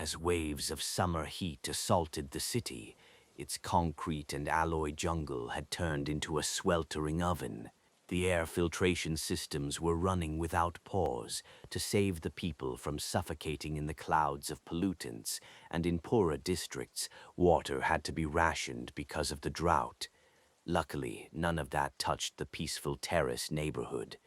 As waves of summer heat assaulted the city, its concrete and alloy jungle had turned into a sweltering oven. The air filtration systems were running without pause to save the people from suffocating in the clouds of pollutants, and in poorer districts, water had to be rationed because of the drought. Luckily, none of that touched the peaceful terrace neighborhood.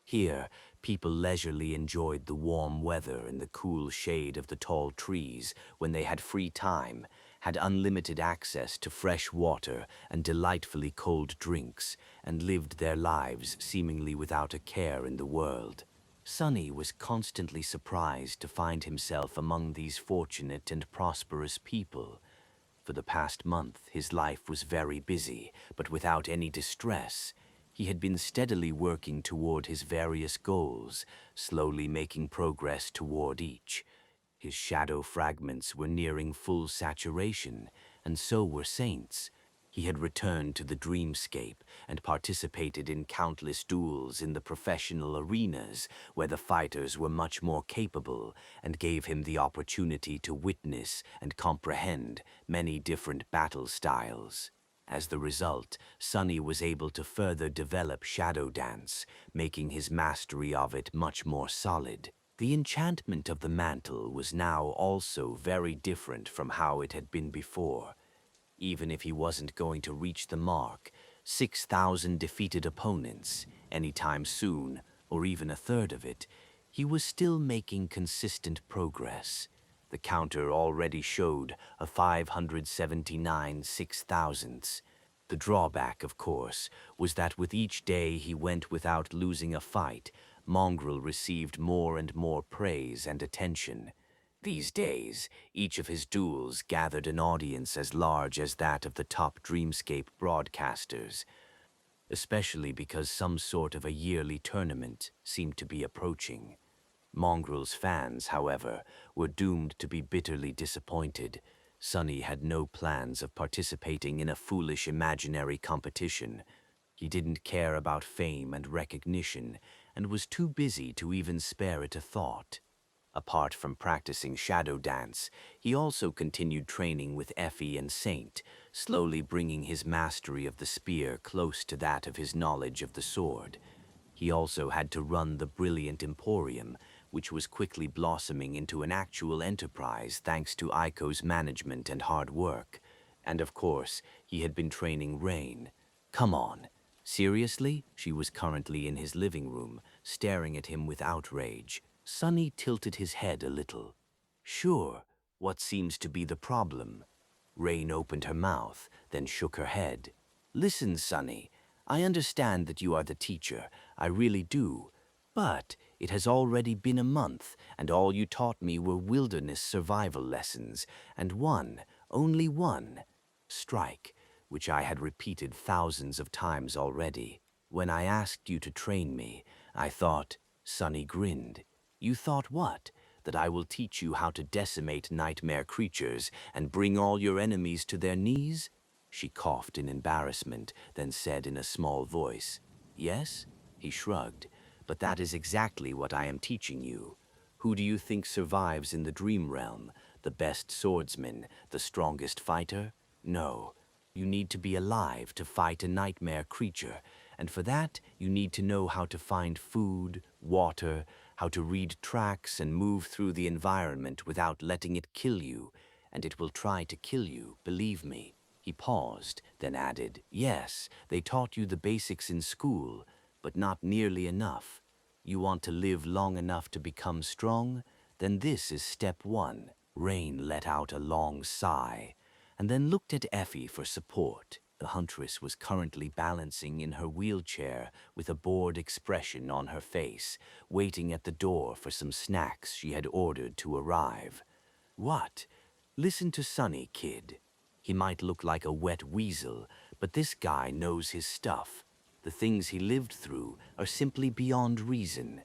Here, people leisurely enjoyed the warm weather and the cool shade of the tall trees when they had free time, had unlimited access to fresh water and delightfully cold drinks, and lived their lives seemingly without a care in the world. Sonny was constantly surprised to find himself among these fortunate and prosperous people. For the past month, his life was very busy, but without any distress. He had been steadily working toward his various goals, slowly making progress toward each. His shadow fragments were nearing full saturation, and so were Saint's. He had returned to the dreamscape and participated in countless duels in the professional arenas, where the fighters were much more capable and gave him the opportunity to witness and comprehend many different battle styles. As the result, Sonny was able to further develop shadow dance, making his mastery of it much more solid. The enchantment of the mantle was now also very different from how it had been before. Even if he wasn't going to reach the mark, 6,000 defeated opponents, anytime soon, or even a third of it, he was still making consistent progress. The counter already showed a 579 6,000ths. The drawback, of course, was that with each day he went without losing a fight, Mongrel received more and more praise and attention. These days, each of his duels gathered an audience as large as that of the top Dreamscape broadcasters, especially because some sort of a yearly tournament seemed to be approaching. Mongrel's fans, however, were doomed to be bitterly disappointed. Sonny had no plans of participating in a foolish imaginary competition. He didn't care about fame and recognition, and was too busy to even spare it a thought. Apart from practicing shadow dance, he also continued training with Effie and Saint, slowly bringing his mastery of the spear close to that of his knowledge of the sword. He also had to run the brilliant Emporium, which was quickly blossoming into an actual enterprise thanks to Aiko's management and hard work. And of course, he had been training Rain. Come on. Seriously? She was currently in his living room, staring at him with outrage. Sonny tilted his head a little. Sure, what seems to be the problem? Rain opened her mouth, then shook her head. Listen, Sonny, I understand that you are the teacher, I really do. But it has already been a month, and all you taught me were wilderness survival lessons, and one, only one, strike, which I had repeated thousands of times already. When I asked you to train me, I thought, Sonny grinned. You thought what? That I will teach you how to decimate nightmare creatures and bring all your enemies to their knees? She coughed in embarrassment, then said in a small voice, Yes? He shrugged. But that is exactly what I am teaching you. Who do you think survives in the dream realm? The best swordsman, the strongest fighter? No. You need to be alive to fight a nightmare creature, and for that you need to know how to find food, water, how to read tracks and move through the environment without letting it kill you, and it will try to kill you, believe me. He paused, then added, Yes, they taught you the basics in school, but not nearly enough. You want to live long enough to become strong? Then this is step one. Rain let out a long sigh, and then looked at Effie for support. The huntress was currently balancing in her wheelchair with a bored expression on her face, waiting at the door for some snacks she had ordered to arrive. What? Listen to Sonny, kid. He might look like a wet weasel, but this guy knows his stuff. The things he lived through are simply beyond reason.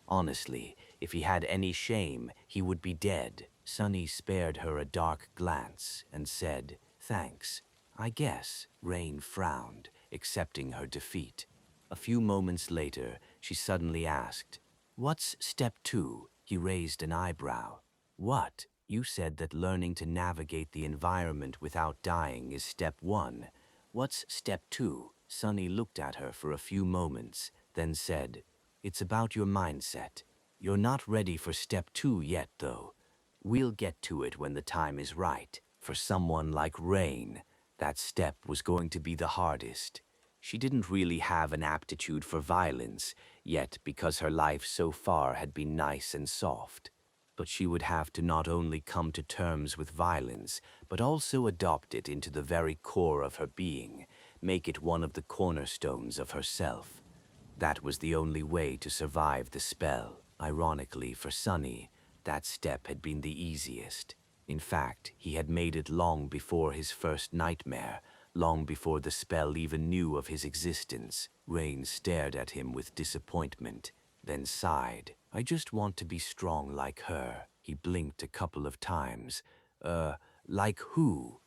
Honestly, if he had any shame, he would be dead. Sonny spared her a dark glance and said, Thanks. I guess. Rain frowned, accepting her defeat. A few moments later, she suddenly asked, What's step two? He raised an eyebrow. What? You said that learning to navigate the environment without dying is step one. What's step two? Sunny looked at her for a few moments, then said, It's about your mindset. You're not ready for step two yet, though. We'll get to it when the time is right. For someone like Rain, that step was going to be the hardest. She didn't really have an aptitude for violence, yet because her life so far had been nice and soft. But she would have to not only come to terms with violence, but also adopt it into the very core of her being, make it one of the cornerstones of herself. That was the only way to survive the spell. Ironically, for Sunny, that step had been the easiest. In fact, he had made it long before his first nightmare, long before the spell even knew of his existence. Rain stared at him with disappointment, then sighed. I just want to be strong like her. He blinked a couple of times. Like who?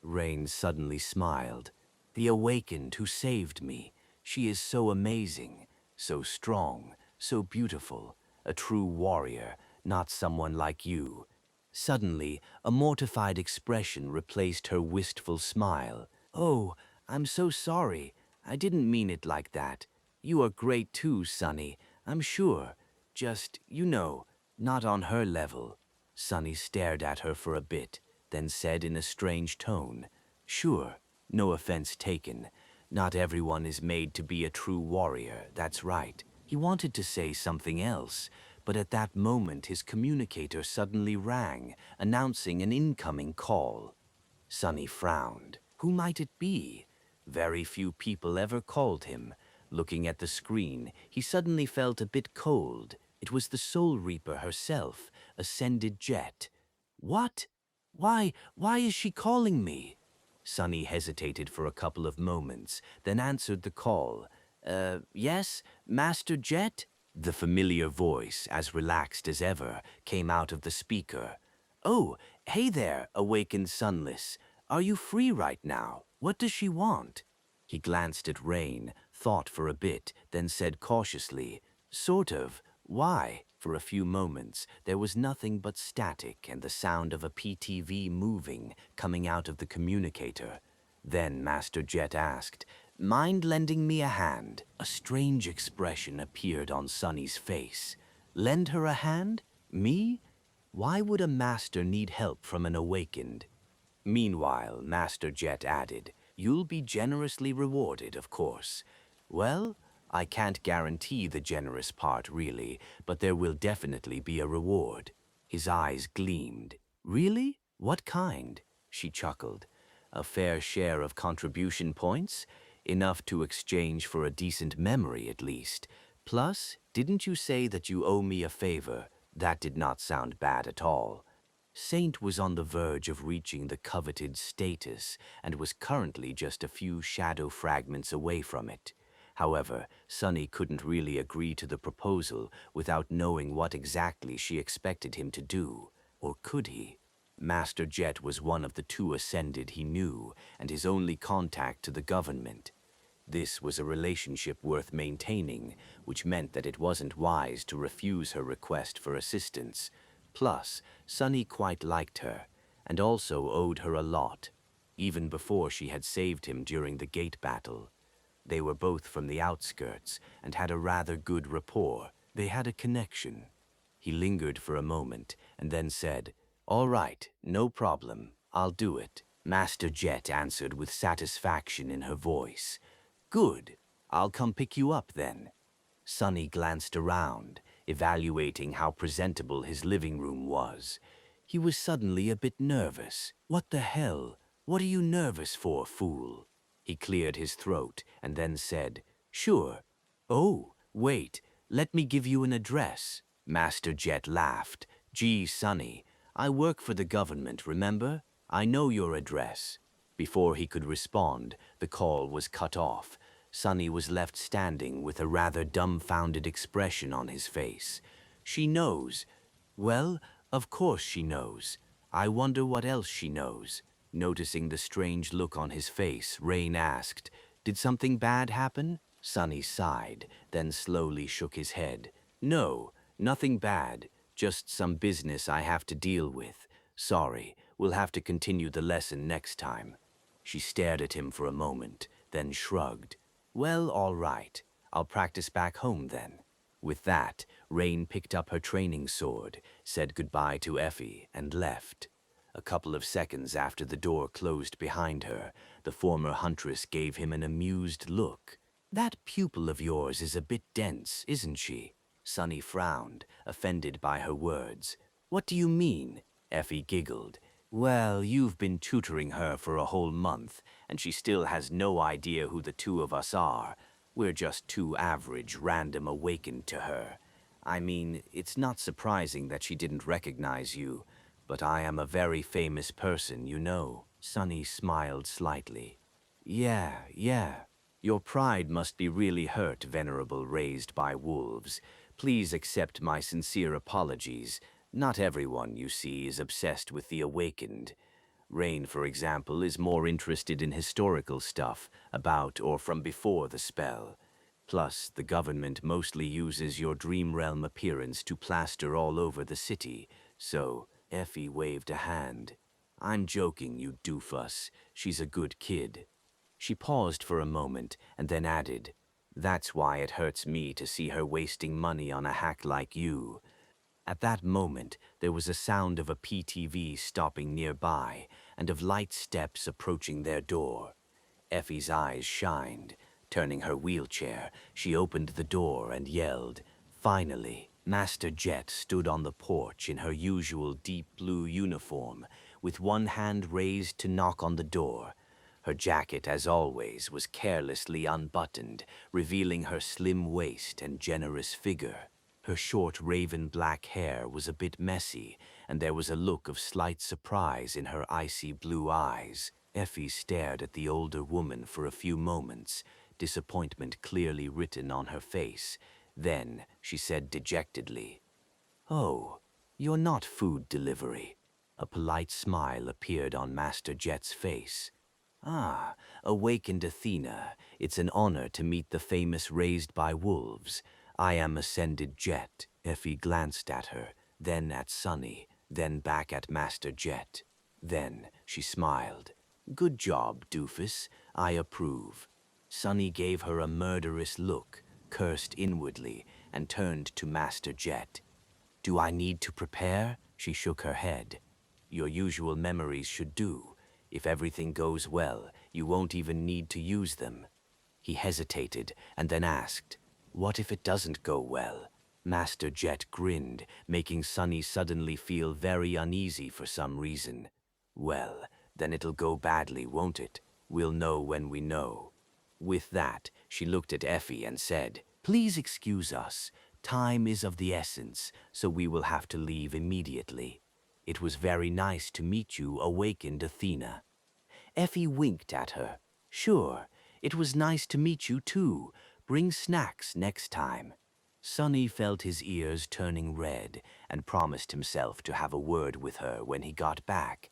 Rain suddenly smiled. The awakened who saved me. She is so amazing, so strong, so beautiful. A true warrior, not someone like you. Suddenly, a mortified expression replaced her wistful smile. Oh, I'm so sorry. I didn't mean it like that. You are great too, Sunny, I'm sure. Just, not on her level. Sunny stared at her for a bit, then said in a strange tone, Sure, no offense taken. Not everyone is made to be a true warrior, that's right. He wanted to say something else, but at that moment his communicator suddenly rang, announcing an incoming call. Sunny frowned. Who might it be? Very few people ever called him. Looking at the screen, he suddenly felt a bit cold. It was the Soul Reaper herself, Ascended Jet. What? Why is she calling me? Sunny hesitated for a couple of moments, then answered the call. Yes, Master Jet? The familiar voice, as relaxed as ever, came out of the speaker. Oh, hey there, awakened sunless. Are you free right now? What does she want? He glanced at Rain, thought for a bit, then said cautiously, Sort of. Why? For a few moments, there was nothing but static and the sound of a PTV moving, coming out of the communicator. Then Master Jet asked, Mind lending me a hand? A strange expression appeared on Sunny's face. Lend her a hand? Me? Why would a master need help from an awakened? Meanwhile, Master Jet added, You'll be generously rewarded, of course. Well, I can't guarantee the generous part, really, but there will definitely be a reward. His eyes gleamed. Really? What kind? She chuckled. A fair share of contribution points? Enough to exchange for a decent memory, at least. Plus, didn't you say that you owe me a favor? That did not sound bad at all. Saint was on the verge of reaching the coveted status and was currently just a few shadow fragments away from it. However, Sunny couldn't really agree to the proposal without knowing what exactly she expected him to do. Or could he? Master Jet was one of the two Ascended he knew, and his only contact to the government. This was a relationship worth maintaining, which meant that it wasn't wise to refuse her request for assistance. Plus, Sunny quite liked her, and also owed her a lot, even before she had saved him during the gate battle. They were both from the outskirts and had a rather good rapport. They had a connection. He lingered for a moment and then said, All right, no problem. I'll do it. Master Jet answered with satisfaction in her voice. Good. I'll come pick you up then. Sunny glanced around, evaluating how presentable his living room was. He was suddenly a bit nervous. What the hell? What are you nervous for, fool? He cleared his throat and then said, Sure. Oh, wait, let me give you an address. Master Jet laughed. Gee, Sunny, I work for the government, remember? I know your address. Before he could respond, the call was cut off. Sunny was left standing with a rather dumbfounded expression on his face. She knows. Well, of course she knows. I wonder what else she knows. Noticing the strange look on his face, Rain asked, Did something bad happen? Sunny sighed, then slowly shook his head. No, nothing bad. Just some business I have to deal with. Sorry, we'll have to continue the lesson next time. She stared at him for a moment, then shrugged. Well, all right. I'll practice back home then. With that, Rain picked up her training sword, said goodbye to Effie, and left. A couple of seconds after the door closed behind her, the former huntress gave him an amused look. That pupil of yours is a bit dense, isn't she? Sonny frowned, offended by her words. What do you mean? Effie giggled. Well, you've been tutoring her for a whole month, and she still has no idea who the two of us are. We're just two average random awakened to her. I mean, it's not surprising that she didn't recognize you, but I am a very famous person, you know. Sonny smiled slightly. Yeah. Your pride must be really hurt, Venerable Raised by Wolves. Please accept my sincere apologies. Not everyone, you see, is obsessed with the awakened. Rain, for example, is more interested in historical stuff, about or from before the spell. Plus, the government mostly uses your dream realm appearance to plaster all over the city, so Effie waved a hand. I'm joking, you doofus. She's a good kid. She paused for a moment and then added, That's why it hurts me to see her wasting money on a hack like you. At that moment, there was a sound of a PTV stopping nearby and of light steps approaching their door. Effie's eyes shined. Turning her wheelchair, she opened the door and yelled, Finally, Master Jet stood on the porch in her usual deep blue uniform, with one hand raised to knock on the door. Her jacket, as always, was carelessly unbuttoned, revealing her slim waist and generous figure. Her short raven black hair was a bit messy, and there was a look of slight surprise in her icy blue eyes. Effie stared at the older woman for a few moments, disappointment clearly written on her face. Then she said dejectedly, Oh, you're not food delivery. A polite smile appeared on Master Jet's face. Ah, awakened Athena, it's an honor to meet the famous Raised by Wolves. I am Ascended Jet. Effie glanced at her, then at Sonny, then back at Master Jet. Then she smiled. Good job, doofus. I approve. Sonny gave her a murderous look, cursed inwardly, and turned to Master Jet. Do I need to prepare? She shook her head. Your usual memories should do. If everything goes well, you won't even need to use them. He hesitated and then asked, What if it doesn't go well? Master Jet grinned, making Sonny suddenly feel very uneasy for some reason. Well, then it'll go badly, won't it? We'll know when we know. With that, she looked at Effie and said, Please excuse us. Time is of the essence, so we will have to leave immediately. It was very nice to meet you, awakened Athena. Effie winked at her. Sure, it was nice to meet you too. Bring snacks next time. Sonny felt his ears turning red and promised himself to have a word with her when he got back.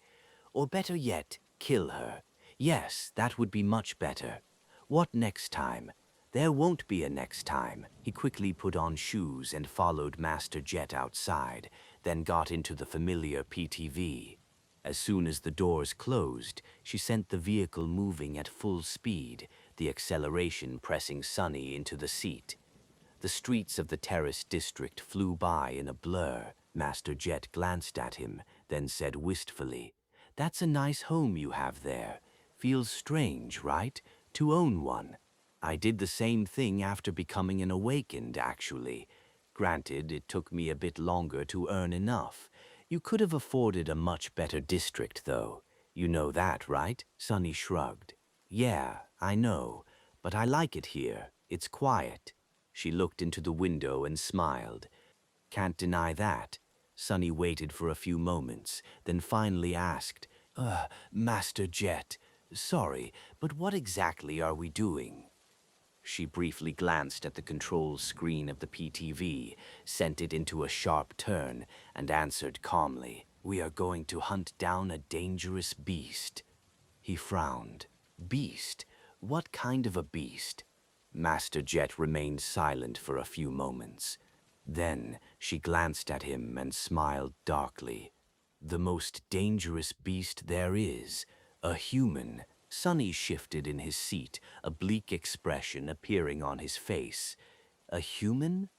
Or better yet, kill her. Yes, that would be much better. What next time? There won't be a next time. He quickly put on shoes and followed Master Jet outside, then got into the familiar PTV. As soon as the doors closed, she sent the vehicle moving at full speed, the acceleration pressing Sonny into the seat. The streets of the terrace district flew by in a blur. Master Jet glanced at him, then said wistfully, That's a nice home you have there. Feels strange, right, to own one. I did the same thing after becoming an awakened, actually. Granted, it took me a bit longer to earn enough. You could have afforded a much better district, though. You know that, right? Sonny shrugged. Yeah, I know, but I like it here. It's quiet. She looked into the window and smiled. Can't deny that. Sonny waited for a few moments, then finally asked, Master Jet, sorry, but what exactly are we doing? She briefly glanced at the control screen of the PTV, sent it into a sharp turn, and answered calmly, We are going to hunt down a dangerous beast. He frowned. Beast? What kind of a beast? Master Jet remained silent for a few moments. Then she glanced at him and smiled darkly. The most dangerous beast there is, a human. Sonny shifted in his seat, a bleak expression appearing on his face. A human?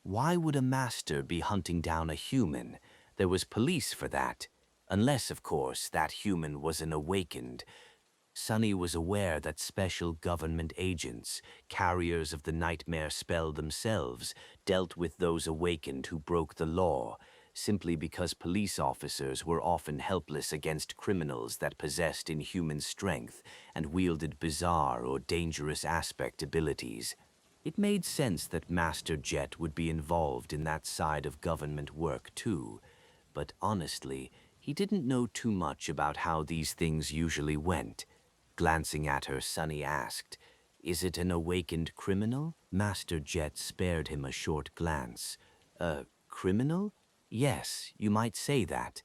Why would a master be hunting down a human? There was police for that. Unless, of course, that human was an awakened. Sonny was aware that special government agents, carriers of the nightmare spell themselves, dealt with those awakened who broke the law, simply because police officers were often helpless against criminals that possessed inhuman strength and wielded bizarre or dangerous aspect abilities. It made sense that Master Jet would be involved in that side of government work too, but honestly, he didn't know too much about how these things usually went. Glancing at her, Sonny asked, "Is it an awakened criminal?" Master Jet spared him a short glance. "A criminal? Yes, you might say that."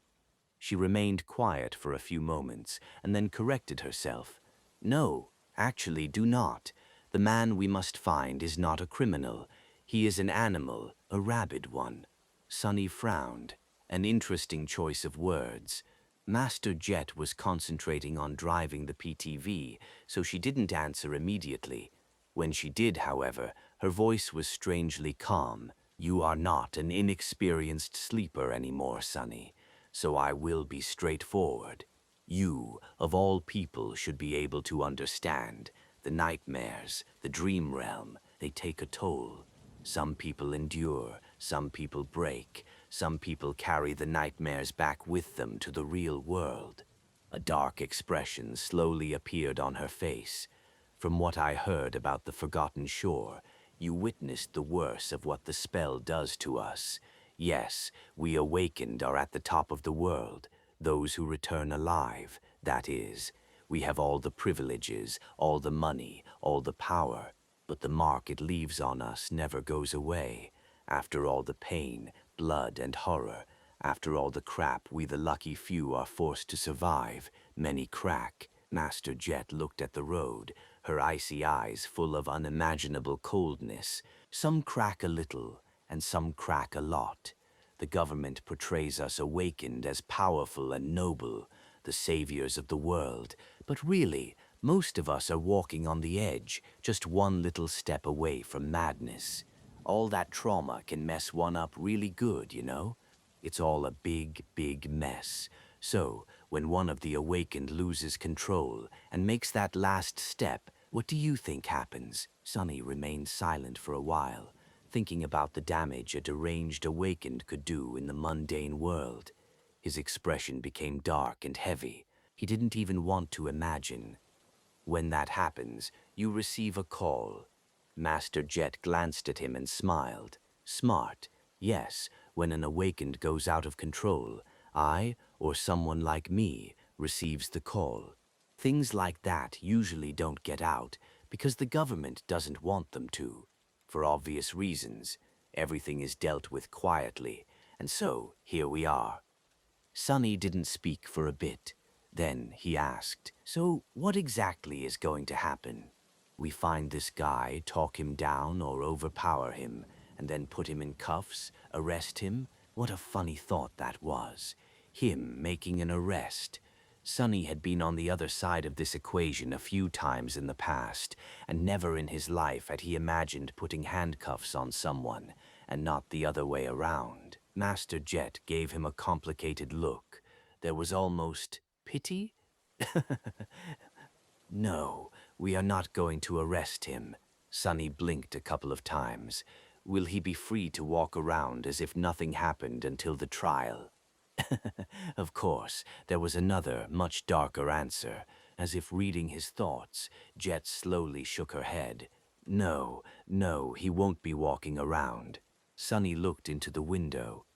She remained quiet for a few moments and then corrected herself. "No, actually do not. The man we must find is not a criminal. He is an animal, a rabid one." Sonny frowned. An interesting choice of words. Master Jet was concentrating on driving the PTV, so she didn't answer immediately. When she did, however, her voice was strangely calm. "You are not an inexperienced sleeper anymore, Sonny, so I will be straightforward. You, of all people, should be able to understand. The nightmares, the dream realm, they take a toll. Some people endure, some people break, some people carry the nightmares back with them to the real world." A dark expression slowly appeared on her face. "From what I heard about the Forgotten Shore, you witnessed the worst of what the spell does to us. Yes, we awakened are at the top of the world, those who return alive, that is. We have all the privileges, all the money, all the power, but the mark it leaves on us never goes away. After all the pain, blood, and horror, after all the crap we the lucky few are forced to survive, many crack." Master Jet looked at the road, her icy eyes full of unimaginable coldness. "Some crack a little, and some crack a lot. The government portrays us awakened as powerful and noble, the saviors of the world, but really, most of us are walking on the edge, just one little step away from madness. All that trauma can mess one up really good, you know? It's all a big, big mess. So, when one of the awakened loses control and makes that last step, what do you think happens?" Sonny remained silent for a while, thinking about the damage a deranged awakened could do in the mundane world. His expression became dark and heavy. He didn't even want to imagine. "When that happens, you receive a call." Master Jet glanced at him and smiled. "Smart. Yes, when an awakened goes out of control, I, or someone like me, receives the call. Things like that usually don't get out because the government doesn't want them to. For obvious reasons, everything is dealt with quietly, and so here we are." Sonny didn't speak for a bit. Then he asked, "So what exactly is going to happen? We find this guy, talk him down or overpower him, and then put him in cuffs, arrest him?" What a funny thought that was. Him making an arrest. Sonny had been on the other side of this equation a few times in the past, and never in his life had he imagined putting handcuffs on someone, and not the other way around. Master Jet gave him a complicated look. There was almost pity? "No, we are not going to arrest him." Sonny blinked a couple of times. "Will he be free to walk around as if nothing happened until the trial?" Of course, there was another, much darker answer. As if reading his thoughts, Jet slowly shook her head. "No, no, he won't be walking around." Sonny looked into the window.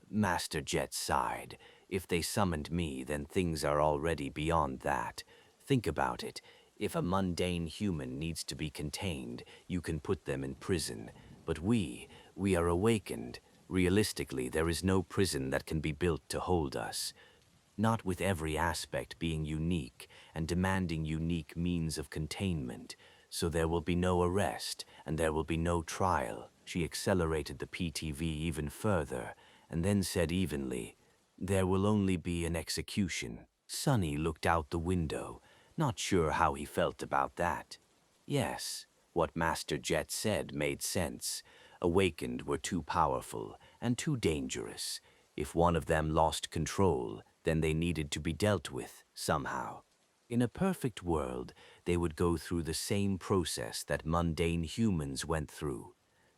Master Jet sighed. "If they summoned me, then things are already beyond that. Think about it. If a mundane human needs to be contained, you can put them in prison. But we are awakened. Realistically, there is no prison that can be built to hold us. Not with every aspect being unique and demanding unique means of containment. So there will be no arrest, and there will be no trial." She accelerated the PTV even further, and then said evenly, There will only be an execution. Sonny looked out the window, not sure how he felt about that. Yes, what Master Jet said made sense. Awakened were too powerful and too dangerous. If one of them lost control, then they needed to be dealt with somehow. In a perfect world, they would go through the same process that mundane humans went through.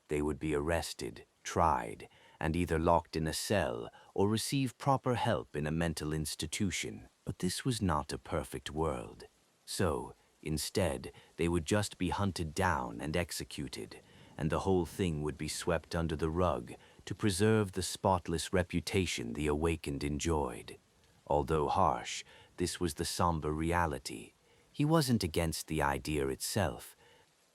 They would be arrested, tried, and either locked in a cell or receive proper help in a mental institution. But this was not a perfect world. So, instead, they would just be hunted down and executed, and the whole thing would be swept under the rug to preserve the spotless reputation the awakened enjoyed. Although harsh, this was the somber reality. He wasn't against the idea itself.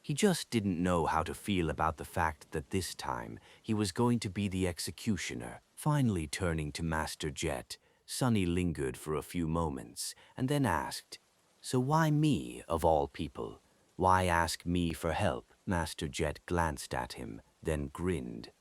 He just didn't know how to feel about the fact that this time he was going to be the executioner. Finally turning to Master Jet, Sonny lingered for a few moments and then asked, "So why me, of all people? Why ask me for help?" Master Jet glanced at him, then grinned.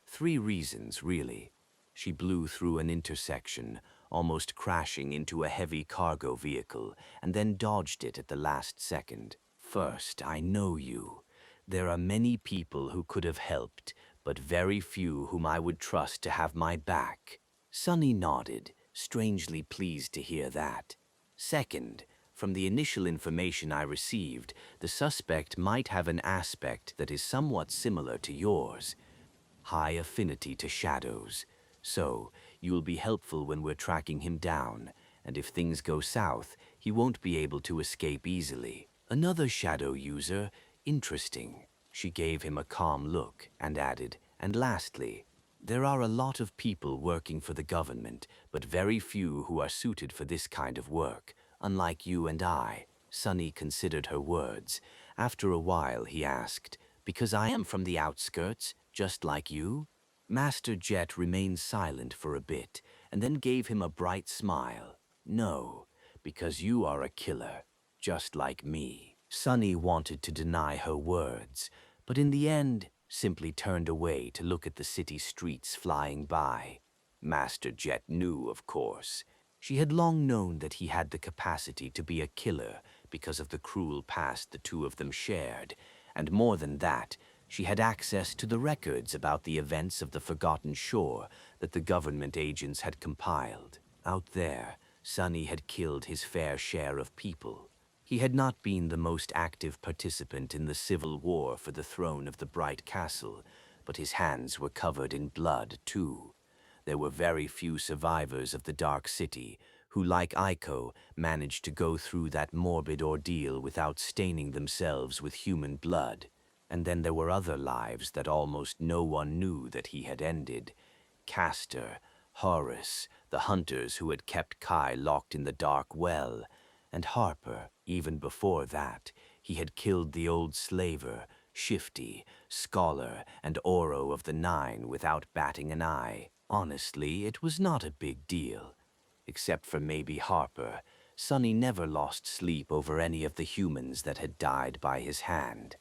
"Three reasons, really." She blew through an intersection, almost crashing into a heavy cargo vehicle, and then dodged it at the last second. "First, I know you. There are many people who could have helped, but very few whom I would trust to have my back." Sonny nodded, strangely pleased to hear that. "Second, from the initial information I received, the suspect might have an aspect that is somewhat similar to yours. High affinity to shadows. So, you'll be helpful when we're tracking him down, and if things go south, he won't be able to escape easily. Another shadow user? Interesting." She gave him a calm look and added, "And lastly, there are a lot of people working for the government, but very few who are suited for this kind of work, unlike you and I." Sonny considered her words. After a while, he asked, "Because I am from the outskirts, just like you?" Master Jet remained silent for a bit, and then gave him a bright smile. "No, because you are a killer, just like me." Sonny wanted to deny her words, but in the end simply turned away to look at the city streets flying by. Master Jet knew, of course. She had long known that he had the capacity to be a killer because of the cruel past the two of them shared, and more than that, she had access to the records about the events of the Forgotten Shore that the government agents had compiled. Out there, Sonny had killed his fair share of people. He had not been the most active participant in the civil war for the throne of the Bright Castle, but his hands were covered in blood, too. There were very few survivors of the Dark City who, like Aiko, managed to go through that morbid ordeal without staining themselves with human blood. And then there were other lives that almost no one knew that he had ended. Castor, Horus, the hunters who had kept Kai locked in the dark well, and Harper. Even before that, he had killed the old slaver, Shifty, Scholar, and Oro of the Nine without batting an eye. Honestly, it was not a big deal. Except for maybe Harper, Sonny never lost sleep over any of the humans that had died by his hand.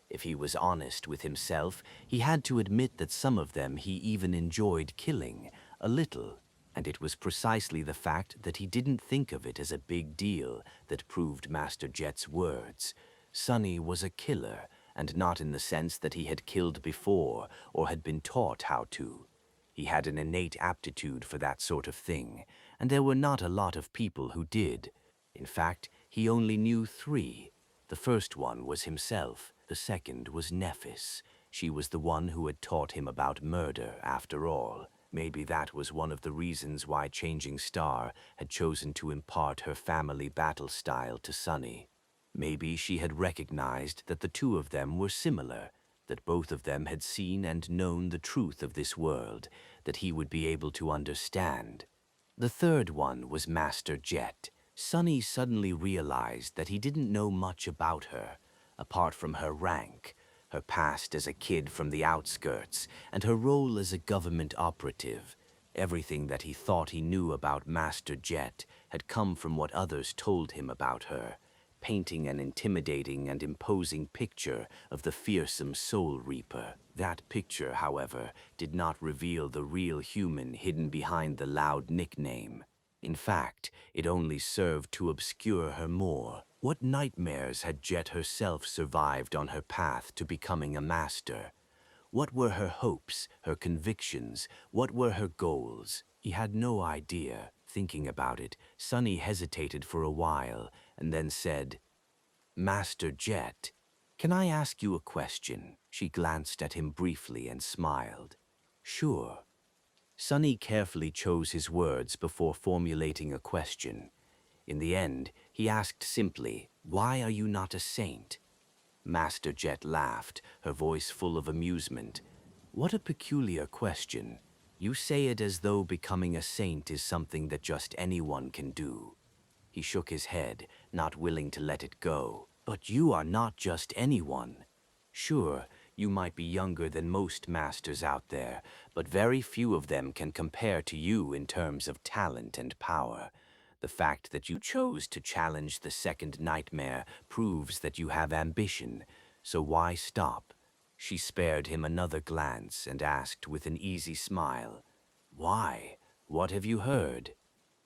If he was honest with himself, he had to admit that some of them he even enjoyed killing, a little, and it was precisely the fact that he didn't think of it as a big deal that proved Master Jet's words. Sonny was a killer, and not in the sense that he had killed before or had been taught how to. He had an innate aptitude for that sort of thing, and there were not a lot of people who did. In fact, he only knew 3. The first one was himself. The second was Nephis. She was the one who had taught him about murder, after all. Maybe that was one of the reasons why Changing Star had chosen to impart her family battle style to Sonny. Maybe she had recognized that the two of them were similar, that both of them had seen and known the truth of this world, that he would be able to understand. The third one was Master Jet. Sonny suddenly realized that he didn't know much about her, apart from her rank, her past as a kid from the outskirts, and her role as a government operative. Everything that he thought he knew about Master Jet had come from what others told him about her. painting an intimidating and imposing picture of the fearsome Soul Reaper. That picture, however, did not reveal the real human hidden behind the loud nickname. In fact, it only served to obscure her more. What nightmares had Jet herself survived on her path to becoming a master? What were her hopes, her convictions? What were her goals? He had no idea. Thinking about it, Sonny hesitated for a while and then said, "Master Jet, can I ask you a question?" She glanced at him briefly and smiled. "Sure." Sonny carefully chose his words before formulating a question. In the end, he asked simply, "Why are you not a saint?" Master Jet laughed, her voice full of amusement. "What a peculiar question. You say it as though becoming a saint is something that just anyone can do." He shook his head, not willing to let it go. "But you are not just anyone. Sure, you might be younger than most masters out there, but very few of them can compare to you in terms of talent and power. The fact that you chose to challenge the second nightmare proves that you have ambition, so why stop?" She spared him another glance and asked with an easy smile, "Why? What have you heard?"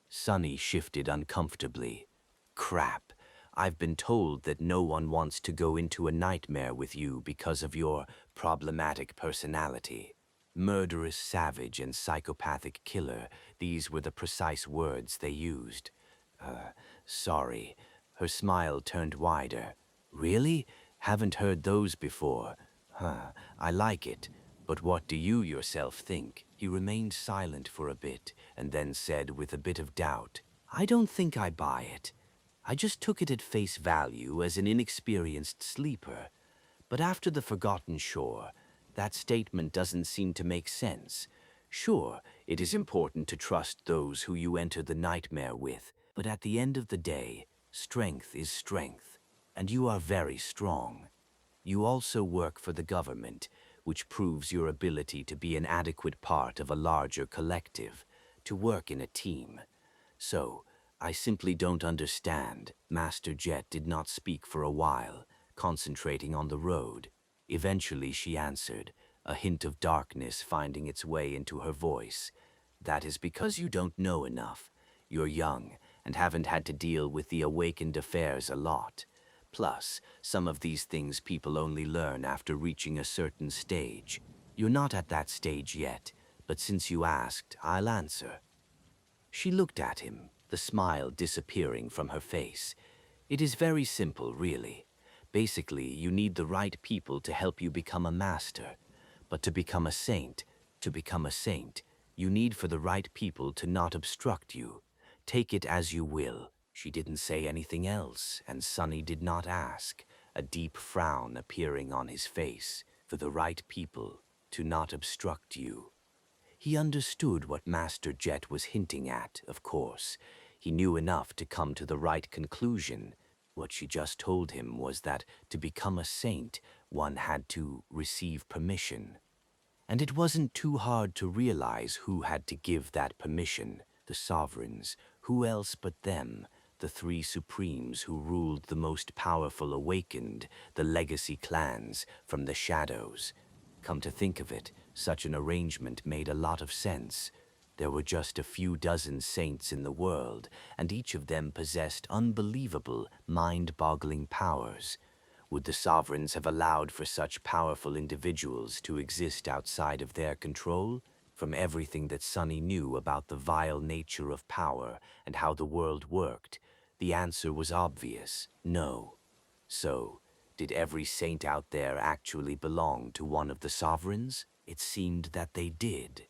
Sonny shifted uncomfortably. "Crap. I've been told that no one wants to go into a nightmare with you because of your problematic personality. Murderous savage and psychopathic killer, these were the precise words they used." Sorry." Her smile turned wider. "Really? Haven't heard those before. I like it. But what do you yourself think?" He remained silent for a bit and then said with a bit of doubt, "I don't think I buy it. I just took it at face value as an inexperienced sleeper. But after the Forgotten Shore, that statement doesn't seem to make sense. Sure, it is important to trust those who you enter the nightmare with, but at the end of the day, strength is strength, and you are very strong. You also work for the government, which proves your ability to be an adequate part of a larger collective, to work in a team. So, I simply don't understand." Master Jet did not speak for a while, concentrating on the road. Eventually she answered, a hint of darkness finding its way into her voice. "That is because you don't know enough. You're young and haven't had to deal with the awakened affairs a lot. Plus, some of these things people only learn after reaching a certain stage. You're not at that stage yet, but since you asked, I'll answer." She looked at him, the smile disappearing from her face. "It is very simple, really. Basically, you need the right people to help you become a master. But to become a saint, you need for the right people to not obstruct you. Take it as you will." She didn't say anything else, and Sonny did not ask, a deep frown appearing on his face. "For the right people to not obstruct you." He understood what Master Jet was hinting at, of course. He knew enough to come to the right conclusion. What she just told him was that to become a saint, one had to receive permission. And it wasn't too hard to realize who had to give that permission. The sovereigns. Who else but them? The three supremes who ruled the most powerful awakened, the legacy clans, from the shadows. Come to think of it, such an arrangement made a lot of sense. There were just a few dozen saints in the world, and each of them possessed unbelievable, mind-boggling powers. Would the sovereigns have allowed for such powerful individuals to exist outside of their control? From everything that Sonny knew about the vile nature of power and how the world worked, the answer was obvious: no. So, did every saint out there actually belong to one of the sovereigns? It seemed that they did.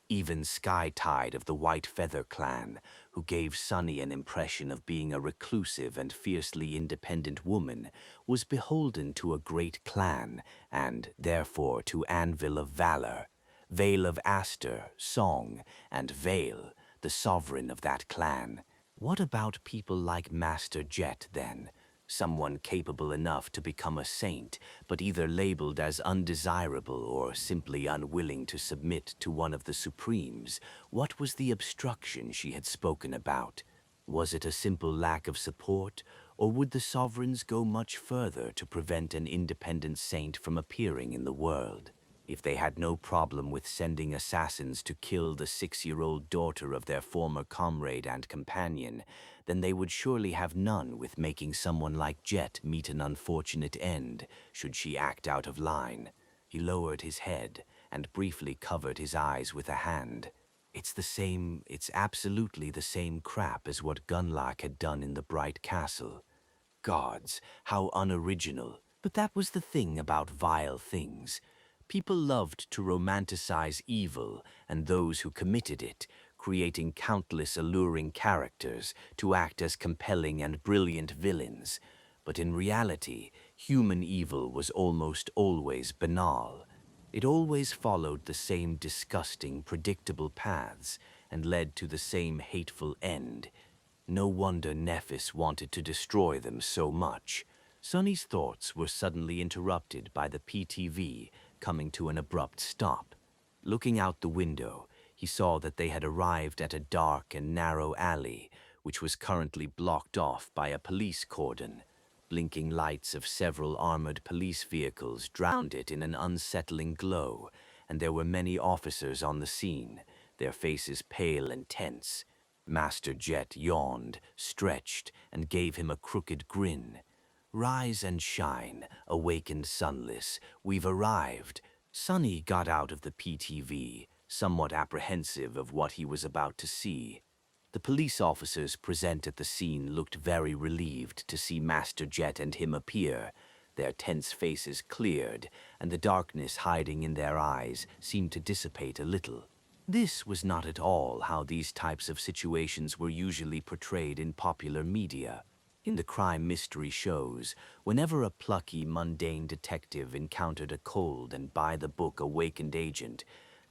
Even Skytide of the White Feather clan, who gave Sonny an impression of being a reclusive and fiercely independent woman, was beholden to a great clan and, therefore, to Anvil of Valor, Vale of Aster, Song, and Vale, the sovereign of that clan. What about people like Master Jet, then? Someone capable enough to become a saint, but either labeled as undesirable or simply unwilling to submit to one of the Supremes. What was the obstruction she had spoken about? Was it a simple lack of support, Or would the sovereigns go much further to prevent an independent saint from appearing in the world? If they had no problem with sending assassins to kill the 6-year-old daughter of their former comrade and companion, then they would surely have none with making someone like Jet meet an unfortunate end should she act out of line. He lowered his head and briefly covered his eyes with a hand. It's absolutely the same crap as what Gunlock had done in the Bright Castle. Gods, how unoriginal. But that was the thing about vile things. People loved to romanticize evil and those who committed it, creating countless alluring characters to act as compelling and brilliant villains. But in reality, human evil was almost always banal. It always followed the same disgusting, predictable paths and led to the same hateful end. No wonder Nephis wanted to destroy them so much. Sonny's thoughts were suddenly interrupted by the PTV coming to an abrupt stop. Looking out the window, he saw that they had arrived at a dark and narrow alley, which was currently blocked off by a police cordon. Blinking lights of several armored police vehicles drowned it in an unsettling glow, and there were many officers on the scene, their faces pale and tense. Master Jet yawned, stretched, and gave him a crooked grin. Rise and shine, awakened sunless, we've arrived. Sonny got out of the PTV, somewhat apprehensive of what he was about to see. The police officers present at the scene looked very relieved to see Master Jet and him appear. Their tense faces cleared, and the darkness hiding in their eyes seemed to dissipate a little. This was not at all how these types of situations were usually portrayed in popular media. In the crime mystery shows, whenever a plucky, mundane detective encountered a cold and by-the-book awakened agent,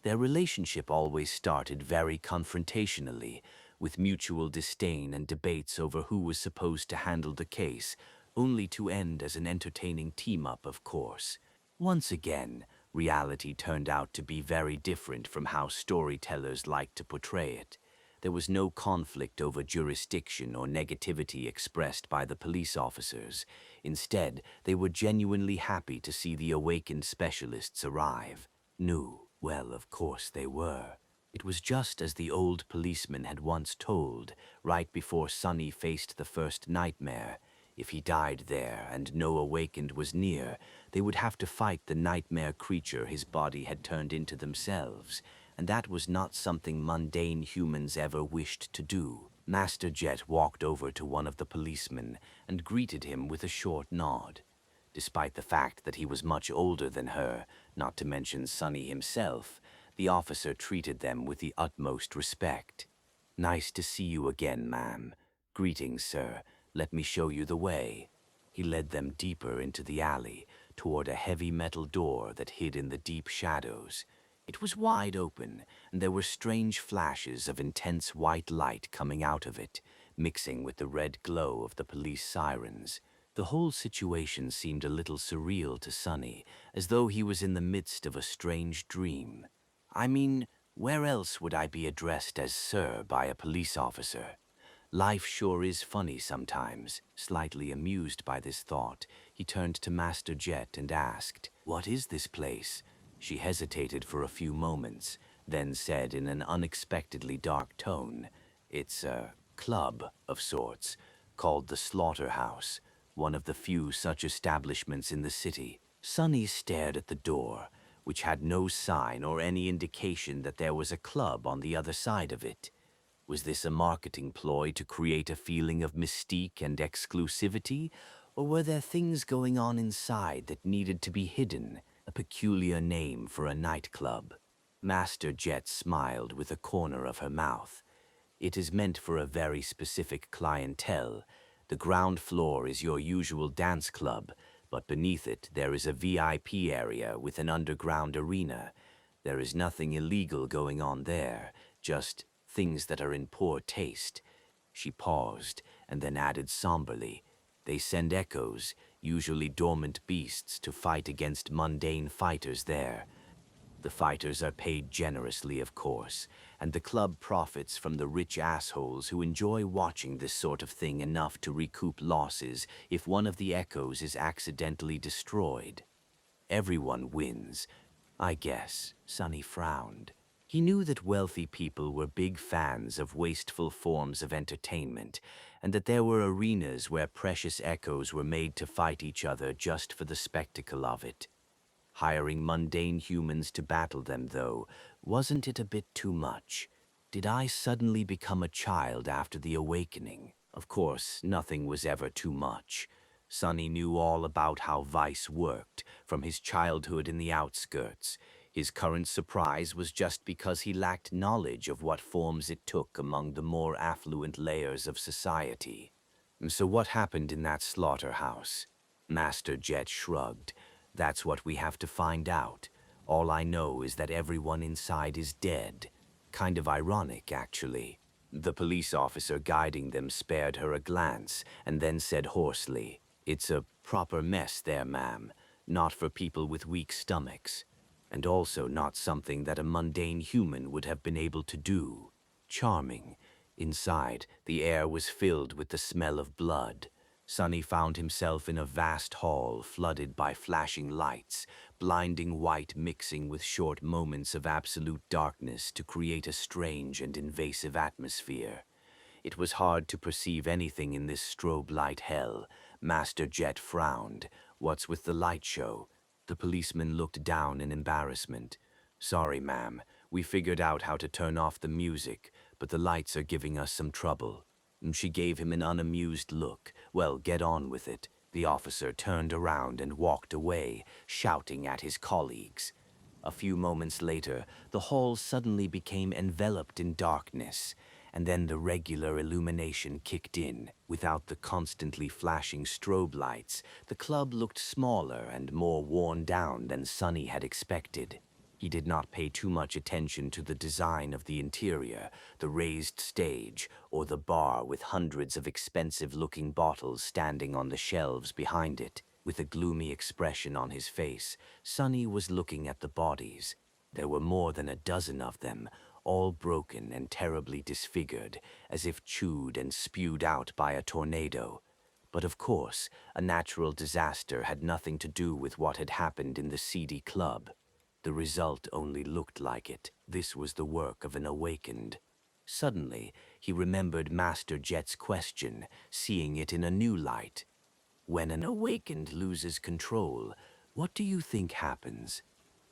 their relationship always started very confrontationally, with mutual disdain and debates over who was supposed to handle the case, only to end as an entertaining team-up, of course. Once again, reality turned out to be very different from how storytellers liked to portray it. There was no conflict over jurisdiction or negativity expressed by the police officers. Instead, they were genuinely happy to see the awakened specialists arrive. Well, of course they were. It was just as the old policeman had once told, right before Sonny faced the first nightmare. If he died there and no awakened was near, they would have to fight the nightmare creature his body had turned into themselves, and that was not something mundane humans ever wished to do. Master Jet walked over to one of the policemen and greeted him with a short nod. Despite the fact that he was much older than her, not to mention Sonny himself, the officer treated them with the utmost respect. "Nice to see you again, ma'am. Greetings, sir. Let me show you the way." He led them deeper into the alley, toward a heavy metal door that hid in the deep shadows. It was wide open, and there were strange flashes of intense white light coming out of it, mixing with the red glow of the police sirens. The whole situation seemed a little surreal to Sonny, as though he was in the midst of a strange dream. I mean, where else would I be addressed as sir by a police officer? Life sure is funny sometimes. Slightly amused by this thought, he turned to Master Jet and asked, "What is this place?" She hesitated for a few moments, then said in an unexpectedly dark tone, "It's a club of sorts, called the Slaughterhouse, one of the few such establishments in the city." Sonny stared at the door, which had no sign or any indication that there was a club on the other side of it. Was this a marketing ploy to create a feeling of mystique and exclusivity, or were there things going on inside that needed to be hidden? A peculiar name for a nightclub. Master Jet smiled with a corner of her mouth. "It is meant for a very specific clientele. The ground floor is your usual dance club, but beneath it there is a VIP area with an underground arena. There is nothing illegal going on there, just things that are in poor taste." She paused and then added somberly, "They send echoes, usually dormant beasts, to fight against mundane fighters there. The fighters are paid generously, of course, and the club profits from the rich assholes who enjoy watching this sort of thing enough to recoup losses if one of the echoes is accidentally destroyed. Everyone wins, I guess. Sonny frowned. He knew that wealthy people were big fans of wasteful forms of entertainment, and that there were arenas where precious echoes were made to fight each other just for the spectacle of it. Hiring mundane humans to battle them, though, wasn't it a bit too much? Did I suddenly become a child after the awakening? Of course, nothing was ever too much. Sonny knew all about how vice worked, from his childhood in the outskirts. His current surprise was just because he lacked knowledge of what forms it took among the more affluent layers of society. So what happened in that slaughterhouse? Master Jet shrugged. That's what we have to find out. All I know is that everyone inside is dead. Kind of ironic, actually. The police officer guiding them spared her a glance and then said hoarsely, "It's a proper mess there, ma'am. Not for people with weak stomachs. And also not something that a mundane human would have been able to do." Charming. Inside, the air was filled with the smell of blood. Sonny found himself in a vast hall flooded by flashing lights, blinding white mixing with short moments of absolute darkness to create a strange and invasive atmosphere. It was hard to perceive anything in this strobe light hell. Master Jet frowned. "What's with the light show?" The policeman looked down in embarrassment. "Sorry, ma'am. We figured out how to turn off the music, but the lights are giving us some trouble." She gave him an unamused look. "Well, get on with it." The officer turned around and walked away, shouting at his colleagues. A few moments later, the hall suddenly became enveloped in darkness, and then the regular illumination kicked in. Without the constantly flashing strobe lights, the club looked smaller and more worn down than Sonny had expected. He did not pay too much attention to the design of the interior, the raised stage, or the bar with hundreds of expensive-looking bottles standing on the shelves behind it. With a gloomy expression on his face, Sonny was looking at the bodies. There were more than a dozen of them, all broken and terribly disfigured, as if chewed and spewed out by a tornado. But of course, a natural disaster had nothing to do with what had happened in the seedy club. The result only looked like it. This was the work of an awakened. Suddenly, he remembered Master Jet's question, seeing it in a new light. "When an awakened loses control, what do you think happens?"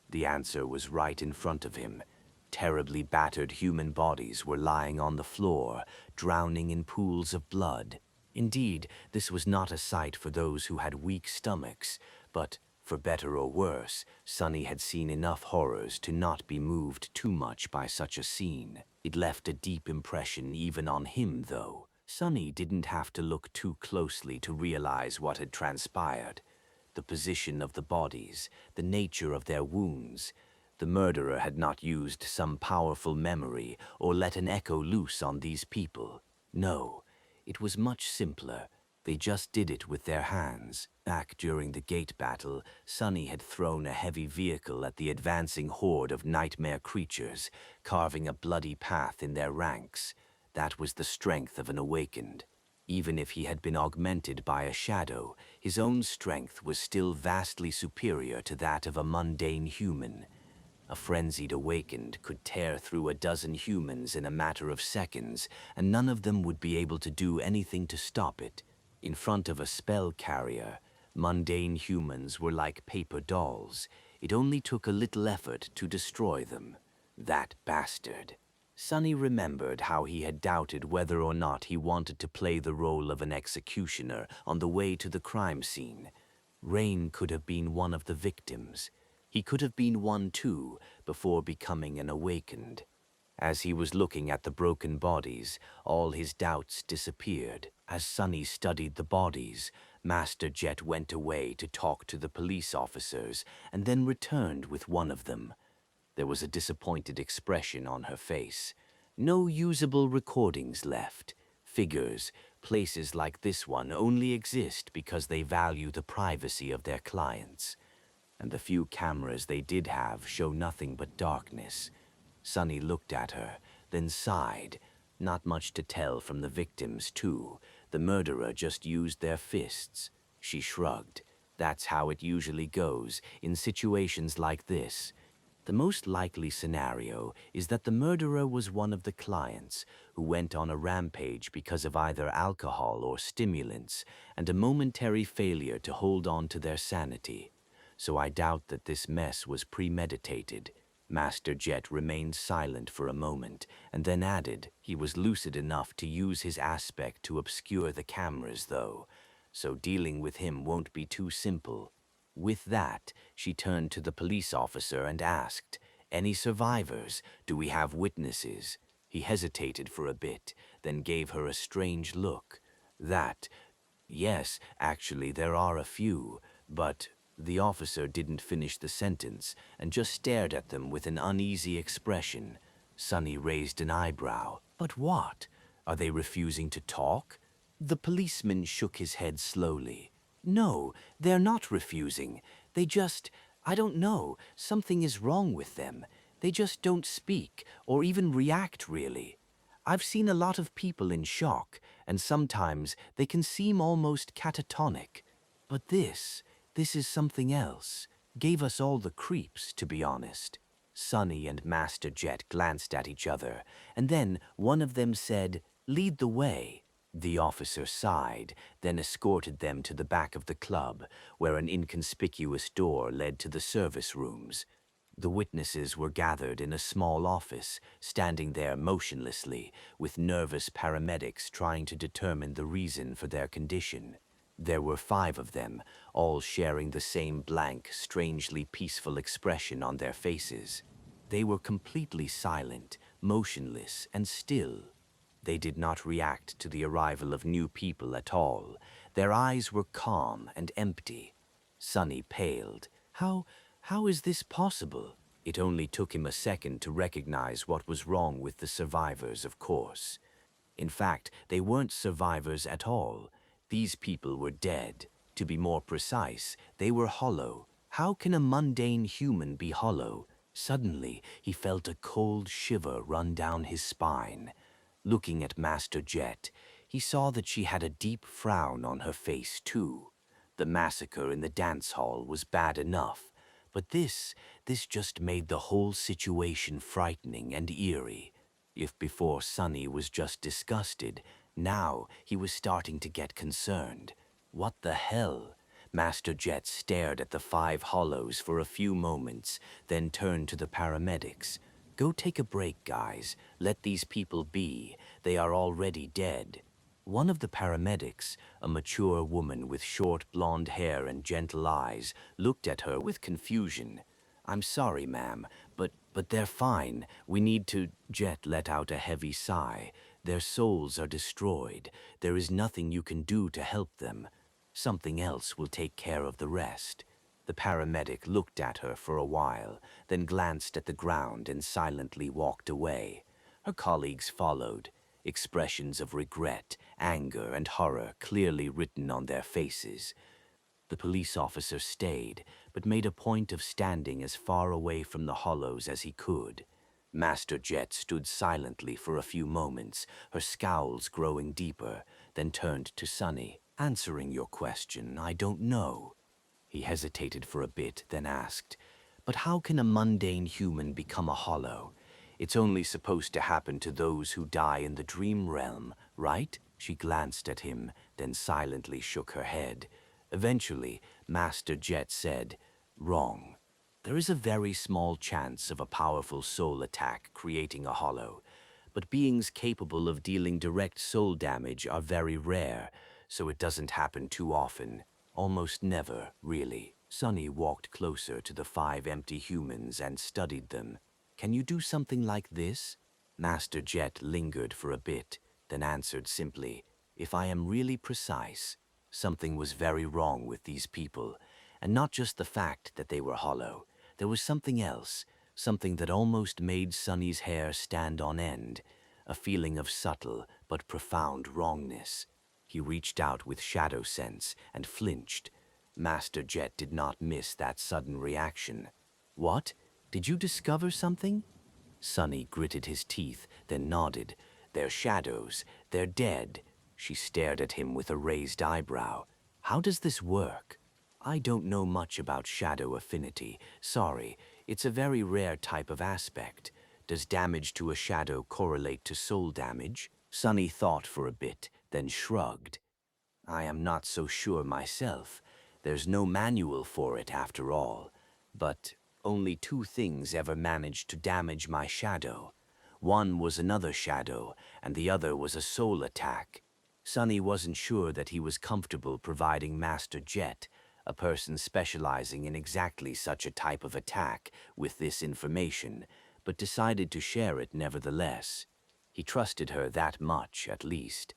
The answer was right in front of him. Terribly battered human bodies were lying on the floor, drowning in pools of blood. Indeed, this was not a sight for those who had weak stomachs, but, for better or worse, Sonny had seen enough horrors to not be moved too much by such a scene. It left a deep impression even on him, though. Sonny didn't have to look too closely to realize what had transpired. The position of the bodies, the nature of their wounds. The murderer had not used some powerful memory or let an echo loose on these people. No, it was much simpler. They just did it with their hands. Back during the gate battle, Sonny had thrown a heavy vehicle at the advancing horde of nightmare creatures, carving a bloody path in their ranks. That was the strength of an awakened. Even if he had been augmented by a shadow, his own strength was still vastly superior to that of a mundane human. A frenzied awakened could tear through a dozen humans in a matter of seconds, and none of them would be able to do anything to stop it. In front of a spell carrier, mundane humans were like paper dolls. It only took a little effort to destroy them. That bastard. Sonny remembered how he had doubted whether or not he wanted to play the role of an executioner on the way to the crime scene. Rain could have been one of the victims. He could have been one too, before becoming an awakened. As he was looking at the broken bodies, all his doubts disappeared. As Sonny studied the bodies, Master Jet went away to talk to the police officers and then returned with one of them. There was a disappointed expression on her face. No usable recordings left. Figures, places like this one only exist because they value the privacy of their clients. And the few cameras they did have show nothing but darkness. Sonny looked at her. then sighed. Not much to tell from the victims, too. The murderer just used their fists. She shrugged. That's how it usually goes in situations like this. The most likely scenario is that the murderer was one of the clients who went on a rampage because of either alcohol or stimulants and a momentary failure to hold on to their sanity. So I doubt that this mess was premeditated. Master Jet remained silent for a moment and then added he was lucid enough to use his aspect to obscure the cameras, though, so dealing with him won't be too simple. With that, she turned to the police officer and asked, "Any survivors? Do we have witnesses?" He hesitated for a bit, then gave her a strange look. Yes, actually there are a few, but the officer didn't finish the sentence and just stared at them with an uneasy expression. Sonny raised an eyebrow. But what? Are they refusing to talk? The policeman shook his head slowly. No, they're not refusing. I don't know, something is wrong with them. They just don't speak or even react, really. I've seen a lot of people in shock, and sometimes they can seem almost catatonic. But this is something else. Gave us all the creeps, to be honest. Sonny and Master Jet glanced at each other, and then one of them said, "Lead the way." The officer sighed, then escorted them to the back of the club, where an inconspicuous door led to the service rooms. The witnesses were gathered in a small office, standing there motionlessly, with nervous paramedics trying to determine the reason for their condition. There were 5 of them, all sharing the same blank, strangely peaceful expression on their faces. They were completely silent, motionless, and still. They did not react to the arrival of new people at all. Their eyes were calm and empty. Sonny paled. How is this possible? It only took him a second to recognize what was wrong with the survivors, of course. In fact, they weren't survivors at all. These people were dead. To be more precise, they were hollow. How can a mundane human be hollow? Suddenly, he felt a cold shiver run down his spine. Looking at Master Jet, he saw that she had a deep frown on her face, too. The massacre in the dance hall was bad enough, but this just made the whole situation frightening and eerie. If before Sonny was just disgusted, now he was starting to get concerned. What the hell? Master Jet stared at the 5 hollows for a few moments, then turned to the paramedics. "Go take a break, guys. Let these people be. They are already dead." One of the paramedics, a mature woman with short blonde hair and gentle eyes, looked at her with confusion. "I'm sorry, ma'am, but they're fine. We need to—" Jet let out a heavy sigh. "Their souls are destroyed. There is nothing you can do to help them. Something else will take care of the rest." The paramedic looked at her for a while, then glanced at the ground and silently walked away. Her colleagues followed, expressions of regret, anger, and horror clearly written on their faces. The police officer stayed, but made a point of standing as far away from the hollows as he could. Master Jet stood silently for a few moments, her scowls growing deeper, then turned to Sonny. "Answering your question, I don't know." He hesitated for a bit, then asked, "But how can a mundane human become a hollow? It's only supposed to happen to those who die in the dream realm, right?" She glanced at him, then silently shook her head. Eventually, Master Jet said, "Wrong. There is a very small chance of a powerful soul attack creating a hollow, but beings capable of dealing direct soul damage are very rare, so it doesn't happen too often. Almost never, really." Sonny walked closer to the 5 empty humans and studied them. "Can you do something like this?" Master Jet lingered for a bit, then answered simply, "If I am really precise, something was very wrong with these people, and not just the fact that they were hollow. There was something else, something that almost made Sonny's hair stand on end, a feeling of subtle but profound wrongness." He reached out with shadow sense and flinched. Master Jet did not miss that sudden reaction. "What? Did you discover something?" Sonny gritted his teeth, then nodded. They're shadows. They're dead. She stared at him with a raised eyebrow. How does this work? I don't know much about shadow affinity. Sorry, it's a very rare type of aspect. Does damage to a shadow correlate to soul damage? Sonny thought for a bit, then shrugged. I am not so sure myself. There's no manual for it after all. But only two things ever managed to damage my shadow. One was another shadow, and the other was a soul attack. Sonny wasn't sure that he was comfortable providing Master Jet, a person specializing in exactly such a type of attack, with this information, but decided to share it nevertheless. He trusted her that much, at least.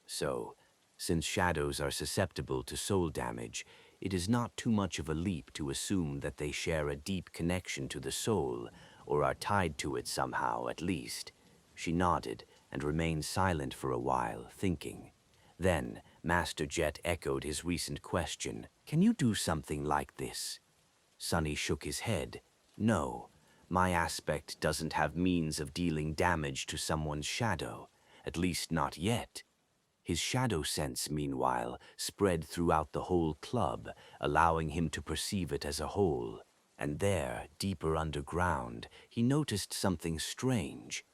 So, since shadows are susceptible to soul damage, it is not too much of a leap to assume that they share a deep connection to the soul, or are tied to it somehow, at least. She nodded and remained silent for a while, thinking. Then, Master Jet echoed his recent question, "Can you do something like this?" Sonny shook his head. "No, my aspect doesn't have means of dealing damage to someone's shadow, at least not yet." His shadow sense, meanwhile, spread throughout the whole club, allowing him to perceive it as a whole. And there, deeper underground, he noticed something strange.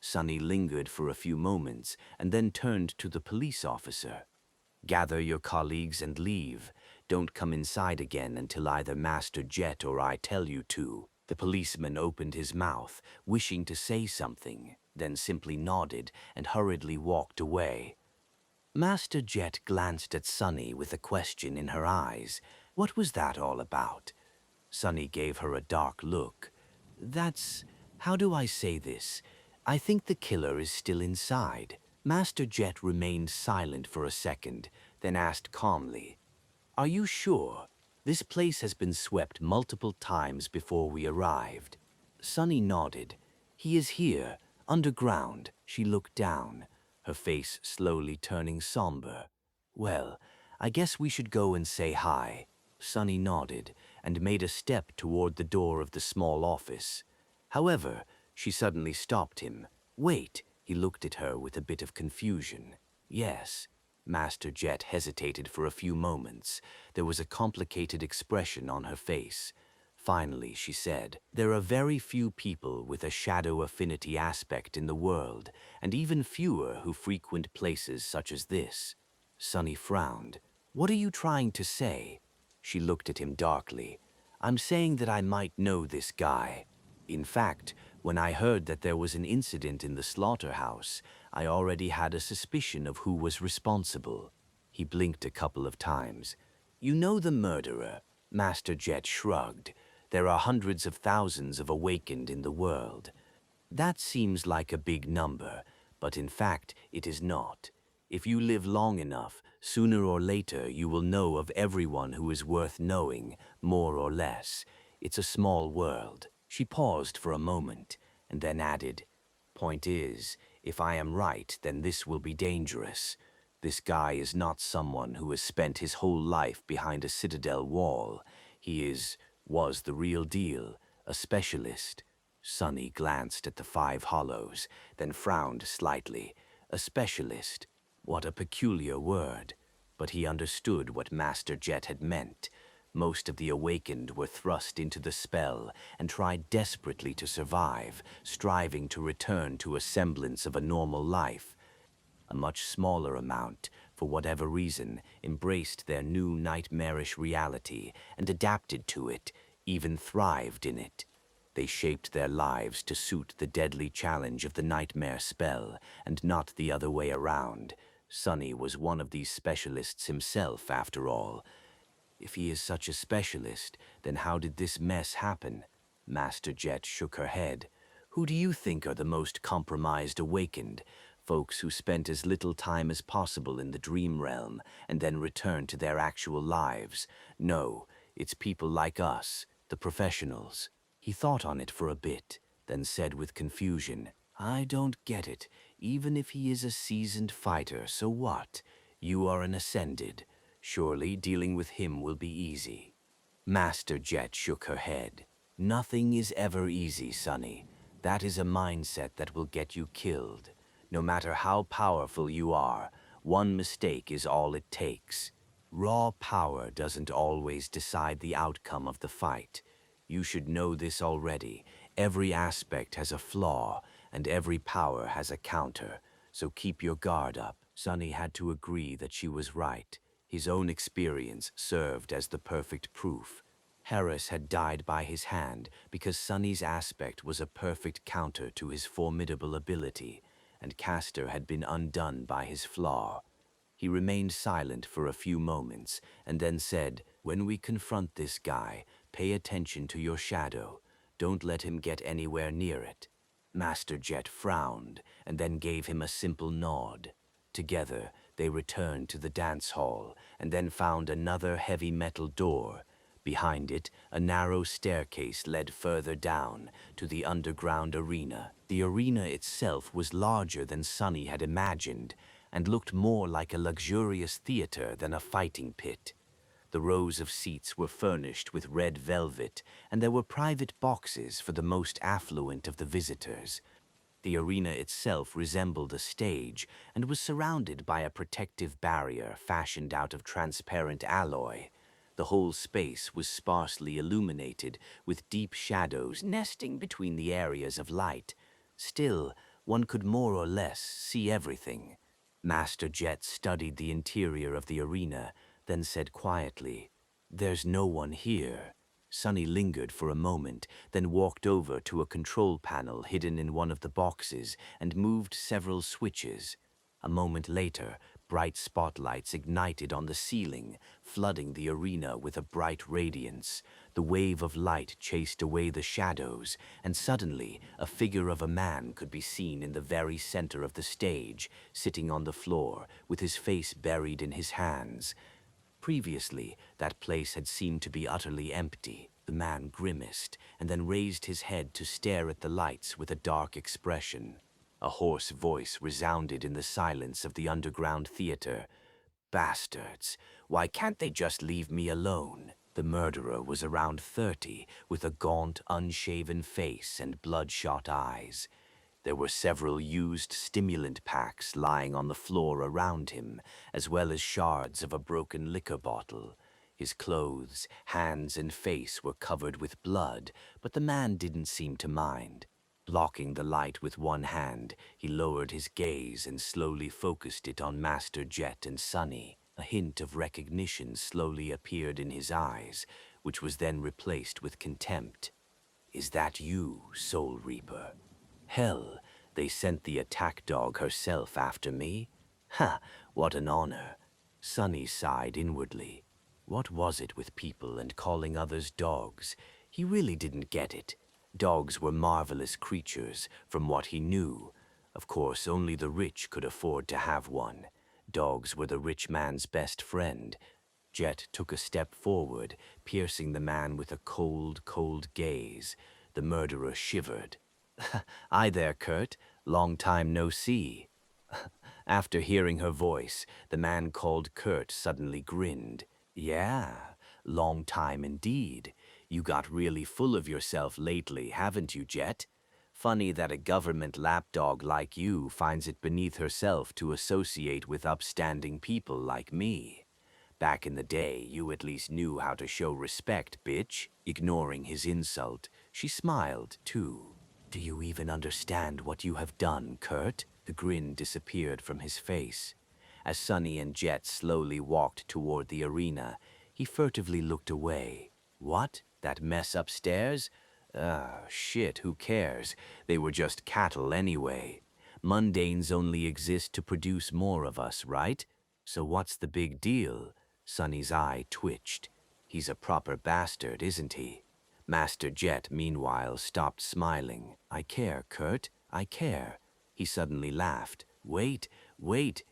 Sonny lingered for a few moments and then turned to the police officer. "Gather your colleagues and leave. Don't come inside again until either Master Jet or I tell you to." The policeman opened his mouth, wishing to say something, then simply nodded and hurriedly walked away. Master Jet glanced at Sonny with a question in her eyes. What was that all about? Sonny gave her a dark look. How do I say this? I think the killer is still inside. Master Jet remained silent for a second, then asked calmly, "Are you sure? This place has been swept multiple times before we arrived." Sonny nodded. "He is here, underground." She looked down, her face slowly turning somber. "Well, I guess we should go and say hi." Sonny nodded and made a step toward the door of the small office. However, she suddenly stopped him. "Wait." He looked at her with a bit of confusion. "Yes." Master Jet hesitated for a few moments. There was a complicated expression on her face. Finally, she said, "There are very few people with a shadow affinity aspect in the world, and even fewer who frequent places such as this." Sonny frowned. "What are you trying to say?" She looked at him darkly. "I'm saying that I might know this guy. In fact, when I heard that there was an incident in the Slaughterhouse, I already had a suspicion of who was responsible." He blinked a couple of times. "You know the murderer?" Master Jet shrugged. "There are hundreds of thousands of awakened in the world. That seems like a big number, but in fact it is not. If you live long enough, sooner or later you will know of everyone who is worth knowing, more or less. It's a small world." She paused for a moment, and then added, "Point is, if I am right, then this will be dangerous. This guy is not someone who has spent his whole life behind a citadel wall. He was the real deal, a specialist." Sonny glanced at the 5 hollows, then frowned slightly. A specialist. What a peculiar word. But he understood what Master Jet had meant. Most of the awakened were thrust into the spell and tried desperately to survive, striving to return to a semblance of a normal life. A much smaller amount, for whatever reason, embraced their new nightmarish reality and adapted to it, even thrived in it. They shaped their lives to suit the deadly challenge of the nightmare spell, and not the other way around. Sonny was one of these specialists himself, after all. If he is such a specialist, then how did this mess happen? Master Jet shook her head. "Who do you think are the most compromised awakened? Folks who spent as little time as possible in the dream realm and then returned to their actual lives. No, it's people like us, the professionals." He thought on it for a bit, then said with confusion, "I don't get it. Even if he is a seasoned fighter, so what? You are an ascended. Surely dealing with him will be easy." Master Jet shook her head. "Nothing is ever easy, Sonny. That is a mindset that will get you killed. No matter how powerful you are, one mistake is all it takes. Raw power doesn't always decide the outcome of the fight. You should know this already. Every aspect has a flaw, and every power has a counter, so keep your guard up. Sonny had to agree that she was right. His own experience served as the perfect proof. Harris had died by his hand because Sonny's aspect was a perfect counter to his formidable ability, and Castor had been undone by his flaw. He remained silent for a few moments and then said, "When we confront this guy, pay attention to your shadow. Don't let him get anywhere near it." Master Jet frowned and then gave him a simple nod. Together, they returned to the dance hall and then found another heavy metal door. Behind it, a narrow staircase led further down to the underground arena. The arena itself was larger than Sonny had imagined and looked more like a luxurious theater than a fighting pit. The rows of seats were furnished with red velvet, and there were private boxes for the most affluent of the visitors. The arena itself resembled a stage and was surrounded by a protective barrier fashioned out of transparent alloy. The whole space was sparsely illuminated, with deep shadows nesting between the areas of light. Still, one could more or less see everything. Master Jet studied the interior of the arena, then said quietly, "There's no one here." Sonny lingered for a moment, then walked over to a control panel hidden in one of the boxes and moved several switches. A moment later, bright spotlights ignited on the ceiling, flooding the arena with a bright radiance. The wave of light chased away the shadows, and suddenly a figure of a man could be seen in the very center of the stage, sitting on the floor, with his face buried in his hands. Previously, that place had seemed to be utterly empty. The man grimaced and then raised his head to stare at the lights with a dark expression. A hoarse voice resounded in the silence of the underground theater. "Bastards! Why can't they just leave me alone?" The murderer was around 30, with a gaunt, unshaven face and bloodshot eyes. There were several used stimulant packs lying on the floor around him, as well as shards of a broken liquor bottle. His clothes, hands, and face were covered with blood, but the man didn't seem to mind. Blocking the light with one hand, he lowered his gaze and slowly focused it on Master Jet and Sonny. A hint of recognition slowly appeared in his eyes, which was then replaced with contempt. "Is that you, Soul Reaper? Hell, they sent the attack dog herself after me? Ha, what an honor." Sonny sighed inwardly. What was it with people and calling others dogs? He really didn't get it. Dogs were marvelous creatures, from what he knew. Of course, only the rich could afford to have one. Dogs were the rich man's best friend. Jet took a step forward, piercing the man with a cold, cold gaze. The murderer shivered. "Hi there, Kurt. Long time no see." After hearing her voice, the man called Kurt suddenly grinned. "Yeah, long time indeed. You got really full of yourself lately, haven't you, Jet? Funny that a government lapdog like you finds it beneath herself to associate with upstanding people like me. Back in the day, you at least knew how to show respect, bitch." Ignoring his insult, she smiled, too. "Do you even understand what you have done, Kurt?" The grin disappeared from his face. As Sonny and Jet slowly walked toward the arena, he furtively looked away. "What? That mess upstairs? Shit, who cares? They were just cattle anyway. Mundanes only exist to produce more of us, right? So what's the big deal?" Sonny's eye twitched. "He's a proper bastard, isn't he?" Master Jet, meanwhile, stopped smiling. "I care, Kurt, I care." He suddenly laughed. Wait,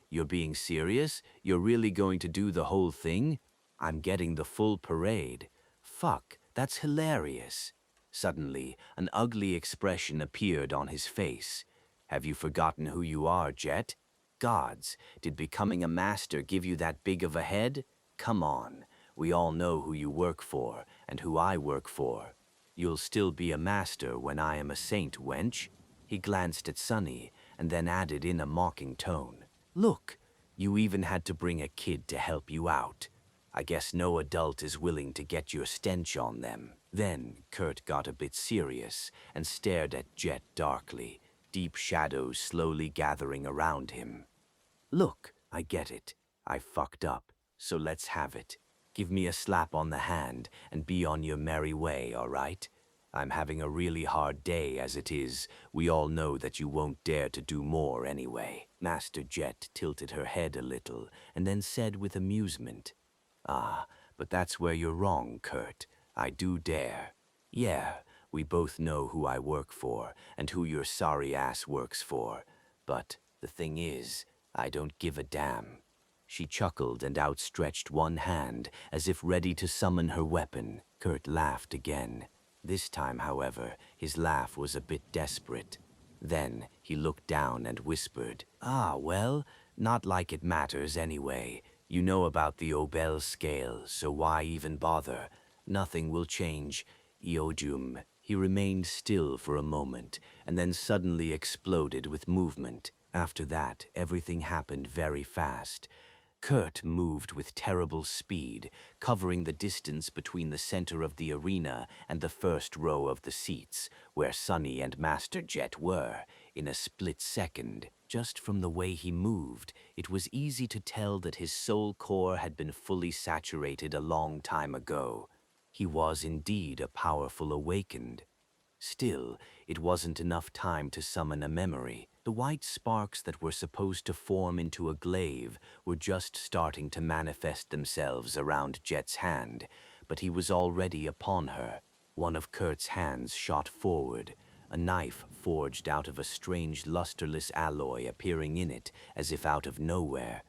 you're being serious? You're really going to do the whole thing? I'm getting the full parade. Fuck, that's hilarious." Suddenly, an ugly expression appeared on his face. "Have you forgotten who you are, Jet? Gods, did becoming a master give you that big of a head? Come on, we all know who you work for and who I work for." You'll still be a master when I am a saint, wench. He glanced at Sunny and then added in a mocking tone. Look, you even had to bring a kid to help you out. I guess no adult is willing to get your stench on them. Then Kurt got a bit serious and stared at Jet darkly, deep shadows slowly gathering around him. Look, I get it. I fucked up, so let's have it. Give me a slap on the hand and be on your merry way, all right? I'm having a really hard day as it is. We all know that you won't dare to do more anyway. Master Jet tilted her head a little and then said with amusement, Ah, but that's where you're wrong, Kurt. I do dare. Yeah, we both know who I work for and who your sorry ass works for. But the thing is, I don't give a damn. She chuckled and outstretched one hand as if ready to summon her weapon. Kurt laughed again. This time, however, his laugh was a bit desperate. Then he looked down and whispered, Ah, well, not like it matters anyway. You know about the Obel scale, so why even bother? Nothing will change. Eojum. He remained still for a moment, and then suddenly exploded with movement. After that, everything happened very fast. Kurt moved with terrible speed, covering the distance between the center of the arena and the first row of the seats, where Sunny and Master Jet were, in a split second. Just from the way he moved, it was easy to tell that his soul core had been fully saturated a long time ago. He was indeed a powerful awakened. Still, it wasn't enough time to summon a memory. The white sparks that were supposed to form into a glaive were just starting to manifest themselves around Jet's hand, but he was already upon her. One of Kurt's hands shot forward, a knife forged out of a strange lusterless alloy appearing in it as if out of nowhere.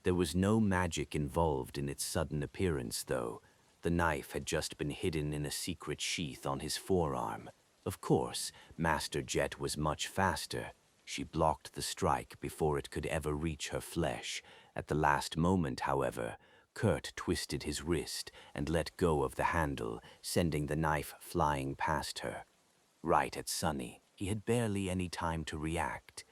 There was no magic involved in its sudden appearance, though. The knife had just been hidden in a secret sheath on his forearm. Of course, Master Jet was much faster. She blocked the strike before it could ever reach her flesh. At the last moment, however, Kurt twisted his wrist and let go of the handle, sending the knife flying past her. Right at Sunny. He had barely any time to react.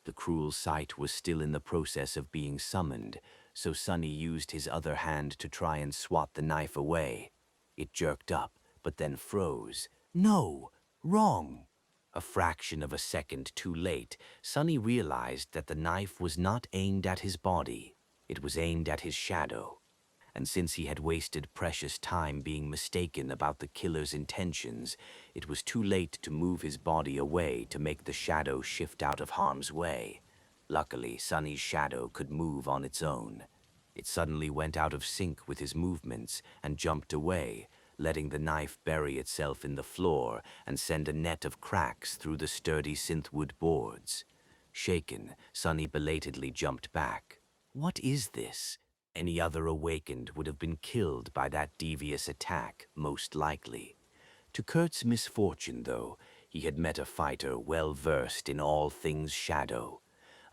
The cruel sight was still in the process of being summoned, so Sunny used his other hand to try and swat the knife away. It jerked up, but then froze. No! Wrong! A fraction of a second too late, Sunny realized that the knife was not aimed at his body. It was aimed at his shadow. And since he had wasted precious time being mistaken about the killer's intentions, it was too late to move his body away to make the shadow shift out of harm's way. Luckily, Sunny's shadow could move on its own. It suddenly went out of sync with his movements and jumped away, letting the knife bury itself in the floor and send a net of cracks through the sturdy synthwood boards. Shaken, Sunny belatedly jumped back. What is this? Any other awakened would have been killed by that devious attack, most likely. To Kurt's misfortune, though, he had met a fighter well versed in all things shadow.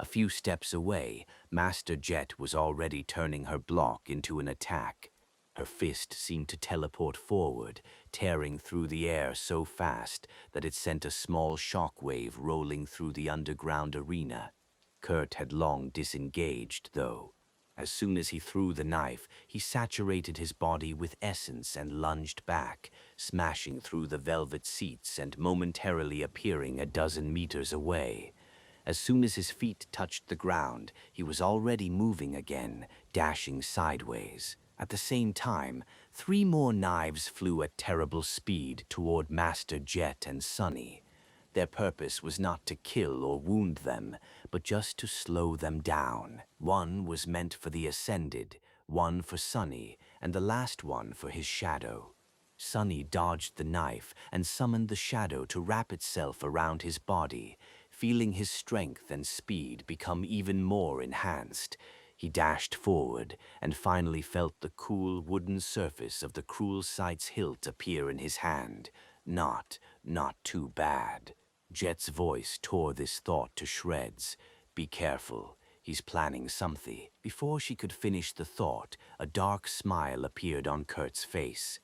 A few steps away, Master Jet was already turning her block into an attack. Her fist seemed to teleport forward, tearing through the air so fast that it sent a small shockwave rolling through the underground arena. Kurt had long disengaged, though. As soon as he threw the knife, he saturated his body with essence and lunged back, smashing through the velvet seats and momentarily appearing a dozen meters away. As soon as his feet touched the ground, he was already moving again, dashing sideways. At the same time, 3 more knives flew at terrible speed toward Master Jet and Sunny. Their purpose was not to kill or wound them, but just to slow them down. One was meant for the Ascended, one for Sunny, and the last one for his shadow. Sunny dodged the knife and summoned the shadow to wrap itself around his body, feeling his strength and speed become even more enhanced. He dashed forward and finally felt the cool wooden surface of the cruel sight's hilt appear in his hand. Not too bad. Jet's voice tore this thought to shreds. Be careful, he's planning something. Before she could finish the thought, a dark smile appeared on Kurt's face.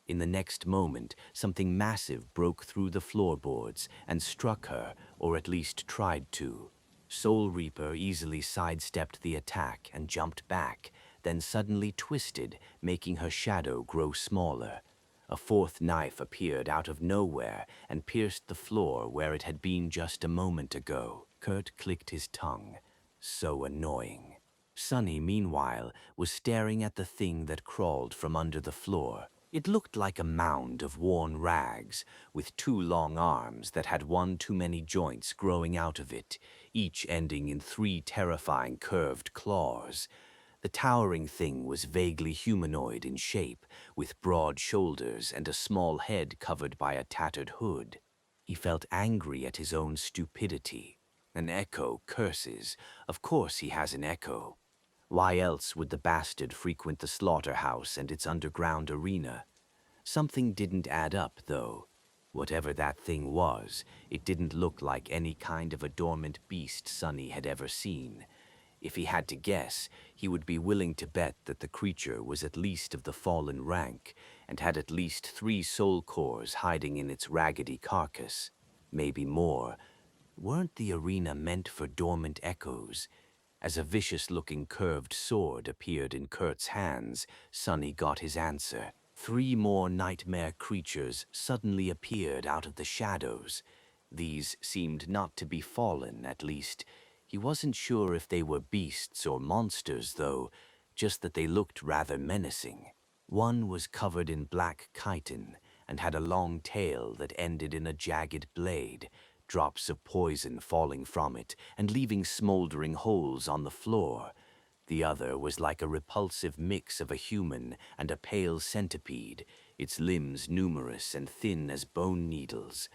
In the next moment, something massive broke through the floorboards and struck her, or at least tried to. Soul Reaper easily sidestepped the attack and jumped back, then suddenly twisted, making her shadow grow smaller. A fourth knife appeared out of nowhere and pierced the floor where it had been just a moment ago. Kurt clicked his tongue. So annoying. Sunny, meanwhile, was staring at the thing that crawled from under the floor. It looked like a mound of worn rags, with two long arms that had one too many joints growing out of it, each ending in three terrifying curved claws. The towering thing was vaguely humanoid in shape, with broad shoulders and a small head covered by a tattered hood. He felt angry at his own stupidity. An echo curses. Of course he has an echo. Why else would the bastard frequent the Slaughterhouse and its underground arena? Something didn't add up, though. Whatever that thing was, it didn't look like any kind of a dormant beast Sunny had ever seen. If he had to guess, he would be willing to bet that the creature was at least of the fallen rank and had at least 3 soul cores hiding in its raggedy carcass. Maybe more. Weren't the arena meant for dormant echoes? As a vicious-looking curved sword appeared in Kurt's hands, Sunny got his answer. 3 more nightmare creatures suddenly appeared out of the shadows. These seemed not to be fallen, at least. He wasn't sure if they were beasts or monsters, though, just that they looked rather menacing. One was covered in black chitin and had a long tail that ended in a jagged blade, drops of poison falling from it and leaving smoldering holes on the floor. The other was like a repulsive mix of a human and a pale centipede, its limbs numerous and thin as bone needles.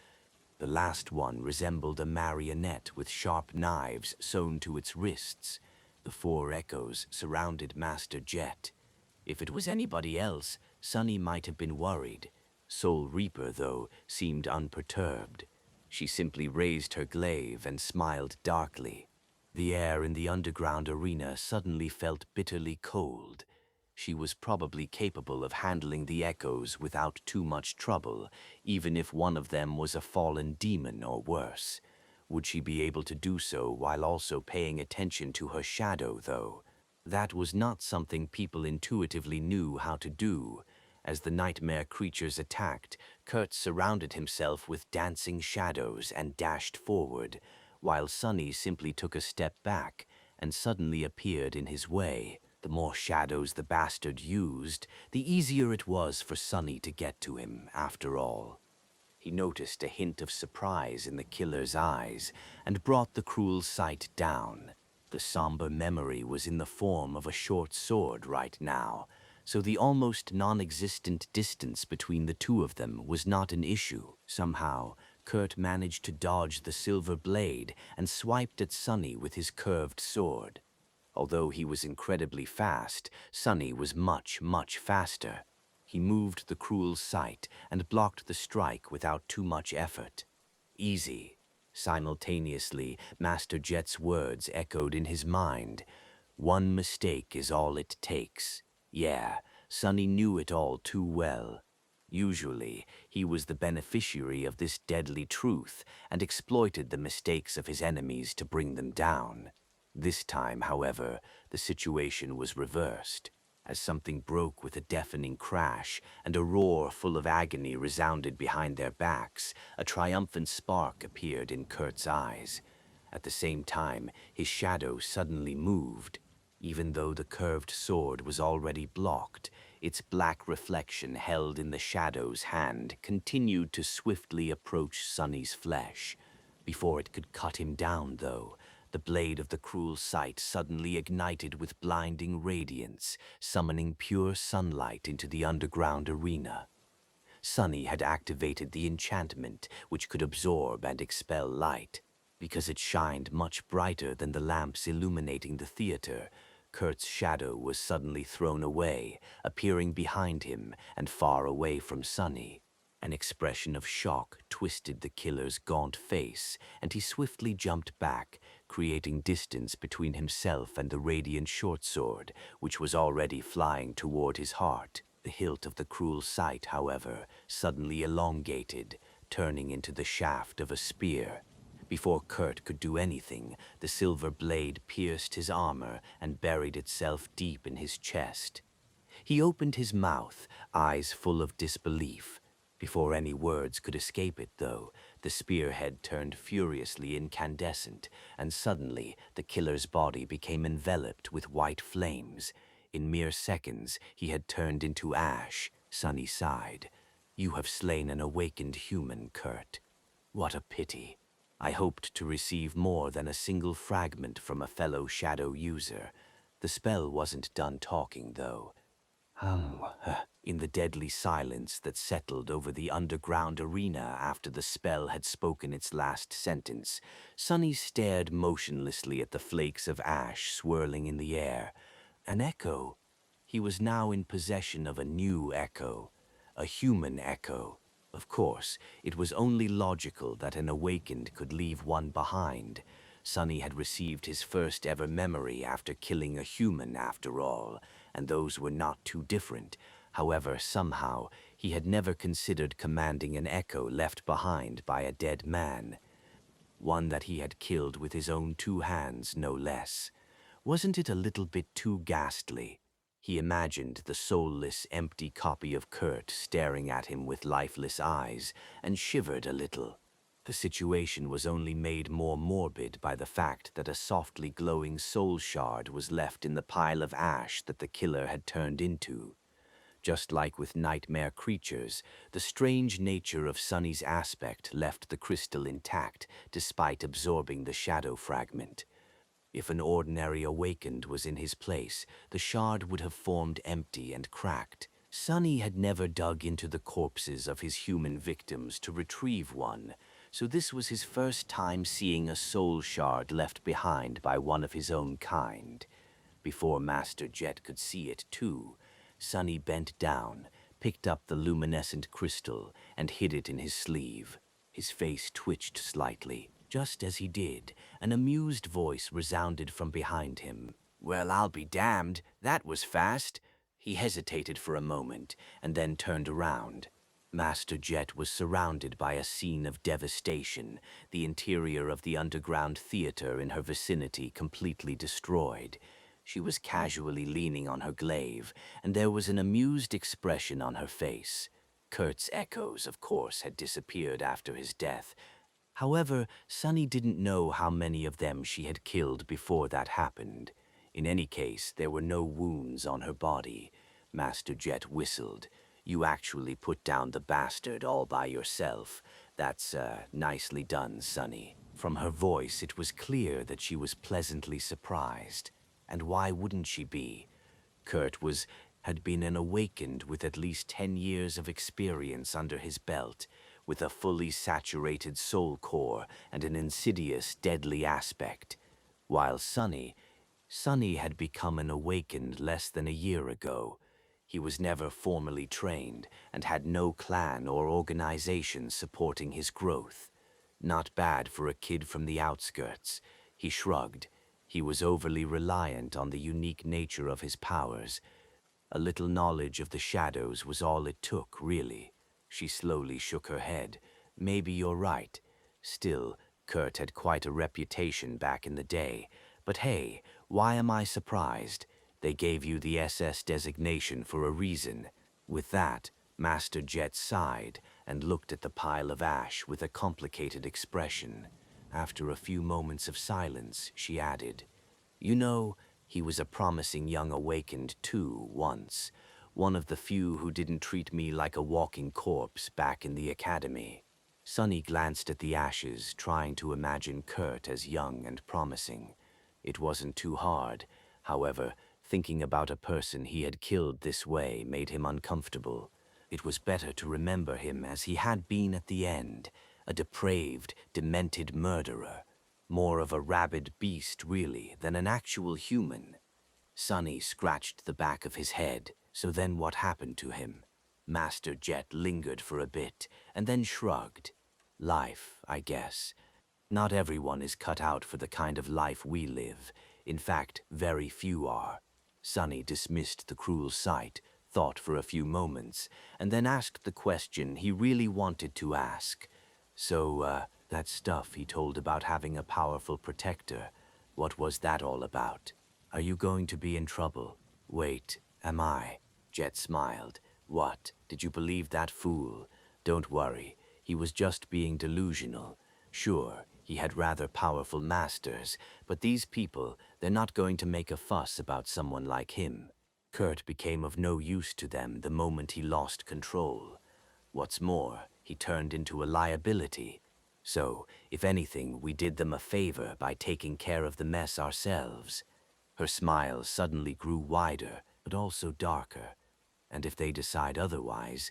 The last one resembled a marionette with sharp knives sewn to its wrists. The 4 echoes surrounded Master Jet. If it was anybody else, Sunny might have been worried. Soul Reaper, though, seemed unperturbed. She simply raised her glaive and smiled darkly. The air in the underground arena suddenly felt bitterly cold. She was probably capable of handling the echoes without too much trouble, even if one of them was a fallen demon or worse. Would she be able to do so while also paying attention to her shadow, though? That was not something people intuitively knew how to do. As the nightmare creatures attacked, Kurt surrounded himself with dancing shadows and dashed forward, while Sunny simply took a step back and suddenly appeared in his way. The more shadows the bastard used, the easier it was for Sunny to get to him, after all. He noticed a hint of surprise in the killer's eyes and brought the cruel sight down. The somber memory was in the form of a short sword right now, so the almost non-existent distance between the two of them was not an issue. Somehow, Kurt managed to dodge the silver blade and swiped at Sunny with his curved sword. Although he was incredibly fast, Sunny was much, much faster. He moved the cruel sight and blocked the strike without too much effort. Easy. Simultaneously, Master Jet's words echoed in his mind. One mistake is all it takes. Yeah, Sunny knew it all too well. Usually, he was the beneficiary of this deadly truth and exploited the mistakes of his enemies to bring them down. This time, however, the situation was reversed. As something broke with a deafening crash and a roar full of agony resounded behind their backs, a triumphant spark appeared in Kurt's eyes. At the same time, his shadow suddenly moved. Even though the curved sword was already blocked, its black reflection held in the shadow's hand continued to swiftly approach Sunny's flesh. Before it could cut him down, though, the blade of the cruel sight suddenly ignited with blinding radiance, summoning pure sunlight into the underground arena. Sunny had activated the enchantment which could absorb and expel light. Because it shined much brighter than the lamps illuminating the theater, Kurt's shadow was suddenly thrown away, appearing behind him and far away from Sunny. An expression of shock twisted the killer's gaunt face, and he swiftly jumped back, creating distance between himself and the radiant short sword, which was already flying toward his heart. The hilt of the cruel sight, however, suddenly elongated, turning into the shaft of a spear. Before Kurt could do anything, the silver blade pierced his armor and buried itself deep in his chest. He opened his mouth, eyes full of disbelief. Before any words could escape it, though, the spearhead turned furiously incandescent, and suddenly the killer's body became enveloped with white flames. In mere seconds, he had turned into ash. Sonny sighed. "You have slain an awakened human, Kurt. What a pity. I hoped to receive more than a single fragment from a fellow shadow user. The spell wasn't done talking, though. In the deadly silence that settled over the underground arena after the spell had spoken its last sentence, Sonny stared motionlessly at the flakes of ash swirling in the air. An echo. He was now in possession of a new echo, a human echo. Of course, it was only logical that an awakened could leave one behind. Sonny had received his first ever memory after killing a human, after all, and those were not too different. However, somehow, he had never considered commanding an echo left behind by a dead man. One that he had killed with his own 2 hands, no less. Wasn't it a little bit too ghastly? He imagined the soulless, empty copy of Kurt staring at him with lifeless eyes, and shivered a little. The situation was only made more morbid by the fact that a softly glowing soul shard was left in the pile of ash that the killer had turned into. Just like with nightmare creatures, the strange nature of Sonny's aspect left the crystal intact despite absorbing the shadow fragment. If an ordinary awakened was in his place, the shard would have formed empty and cracked. Sonny had never dug into the corpses of his human victims to retrieve one, so this was his first time seeing a soul shard left behind by one of his own kind. Before Master Jet could see it, too, Sonny bent down, picked up the luminescent crystal, and hid it in his sleeve. His face twitched slightly. Just as he did, an amused voice resounded from behind him. "Well, I'll be damned. That was fast." He hesitated for a moment, and then turned around. Master Jet was surrounded by a scene of devastation, the interior of the underground theater in her vicinity completely destroyed. She was casually leaning on her glaive, and there was an amused expression on her face. Kurt's echoes, of course, had disappeared after his death. However, Sonny didn't know how many of them she had killed before that happened. In any case, there were no wounds on her body. Master Jet whistled. "You actually put down the bastard all by yourself. That's, nicely done, Sonny." From her voice, it was clear that she was pleasantly surprised. And why wouldn't she be? Kurt had been an awakened with at least 10 years of experience under his belt, with a fully saturated soul core and an insidious, deadly aspect, while Sonny had become an awakened less than a year ago. He was never formally trained and had no clan or organization supporting his growth. Not bad for a kid from the outskirts. He shrugged. He was overly reliant on the unique nature of his powers. A little knowledge of the shadows was all it took, really. She slowly shook her head. "Maybe you're right. Still, Kurt had quite a reputation back in the day. But hey, why am I surprised? They gave you the SS designation for a reason." With that, Master Jet sighed and looked at the pile of ash with a complicated expression. After a few moments of silence, she added, "You know, he was a promising young awakened too, once. One of the few who didn't treat me like a walking corpse back in the academy." Sonny glanced at the ashes, trying to imagine Kurt as young and promising. It wasn't too hard. However, thinking about a person he had killed this way made him uncomfortable. It was better to remember him as he had been at the end, a depraved, demented murderer. More of a rabid beast, really, than an actual human. Sonny scratched the back of his head. So then what happened to him? Master Jet lingered for a bit, and then shrugged. "Life, I guess. Not everyone is cut out for the kind of life we live. In fact, very few are." Sonny dismissed the cruel sight, thought for a few moments, and then asked the question he really wanted to ask. So, that stuff he told about having a powerful protector, what was that all about? Are you going to be in trouble? Wait, am I? Jet smiled. What? Did you believe that fool? Don't worry, he was just being delusional. Sure, he had rather powerful masters, but these people, they're not going to make a fuss about someone like him. Kurt became of no use to them the moment he lost control. What's more, he turned into a liability. So, if anything, we did them a favor by taking care of the mess ourselves. Her smile suddenly grew wider, but also darker. And if they decide otherwise,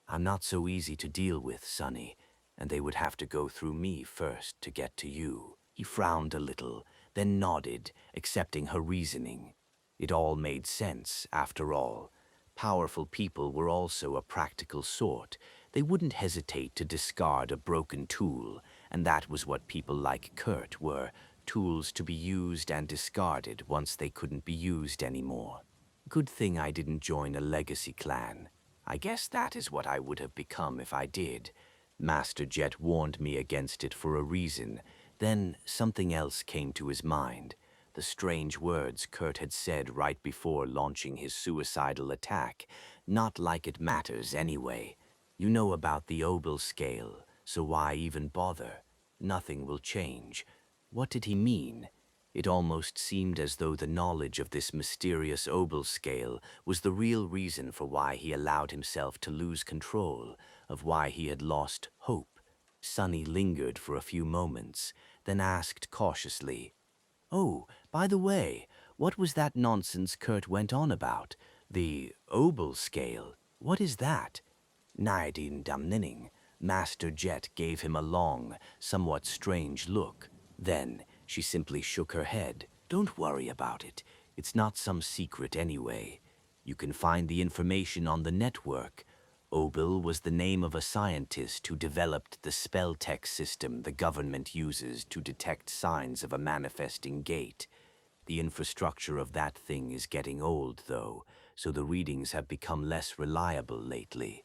I'm not so easy to deal with, Sonny, and they would have to go through me first to get to you. He frowned a little, then nodded, accepting her reasoning. It all made sense, after all. Powerful people were also a practical sort. They wouldn't hesitate to discard a broken tool, and that was what people like Kurt were, tools to be used and discarded once they couldn't be used anymore. Good thing I didn't join a legacy clan. I guess that is what I would have become if I did. Master Jet warned me against it for a reason. Then something else came to his mind. The strange words Kurt had said right before launching his suicidal attack. Not like it matters anyway. You know about the Obel scale, so why even bother? Nothing will change. What did he mean? It almost seemed as though the knowledge of this mysterious Obel scale was the real reason for why he allowed himself to lose control, of why he had lost hope. Sonny lingered for a few moments, then asked cautiously, "Oh, by the way, what was that nonsense Kurt went on about? The Obel scale? What is that?" Naidin Damninning, Master Jet gave him a long, somewhat strange look. Then she simply shook her head. "Don't worry about it. It's not some secret anyway. You can find the information on the network. Obel was the name of a scientist who developed the spell tech system the government uses to detect signs of a manifesting gate. The infrastructure of that thing is getting old, though, so the readings have become less reliable lately.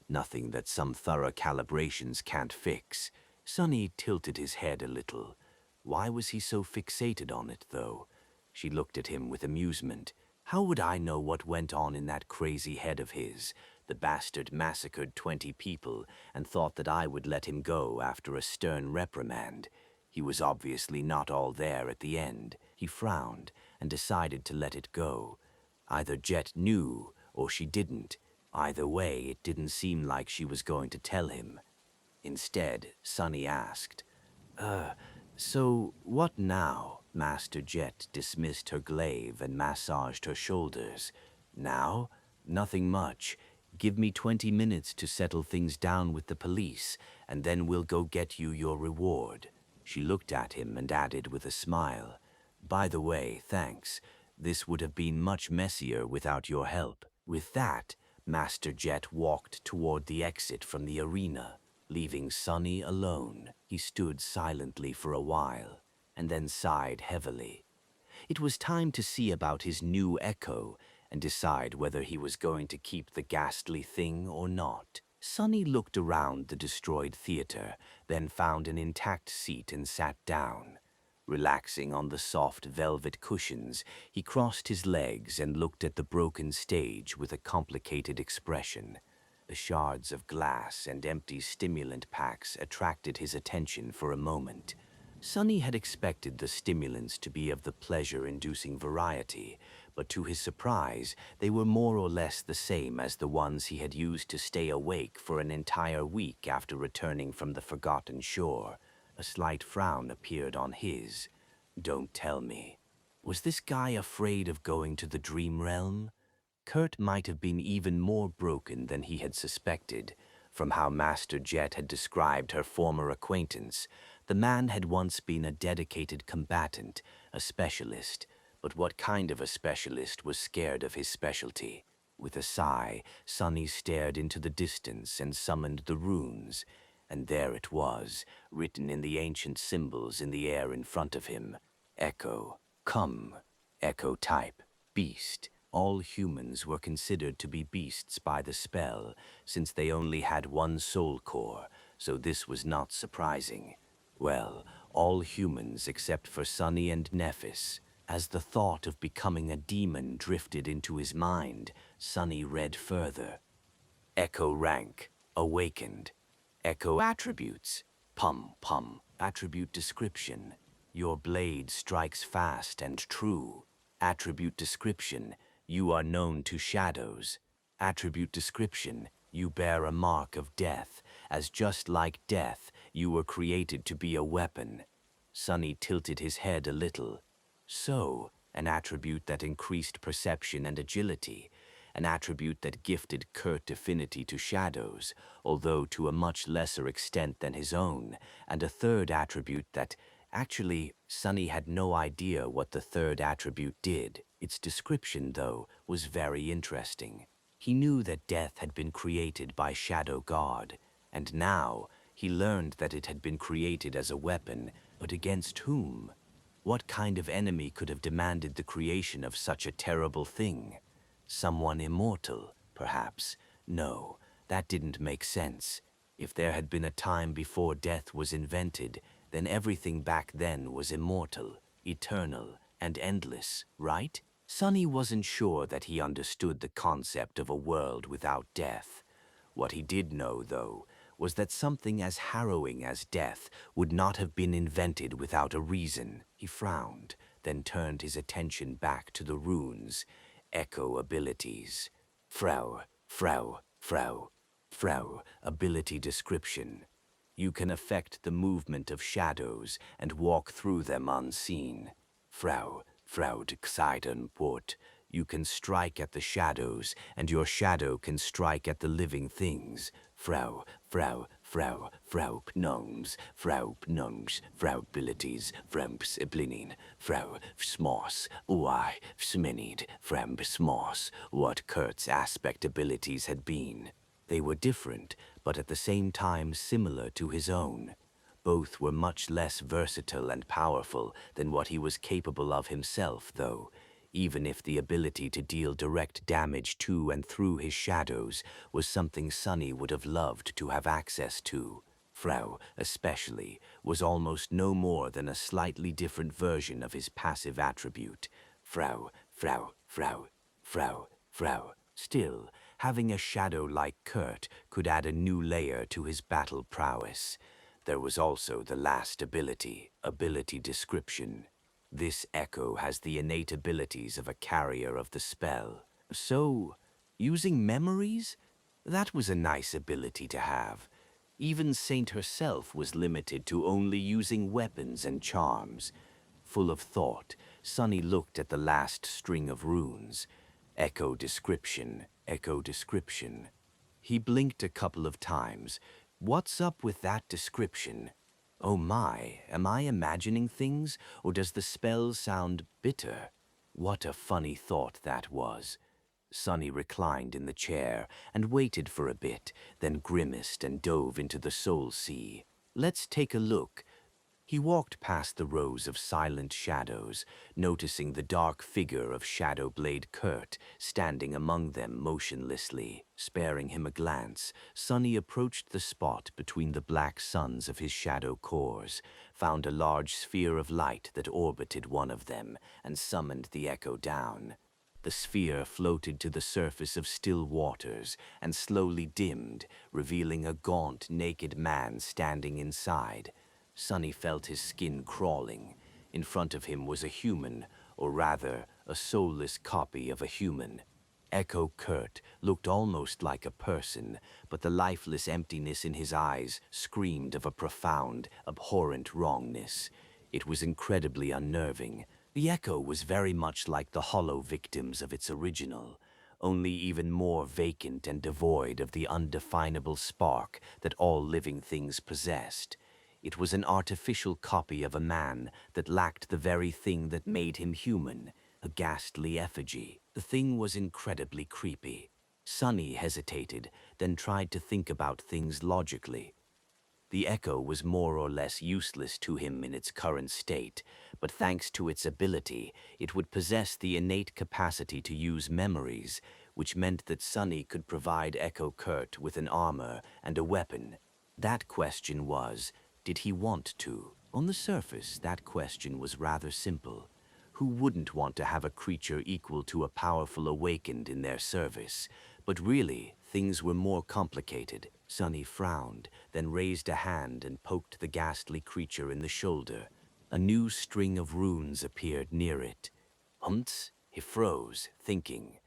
Nothing that some thorough calibrations can't fix." Sonny tilted his head a little. Why was he so fixated on it, though? She looked at him with amusement. How would I know what went on in that crazy head of his? The bastard massacred 20 people and thought that I would let him go after a stern reprimand. He was obviously not all there at the end. He frowned and decided to let it go. Either Jet knew or she didn't. Either way, it didn't seem like she was going to tell him. Instead, Sonny asked, "So what now?" Master Jet dismissed her glaive and massaged her shoulders. "Now? Nothing much. Give me 20 minutes to settle things down with the police, and then we'll go get you your reward." She looked at him and added with a smile, "By the way, thanks. This would have been much messier without your help." With that, Master Jet walked toward the exit from the arena. Leaving Sonny alone, he stood silently for a while, and then sighed heavily. It was time to see about his new echo and decide whether he was going to keep the ghastly thing or not. Sonny looked around the destroyed theater, then found an intact seat and sat down. Relaxing on the soft velvet cushions, he crossed his legs and looked at the broken stage with a complicated expression. The shards of glass and empty stimulant packs attracted his attention for a moment. Sonny had expected the stimulants to be of the pleasure-inducing variety, but to his surprise, they were more or less the same as the ones he had used to stay awake for an entire week after returning from the Forgotten Shore. A slight frown appeared on his. Don't tell me. Was this guy afraid of going to the dream realm? Kurt might have been even more broken than he had suspected. From how Master Jet had described her former acquaintance, the man had once been a dedicated combatant, a specialist. But what kind of a specialist was scared of his specialty? With a sigh, Sonny stared into the distance and summoned the runes. And there it was, written in the ancient symbols in the air in front of him. Echo. Come. Echo type. Beast. All humans were considered to be beasts by the spell, since they only had one soul core, so this was not surprising. Well, all humans except for Sunny and Nephis. As the thought of becoming a demon drifted into his mind, Sunny read further. Echo rank, awakened. Echo attributes, pum pum. Attribute description, your blade strikes fast and true. Attribute description, you are known to shadows. Attribute description, you bear a mark of death, as just like death, you were created to be a weapon. Sunny tilted his head a little. So, an attribute that increased perception and agility, an attribute that gifted Kurt affinity to shadows, although to a much lesser extent than his own, and a third attribute that, actually, Sunny had no idea what the third attribute did. Its description, though, was very interesting. He knew that death had been created by Shadow God, and now he learned that it had been created as a weapon, but against whom? What kind of enemy could have demanded the creation of such a terrible thing? Someone immortal, perhaps. No, that didn't make sense. If there had been a time before death was invented, then everything back then was immortal, eternal, and endless, right? Sunny wasn't sure that he understood the concept of a world without death. What he did know, though, was that something as harrowing as death would not have been invented without a reason. He frowned, then turned his attention back to the runes. Echo abilities. Frau, ability description. You can affect the movement of shadows and walk through them unseen. Frau Port. You can strike at the shadows, and your shadow can strike at the living things. Frau Pnoms, Frau abilities, Fremps Iblinin, Frau Smos, Uai, Smenid, Frem Smos, what Kurt's aspect abilities had been. They were different, but at the same time similar to his own. Both were much less versatile and powerful than what he was capable of himself, though, even if the ability to deal direct damage to and through his shadows was something Sunny would have loved to have access to. Frau, especially, was almost no more than a slightly different version of his passive attribute. Frau. Still, having a shadow like Kurt could add a new layer to his battle prowess. There was also the last ability description. This echo has the innate abilities of a carrier of the spell. So, using memories? That was a nice ability to have. Even Saint herself was limited to only using weapons and charms. Full of thought, Sunny looked at the last string of runes. Echo description. He blinked a couple of times. What's up with that description? Oh my, am I imagining things, or does the spell sound bitter? What a funny thought that was. Sunny reclined in the chair and waited for a bit, then grimaced and dove into the soul sea. Let's take a look. He walked past the rows of silent shadows, noticing the dark figure of Shadowblade Kurt standing among them motionlessly. Sparing him a glance, Sunny approached the spot between the black suns of his shadow cores, found a large sphere of light that orbited one of them, and summoned the echo down. The sphere floated to the surface of still waters and slowly dimmed, revealing a gaunt, naked man standing inside. Sunny felt his skin crawling. In front of him was a human, or rather, a soulless copy of a human. Echo Kurt looked almost like a person, but the lifeless emptiness in his eyes screamed of a profound, abhorrent wrongness. It was incredibly unnerving. The echo was very much like the hollow victims of its original, only even more vacant and devoid of the undefinable spark that all living things possessed. It was an artificial copy of a man that lacked the very thing that made him human, a ghastly effigy. The thing was incredibly creepy. Sunny hesitated, then tried to think about things logically. The echo was more or less useless to him in its current state, but thanks to its ability, it would possess the innate capacity to use memories, which meant that Sonny could provide Echo Kurt with an armor and a weapon. That question was, did he want to? On the surface, that question was rather simple. Who wouldn't want to have a creature equal to a powerful awakened in their service? But really, things were more complicated. Sonny frowned, then raised a hand and poked the ghastly creature in the shoulder. A new string of runes appeared near it. He froze, thinking.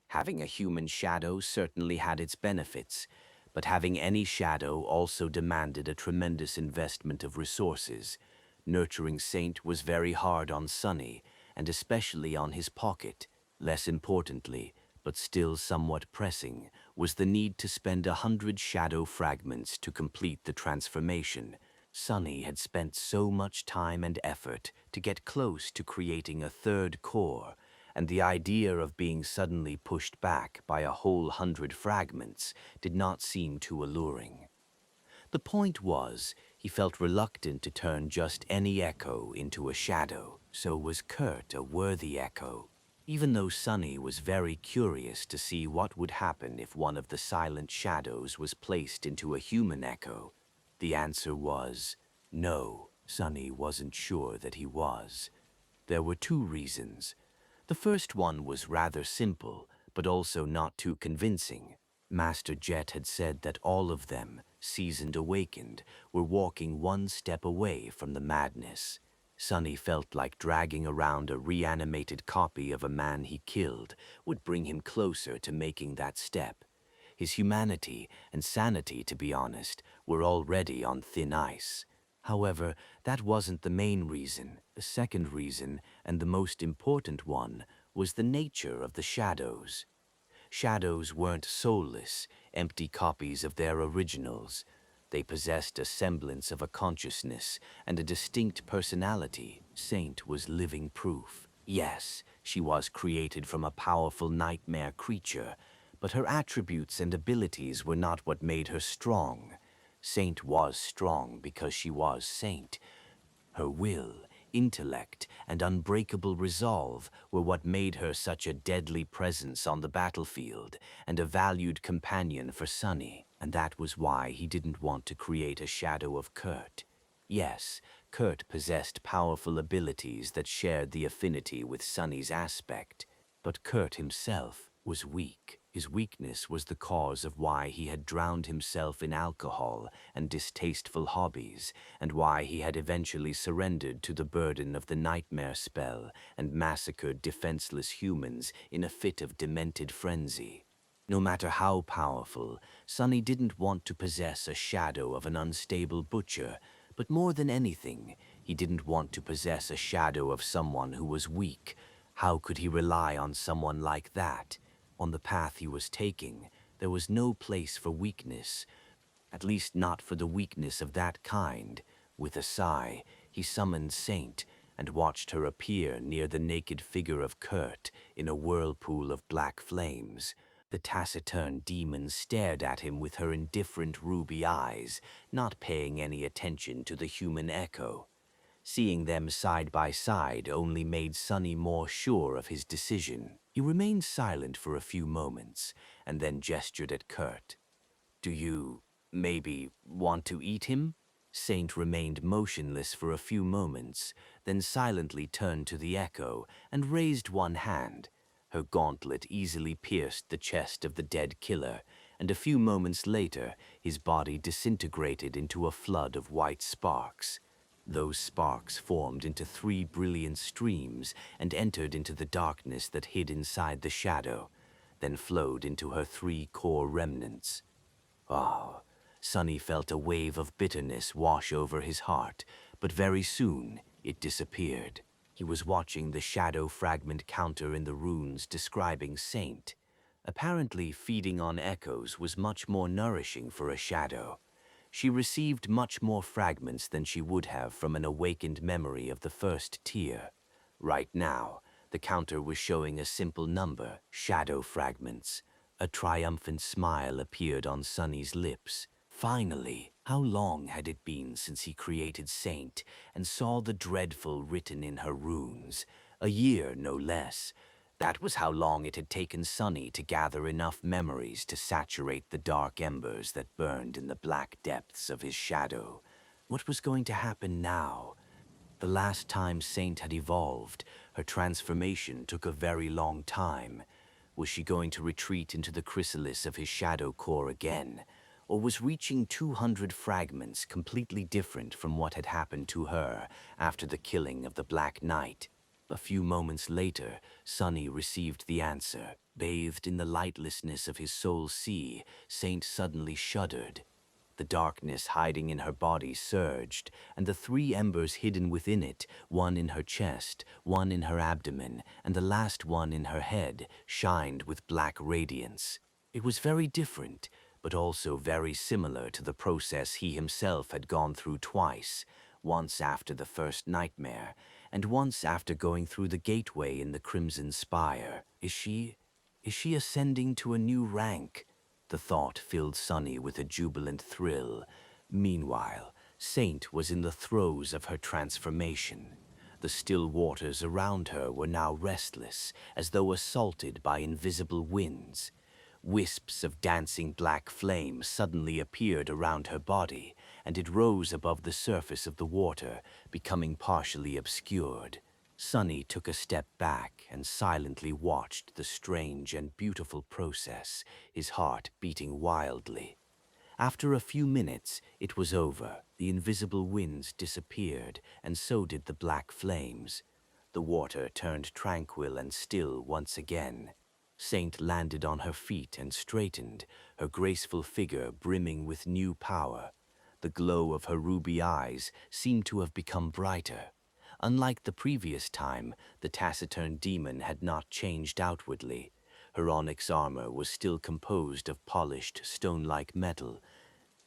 Having a human shadow certainly had its benefits, but having any shadow also demanded a tremendous investment of resources. Nurturing Saint was very hard on Sonny, and especially on his pocket. Less importantly, but still somewhat pressing, was the need to spend 100 shadow fragments to complete the transformation. Sonny had spent so much time and effort to get close to creating a third core, and the idea of being suddenly pushed back by a whole 100 fragments did not seem too alluring. The point was, he felt reluctant to turn just any echo into a shadow, so was Kurt a worthy echo? Even though Sonny was very curious to see what would happen if one of the silent shadows was placed into a human echo, the answer was no. Sonny wasn't sure that he was. There were two reasons. The first one was rather simple, but also not too convincing. Master Jet had said that all of them, seasoned awakened, were walking one step away from the madness. Sonny felt like dragging around a reanimated copy of a man he killed would bring him closer to making that step. His humanity and sanity, to be honest, were already on thin ice. However, that wasn't the main reason. The second reason, and the most important one, was the nature of the shadows. Shadows weren't soulless, empty copies of their originals. They possessed a semblance of a consciousness and a distinct personality. Saint was living proof. Yes, she was created from a powerful nightmare creature, but her attributes and abilities were not what made her strong. Saint was strong because she was Saint. Her will, intellect, and unbreakable resolve were what made her such a deadly presence on the battlefield and a valued companion for Sonny, and that was why he didn't want to create a shadow of Kurt. Yes, Kurt possessed powerful abilities that shared the affinity with Sonny's aspect, but Kurt himself was weak. His weakness was the cause of why he had drowned himself in alcohol and distasteful hobbies, and why he had eventually surrendered to the burden of the nightmare spell and massacred defenseless humans in a fit of demented frenzy. No matter how powerful, Sonny didn't want to possess a shadow of an unstable butcher, but more than anything, he didn't want to possess a shadow of someone who was weak. How could he rely on someone like that? On the path he was taking, there was no place for weakness, at least not for the weakness of that kind. With a sigh, he summoned Saint and watched her appear near the naked figure of Kurt in a whirlpool of black flames. The taciturn demon stared at him with her indifferent ruby eyes, not paying any attention to the human echo. Seeing them side by side only made Sonny more sure of his decision. He remained silent for a few moments, and then gestured at Kurt. "Do you, maybe, want to eat him?" Saint remained motionless for a few moments, then silently turned to the echo and raised one hand. Her gauntlet easily pierced the chest of the dead killer, and a few moments later his body disintegrated into a flood of white sparks. Those sparks formed into 3 brilliant streams and entered into the darkness that hid inside the shadow, then flowed into her 3 core remnants. Ah, Sonny felt a wave of bitterness wash over his heart, but very soon it disappeared. He was watching the shadow fragment counter in the runes describing Saint. Apparently, feeding on echoes was much more nourishing for a shadow. She received much more fragments than she would have from an awakened memory of the first tier. Right now, the counter was showing a simple number, shadow fragments. A triumphant smile appeared on Sonny's lips. Finally, how long had it been since he created Saint and saw the dreadful written in her runes? A year, no less. That was how long it had taken Sunny to gather enough memories to saturate the dark embers that burned in the black depths of his shadow. What was going to happen now? The last time Saint had evolved, her transformation took a very long time. Was she going to retreat into the chrysalis of his shadow core again? Or was reaching 200 fragments completely different from what had happened to her after the killing of the Black Knight? A few moments later, Sunny received the answer. Bathed in the lightlessness of his soul sea, Saint suddenly shuddered. The darkness hiding in her body surged, and the three embers hidden within it, one in her chest, one in her abdomen, and the last one in her head, shined with black radiance. It was very different, but also very similar to the process he himself had gone through twice, once after the first nightmare, and once after going through the gateway in the Crimson Spire. Is she ascending to a new rank? The thought filled Sunny with a jubilant thrill. Meanwhile, Saint was in the throes of her transformation. The still waters around her were now restless, as though assaulted by invisible winds. Wisps of dancing black flame suddenly appeared around her body, and it rose above the surface of the water, becoming partially obscured. Sunny took a step back and silently watched the strange and beautiful process, his heart beating wildly. After a few minutes, it was over. The invisible winds disappeared, and so did the black flames. The water turned tranquil and still once again. Saint landed on her feet and straightened, her graceful figure brimming with new power. The glow of her ruby eyes seemed to have become brighter. Unlike the previous time, the taciturn demon had not changed outwardly. Her onyx armor was still composed of polished, stone-like metal.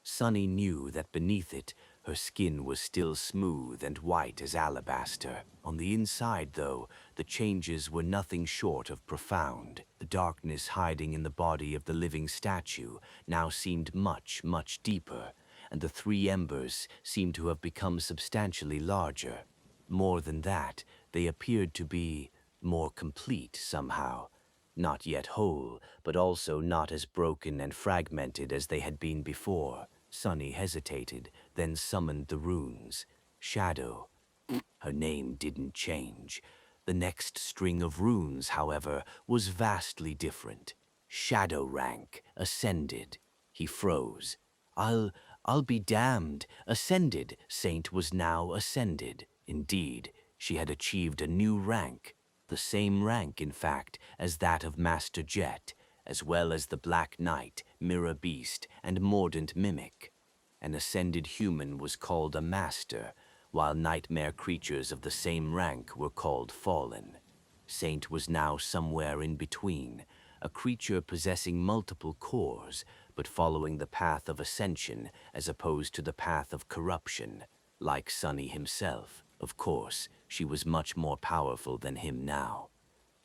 Sunny knew that beneath it, her skin was still smooth and white as alabaster. On the inside, though, the changes were nothing short of profound. The darkness hiding in the body of the living statue now seemed much, much deeper, and the three embers seemed to have become substantially larger. More than that, they appeared to be more complete somehow. Not yet whole, but also not as broken and fragmented as they had been before. Sunny hesitated, then summoned the runes. Shadow. Her name didn't change. The next string of runes, however, was vastly different. Shadow rank, ascended. He froze. I'll be damned. Ascended. Saint was now ascended. Indeed, she had achieved a new rank. The same rank, in fact, as that of Master Jet, as well as the Black Knight, Mirror Beast, and Mordant Mimic. An ascended human was called a Master, while nightmare creatures of the same rank were called Fallen. Saint was now somewhere in between, a creature possessing multiple cores, but following the path of ascension as opposed to the path of corruption. Like Sunny himself, of course, she was much more powerful than him now.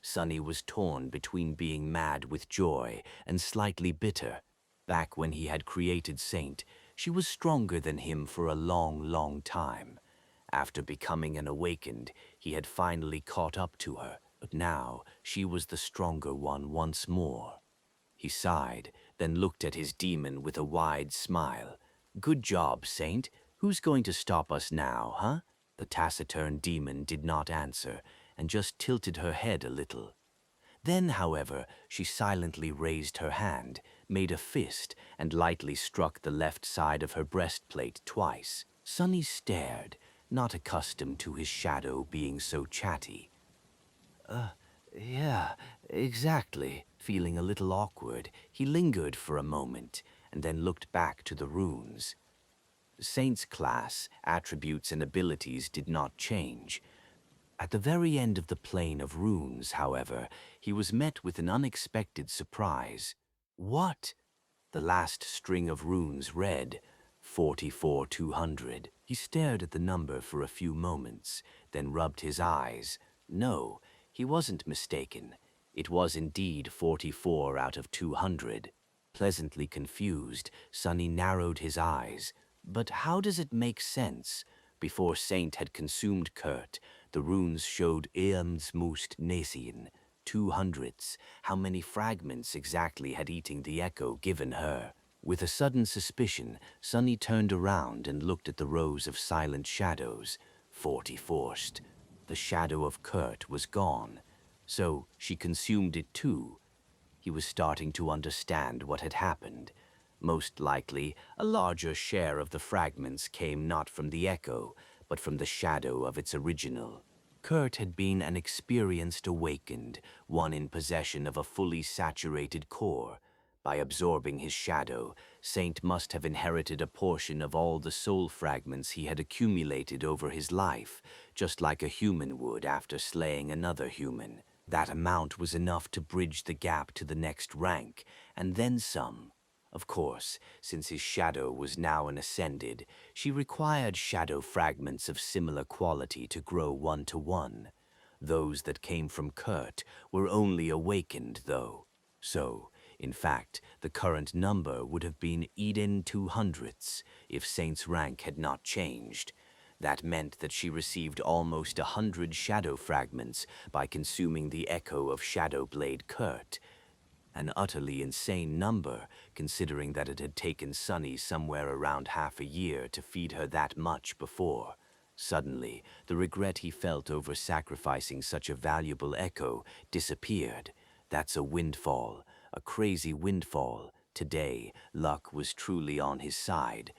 Sunny was torn between being mad with joy and slightly bitter. Back when he had created Saint, she was stronger than him for a long, long time. After becoming an awakened, he had finally caught up to her, but now she was the stronger one once more. He sighed, then looked at his demon with a wide smile. Good job, Saint. Who's going to stop us now, huh? The taciturn demon did not answer, and just tilted her head a little. Then, however, she silently raised her hand, made a fist, and lightly struck the left side of her breastplate twice. Sunny stared, not accustomed to his shadow being so chatty. Yeah, exactly. Feeling a little awkward, he lingered for a moment, and then looked back to the runes. Saint's class, attributes, and abilities did not change. At the very end of the plane of runes, however, he was met with an unexpected surprise. What? The last string of runes read, 44,200. He stared at the number for a few moments, then rubbed his eyes. No, he wasn't mistaken. It was indeed 44 out of 200. Pleasantly confused, Sonny narrowed his eyes. But how does it make sense? Before Saint had consumed Kurt, the runes showed Eam's most Nasian, 200s. How many fragments exactly had eating the echo given her? With a sudden suspicion, Sonny turned around and looked at the rows of silent shadows. 41st. The shadow of Kurt was gone. So she consumed it too. He was starting to understand what had happened. Most likely, a larger share of the fragments came not from the echo, but from the shadow of its original. Kurt had been an experienced awakened, one in possession of a fully saturated core. By absorbing his shadow, Saint must have inherited a portion of all the soul fragments he had accumulated over his life, just like a human would after slaying another human. That amount was enough to bridge the gap to the next rank, and then some. Of course, since his shadow was now an ascended, she required shadow fragments of similar quality to grow 1-to-1. Those that came from Kurt were only awakened, though. So, in fact, the current number would have been Eden 200s if Saint's rank had not changed. That meant that she received almost 100 shadow fragments by consuming the echo of Shadowblade Kurt. An utterly insane number, considering that it had taken Sonny somewhere around half a year to feed her that much before. Suddenly, the regret he felt over sacrificing such a valuable echo disappeared. That's a windfall, a crazy windfall. Today, luck was truly on his side,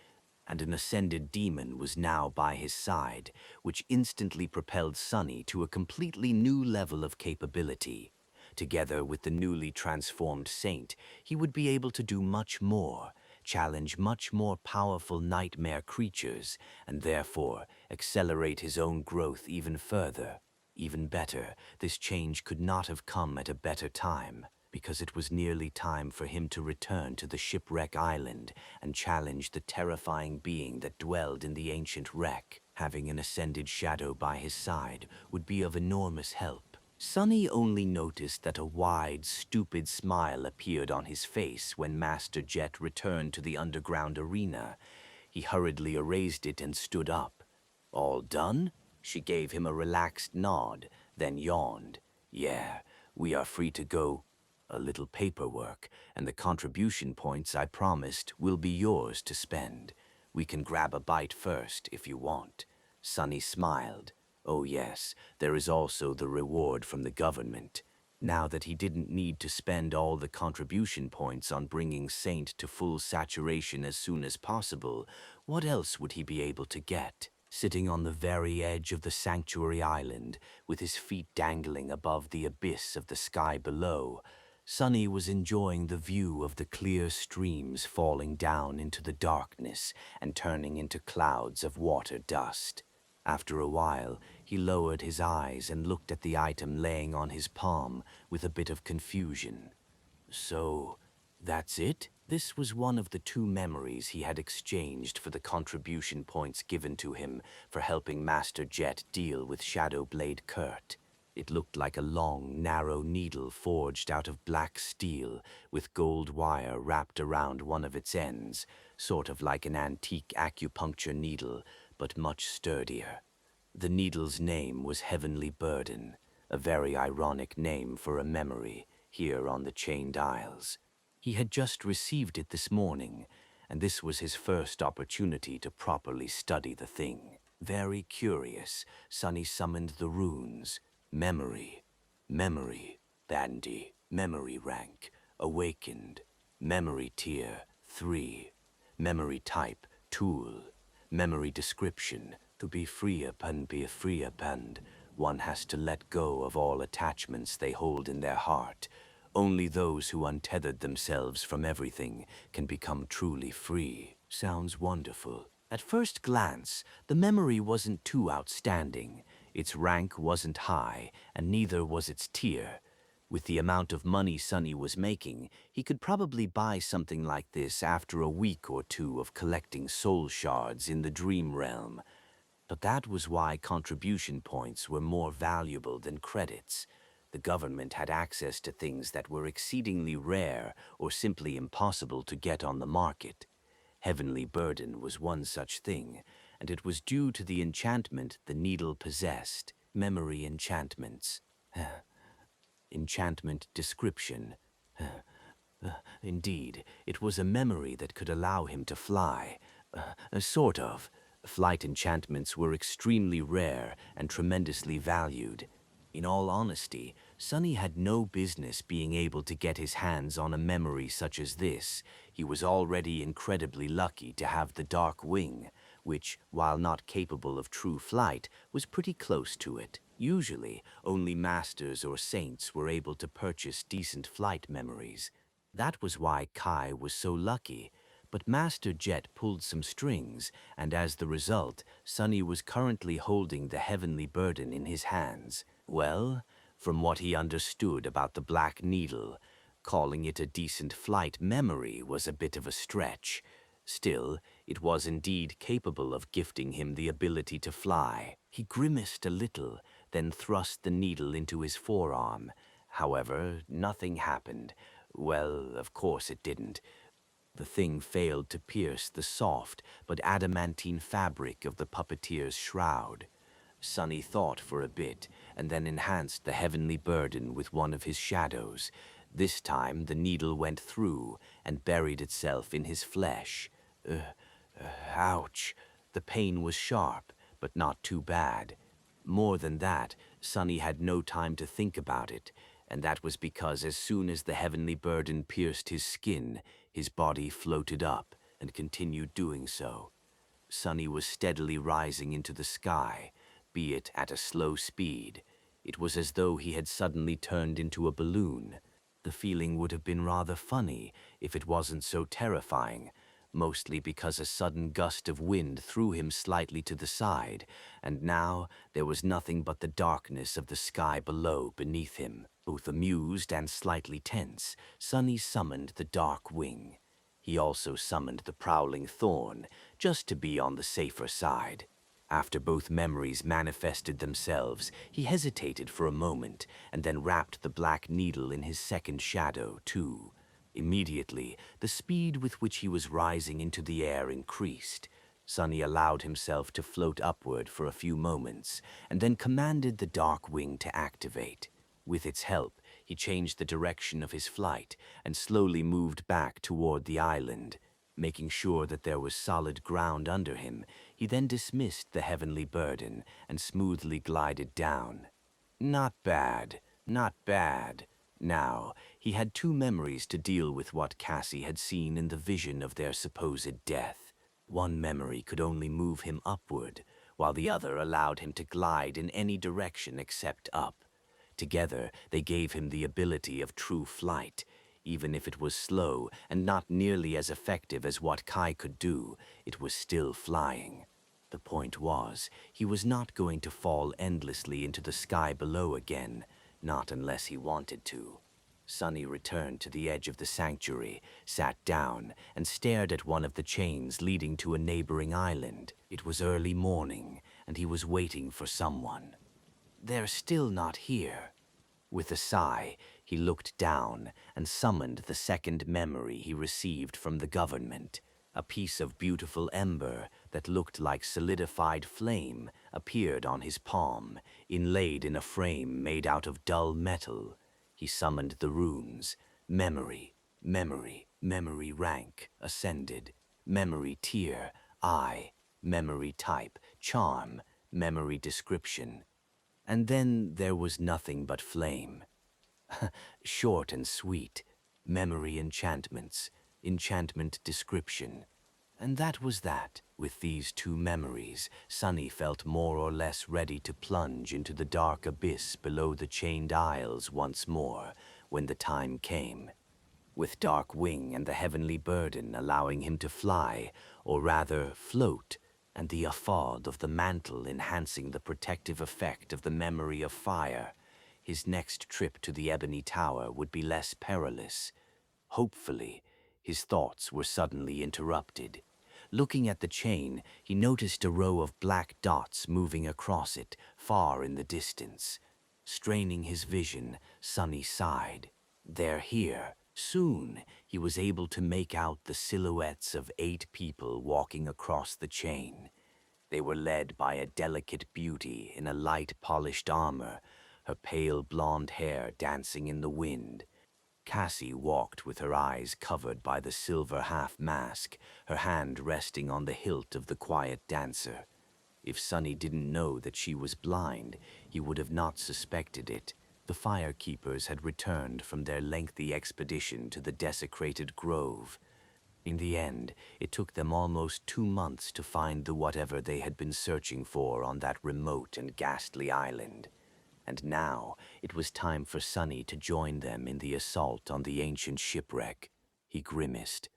and an ascended demon was now by his side, which instantly propelled Sonny to a completely new level of capability. Together with the newly transformed Saint, he would be able to do much more, challenge much more powerful nightmare creatures, and therefore accelerate his own growth even further. Even better, this change could not have come at a better time, because it was nearly time for him to return to the shipwreck island and challenge the terrifying being that dwelled in the ancient wreck. Having an ascended shadow by his side would be of enormous help. Sonny only noticed that a wide, stupid smile appeared on his face when Master Jet returned to the underground arena. He hurriedly erased it and stood up. "All done?" She gave him a relaxed nod, then yawned. "Yeah, we are free to go. A little paperwork, and the contribution points I promised will be yours to spend. We can grab a bite first, if you want." Sonny smiled. Oh yes, there is also the reward from the government. Now that he didn't need to spend all the contribution points on bringing Saint to full saturation as soon as possible, what else would he be able to get? Sitting on the very edge of the sanctuary island, with his feet dangling above the abyss of the sky below, Sonny was enjoying the view of the clear streams falling down into the darkness and turning into clouds of water dust. After a while, he lowered his eyes and looked at the item laying on his palm with a bit of confusion. So, that's it? This was one of the 2 memories he had exchanged for the contribution points given to him for helping Master Jet deal with Shadowblade Kurt. It looked like a long, narrow needle forged out of black steel with gold wire wrapped around one of its ends, sort of like an antique acupuncture needle, but much sturdier. The needle's name was Heavenly Burden, a very ironic name for a memory here on the Chained Isles. He had just received it this morning, and this was his first opportunity to properly study the thing. Very curious, Sonny summoned the runes. Memory, memory, bandy, memory rank, awakened, memory tier 3, memory type, tool, memory description, to be free upon be free upon. One has to let go of all attachments they hold in their heart. Only those who untethered themselves from everything can become truly free. Sounds wonderful. At first glance, the memory wasn't too outstanding. Its rank wasn't high, and neither was its tier. With the amount of money Sonny was making, he could probably buy something like this after a week or 2 of collecting soul shards in the dream realm. But that was why contribution points were more valuable than credits. The The government had access to things that were exceedingly rare or simply impossible to get on the market. Heavenly Burden was one such thing, and it was due to the enchantment the needle possessed. Memory enchantments. Enchantment description. Indeed, it was a memory that could allow him to fly. Sort of. Flight enchantments were extremely rare and tremendously valued. In all honesty, Sonny had no business being able to get his hands on a memory such as this. He was already incredibly lucky to have the Dark Wing, which, while not capable of true flight, was pretty close to it. Usually, only masters or saints were able to purchase decent flight memories. That was why Kai was so lucky. But Master Jet pulled some strings, and as the result, Sonny was currently holding the Heavenly Burden in his hands. Well, from what he understood about the Black Needle, calling it a decent flight memory was a bit of a stretch. Still, it was indeed capable of gifting him the ability to fly. He grimaced a little, then thrust the needle into his forearm. However, nothing happened. Well, of course it didn't. The thing failed to pierce the soft but adamantine fabric of the puppeteer's shroud. Sonny thought for a bit, and then enhanced the Heavenly Burden with one of his shadows. This time the needle went through and buried itself in his flesh. Ouch! The pain was sharp, but not too bad. More than that, Sonny had no time to think about it, and that was because as soon as the Heavenly Burden pierced his skin, his body floated up and continued doing so. Sonny was steadily rising into the sky, be it at a slow speed. It was as though he had suddenly turned into a balloon. The feeling would have been rather funny if it wasn't so terrifying, mostly because a sudden gust of wind threw him slightly to the side, and now there was nothing but the darkness of the sky below beneath him. Both amused and slightly tense, Sonny summoned the Dark Wing. He also summoned the Prowling Thorn, just to be on the safer side. After both memories manifested themselves, he hesitated for a moment and then wrapped the Black Needle in his second shadow, too. Immediately, the speed with which he was rising into the air increased. Sonny allowed himself to float upward for a few moments, and then commanded the Dark Wing to activate. With its help, he changed the direction of his flight and slowly moved back toward the island. Making sure that there was solid ground under him, he then dismissed the Heavenly Burden and smoothly glided down. Not bad, not bad. Now, he had two memories to deal with what Cassie had seen in the vision of their supposed death. One memory could only move him upward, while the other allowed him to glide in any direction except up. Together, they gave him the ability of true flight. Even if it was slow and not nearly as effective as what Kai could do, it was still flying. The point was, he was not going to fall endlessly into the sky below again, not unless he wanted to. Sonny returned to the edge of the sanctuary, sat down, and stared at one of the chains leading to a neighboring island. It was early morning, and he was waiting for someone. They're still not here. With a sigh, he looked down and summoned the second memory he received from the government. A piece of beautiful ember that looked like solidified flame appeared on his palm, inlaid in a frame made out of dull metal. He summoned the runes. Memory, memory, memory rank, ascended. Memory tier, I. Memory type, charm. Memory description. And then there was nothing but flame. Short and sweet. Memory enchantments. Enchantment description. And that was that. With these two memories, Sonny felt more or less ready to plunge into the dark abyss below the chained isles once more, when the time came. With Dark Wing and the Heavenly Burden allowing him to fly, or rather float, and the afford of the mantle enhancing the protective effect of the memory of fire, his next trip to the Ebony Tower would be less perilous. Hopefully, his thoughts were suddenly interrupted. Looking at the chain, he noticed a row of black dots moving across it, far in the distance. Straining his vision, Sonny sighed. They're here. Soon, he was able to make out the silhouettes of 8 people walking across the chain. They were led by a delicate beauty in a light polished armor, her pale blonde hair dancing in the wind. Cassie walked with her eyes covered by the silver half-mask, her hand resting on the hilt of the quiet dancer. If Sonny didn't know that she was blind, he would have not suspected it. The firekeepers had returned from their lengthy expedition to the desecrated grove. In the end, it took them almost 2 months to find the whatever they had been searching for on that remote and ghastly island. And now it was time for Sonny to join them in the assault on the ancient shipwreck. He grimaced.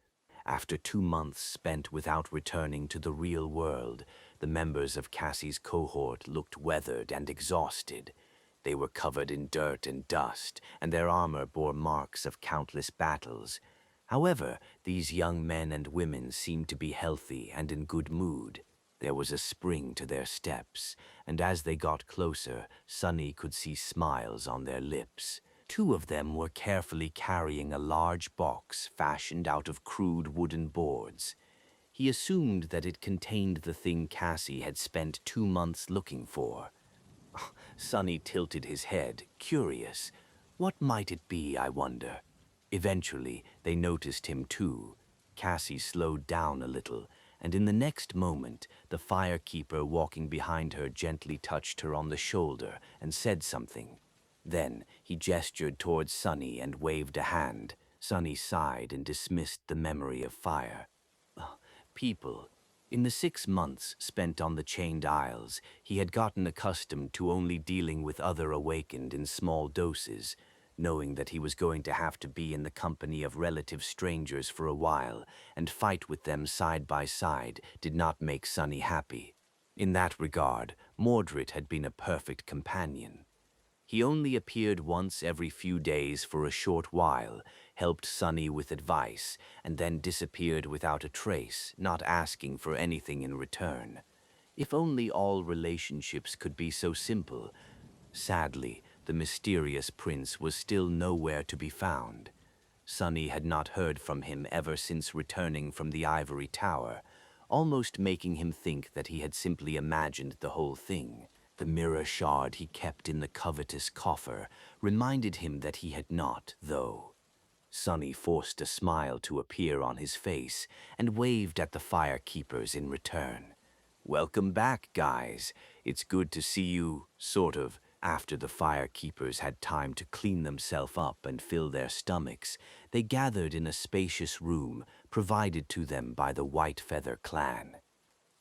After 2 months spent without returning to the real world, the members of Cassie's cohort looked weathered and exhausted. They were covered in dirt and dust, and their armor bore marks of countless battles. However, these young men and women seemed to be healthy and in good mood. There was a spring to their steps, and as they got closer, Sonny could see smiles on their lips. 2 of them were carefully carrying a large box fashioned out of crude wooden boards. He assumed that it contained the thing Cassie had spent 2 months looking for. Sonny tilted his head, curious. What might it be, I wonder? Eventually, they noticed him too. Cassie slowed down a little, and in the next moment, the firekeeper walking behind her gently touched her on the shoulder and said something. Then he gestured towards Sonny and waved a hand. Sonny sighed and dismissed the memory of fire. People. In the 6 months spent on the Chained Isles, he had gotten accustomed to only dealing with other awakened in small doses. Knowing that he was going to have to be in the company of relative strangers for a while and fight with them side by side did not make Sonny happy. In that regard, Mordred had been a perfect companion. He only appeared once every few days for a short while, helped Sonny with advice, and then disappeared without a trace, not asking for anything in return. If only all relationships could be so simple. Sadly, the mysterious prince was still nowhere to be found. Sonny had not heard from him ever since returning from the ivory tower, almost making him think that he had simply imagined the whole thing. The mirror shard he kept in the covetous coffer reminded him that he had not, though. Sonny forced a smile to appear on his face and waved at the firekeepers in return. "Welcome back, guys. It's good to see you, sort of." After the firekeepers had time to clean themselves up and fill their stomachs, they gathered in a spacious room provided to them by the White Feather clan.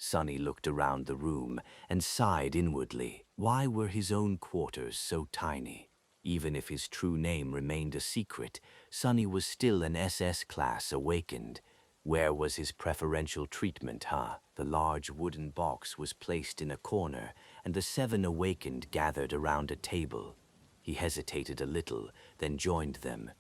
Sonny looked around the room and sighed inwardly. Why were his own quarters so tiny? Even if his true name remained a secret, Sonny was still an SS class awakened. Where was his preferential treatment, huh? The large wooden box was placed in a corner, and the 7 awakened gathered around a table. He hesitated a little, then joined them.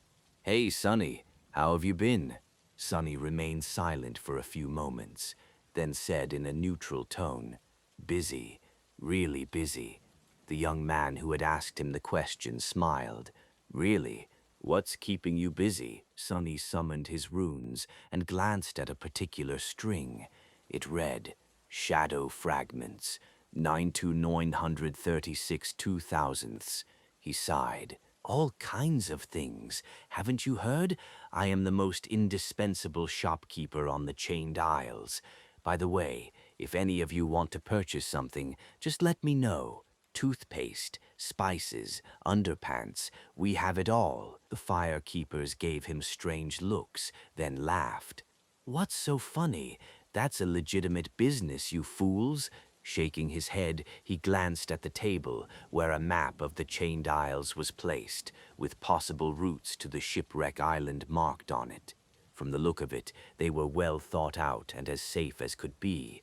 "Hey, Sonny, how have you been?" Sonny remained silent for a few moments, then said in a neutral tone, "Busy, really busy." The young man who had asked him the question smiled. "Really? What's keeping you busy?" Sonny summoned his runes and glanced at a particular string. It read, "Shadow Fragments, 92936 2000ths." He sighed. "All kinds of things. Haven't you heard? I am the most indispensable shopkeeper on the Chained Isles. By the way, if any of you want to purchase something, just let me know. Toothpaste, spices, underpants, we have it all." The firekeepers gave him strange looks, then laughed. "What's so funny? That's a legitimate business, you fools." Shaking his head, he glanced at the table, where a map of the Chained Isles was placed, with possible routes to the shipwreck island marked on it. From the look of it, they were well thought out and as safe as could be.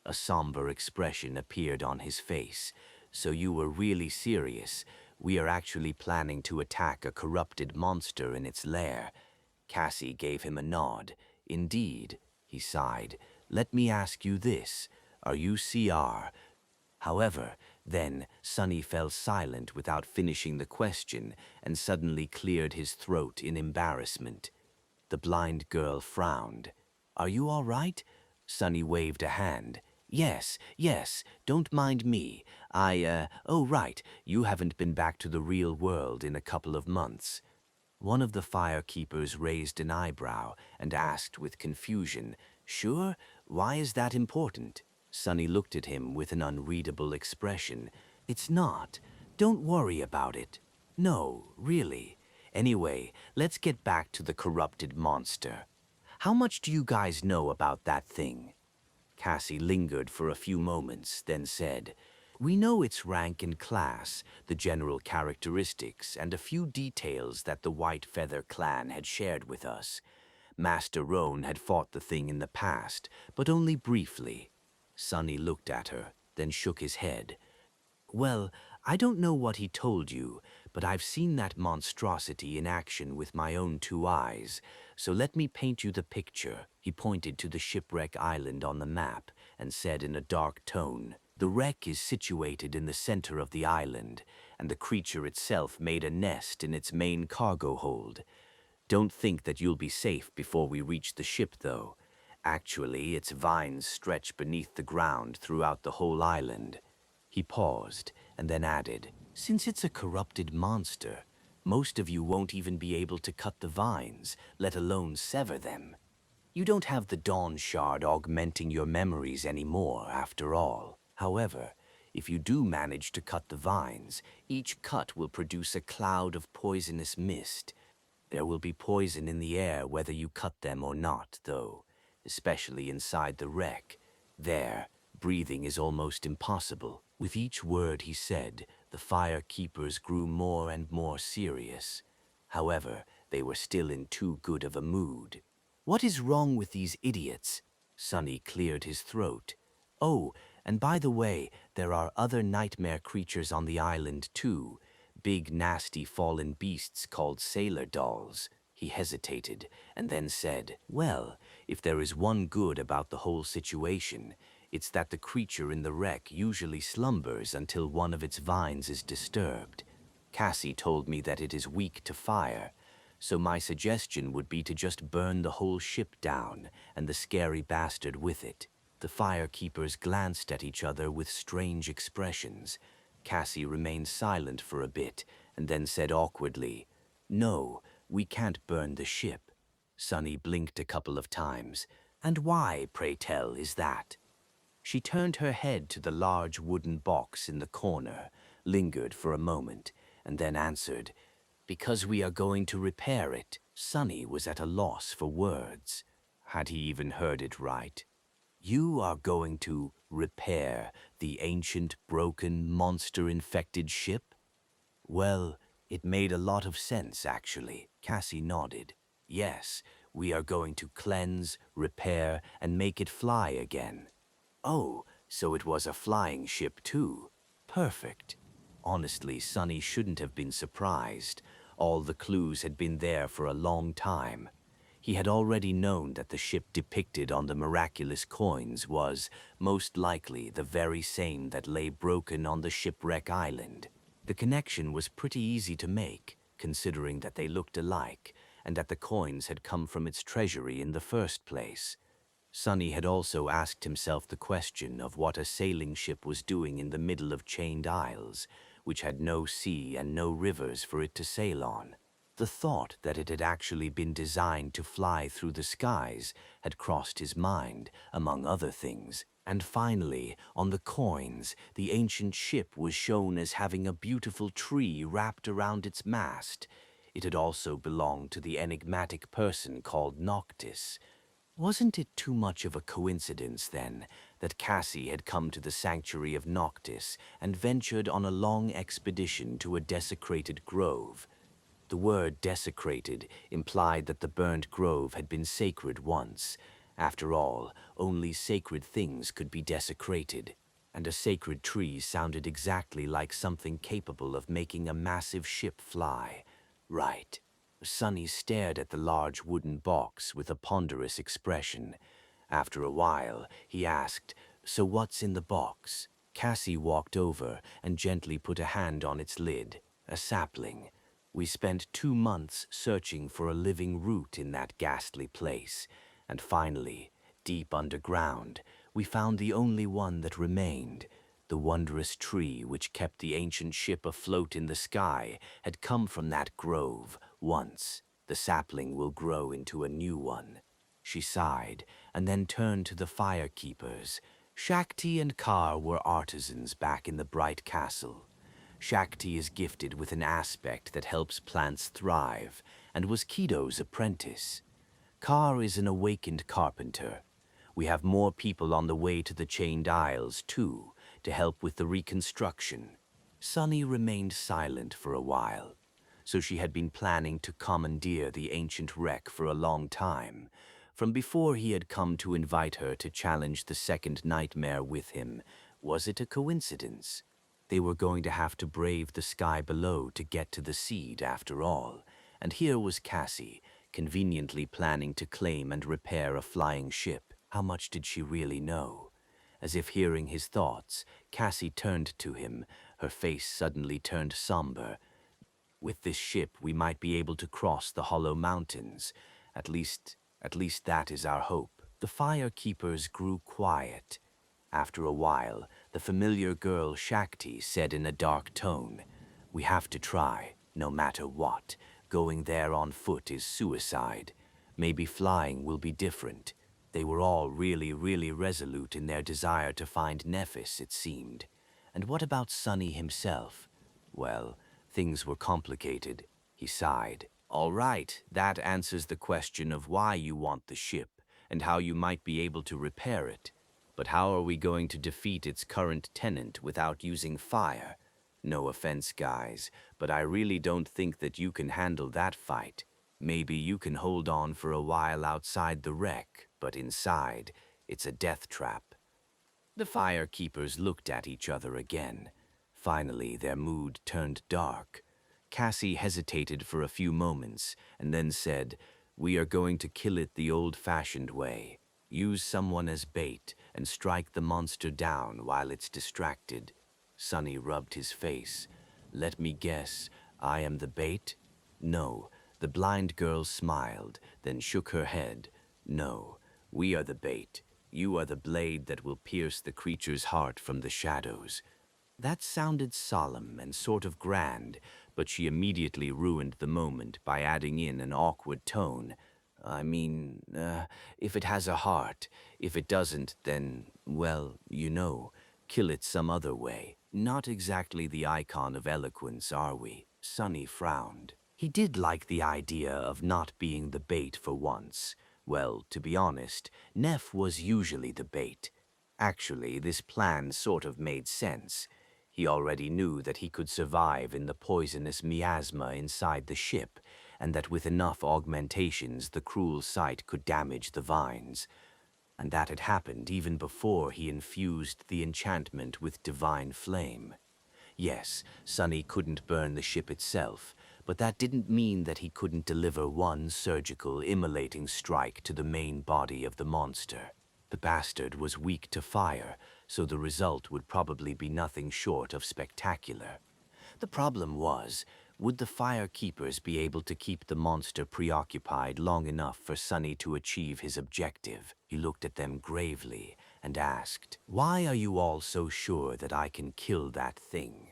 A somber expression appeared on his face. "So you were really serious? We are actually planning to attack a corrupted monster in its lair." Cassie gave him a nod. "Indeed," he sighed. "Let me ask you this. Are you CR? However, Then Sonny fell silent without finishing the question and suddenly cleared his throat in embarrassment. The blind girl frowned. "Are you all right?" Sonny waved a hand. Yes, yes, don't mind me. Oh right, you haven't been back to the real world in a couple of months." One of the firekeepers raised an eyebrow and asked with confusion, "Sure? Why is that important?" Sonny looked at him with an unreadable expression. "It's not. Don't worry about it. No, really. Anyway, let's get back to the corrupted monster. How much do you guys know about that thing?" Cassie lingered for a few moments, then said, "We know its rank and class, the general characteristics, and a few details that the White Feather clan had shared with us. Master Roan had fought the thing in the past, but only briefly." Sonny looked at her, then shook his head. "Well, I don't know what he told you, but I've seen that monstrosity in action with my own 2 eyes, so let me paint you the picture." He pointed to the shipwreck island on the map and said in a dark tone, "The wreck is situated in the center of the island, and the creature itself made a nest in its main cargo hold. Don't think that you'll be safe before we reach the ship, though. Actually, its vines stretch beneath the ground throughout the whole island." He paused and then added, "Since it's a corrupted monster, most of you won't even be able to cut the vines, let alone sever them. You don't have the Dawn Shard augmenting your memories anymore, after all. However, if you do manage to cut the vines, each cut will produce a cloud of poisonous mist. There will be poison in the air whether you cut them or not, though, especially inside the wreck. There, breathing is almost impossible." With each word he said, the firekeepers grew more and more serious. However, they were still in too good of a mood. "What is wrong with these idiots?" Sonny cleared his throat. "Oh, and by the way, there are other nightmare creatures on the island, too. Big, nasty fallen beasts called sailor dolls." He hesitated and then said, "Well, if there is one good about the whole situation, it's that the creature in the wreck usually slumbers until one of its vines is disturbed. Cassie told me that it is weak to fire, so my suggestion would be to just burn the whole ship down and the scary bastard with it." The firekeepers glanced at each other with strange expressions. Cassie remained silent for a bit and then said awkwardly, "No, we can't burn the ship." Sonny blinked a couple of times. "And why, pray tell, is that?" She turned her head to the large wooden box in the corner, lingered for a moment, and then answered, "Because we are going to repair it." Sonny was at a loss for words. Had he even heard it right? "You are going to repair the ancient, broken, monster-infected ship?" Well, it made a lot of sense, actually. Cassie nodded. "Yes, we are going to cleanse, repair, and make it fly again." "Oh, so it was a flying ship too. Perfect." Honestly, Sonny shouldn't have been surprised. All the clues had been there for a long time. He had already known that the ship depicted on the miraculous coins was, most likely, the very same that lay broken on the shipwreck island. The connection was pretty easy to make, considering that they looked alike, and that the coins had come from its treasury in the first place. Sonny had also asked himself the question of what a sailing ship was doing in the middle of chained isles, which had no sea and no rivers for it to sail on. The thought that it had actually been designed to fly through the skies had crossed his mind, among other things. And finally, on the coins, the ancient ship was shown as having a beautiful tree wrapped around its mast. It had also belonged to the enigmatic person called Noctis. Wasn't it too much of a coincidence, then, that Cassie had come to the sanctuary of Noctis and ventured on a long expedition to a desecrated grove? The word desecrated implied that the burnt grove had been sacred once. After all, only sacred things could be desecrated, and a sacred tree sounded exactly like something capable of making a massive ship fly. Right. Sonny stared at the large wooden box with a ponderous expression. After a while, he asked, "So what's in the box?" Cassie walked over and gently put a hand on its lid, a sapling. We spent 2 months searching for a living root in that ghastly place, and finally, deep underground, we found the only one that remained. The wondrous tree which kept the ancient ship afloat in the sky had come from that grove once. The sapling will grow into a new one. She sighed, and then turned to the fire-keepers. Shakti and Kar were artisans back in the bright castle. Shakti is gifted with an aspect that helps plants thrive, and was Kido's apprentice. Kar is an awakened carpenter. We have more people on the way to the Chained Isles, too, to help with the reconstruction. Sunny remained silent for a while, so she had been planning to commandeer the ancient wreck for a long time, from before he had come to invite her to challenge the second nightmare with him. Was it a coincidence? They were going to have to brave the sky below to get to the seed after all, and here was Cassie, conveniently planning to claim and repair a flying ship. How much did she really know? As if hearing his thoughts, Cassie turned to him, her face suddenly turned somber. With this ship, we might be able to cross the Hollow Mountains. At least that is our hope. The fire-keepers grew quiet. After a while, the familiar girl Shakti said in a dark tone, "We have to try, no matter what. Going there on foot is suicide. Maybe flying will be different." They were all really resolute in their desire to find Nephis, it seemed. And what about Sunny himself? Well, things were complicated. He sighed. "All right, that answers the question of why you want the ship, and how you might be able to repair it. But how are we going to defeat its current tenant without using fire? No offense, guys, but I really don't think that you can handle that fight. Maybe you can hold on for a while outside the wreck, but inside, it's a death trap." The fire-keepers looked at each other again. Finally, their mood turned dark. Cassie hesitated for a few moments, and then said, "We are going to kill it the old-fashioned way. Use someone as bait and strike the monster down while it's distracted." Sunny rubbed his face. "Let me guess, I am the bait?" "No." The blind girl smiled, then shook her head. "No, we are the bait. You are the blade that will pierce the creature's heart from the shadows." That sounded solemn and sort of grand, but she immediately ruined the moment by adding in an awkward tone. "I mean, if it has a heart. If it doesn't, then, well, kill it some other way. Not exactly the icon of eloquence, are we?" Sunny frowned. He did like the idea of not being the bait for once. Well, to be honest, Neff was usually the bait. Actually, this plan sort of made sense. He already knew that he could survive in the poisonous miasma inside the ship, and that with enough augmentations the cruel sight could damage the vines. And that had happened even before he infused the enchantment with divine flame. Yes, Sunny couldn't burn the ship itself, but that didn't mean that he couldn't deliver one surgical, immolating strike to the main body of the monster. The bastard was weak to fire, so the result would probably be nothing short of spectacular. The problem was, would the fire-keepers be able to keep the monster preoccupied long enough for Sunny to achieve his objective? He looked at them gravely and asked, "Why are you all so sure that I can kill that thing?"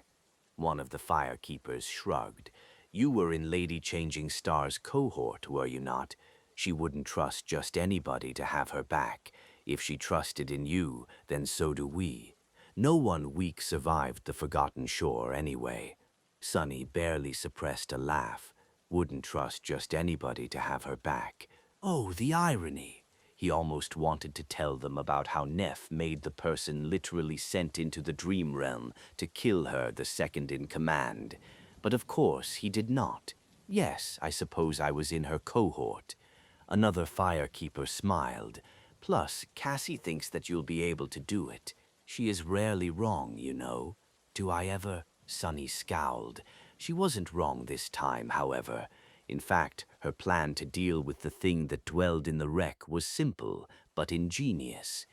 One of the fire-keepers shrugged. "You were in Lady Changing Star's cohort, were you not? She wouldn't trust just anybody to have her back. If she trusted in you, then so do we. No one weak survived the Forgotten Shore anyway." Sunny barely suppressed a laugh. Wouldn't trust just anybody to have her back. Oh, the irony! He almost wanted to tell them about how Neff made the person literally sent into the dream realm to kill her the second in command. But of course he did not. "Yes, I suppose I was in her cohort." Another firekeeper smiled. "Plus, Cassie thinks that you'll be able to do it. She is rarely wrong, you know." "Do I ever?" Sunny scowled. She wasn't wrong this time, however. In fact, her plan to deal with the thing that dwelled in the wreck was simple but ingenious.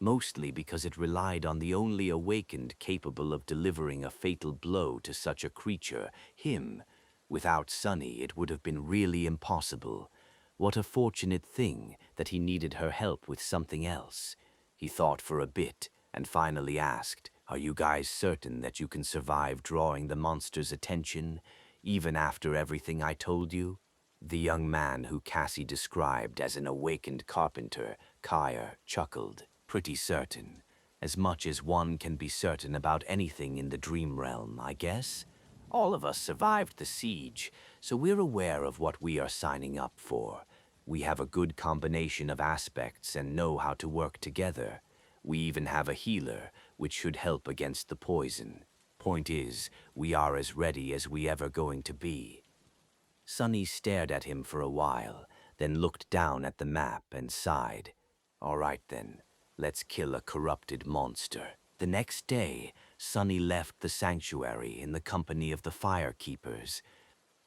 mostly because it relied on the only awakened capable of delivering a fatal blow to such a creature, him. Without Sunny, it would have been really impossible. What a fortunate thing that he needed her help with something else. He thought for a bit and finally asked, "Are you guys certain that you can survive drawing the monster's attention, even after everything I told you?" The young man who Cassie described as an awakened carpenter, Kyer, chuckled. "Pretty certain. As much as one can be certain about anything in the dream realm, I guess. All of us survived the siege, so we're aware of what we are signing up for. We have a good combination of aspects and know how to work together. We even have a healer, which should help against the poison. Point is, we are as ready as we ever going to be." Sunny stared at him for a while, then looked down at the map and sighed. "All right then, let's kill a corrupted monster." The next day, Sunny left the sanctuary in the company of the firekeepers.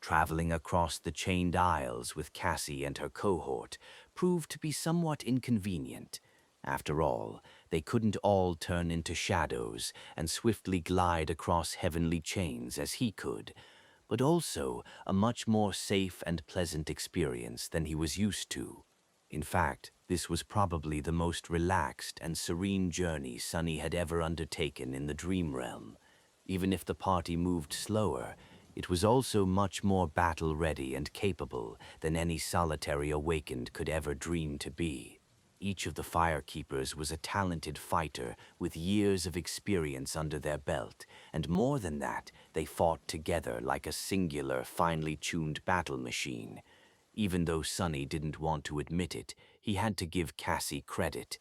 Traveling across the chained isles with Cassie and her cohort proved to be somewhat inconvenient. After all, they couldn't all turn into shadows and swiftly glide across heavenly chains as he could, but also a much more safe and pleasant experience than he was used to. In fact, this was probably the most relaxed and serene journey Sunny had ever undertaken in the dream realm. Even if the party moved slower, it was also much more battle-ready and capable than any solitary awakened could ever dream to be. Each of the firekeepers was a talented fighter with years of experience under their belt, and more than that, they fought together like a singular, finely tuned battle machine. Even though Sunny didn't want to admit it, he had to give Cassie credit.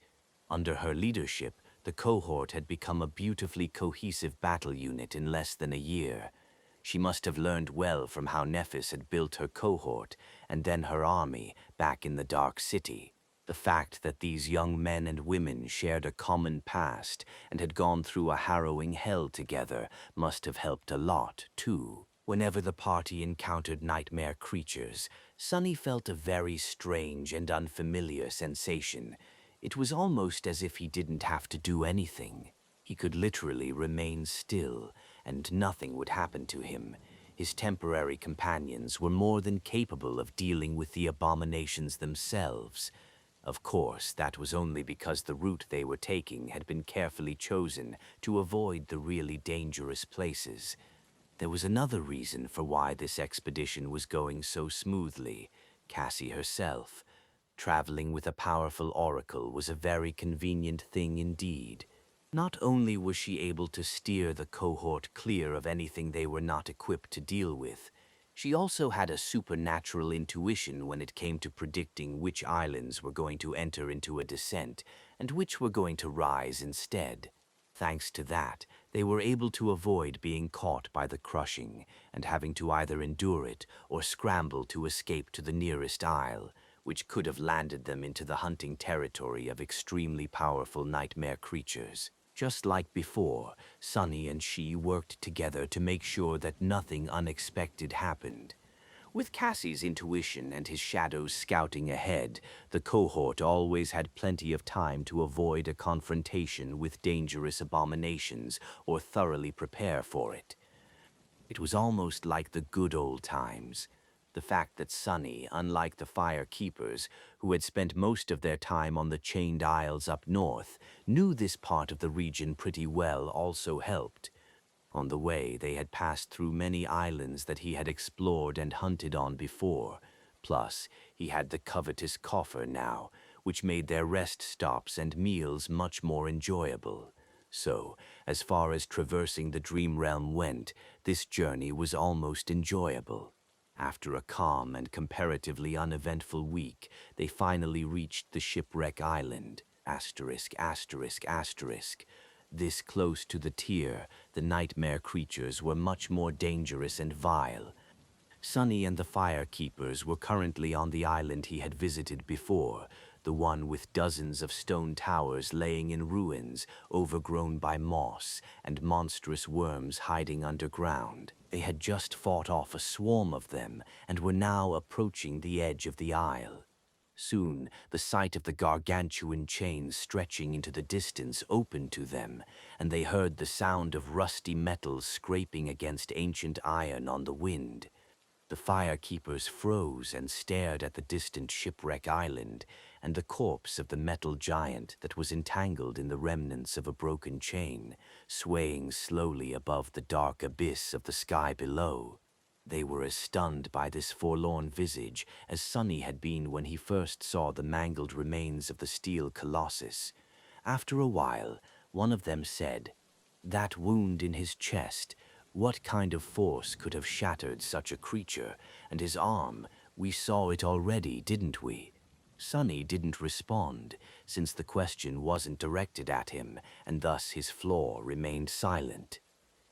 Under her leadership, the cohort had become a beautifully cohesive battle unit in less than a year. She must have learned well from how Nephis had built her cohort and then her army back in the Dark City. The fact that these young men and women shared a common past and had gone through a harrowing hell together must have helped a lot, too. Whenever the party encountered nightmare creatures, Sunny felt a very strange and unfamiliar sensation. It was almost as if he didn't have to do anything. He could literally remain still, and nothing would happen to him. His temporary companions were more than capable of dealing with the abominations themselves. Of course, that was only because the route they were taking had been carefully chosen to avoid the really dangerous places. There was another reason for why this expedition was going so smoothly: Cassie herself. Traveling with a powerful oracle was a very convenient thing indeed. Not only was she able to steer the cohort clear of anything they were not equipped to deal with, she also had a supernatural intuition when it came to predicting which islands were going to enter into a descent and which were going to rise instead. Thanks to that, they were able to avoid being caught by the crushing and having to either endure it or scramble to escape to the nearest isle, which could have landed them into the hunting territory of extremely powerful nightmare creatures. Just like before, Sunny and she worked together to make sure that nothing unexpected happened. With Cassie's intuition and his shadows scouting ahead, the cohort always had plenty of time to avoid a confrontation with dangerous abominations or thoroughly prepare for it. It was almost like the good old times. The fact that Sunny, unlike the firekeepers, who had spent most of their time on the chained isles up north, knew this part of the region pretty well also helped. On the way, they had passed through many islands that he had explored and hunted on before. Plus, he had the covetous coffer now, which made their rest stops and meals much more enjoyable. So, as far as traversing the dream realm went, this journey was almost enjoyable. After a calm and comparatively uneventful week, they finally reached the shipwreck island. Asterisk, asterisk, asterisk. This close to the tier, the nightmare creatures were much more dangerous and vile. Sunny and the firekeepers were currently on the island he had visited before, the one with dozens of stone towers laying in ruins, overgrown by moss and monstrous worms hiding underground. They had just fought off a swarm of them and were now approaching the edge of the isle. Soon, the sight of the gargantuan chains stretching into the distance opened to them, and they heard the sound of rusty metal scraping against ancient iron on the wind. The firekeepers froze and stared at the distant shipwreck island and the corpse of the metal giant that was entangled in the remnants of a broken chain, swaying slowly above the dark abyss of the sky below. They were as stunned by this forlorn visage as Sonny had been when he first saw the mangled remains of the steel colossus. After a while, one of them said, "That wound in his chest, what kind of force could have shattered such a creature? And his arm, we saw it already, didn't we?" Sonny didn't respond, since the question wasn't directed at him, and thus his floor remained silent.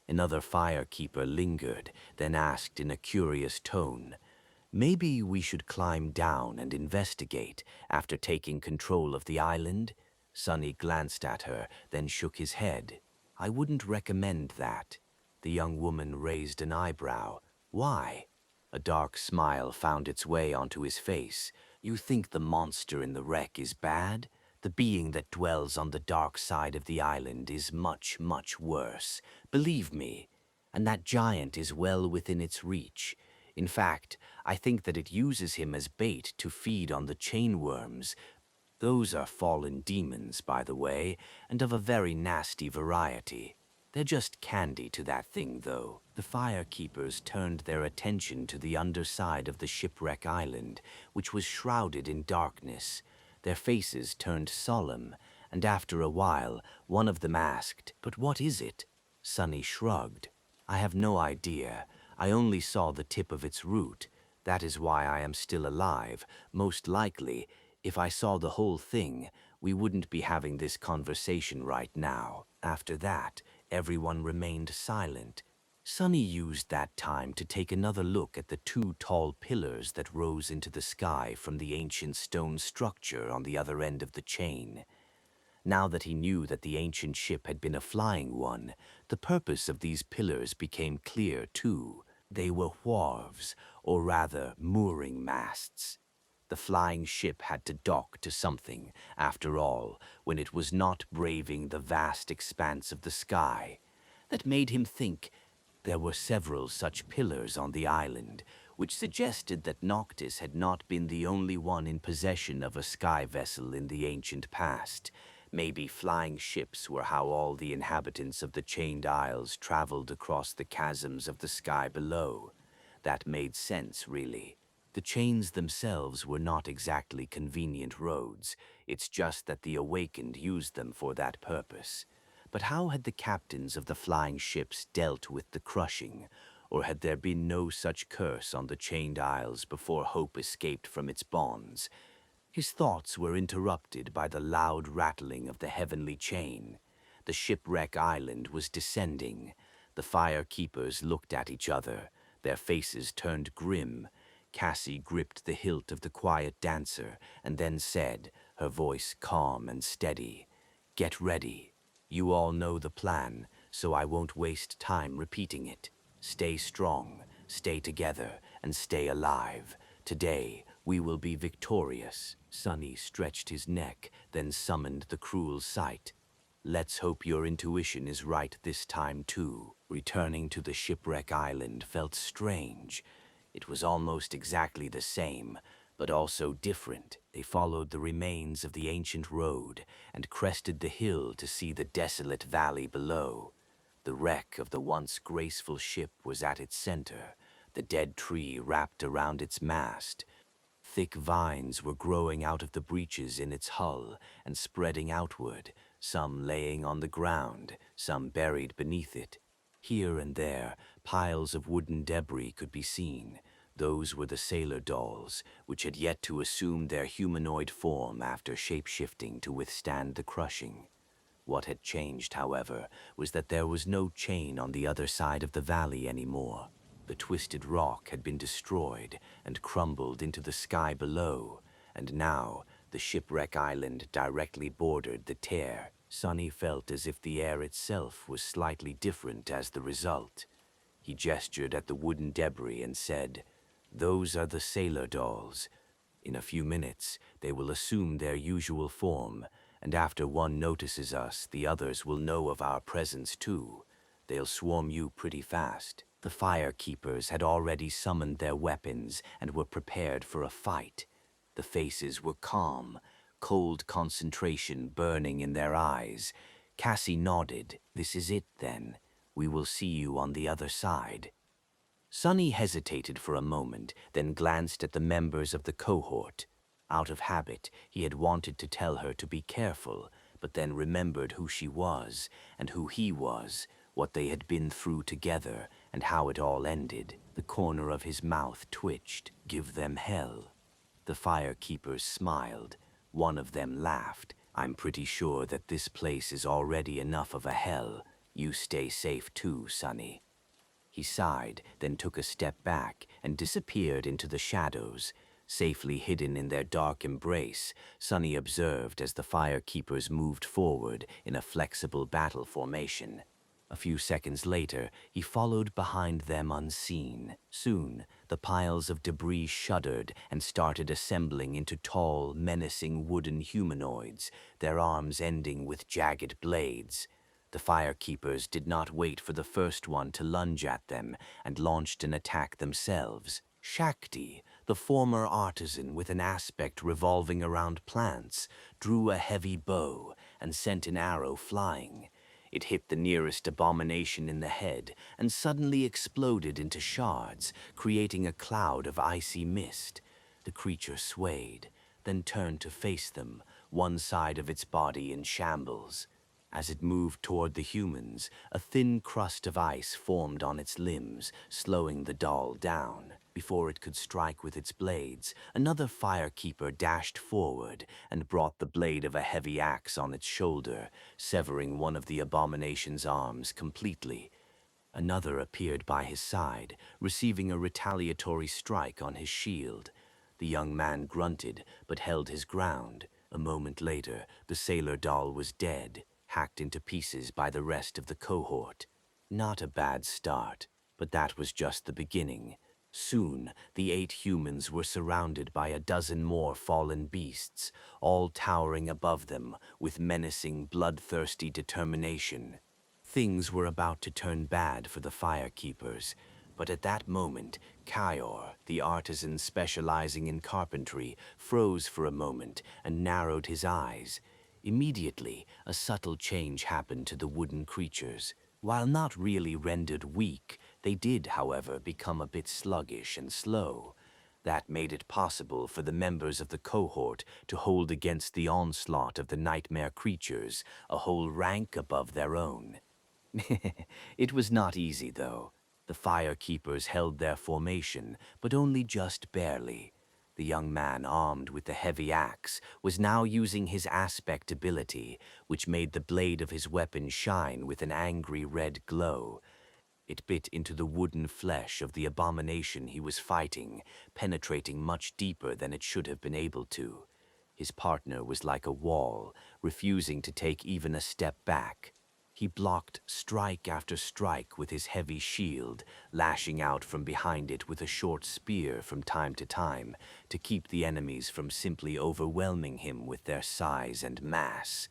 Another firekeeper lingered, then asked in a curious tone, "Maybe we should climb down and investigate after taking control of the island?" Sonny glanced at her, then shook his head. "I wouldn't recommend that." The young woman raised an eyebrow. "Why?" A dark smile found its way onto his face. "You think the monster in the wreck is bad? The being that dwells on the dark side of the island is much, much worse. Believe me. And that giant is well within its reach. In fact, I think that it uses him as bait to feed on the chainworms. Those are fallen demons, by the way, and of a very nasty variety. They're just candy to that thing, though." The firekeepers turned their attention to the underside of the shipwreck island, which was shrouded in darkness. Their faces turned solemn, and after a while, one of them asked, "But what is it?" Sonny shrugged. "I have no idea. I only saw the tip of its root. That is why I am still alive. Most likely, if I saw the whole thing, we wouldn't be having this conversation right now." After that, everyone remained silent. Sonny used that time to take another look at the two tall pillars that rose into the sky from the ancient stone structure on the other end of the chain. Now that he knew that the ancient ship had been a flying one, the purpose of these pillars became clear too. They were wharves, or rather mooring masts. The flying ship had to dock to something, after all, when it was not braving the vast expanse of the sky. That made him think there were several such pillars on the island, which suggested that Noctis had not been the only one in possession of a sky vessel in the ancient past. Maybe flying ships were how all the inhabitants of the Chained Isles traveled across the chasms of the sky below. That made sense, really. The chains themselves were not exactly convenient roads. It's just that the Awakened used them for that purpose. But how had the captains of the flying ships dealt with the crushing? Or had there been no such curse on the Chained Isles before Hope escaped from its bonds? His thoughts were interrupted by the loud rattling of the heavenly chain. The shipwreck island was descending. The firekeepers looked at each other. Their faces turned grim. Cassie gripped the hilt of the quiet dancer and then said, her voice calm and steady, "Get ready. You all know the plan, so I won't waste time repeating it. Stay strong, stay together, and stay alive. Today, we will be victorious." Sonny stretched his neck, then summoned the cruel sight. "Let's hope your intuition is right this time, too." Returning to the shipwreck island felt strange. It was almost exactly the same, but also different. They followed the remains of the ancient road and crested the hill to see the desolate valley below. The wreck of the once graceful ship was at its center, the dead tree wrapped around its mast. Thick vines were growing out of the breaches in its hull and spreading outward, some laying on the ground, some buried beneath it. Here and there, piles of wooden debris could be seen. Those were the sailor dolls, which had yet to assume their humanoid form after shape-shifting to withstand the crushing. What had changed, however, was that there was no chain on the other side of the valley anymore. The twisted rock had been destroyed and crumbled into the sky below, and now the shipwreck island directly bordered the tear. Sonny felt as if the air itself was slightly different as the result. He gestured at the wooden debris and said, "Those are the sailor dolls. In a few minutes, they will assume their usual form, and after one notices us, the others will know of our presence too. They'll swarm you pretty fast. The fire keepers had already summoned their weapons and were prepared for a fight. The faces were calm, cold concentration burning in their eyes. Cassie nodded. "This is it, then. We will see you on the other side." Sonny hesitated for a moment, then glanced at the members of the cohort. Out of habit, he had wanted to tell her to be careful, but then remembered who she was, and who he was, what they had been through together, and how it all ended. The corner of his mouth twitched. "Give them hell." The firekeepers smiled. One of them laughed. "I'm pretty sure that this place is already enough of a hell. You stay safe too, Sonny." He sighed, then took a step back and disappeared into the shadows. Safely hidden in their dark embrace, Sonny observed as the firekeepers moved forward in a flexible battle formation. A few seconds later, he followed behind them unseen. Soon, the piles of debris shuddered and started assembling into tall, menacing wooden humanoids, their arms ending with jagged blades. The firekeepers did not wait for the first one to lunge at them and launched an attack themselves. Shakti, the former artisan with an aspect revolving around plants, drew a heavy bow and sent an arrow flying. It hit the nearest abomination in the head and suddenly exploded into shards, creating a cloud of icy mist. The creature swayed, then turned to face them, one side of its body in shambles. As it moved toward the humans, a thin crust of ice formed on its limbs, slowing the doll down. Before it could strike with its blades, another firekeeper dashed forward and brought the blade of a heavy axe on its shoulder, severing one of the abomination's arms completely. Another appeared by his side, receiving a retaliatory strike on his shield. The young man grunted, but held his ground. A moment later, the sailor doll was dead, hacked into pieces by the rest of the cohort. Not a bad start, but that was just the beginning. Soon, the 8 humans were surrounded by a dozen more fallen beasts, all towering above them with menacing, bloodthirsty determination. Things were about to turn bad for the firekeepers, but at that moment, Kyor, the artisan specializing in carpentry, froze for a moment and narrowed his eyes. Immediately, a subtle change happened to the wooden creatures. While not really rendered weak, they did, however, become a bit sluggish and slow. That made it possible for the members of the cohort to hold against the onslaught of the nightmare creatures, a whole rank above their own. It was not easy, though. The firekeepers held their formation, but only just barely. The young man, armed with the heavy axe, was now using his aspect ability, which made the blade of his weapon shine with an angry red glow. It bit into the wooden flesh of the abomination he was fighting, penetrating much deeper than it should have been able to. His partner was like a wall, refusing to take even a step back. He blocked strike after strike with his heavy shield, lashing out from behind it with a short spear from time to keep the enemies from simply overwhelming him with their size and mass.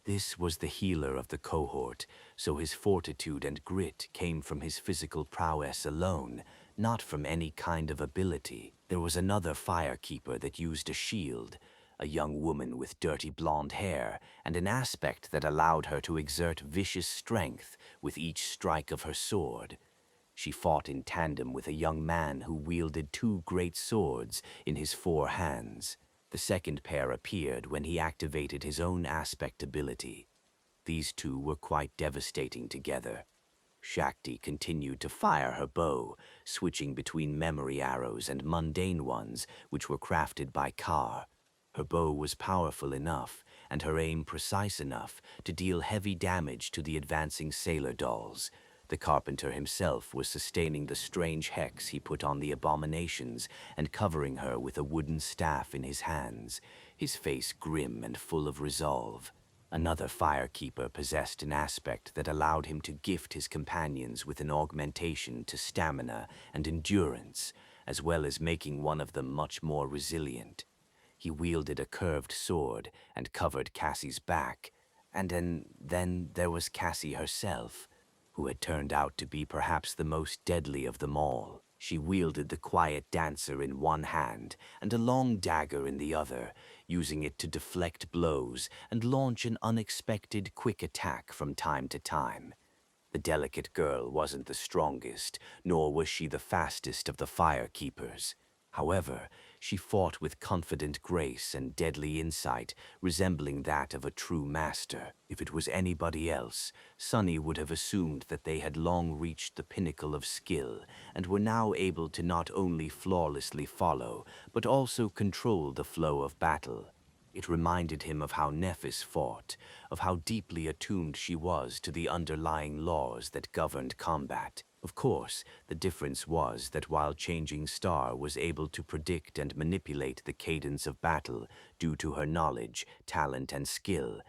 This was the healer of the cohort, so his fortitude and grit came from his physical prowess alone, not from any kind of ability. There was another firekeeper that used a shield, a young woman with dirty blonde hair and an aspect that allowed her to exert vicious strength with each strike of her sword. She fought in tandem with a young man who wielded 2 great swords in his 4 hands. The second pair appeared when he activated his own aspect ability. These 2 were quite devastating together. Shakti continued to fire her bow, switching between memory arrows and mundane ones which were crafted by Kar. Her bow was powerful enough, and her aim precise enough, to deal heavy damage to the advancing sailor dolls. The carpenter himself was sustaining the strange hex he put on the abominations and covering her with a wooden staff in his hands, his face grim and full of resolve. Another firekeeper possessed an aspect that allowed him to gift his companions with an augmentation to stamina and endurance, as well as making one of them much more resilient. He wielded a curved sword and covered Cassie's back, and then there was Cassie herself, who had turned out to be perhaps the most deadly of them all. She wielded the quiet dancer in one hand and a long dagger in the other, using it to deflect blows and launch an unexpected quick attack from time to time. The delicate girl wasn't the strongest, nor was she the fastest of the fire keepers. However, she fought with confident grace and deadly insight, resembling that of a true master. If it was anybody else, Sunny would have assumed that they had long reached the pinnacle of skill and were now able to not only flawlessly follow, but also control the flow of battle. It reminded him of how Nephis fought, of how deeply attuned she was to the underlying laws that governed combat. Of course, the difference was that while Changing Star was able to predict and manipulate the cadence of battle due to her knowledge, talent, and skill,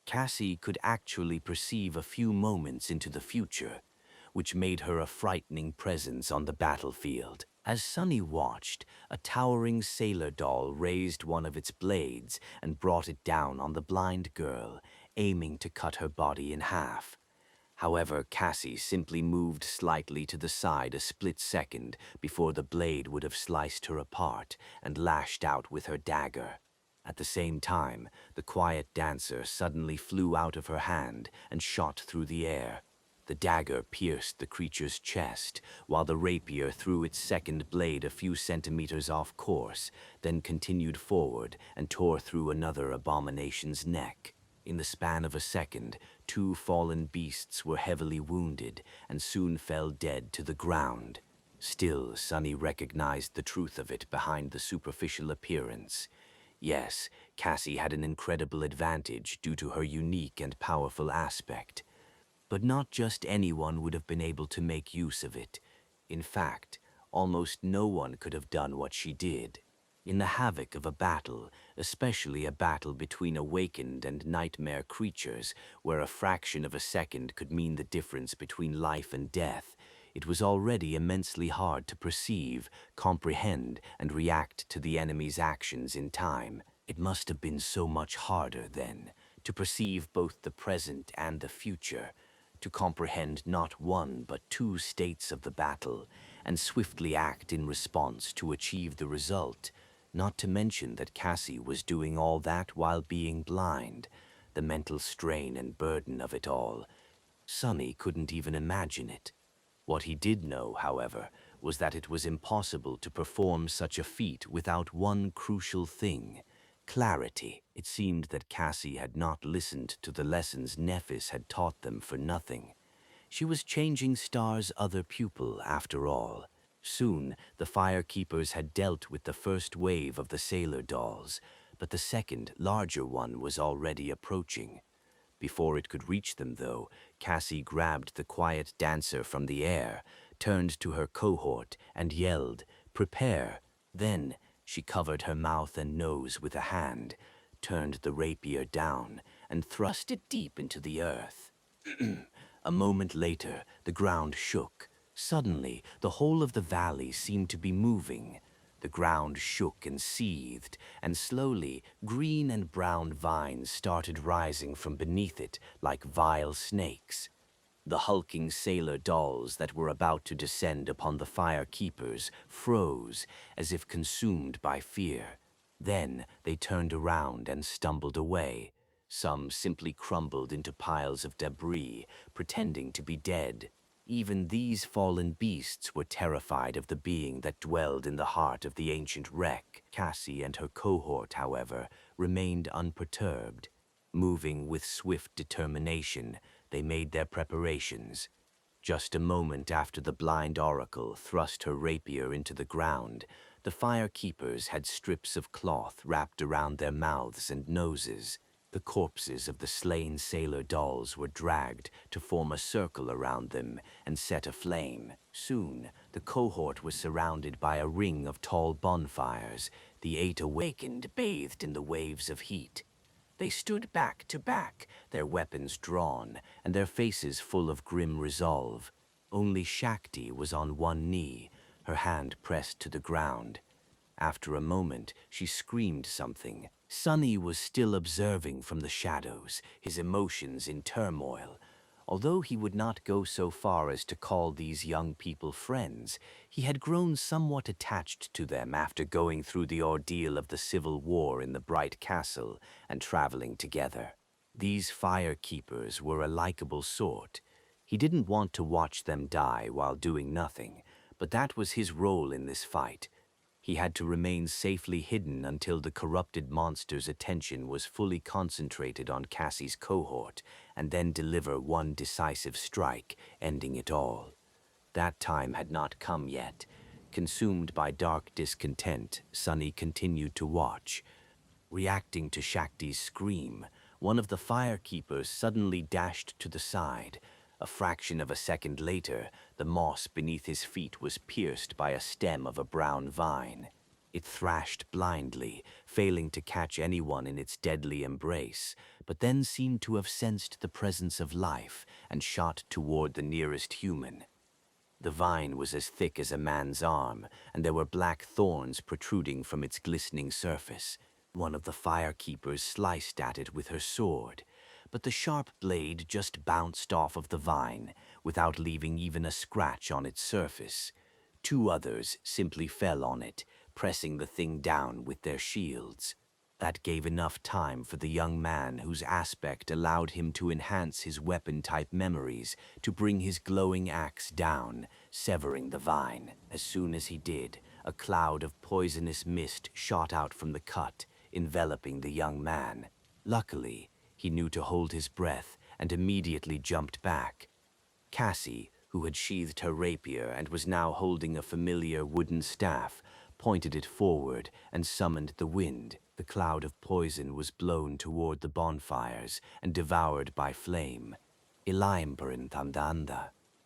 Cassie could actually perceive a few moments into the future, which made her a frightening presence on the battlefield. As Sunny watched, a towering sailor doll raised one of its blades and brought it down on the blind girl, aiming to cut her body in half. However, Cassie simply moved slightly to the side a split second before the blade would have sliced her apart and lashed out with her dagger. At the same time, the quiet dancer suddenly flew out of her hand and shot through the air. The dagger pierced the creature's chest, while the rapier threw its second blade a few centimeters off course, then continued forward and tore through another abomination's neck. In the span of a second, two fallen beasts were heavily wounded and soon fell dead to the ground. Still, Sunny recognized the truth of it behind the superficial appearance. Yes, Cassie had an incredible advantage due to her unique and powerful aspect. But not just anyone would have been able to make use of it. In fact, almost no one could have done what she did. In the havoc of a battle, especially a battle between awakened and nightmare creatures, where a fraction of a second could mean the difference between life and death, it was already immensely hard to perceive, comprehend, and react to the enemy's actions in time. It must have been so much harder, then, to perceive both the present and the future, to comprehend not one but two states of the battle, and swiftly act in response to achieve the result, not to mention that Cassie was doing all that while being blind. The mental strain and burden of it all. Sunny couldn't even imagine it. What he did know, however, was that it was impossible to perform such a feat without one crucial thing: clarity. It seemed that Cassie had not listened to the lessons Nephis had taught them for nothing. She was Changing Star's other pupil, after all. Soon, the Firekeepers had dealt with the first wave of the sailor dolls, but the second, larger one was already approaching. Before it could reach them, though, Cassie grabbed the quiet dancer from the air, turned to her cohort, and yelled, "Prepare!" Then, she covered her mouth and nose with a hand, turned the rapier down, and thrust it deep into the earth. A moment later, the ground shook. Suddenly, the whole of the valley seemed to be moving. The ground shook and seethed, and slowly, green and brown vines started rising from beneath it like vile snakes. The hulking sailor dolls that were about to descend upon the Firekeepers froze, as if consumed by fear. Then they turned around and stumbled away. Some simply crumbled into piles of debris, pretending to be dead. Even these fallen beasts were terrified of the being that dwelled in the heart of the ancient wreck. Cassie and her cohort, however, remained unperturbed. Moving with swift determination, they made their preparations. Just a moment after the blind oracle thrust her rapier into the ground, the Firekeepers had strips of cloth wrapped around their mouths and noses. The corpses of the slain sailor dolls were dragged to form a circle around them and set aflame. Soon, the cohort was surrounded by a ring of tall bonfires, the 8 awakened bathed in the waves of heat. They stood back to back, their weapons drawn, and their faces full of grim resolve. Only Shakti was on one knee, her hand pressed to the ground. After a moment, she screamed something. Sonny was still observing from the shadows, his emotions in turmoil. Although he would not go so far as to call these young people friends, he had grown somewhat attached to them after going through the ordeal of the Civil War in the Bright Castle and traveling together. These fire keepers were a likable sort. He didn't want to watch them die while doing nothing, but that was his role in this fight. He had to remain safely hidden until the corrupted monster's attention was fully concentrated on Cassie's cohort, and then deliver one decisive strike, ending it all. That time had not come yet. Consumed by dark discontent, Sonny continued to watch. Reacting to Shakti's scream, one of the firekeepers suddenly dashed to the side. A fraction of a second later, the moss beneath his feet was pierced by a stem of a brown vine. It thrashed blindly, failing to catch anyone in its deadly embrace, but then seemed to have sensed the presence of life and shot toward the nearest human. The vine was as thick as a man's arm, and there were black thorns protruding from its glistening surface. One of the firekeepers sliced at it with her sword, but the sharp blade just bounced off of the vine, without leaving even a scratch on its surface. Two others simply fell on it, pressing the thing down with their shields. That gave enough time for the young man whose aspect allowed him to enhance his weapon-type memories to bring his glowing axe down, severing the vine. As soon as he did, a cloud of poisonous mist shot out from the cut, enveloping the young man. Luckily, he knew to hold his breath and immediately jumped back. Cassie, who had sheathed her rapier and was now holding a familiar wooden staff, pointed it forward and summoned the wind. The cloud of poison was blown toward the bonfires and devoured by flame. Ilaimperin.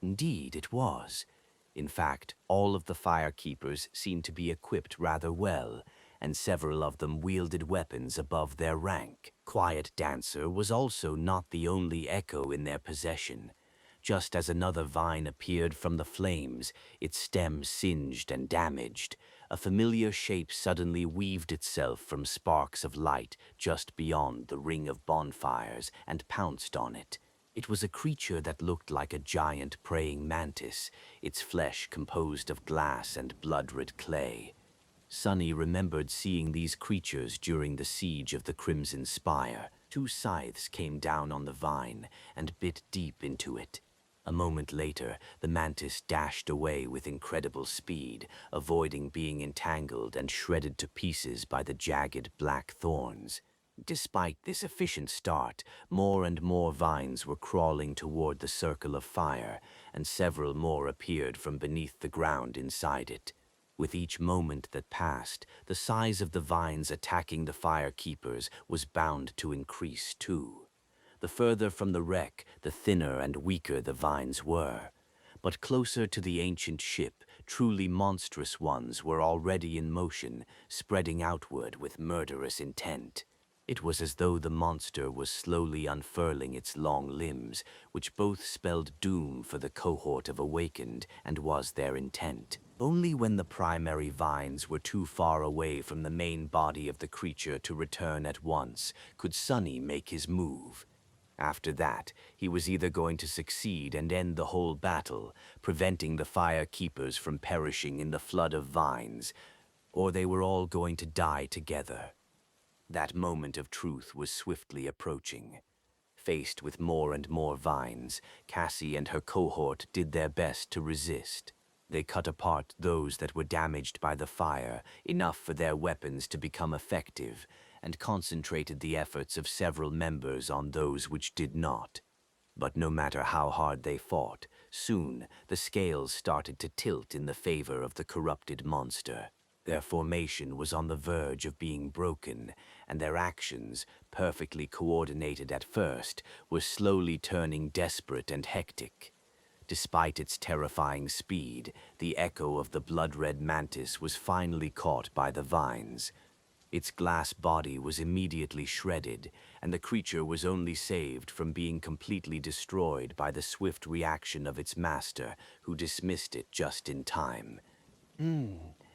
Indeed, it was. In fact, all of the firekeepers seemed to be equipped rather well, and several of them wielded weapons above their rank. Quiet Dancer was also not the only echo in their possession. Just as another vine appeared from the flames, its stem singed and damaged, a familiar shape suddenly weaved itself from sparks of light just beyond the ring of bonfires and pounced on it. It was a creature that looked like a giant praying mantis, its flesh composed of glass and blood-red clay. Sonny remembered seeing these creatures during the siege of the Crimson Spire. Two scythes came down on the vine and bit deep into it. A moment later, the mantis dashed away with incredible speed, avoiding being entangled and shredded to pieces by the jagged black thorns. Despite this efficient start, more and more vines were crawling toward the circle of fire, and several more appeared from beneath the ground inside it. With each moment that passed, the size of the vines attacking the firekeepers was bound to increase too. The further from the wreck, the thinner and weaker the vines were. But closer to the ancient ship, truly monstrous ones were already in motion, spreading outward with murderous intent. It was as though the monster was slowly unfurling its long limbs, which both spelled doom for the cohort of awakened and was their intent. Only when the primary vines were too far away from the main body of the creature to return at once could Sonny make his move. After that, he was either going to succeed and end the whole battle, preventing the fire keepers from perishing in the flood of vines, or they were all going to die together. That moment of truth was swiftly approaching. Faced with more and more vines, Cassie and her cohort did their best to resist. They cut apart those that were damaged by the fire, enough for their weapons to become effective, and concentrated the efforts of several members on those which did not. But no matter how hard they fought, soon the scales started to tilt in the favor of the corrupted monster. Their formation was on the verge of being broken, and their actions, perfectly coordinated at first, were slowly turning desperate and hectic. Despite its terrifying speed, the echo of the blood-red mantis was finally caught by the vines. Its glass body was immediately shredded, and the creature was only saved from being completely destroyed by the swift reaction of its master, who dismissed it just in time.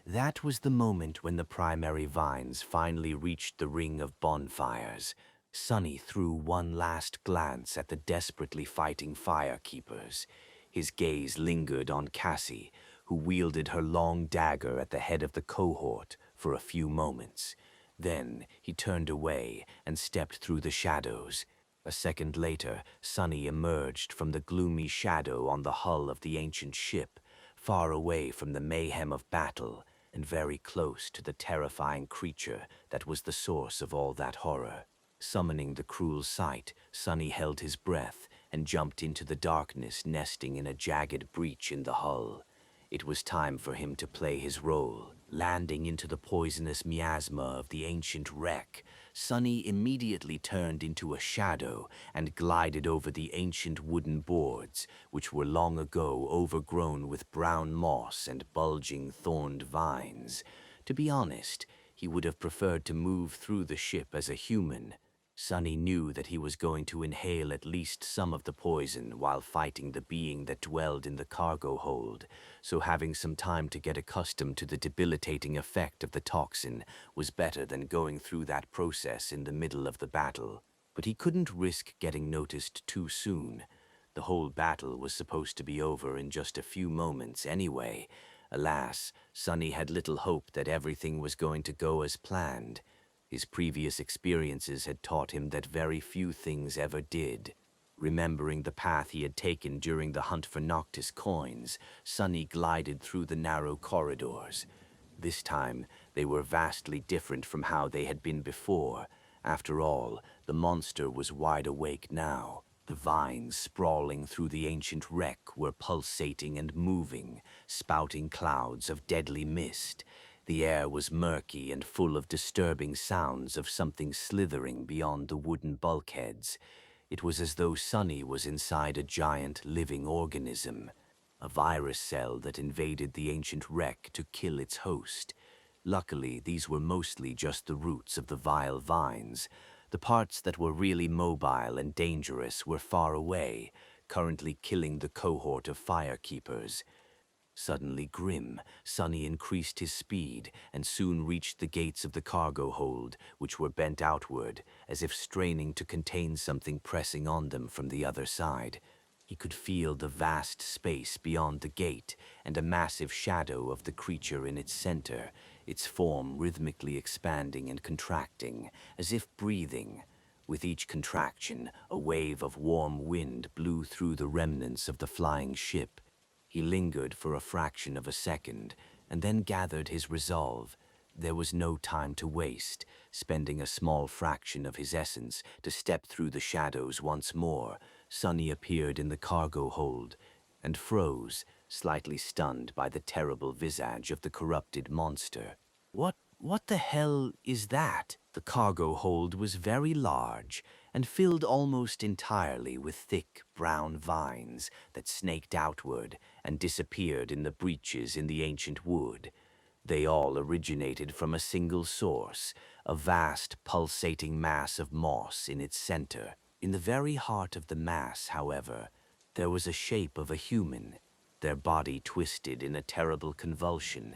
That was the moment when the primary vines finally reached the ring of bonfires. Sonny threw one last glance at the desperately fighting firekeepers. His gaze lingered on Cassie, who wielded her long dagger at the head of the cohort for a few moments. Then he turned away and stepped through the shadows. A second later, Sonny emerged from the gloomy shadow on the hull of the ancient ship, far away from the mayhem of battle and very close to the terrifying creature that was the source of all that horror. Summoning the cruel sight, Sonny held his breath and jumped into the darkness nesting in a jagged breach in the hull. It was time for him to play his role. Landing into the poisonous miasma of the ancient wreck, Sonny immediately turned into a shadow and glided over the ancient wooden boards, which were long ago overgrown with brown moss and bulging thorned vines. To be honest, he would have preferred to move through the ship as a human. Sonny knew that he was going to inhale at least some of the poison while fighting the being that dwelled in the cargo hold, so having some time to get accustomed to the debilitating effect of the toxin was better than going through that process in the middle of the battle. But he couldn't risk getting noticed too soon. The whole battle was supposed to be over in just a few moments anyway. Alas, Sonny had little hope that everything was going to go as planned. His previous experiences had taught him that very few things ever did. Remembering the path he had taken during the hunt for Noctis coins, Sonny glided through the narrow corridors. This time, they were vastly different from how they had been before. After all, the monster was wide awake now. The vines sprawling through the ancient wreck were pulsating and moving, spouting clouds of deadly mist. The air was murky and full of disturbing sounds of something slithering beyond the wooden bulkheads. It was as though Sonny was inside a giant living organism, a virus cell that invaded the ancient wreck to kill its host. Luckily, these were mostly just the roots of the vile vines. The parts that were really mobile and dangerous were far away, currently killing the cohort of firekeepers. Suddenly grim, Sonny increased his speed and soon reached the gates of the cargo hold, which were bent outward, as if straining to contain something pressing on them from the other side. He could feel the vast space beyond the gate and a massive shadow of the creature in its center, its form rhythmically expanding and contracting, as if breathing. With each contraction, a wave of warm wind blew through the remnants of the flying ship. He lingered for a fraction of a second, and then gathered his resolve. There was no time to waste, spending a small fraction of his essence to step through the shadows once more. Sonny appeared in the cargo hold, and froze, slightly stunned by the terrible visage of the corrupted monster. What the hell is that? The cargo hold was very large and filled almost entirely with thick brown vines that snaked outward and disappeared in the breaches in the ancient wood. They all originated from a single source, a vast pulsating mass of moss in its center. In the very heart of the mass, however, there was a shape of a human, their body twisted in a terrible convulsion.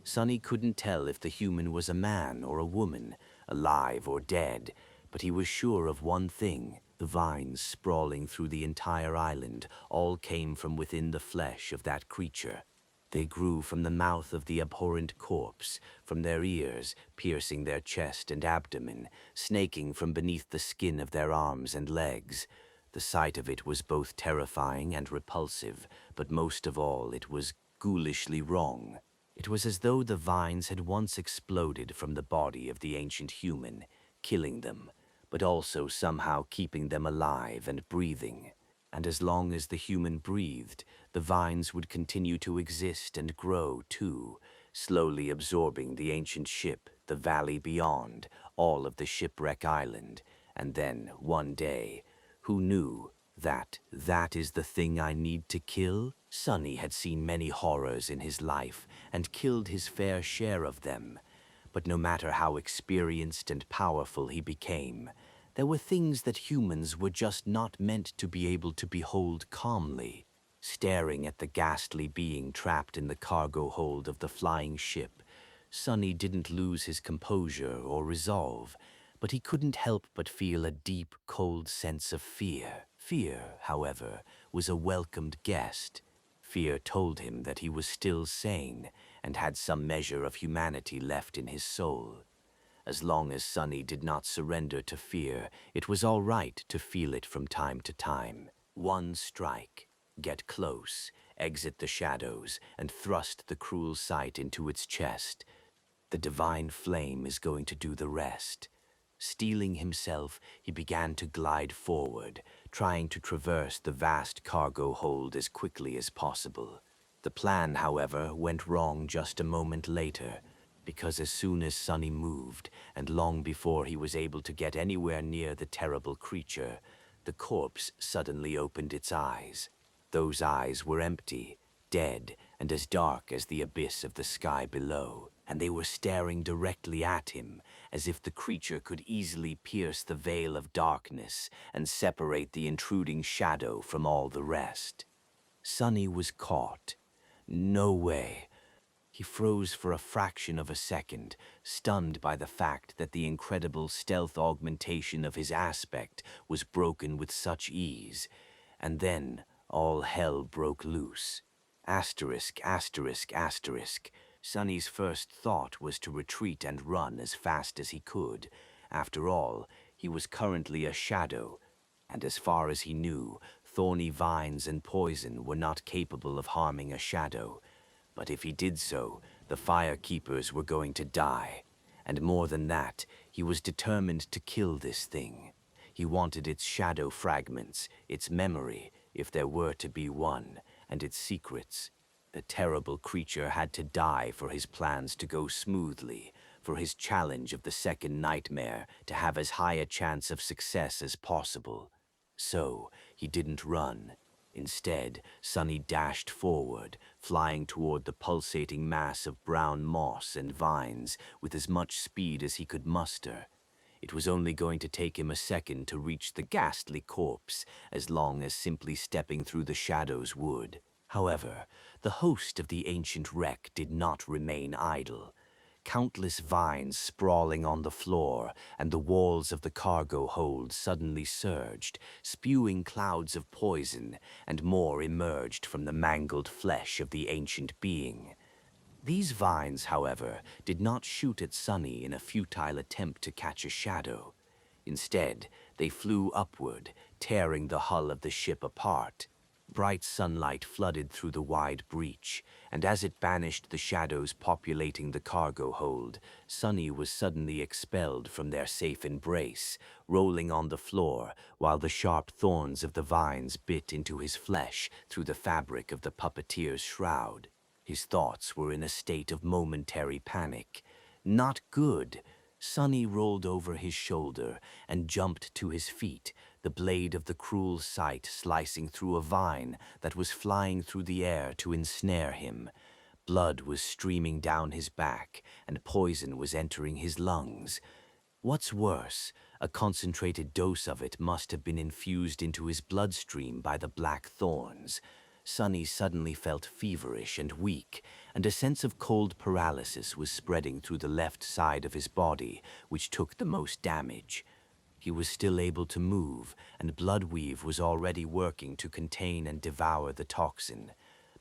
Sonny couldn't tell if the human was a man or a woman, alive or dead, but he was sure of one thing. The vines sprawling through the entire island all came from within the flesh of that creature. They grew from the mouth of the abhorrent corpse, from their ears, piercing their chest and abdomen, snaking from beneath the skin of their arms and legs. The sight of it was both terrifying and repulsive, but most of all it was ghoulishly wrong. It was as though the vines had once exploded from the body of the ancient human, killing them, but also somehow keeping them alive and breathing. And as long as the human breathed, the vines would continue to exist and grow too, slowly absorbing the ancient ship, the valley beyond, all of the shipwreck island. And then, one day, who knew that is the thing I need to kill? Sonny had seen many horrors in his life and killed his fair share of them. But no matter how experienced and powerful he became, there were things that humans were just not meant to be able to behold calmly. Staring at the ghastly being trapped in the cargo hold of the flying ship, Sonny didn't lose his composure or resolve, but he couldn't help but feel a deep, cold sense of fear. Fear, however, was a welcomed guest. Fear told him that he was still sane and had some measure of humanity left in his soul. As long as Sonny did not surrender to fear, it was all right to feel it from time to time. One strike. Get close, exit the shadows, and thrust the cruel sight into its chest. The divine flame is going to do the rest. Steeling himself, he began to glide forward, trying to traverse the vast cargo hold as quickly as possible. The plan, however, went wrong just a moment later, because as soon as Sonny moved, and long before he was able to get anywhere near the terrible creature, the corpse suddenly opened its eyes. Those eyes were empty, dead, and as dark as the abyss of the sky below, and they were staring directly at him, as if the creature could easily pierce the veil of darkness and separate the intruding shadow from all the rest. Sonny was caught. No way. He froze for a fraction of a second, stunned by the fact that the incredible stealth augmentation of his aspect was broken with such ease. And then all hell broke loose. Asterisk, asterisk, asterisk. Sonny's first thought was to retreat and run as fast as he could. After all, he was currently a shadow, and as far as he knew, thorny vines and poison were not capable of harming a shadow. But if he did so, the firekeepers were going to die. And more than that, he was determined to kill this thing. He wanted its shadow fragments, its memory, if there were to be one, and its secrets. The terrible creature had to die for his plans to go smoothly, for his challenge of the second nightmare to have as high a chance of success as possible. So, he didn't run. Instead, Sonny dashed forward, flying toward the pulsating mass of brown moss and vines with as much speed as he could muster. It was only going to take him a second to reach the ghastly corpse, as long as simply stepping through the shadows would. However, the host of the ancient wreck did not remain idle. Countless vines sprawling on the floor, and the walls of the cargo hold suddenly surged, spewing clouds of poison, and more emerged from the mangled flesh of the ancient being. These vines, however, did not shoot at Sonny in a futile attempt to catch a shadow. Instead, they flew upward, tearing the hull of the ship apart. Bright sunlight flooded through the wide breach, and as it banished the shadows populating the cargo hold, Sonny was suddenly expelled from their safe embrace, rolling on the floor while the sharp thorns of the vines bit into his flesh through the fabric of the puppeteer's shroud. His thoughts were in a state of momentary panic. Not good. Sonny rolled over his shoulder and jumped to his feet, the blade of the cruel sight slicing through a vine that was flying through the air to ensnare him. Blood was streaming down his back, and poison was entering his lungs. What's worse, a concentrated dose of it must have been infused into his bloodstream by the black thorns. Sonny suddenly felt feverish and weak, and a sense of cold paralysis was spreading through the left side of his body, which took the most damage. He was still able to move, and Bloodweave was already working to contain and devour the toxin.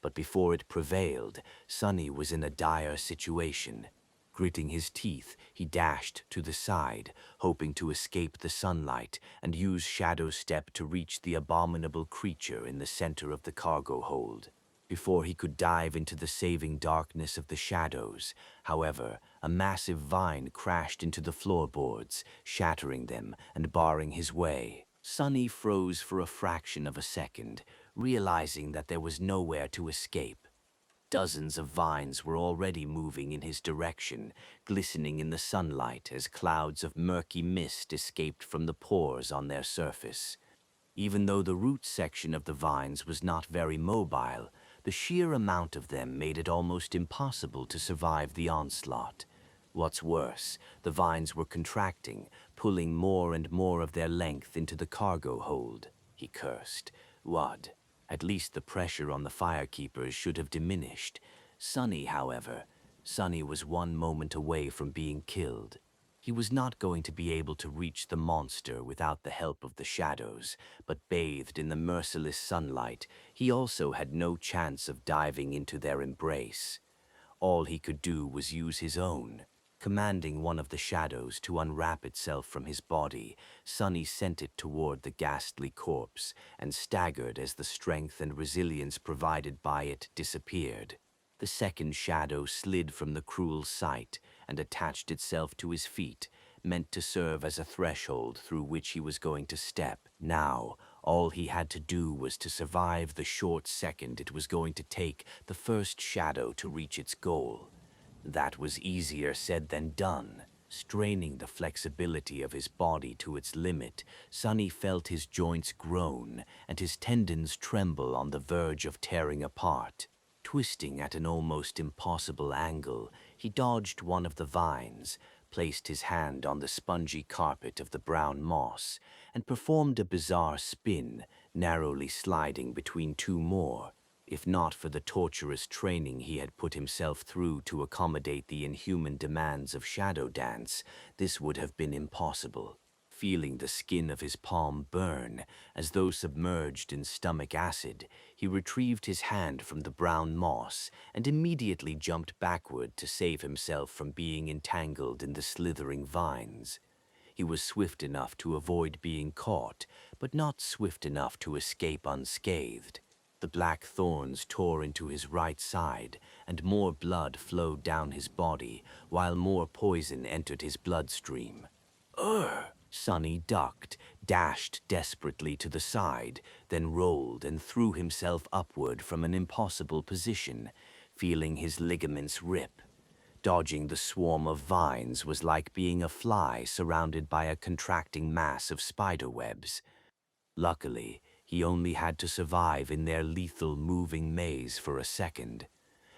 But before it prevailed, Sonny was in a dire situation. Gritting his teeth, he dashed to the side, hoping to escape the sunlight and use Shadow Step to reach the abominable creature in the center of the cargo hold. Before he could dive into the saving darkness of the shadows, however, a massive vine crashed into the floorboards, shattering them and barring his way. Sonny froze for a fraction of a second, realizing that there was nowhere to escape. Dozens of vines were already moving in his direction, glistening in the sunlight as clouds of murky mist escaped from the pores on their surface. Even though the root section of the vines was not very mobile, the sheer amount of them made it almost impossible to survive the onslaught. What's worse, the vines were contracting, pulling more and more of their length into the cargo hold. He cursed. What? At least the pressure on the firekeepers should have diminished. Sonny, however, Sonny was one moment away from being killed. He was not going to be able to reach the monster without the help of the shadows, but bathed in the merciless sunlight, he also had no chance of diving into their embrace. All he could do was use his own. Commanding one of the shadows to unwrap itself from his body, Sonny sent it toward the ghastly corpse and staggered as the strength and resilience provided by it disappeared. The second shadow slid from the cruel sight and attached itself to his feet, meant to serve as a threshold through which he was going to step. Now, all he had to do was to survive the short second it was going to take the first shadow to reach its goal. That was easier said than done. Straining the flexibility of his body to its limit, Sonny felt his joints groan and his tendons tremble on the verge of tearing apart. Twisting at an almost impossible angle, he dodged one of the vines, placed his hand on the spongy carpet of the brown moss, and performed a bizarre spin, narrowly sliding between two more. If not for the torturous training he had put himself through to accommodate the inhuman demands of shadow dance, this would have been impossible. Feeling the skin of his palm burn, as though submerged in stomach acid, he retrieved his hand from the brown moss and immediately jumped backward to save himself from being entangled in the slithering vines. He was swift enough to avoid being caught, but not swift enough to escape unscathed. The black thorns tore into his right side, and more blood flowed down his body, while more poison entered his bloodstream. Sonny ducked, dashed desperately to the side, then rolled and threw himself upward from an impossible position, feeling his ligaments rip. Dodging the swarm of vines was like being a fly surrounded by a contracting mass of spider webs. Luckily, he only had to survive in their lethal moving maze for a second.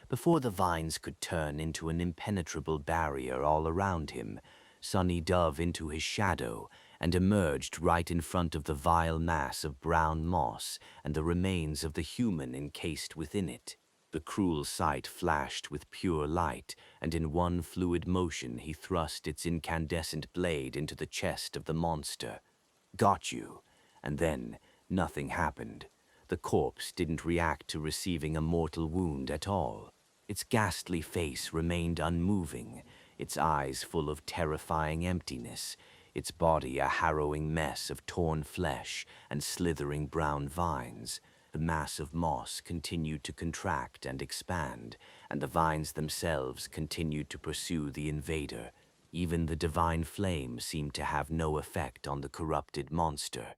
Before the vines could turn into an impenetrable barrier all around him, Sonny dove into his shadow and emerged right in front of the vile mass of brown moss and the remains of the human encased within it. The cruel sight flashed with pure light, and in one fluid motion he thrust its incandescent blade into the chest of the monster. Got you. And then, nothing happened. The corpse didn't react to receiving a mortal wound at all. Its ghastly face remained unmoving, its eyes full of terrifying emptiness, its body a harrowing mess of torn flesh and slithering brown vines. The mass of moss continued to contract and expand, and the vines themselves continued to pursue the invader. Even the divine flame seemed to have no effect on the corrupted monster.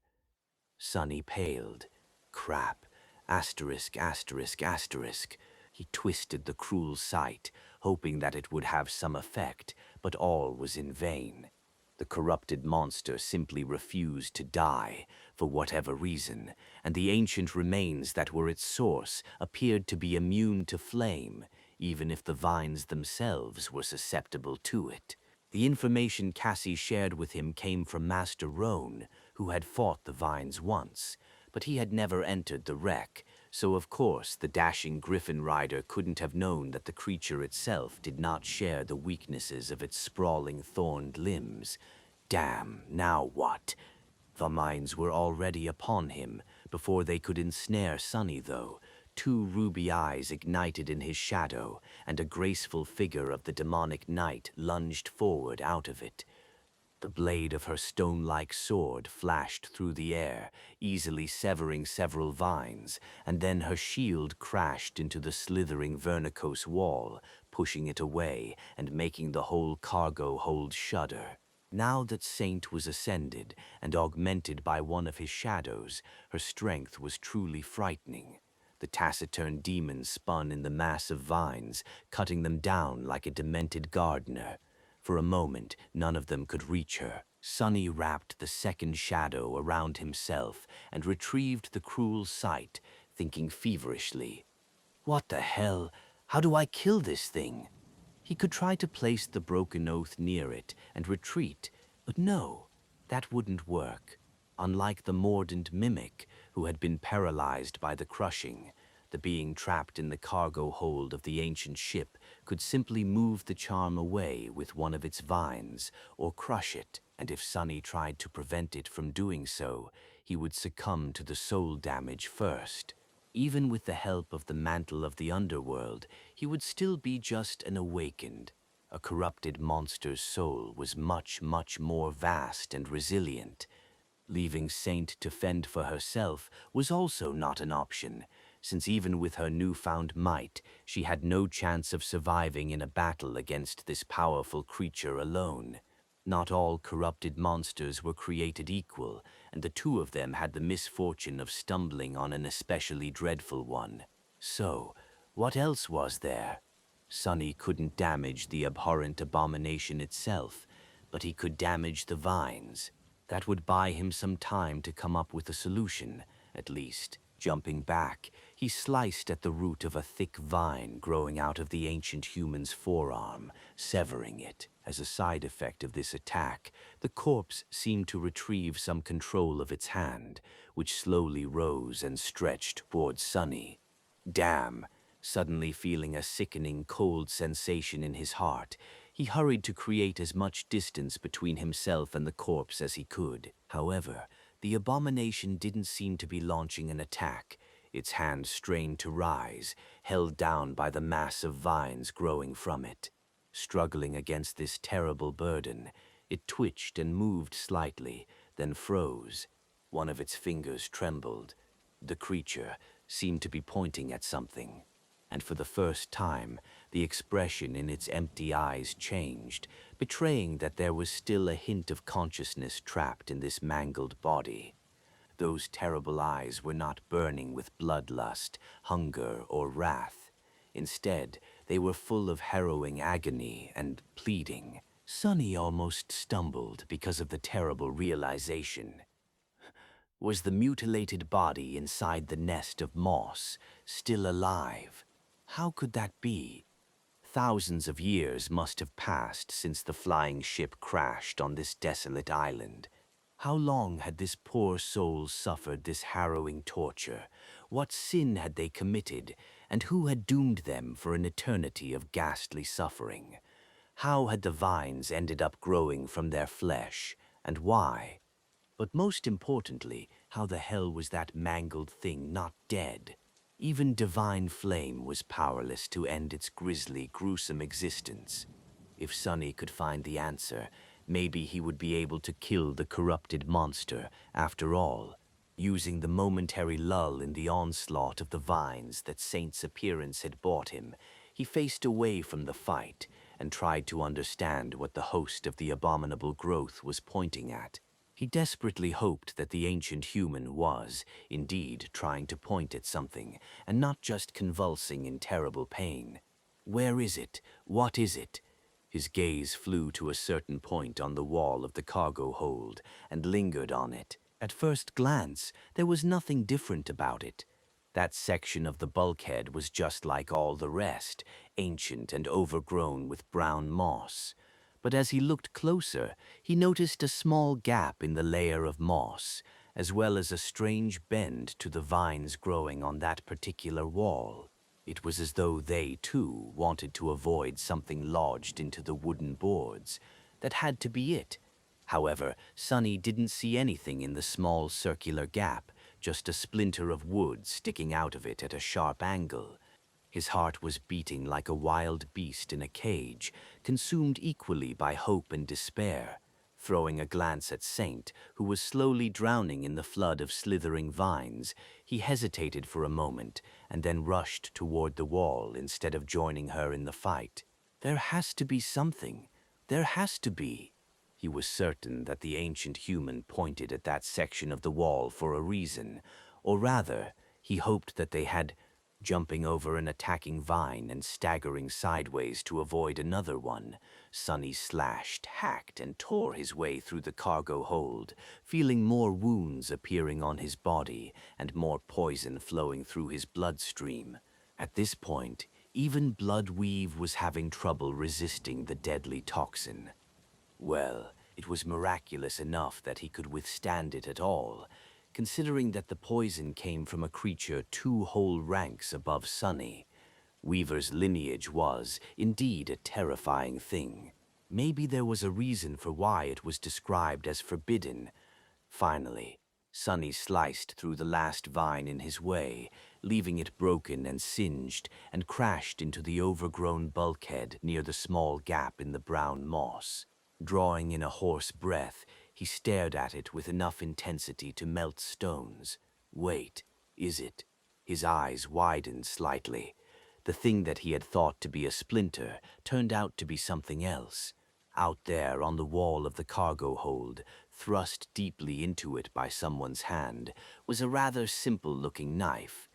Sonny paled. Crap. Asterisk, asterisk, asterisk. He twisted the cruel sight, hoping that it would have some effect, but all was in vain. The corrupted monster simply refused to die, for whatever reason, and the ancient remains that were its source appeared to be immune to flame, even if the vines themselves were susceptible to it. The information Cassie shared with him came from Master Roan, who had fought the vines once, but he had never entered the wreck, so of course the dashing griffin rider couldn't have known that the creature itself did not share the weaknesses of its sprawling thorned limbs. Damn, now what? The mines were already upon him, before they could ensnare Sonny though. Two ruby eyes ignited in his shadow, and a graceful figure of the demonic knight lunged forward out of it. The blade of her stone-like sword flashed through the air, easily severing several vines, and then her shield crashed into the slithering vernicose wall, pushing it away and making the whole cargo hold shudder. Now that Saint was ascended and augmented by one of his shadows, her strength was truly frightening. The taciturn demon spun in the mass of vines, cutting them down like a demented gardener. For a moment, none of them could reach her. Sonny wrapped the second shadow around himself and retrieved the cruel sight, thinking feverishly, "What the hell? How do I kill this thing?" He could try to place the broken oath near it and retreat, but no, that wouldn't work. Unlike the mordant mimic, who had been paralyzed by the crushing, The being trapped in the cargo hold of the ancient ship could simply move the charm away with one of its vines or crush it, and if Sonny tried to prevent it from doing so, he would succumb to the soul damage first. Even with the help of the mantle of the underworld, he would still be just an awakened. A corrupted monster's soul was much, much more vast and resilient. Leaving Saint to fend for herself was also not an option, since even with her newfound might, she had no chance of surviving in a battle against this powerful creature alone. Not all corrupted monsters were created equal, and the two of them had the misfortune of stumbling on an especially dreadful one. So, what else was there? Sonny couldn't damage the abhorrent abomination itself, but he could damage the vines. That would buy him some time to come up with a solution, at least. Jumping back, he sliced at the root of a thick vine growing out of the ancient human's forearm, severing it. As a side effect of this attack, the corpse seemed to retrieve some control of its hand, which slowly rose and stretched towards Sonny. Damn! Suddenly feeling a sickening cold sensation in his heart, he hurried to create as much distance between himself and the corpse as he could. However, the abomination didn't seem to be launching an attack. Its hand strained to rise, held down by the mass of vines growing from it. Struggling against this terrible burden, it twitched and moved slightly, then froze. One of its fingers trembled. The creature seemed to be pointing at something. And for the first time, the expression in its empty eyes changed, betraying that there was still a hint of consciousness trapped in this mangled body. Those terrible eyes were not burning with bloodlust, hunger, or wrath. Instead, they were full of harrowing agony and pleading. Sonny almost stumbled because of the terrible realization. Was the mutilated body inside the nest of moss still alive? How could that be? Thousands of years must have passed since the flying ship crashed on this desolate island. How long had this poor soul suffered this harrowing torture? What sin had they committed, and who had doomed them for an eternity of ghastly suffering? How had the vines ended up growing from their flesh, and why? But most importantly, how the hell was that mangled thing not dead? Even divine flame was powerless to end its grisly, gruesome existence. If Sonny could find the answer, maybe he would be able to kill the corrupted monster after all. Using the momentary lull in the onslaught of the vines that Saint's appearance had brought him, he faced away from the fight and tried to understand what the host of the abominable growth was pointing at. He desperately hoped that the ancient human was, indeed, trying to point at something, and not just convulsing in terrible pain. Where is it? What is it? His gaze flew to a certain point on the wall of the cargo hold and lingered on it. At first glance, there was nothing different about it. That section of the bulkhead was just like all the rest, ancient and overgrown with brown moss. But as he looked closer, he noticed a small gap in the layer of moss, as well as a strange bend to the vines growing on that particular wall. It was as though they, too, wanted to avoid something lodged into the wooden boards. That had to be it. However, Sonny didn't see anything in the small circular gap, just a splinter of wood sticking out of it at a sharp angle. His heart was beating like a wild beast in a cage, consumed equally by hope and despair. Throwing a glance at Saint, who was slowly drowning in the flood of slithering vines, he hesitated for a moment and then rushed toward the wall instead of joining her in the fight. There has to be something. There has to be. He was certain that the ancient human pointed at that section of the wall for a reason, or rather, he hoped that they had jumping over an attacking vine and staggering sideways to avoid another one. Sonny slashed, hacked, and tore his way through the cargo hold, feeling more wounds appearing on his body and more poison flowing through his bloodstream. At this point, even Bloodweave was having trouble resisting the deadly toxin. Well, it was miraculous enough that he could withstand it at all. considering that the poison came from a creature 2 whole ranks above Sunny. Weaver's lineage was, indeed, a terrifying thing. Maybe there was a reason for why it was described as forbidden. Finally, Sunny sliced through the last vine in his way, leaving it broken and singed, and crashed into the overgrown bulkhead near the small gap in the brown moss. Drawing in a hoarse breath, he stared at it with enough intensity to melt stones. Wait, is it? His eyes widened slightly. The thing that he had thought to be a splinter turned out to be something else. Out there on the wall of the cargo hold, thrust deeply into it by someone's hand, was a rather simple-looking knife.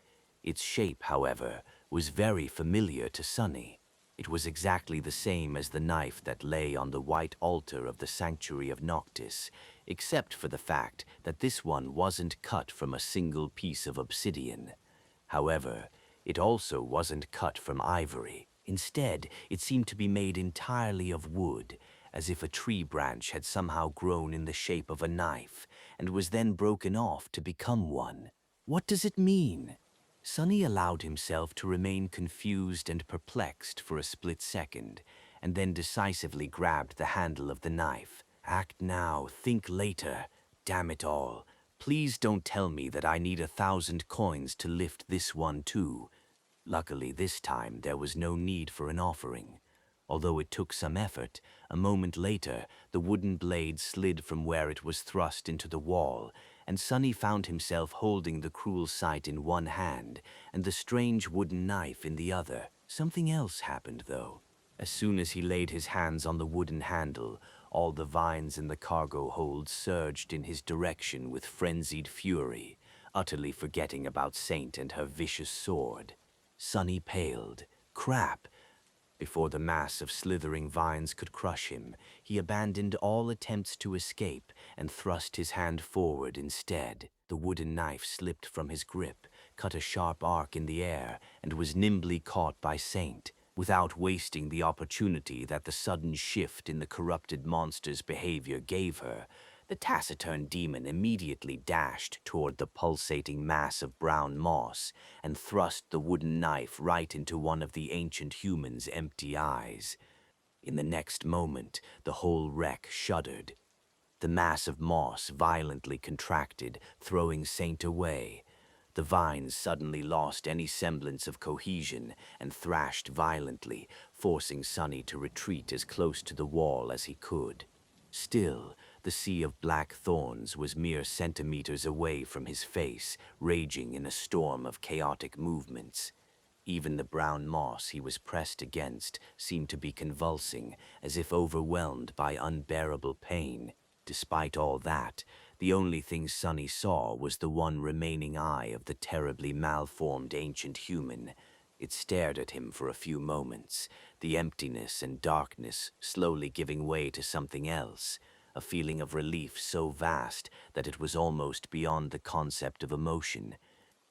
Its shape, however, was very familiar to Sunny. It was exactly the same as the knife that lay on the white altar of the Sanctuary of Noctis, except for the fact that this one wasn't cut from a single piece of obsidian. However, it also wasn't cut from ivory. Instead, it seemed to be made entirely of wood, as if a tree branch had somehow grown in the shape of a knife and was then broken off to become one. What does it mean? Sunny allowed himself to remain confused and perplexed for a split second, and then decisively grabbed the handle of the knife. Act now, think later. Damn it all. Please don't tell me that I need 1,000 coins to lift this one too. Luckily this time there was no need for an offering. Although it took some effort, a moment later the wooden blade slid from where it was thrust into the wall, and Sunny found himself holding the cruel sight in one hand and the strange wooden knife in the other. Something else happened, though. As soon as he laid his hands on the wooden handle, all the vines in the cargo hold surged in his direction with frenzied fury, utterly forgetting about Saint and her vicious sword. Sunny paled. Crap! Before the mass of slithering vines could crush him, he abandoned all attempts to escape and thrust his hand forward instead. The wooden knife slipped from his grip, cut a sharp arc in the air, and was nimbly caught by Saint. Without wasting the opportunity that the sudden shift in the corrupted monster's behavior gave her, the taciturn demon immediately dashed toward the pulsating mass of brown moss and thrust the wooden knife right into one of the ancient human's empty eyes. In the next moment, the whole wreck shuddered. The mass of moss violently contracted, throwing Saint away. The vines suddenly lost any semblance of cohesion and thrashed violently, forcing Sunny to retreat as close to the wall as he could. Still, the sea of black thorns was mere centimeters away from his face, raging in a storm of chaotic movements. Even the brown moss he was pressed against seemed to be convulsing, as if overwhelmed by unbearable pain. Despite all that, the only thing Sunny saw was the one remaining eye of the terribly malformed ancient human. It stared at him for a few moments, the emptiness and darkness slowly giving way to something else, a feeling of relief so vast that it was almost beyond the concept of emotion.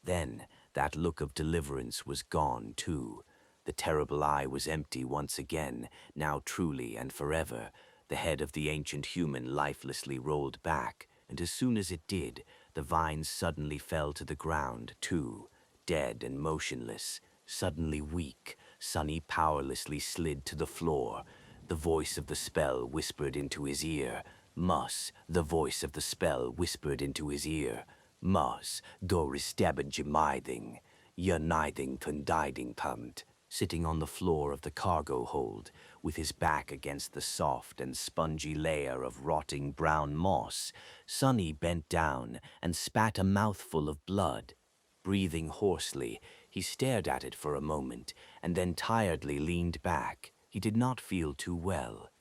Then, that look of deliverance was gone too. The terrible eye was empty once again, now truly and forever. The head of the ancient human lifelessly rolled back, and as soon as it did, the vines suddenly fell to the ground too, dead and motionless. Suddenly weak, Sunny powerlessly slid to the floor. The voice of the spell whispered into his ear. The voice of the spell whispered into his ear. Doris stabben je mithing. Je nithing thundiding punt. Sitting on the floor of the cargo hold, with his back against the soft and spongy layer of rotting brown moss, Sunny bent down and spat a mouthful of blood. Breathing hoarsely, he stared at it for a moment, and then tiredly leaned back. He did not feel too well.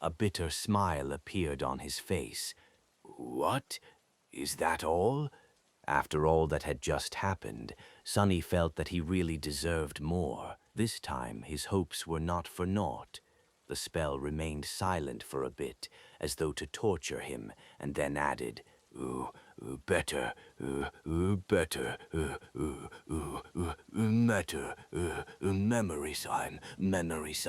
A bitter smile appeared on his face. What? Is that all? After all that had just happened, Sunny felt that he really deserved more. This time his hopes were not for naught. The spell remained silent for a bit, as though to torture him, and then added, better, better, memory time, memories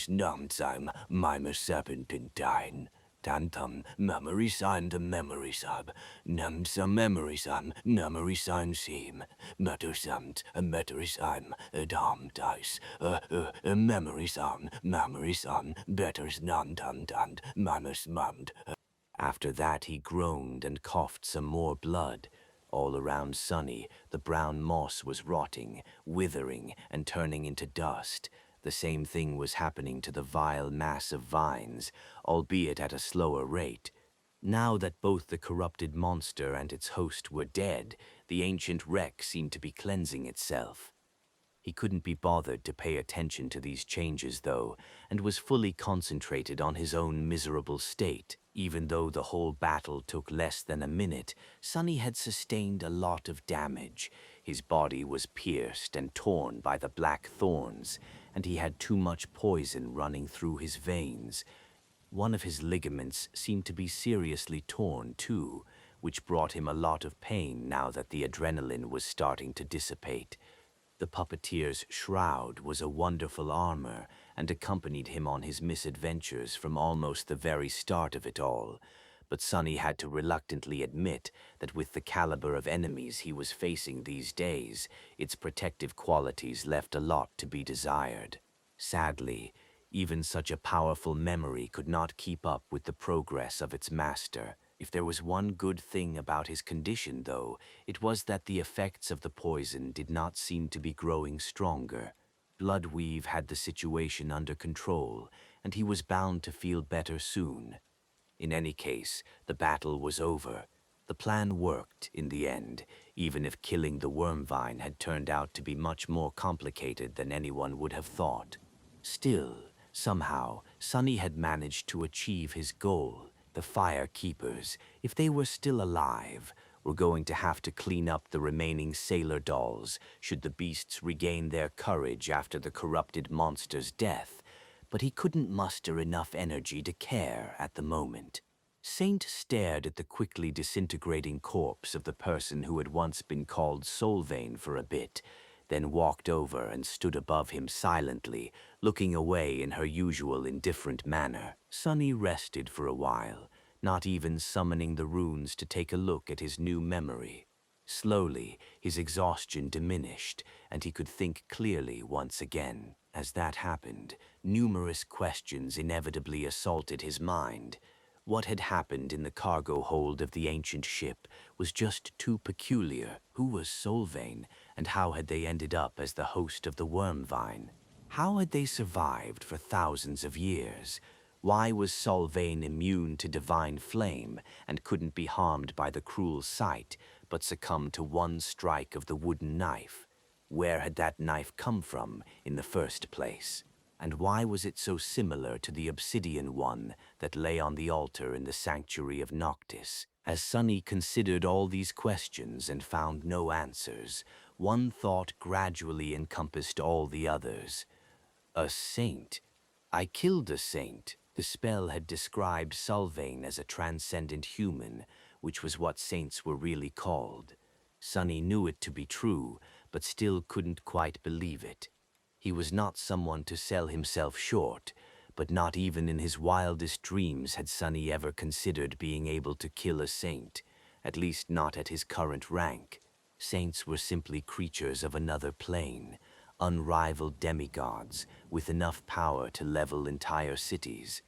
numsime, mimer serpentine. Tantum, memory sign to memory sub, num some memory sum, memory sign seam, meter sumt, a meter sign, a dom dice, a memory sum, betters none dun, mamus mummed. After that he groaned and coughed some more blood. All around Sunny, the brown moss was rotting, withering, and turning into dust. The same thing was happening to the vile mass of vines, albeit at a slower rate. Now that both the corrupted monster and its host were dead, the ancient wreck seemed to be cleansing itself. He couldn't be bothered to pay attention to these changes, though, and was fully concentrated on his own miserable state. Even though the whole battle took less than a minute, Sonny had sustained a lot of damage. His body was pierced and torn by the black thorns, and he had too much poison running through his veins. One of his ligaments seemed to be seriously torn, too, which brought him a lot of pain now that the adrenaline was starting to dissipate. The puppeteer's shroud was a wonderful armor and accompanied him on his misadventures from almost the very start of it all. But Sonny had to reluctantly admit that with the caliber of enemies he was facing these days, its protective qualities left a lot to be desired. Sadly, even such a powerful memory could not keep up with the progress of its master. If there was one good thing about his condition, though, it was that the effects of the poison did not seem to be growing stronger. Bloodweave had the situation under control, and he was bound to feel better soon. In any case, the battle was over. The plan worked in the end, even if killing the wormvine had turned out to be much more complicated than anyone would have thought. Still, somehow, Sonny had managed to achieve his goal. The Fire Keepers, if they were still alive, were going to have to clean up the remaining sailor dolls should the beasts regain their courage after the corrupted monster's death, but he couldn't muster enough energy to care at the moment. Saint stared at the quickly disintegrating corpse of the person who had once been called Solvane for a bit, then walked over and stood above him silently, looking away in her usual indifferent manner. Sonny rested for a while, not even summoning the runes to take a look at his new memory. Slowly, his exhaustion diminished, and he could think clearly once again. As that happened, numerous questions inevitably assaulted his mind. What had happened in the cargo hold of the ancient ship was just too peculiar. Who was Solvane, and how had they ended up as the host of the Wormvine? How had they survived for thousands of years? Why was Solvane immune to divine flame and couldn't be harmed by the cruel sight, but succumbed to one strike of the wooden knife? Where had that knife come from in the first place? And why was it so similar to the obsidian one that lay on the altar in the sanctuary of Noctis? As Sonny considered all these questions and found no answers, one thought gradually encompassed all the others. A saint. I killed a saint. The spell had described Solvane as a transcendent human, which was what saints were really called. Sonny knew it to be true, but still couldn't quite believe it. He was not someone to sell himself short, but not even in his wildest dreams had Sonny ever considered being able to kill a saint, at least not at his current rank. Saints were simply creatures of another plane, unrivaled demigods with enough power to level entire cities.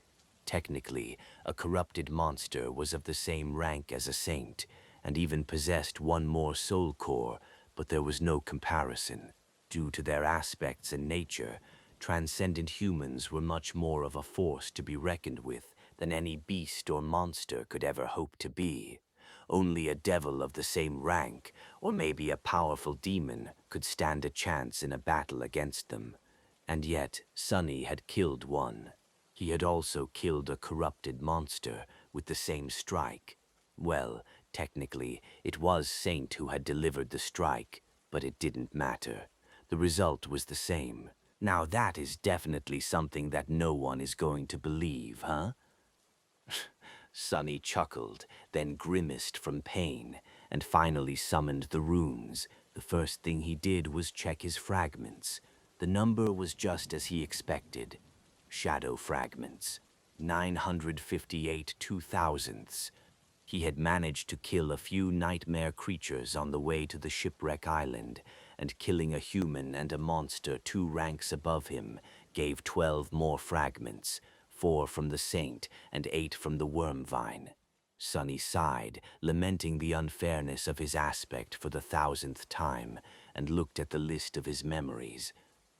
Technically, a corrupted monster was of the same rank as a saint, and even possessed one more soul core, but there was no comparison. Due to their aspects and nature, transcendent humans were much more of a force to be reckoned with than any beast or monster could ever hope to be. Only a devil of the same rank, or maybe a powerful demon, could stand a chance in a battle against them. And yet, Sonny had killed one. He had also killed a corrupted monster with the same strike. Well, technically, it was Saint who had delivered the strike, but it didn't matter. The result was the same. Now that is definitely something that no one is going to believe, huh? Sonny chuckled, then grimaced from pain, and finally summoned the runes. The first thing he did was check his fragments. The number was just as he expected. Shadow fragments. 958 2/1000ths. He had managed to kill a few nightmare creatures on the way to the shipwreck island, and killing a human and a monster 2 ranks above him gave 12 more fragments, 4 from the saint and 8 from the worm vine. Sonny sighed, lamenting the unfairness of his aspect for the 1000th time, and looked at the list of his memories.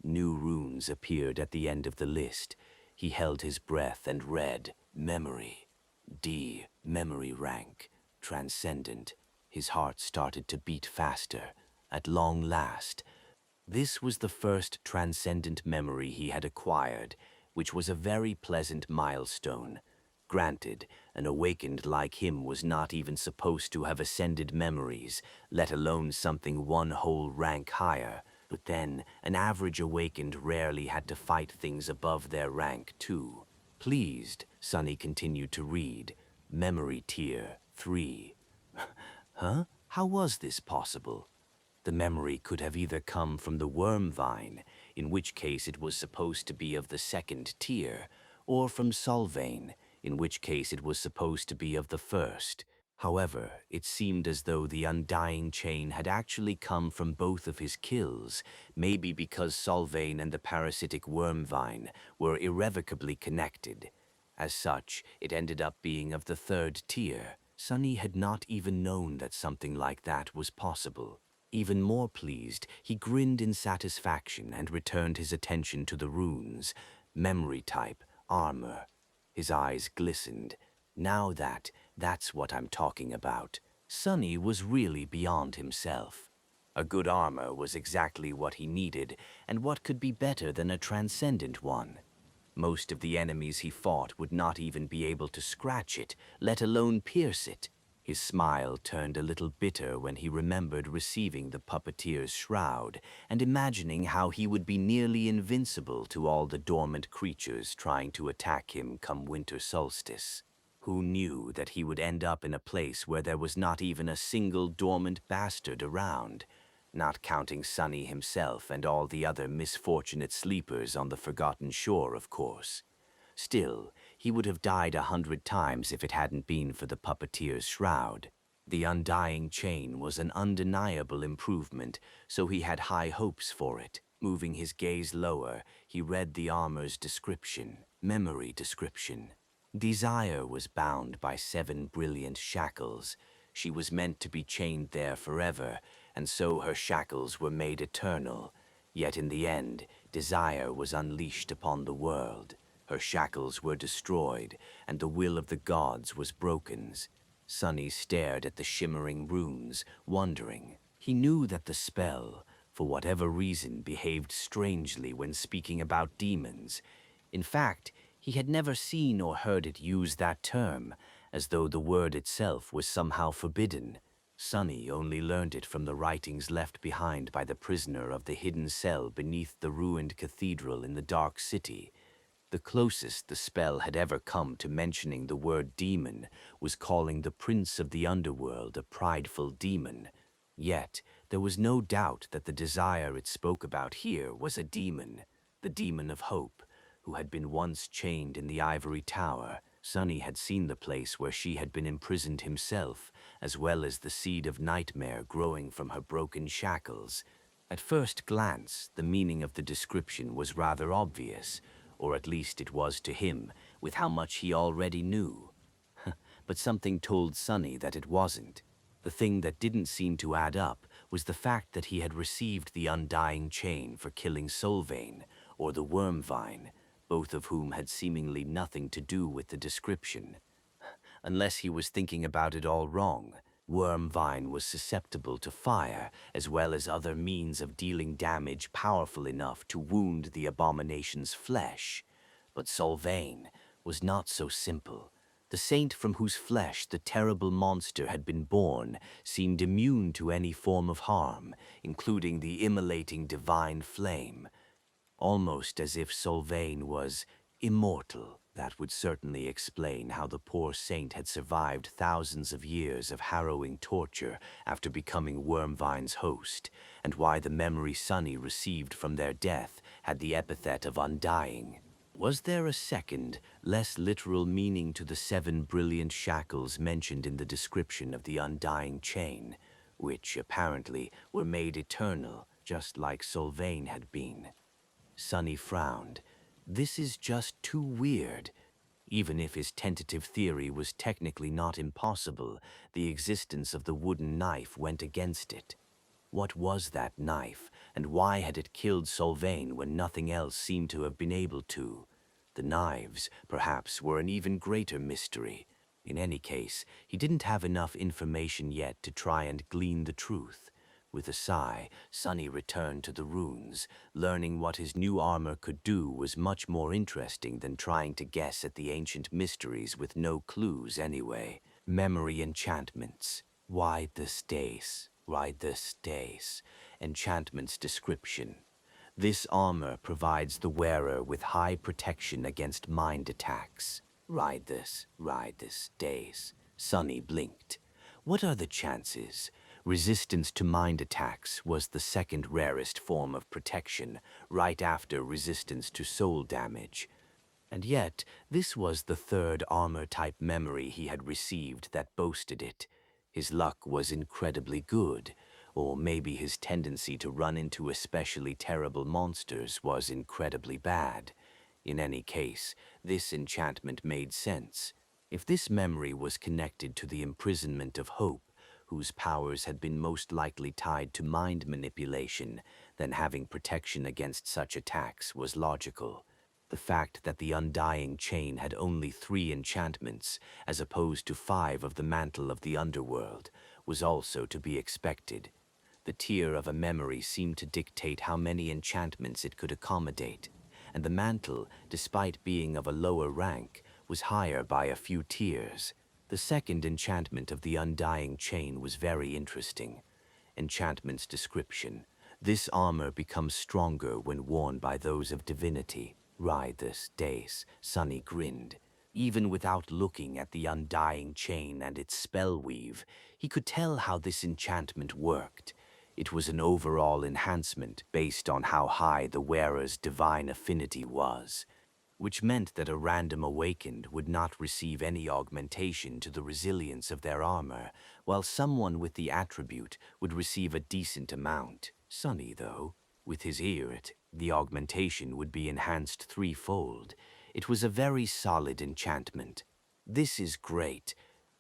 New runes appeared at the end of the list. He held his breath and read, Memory. D, memory rank, transcendent. His heart started to beat faster. At long last. This was the first transcendent memory he had acquired, which was a very pleasant milestone. Granted, an awakened like him was not even supposed to have ascended memories, let alone something 1 whole rank higher. But then, an average awakened rarely had to fight things above their rank, too. Pleased, Sonny continued to read. Memory tier 3. Huh? How was this possible? The memory could have either come from the worm vine, in which case it was supposed to be of the 2nd tier, or from Sylvain, in which case it was supposed to be of the 1st. However, it seemed as though the undying chain had actually come from both of his kills, maybe because Sylvain and the parasitic worm vine were irrevocably connected. As such, it ended up being of the 3rd tier. Sonny had not even known that something like that was possible. Even more pleased, he grinned in satisfaction and returned his attention to the runes. Memory type, armor. His eyes glistened. Now that's what I'm talking about. Sonny was really beyond himself. A good armor was exactly what he needed, and what could be better than a transcendent one? Most of the enemies he fought would not even be able to scratch it, let alone pierce it. His smile turned a little bitter when he remembered receiving the puppeteer's shroud and imagining how he would be nearly invincible to all the dormant creatures trying to attack him come winter solstice. Who knew that he would end up in a place where there was not even a single dormant bastard around, not counting Sonny himself and all the other misfortunate sleepers on the forgotten shore, of course. Still, he would have died 100 times if it hadn't been for the puppeteer's shroud. The undying chain was an undeniable improvement, so he had high hopes for it. Moving his gaze lower, he read the armor's description, memory description. Desire was bound by 7 brilliant shackles. She was meant to be chained there forever, and so her shackles were made eternal. Yet in the end, desire was unleashed upon the world. Her shackles were destroyed, and the will of the gods was broken. Sonny stared at the shimmering runes, wondering. He knew that the spell, for whatever reason, behaved strangely when speaking about demons. In fact, he had never seen or heard it use that term, as though the word itself was somehow forbidden. Sonny only learned it from the writings left behind by the prisoner of the hidden cell beneath the ruined cathedral in the Dark City. The closest the spell had ever come to mentioning the word demon was calling the prince of the underworld a prideful demon. Yet, there was no doubt that the desire it spoke about here was a demon, the demon of hope, who had been once chained in the ivory tower. Sonny had seen the place where she had been imprisoned himself, as well as the seed of nightmare growing from her broken shackles. At first glance, the meaning of the description was rather obvious, or at least it was to him, with how much he already knew. But something told Sonny that it wasn't. The thing that didn't seem to add up was the fact that he had received the undying chain for killing Sylvain, or the worm vine, both of whom had seemingly nothing to do with the description. Unless he was thinking about it all wrong. Worm vine was susceptible to fire, as well as other means of dealing damage powerful enough to wound the abomination's flesh. But Sylvain was not so simple. The saint from whose flesh the terrible monster had been born seemed immune to any form of harm, including the immolating divine flame. Almost as if Sylvain was immortal. That would certainly explain how the poor saint had survived thousands of years of harrowing torture after becoming Wormvine's host, and why the memory Sonny received from their death had the epithet of undying. Was there a second, less literal meaning to the 7 brilliant shackles mentioned in the description of the undying chain, which apparently were made eternal, just like Sylvain had been? Sonny frowned. This is just too weird. Even if his tentative theory was technically not impossible, the existence of the wooden knife went against it. What was that knife, and why had it killed Sylvain when nothing else seemed to have been able to? The knives, perhaps, were an even greater mystery. In any case, he didn't have enough information yet to try and glean the truth. With a sigh, Sonny returned to the runes. Learning what his new armor could do was much more interesting than trying to guess at the ancient mysteries with no clues anyway. Memory enchantments. Why the stace? Why the stace? Enchantment's description. This armor provides the wearer with high protection against mind attacks. Ride this stace. Sonny blinked. What are the chances? Resistance to mind attacks was the second rarest form of protection, right after resistance to soul damage. And yet, this was the third armor-type memory he had received that boasted it. His luck was incredibly good, or maybe his tendency to run into especially terrible monsters was incredibly bad. In any case, this enchantment made sense. If this memory was connected to the imprisonment of hope, whose powers had been most likely tied to mind manipulation, then having protection against such attacks was logical. The fact that the undying chain had only 3 enchantments, as opposed to 5 of the mantle of the underworld, was also to be expected. The tier of a memory seemed to dictate how many enchantments it could accommodate, and the mantle, despite being of a lower rank, was higher by a few tiers. The second enchantment of the undying chain was very interesting. Enchantment's description. This armor becomes stronger when worn by those of divinity. Ride this days, Sonny grinned. Even without looking at the undying chain and its spell weave, he could tell how this enchantment worked. It was an overall enhancement based on how high the wearer's divine affinity was, which meant that a random awakened would not receive any augmentation to the resilience of their armor, while someone with the attribute would receive a decent amount. Sonny, though, with his ear, the augmentation would be enhanced 3-fold. It was a very solid enchantment. This is great.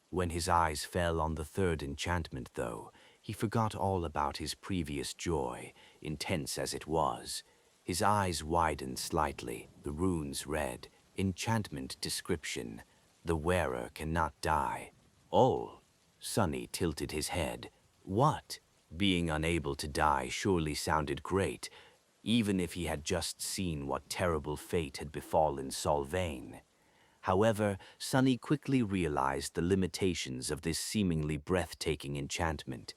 When his eyes fell on the third enchantment, though, he forgot all about his previous joy, intense as it was. His eyes widened slightly. The runes read, Enchantment description. The wearer cannot die. Oh! Sonny tilted his head. What? Being unable to die surely sounded great, even if he had just seen what terrible fate had befallen Sylvain. However, Sonny quickly realized the limitations of this seemingly breathtaking enchantment.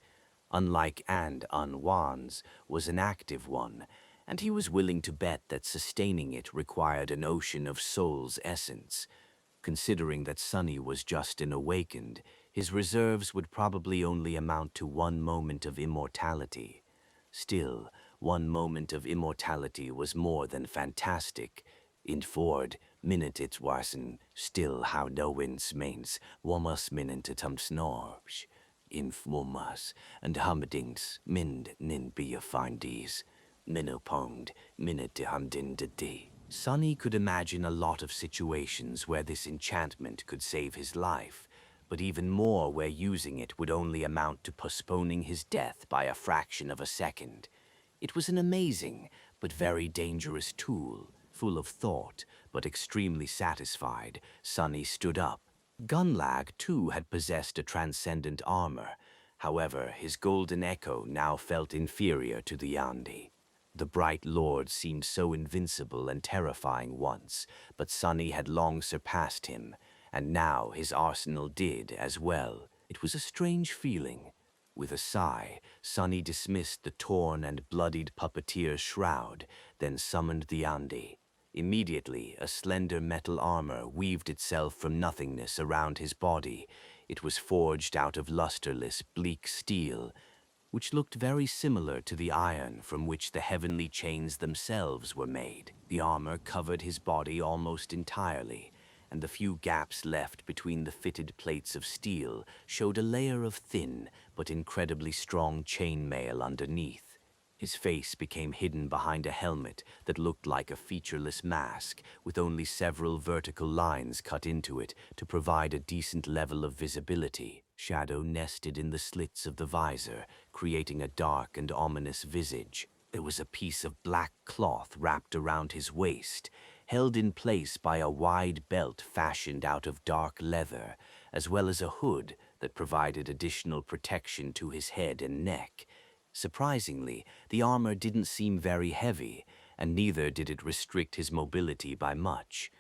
Unlike and Unwan's was an active one, and he was willing to bet that sustaining it required an ocean of soul's essence. Considering that Sonny was just an awakened, his reserves would probably only amount to 1 moment of immortality. Still, 1 moment of immortality was more than fantastic. In Ford, minute it wasen, still how no wins means, womas minute snorbs. Inf womas, and hummerdings, mind nin be a findies. Minoponged, minute humdin de dee. Sonny could imagine a lot of situations where this enchantment could save his life, but even more where using it would only amount to postponing his death by a fraction of a second. It was an amazing, but very dangerous tool. Full of thought, but extremely satisfied, Sonny stood up. Gunlag, too, had possessed a transcendent armor. However, his golden echo now felt inferior to the Yandi. The bright lord seemed so invincible and terrifying once, but Sonny had long surpassed him, and now his arsenal did as well. It was a strange feeling. With a sigh, Sonny dismissed the torn and bloodied puppeteer's shroud, then summoned the Yandi. Immediately, a slender metal armor weaved itself from nothingness around his body. It was forged out of lusterless, bleak steel. which looked very similar to the iron from which the heavenly chains themselves were made. The armor covered his body almost entirely, and the few gaps left between the fitted plates of steel showed a layer of thin but incredibly strong chainmail underneath. His face became hidden behind a helmet that looked like a featureless mask, with only several vertical lines cut into it to provide a decent level of visibility. Shadow nested in the slits of the visor, creating a dark and ominous visage. There was a piece of black cloth wrapped around his waist, held in place by a wide belt fashioned out of dark leather, as well as a hood that provided additional protection to his head and neck. Surprisingly, the armor didn't seem very heavy, and neither did it restrict his mobility by much.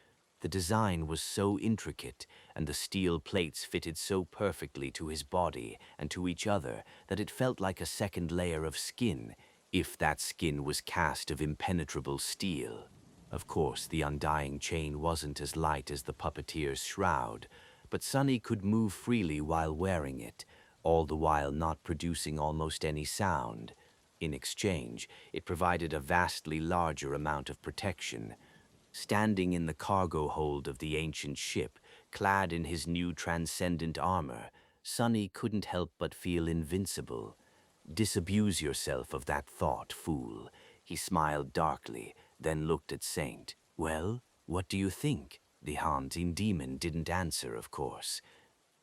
The design was so intricate, and the steel plates fitted so perfectly to his body and to each other that it felt like a second layer of skin, if that skin was cast of impenetrable steel. Of course, the undying chain wasn't as light as the puppeteer's shroud, but Sonny could move freely while wearing it, all the while not producing almost any sound. In exchange, it provided a vastly larger amount of protection. Standing in the cargo hold of the ancient ship, clad in his new transcendent armor, Sonny couldn't help but feel invincible. Disabuse yourself of that thought, fool. He smiled darkly, then looked at Saint. Well, what do you think? The haunting demon didn't answer, of course.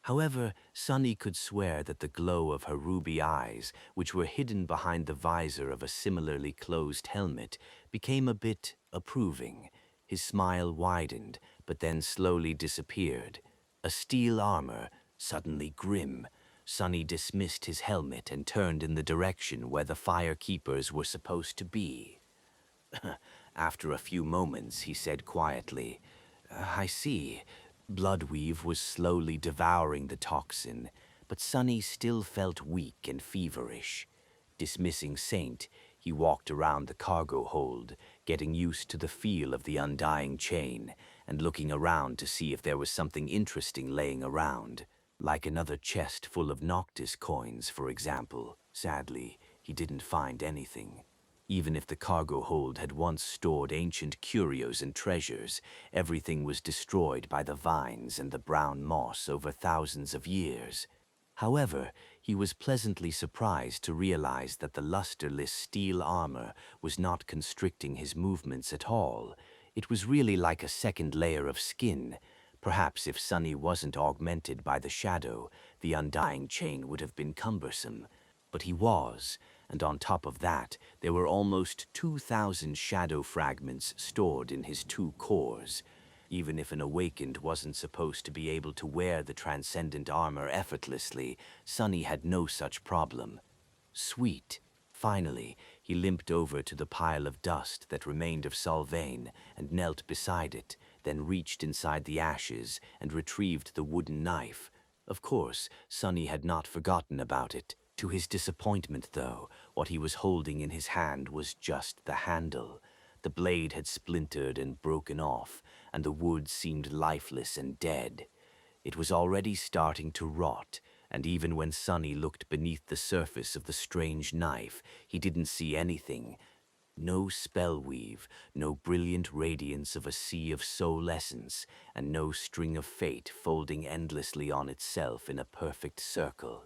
However, Sonny could swear that the glow of her ruby eyes, which were hidden behind the visor of a similarly closed helmet, became a bit approving. His smile widened, but then slowly disappeared. A steel armor, suddenly grim. Sonny dismissed his helmet and turned in the direction where the firekeepers were supposed to be. After a few moments, he said quietly, I see. Bloodweave was slowly devouring the toxin, but Sonny still felt weak and feverish. Dismissing Saint, he walked around the cargo hold, getting used to the feel of the undying chain, and looking around to see if there was something interesting laying around, like another chest full of Noctis coins, for example. Sadly, he didn't find anything. Even if the cargo hold had once stored ancient curios and treasures, everything was destroyed by the vines and the brown moss over thousands of years. However, he was pleasantly surprised to realize that the lusterless steel armor was not constricting his movements at all. It was really like a second layer of skin. Perhaps if Sonny wasn't augmented by the shadow, the undying chain would have been cumbersome. But he was, and on top of that, there were almost 2,000 shadow fragments stored in his two cores. Even if an awakened wasn't supposed to be able to wear the transcendent armor effortlessly, Sonny had no such problem. Sweet. Finally, he limped over to the pile of dust that remained of Sylvain and knelt beside it, then reached inside the ashes and retrieved the wooden knife. Of course, Sonny had not forgotten about it. To his disappointment, though, what he was holding in his hand was just the handle. The blade had splintered and broken off, and the wood seemed lifeless and dead. It was already starting to rot, and even when Sonny looked beneath the surface of the strange knife, he didn't see anything. No spell weave, no brilliant radiance of a sea of soul essence, and no string of fate folding endlessly on itself in a perfect circle.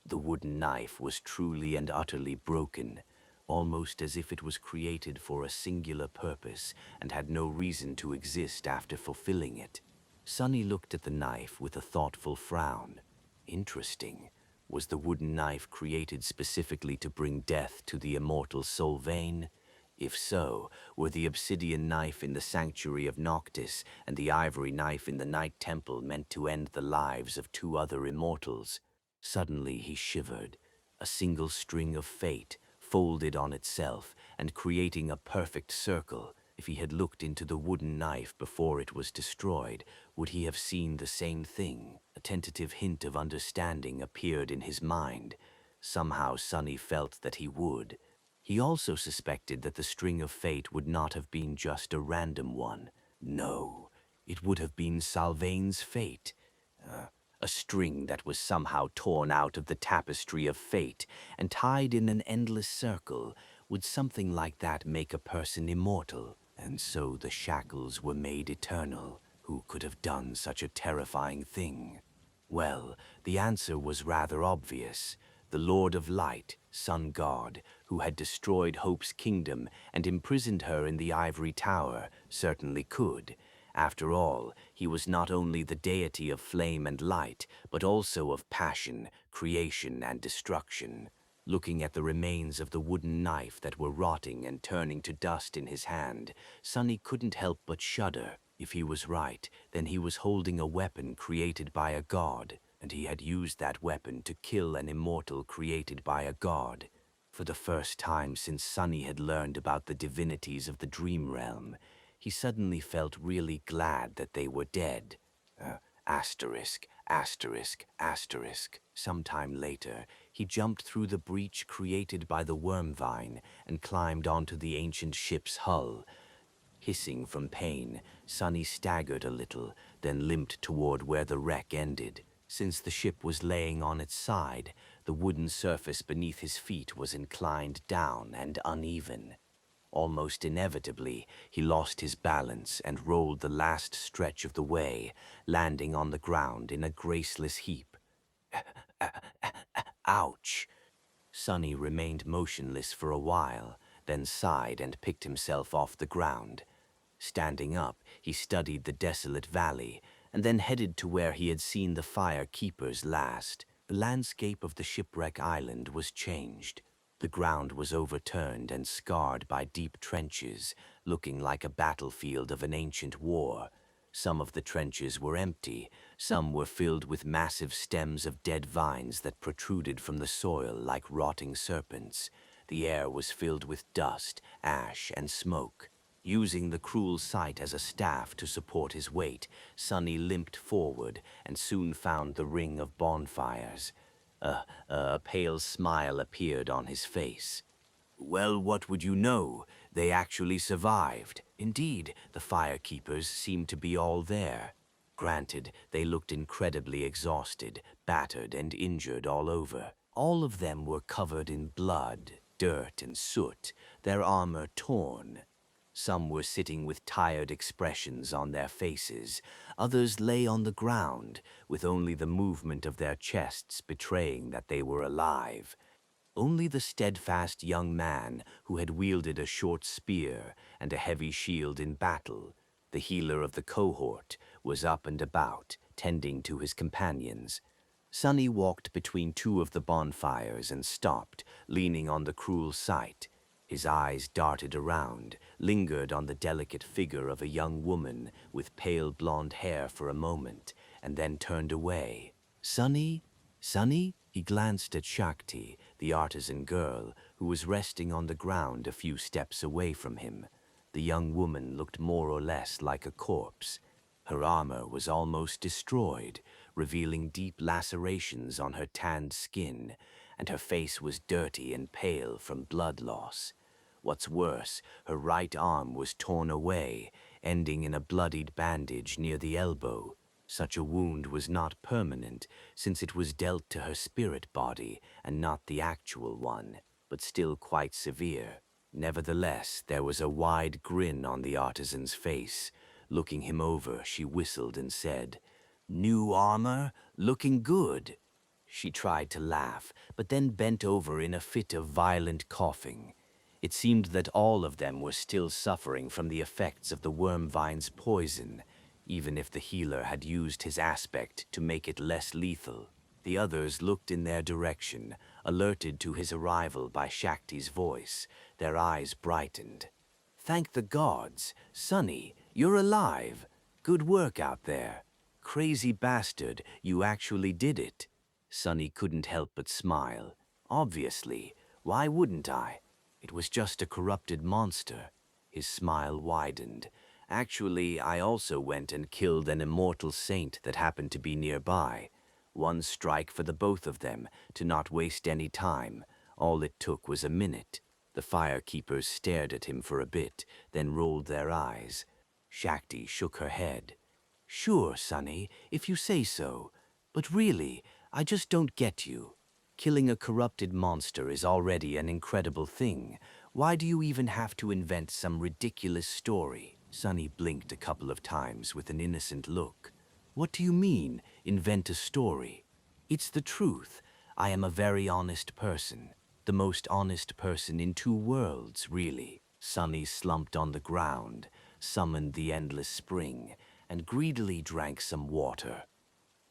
The wooden knife was truly and utterly broken, almost as if it was created for a singular purpose and had no reason to exist after fulfilling it. Sonny looked at the knife with a thoughtful frown. Interesting. Was the wooden knife created specifically to bring death to the immortal Sylvain? If so, were the obsidian knife in the sanctuary of Noctis and the ivory knife in the Night Temple meant to end the lives of two other immortals? Suddenly he shivered. A single string of fate, folded on itself and creating a perfect circle. If he had looked into the wooden knife before it was destroyed, would he have seen the same thing? A tentative hint of understanding appeared in his mind. Somehow Sonny felt that he would. He also suspected that the string of fate would not have been just a random one. No, it would have been Sylvain's fate. a string that was somehow torn out of the tapestry of fate and tied in an endless circle. Would something like that make a person immortal? And so the shackles were made eternal. Who could have done such a terrifying thing? Well, the answer was rather obvious. The Lord of Light, Sun God, who had destroyed Hope's kingdom and imprisoned her in the ivory tower, certainly could. After all, he was not only the deity of flame and light, but also of passion, creation, and destruction. Looking at the remains of the wooden knife that were rotting and turning to dust in his hand, Sonny couldn't help but shudder. If he was right, then he was holding a weapon created by a god, and he had used that weapon to kill an immortal created by a god. For the first time since Sonny had learned about the divinities of the dream realm, he suddenly felt really glad that they were dead. Asterisk, asterisk, asterisk. Sometime later, he jumped through the breach created by the worm vine and climbed onto the ancient ship's hull. Hissing from pain, Sonny staggered a little, then limped toward where the wreck ended. Since the ship was laying on its side, the wooden surface beneath his feet was inclined down and uneven. Almost inevitably, he lost his balance and rolled the last stretch of the way, landing on the ground in a graceless heap. Ouch! Sonny remained motionless for a while, then sighed and picked himself off the ground. Standing up, he studied the desolate valley, and then headed to where he had seen the fire keepers last. The landscape of the shipwreck island was changed. The ground was overturned and scarred by deep trenches, looking like a battlefield of an ancient war. Some of the trenches were empty, some were filled with massive stems of dead vines that protruded from the soil like rotting serpents. The air was filled with dust, ash, and smoke. Using the cruel sight as a staff to support his weight, Sonny limped forward and soon found the ring of bonfires. A pale smile appeared on his face. Well, what would you know? They actually survived. Indeed, the firekeepers seemed to be all there. Granted, they looked incredibly exhausted, battered, and injured all over. All of them were covered in blood, dirt, and soot, their armor torn. Some were sitting with tired expressions on their faces. Others lay on the ground, with only the movement of their chests betraying that they were alive. Only the steadfast young man who had wielded a short spear and a heavy shield in battle, the healer of the cohort, was up and about, tending to his companions. Sonny walked between two of the bonfires and stopped, leaning on the cruel sight. His eyes darted around, lingered on the delicate figure of a young woman with pale blonde hair for a moment, and then turned away. Sonny? Sonny? He glanced at Shakti, the artisan girl, who was resting on the ground a few steps away from him. The young woman looked more or less like a corpse. Her armor was almost destroyed, revealing deep lacerations on her tanned skin, and her face was dirty and pale from blood loss. What's worse, her right arm was torn away, ending in a bloodied bandage near the elbow. Such a wound was not permanent, since it was dealt to her spirit body and not the actual one, but still quite severe. Nevertheless, there was a wide grin on the artisan's face. Looking him over, she whistled and said, "New armor? Looking good." She tried to laugh, but then bent over in a fit of violent coughing. It seemed that all of them were still suffering from the effects of the worm vine's poison, even if the healer had used his aspect to make it less lethal. The others looked in their direction, alerted to his arrival by Shakti's voice. Their eyes brightened. "Thank the gods! Sonny, you're alive! Good work out there! Crazy bastard, you actually did it!" Sonny couldn't help but smile. Obviously, why wouldn't I? It was just a corrupted monster. His smile widened. Actually, I also went and killed an immortal saint that happened to be nearby. One strike for the both of them, to not waste any time. All it took was a minute. The firekeepers stared at him for a bit, then rolled their eyes. Shakti shook her head. "Sure, Sonny, if you say so. But really, I just don't get you. Killing a corrupted monster is already an incredible thing. Why do you even have to invent some ridiculous story? Sunny blinked a couple of times with an innocent look. What do you mean, invent a story? It's the truth. I am a very honest person. The most honest person in two worlds, really. Sunny slumped on the ground, summoned the endless spring, and greedily drank some water.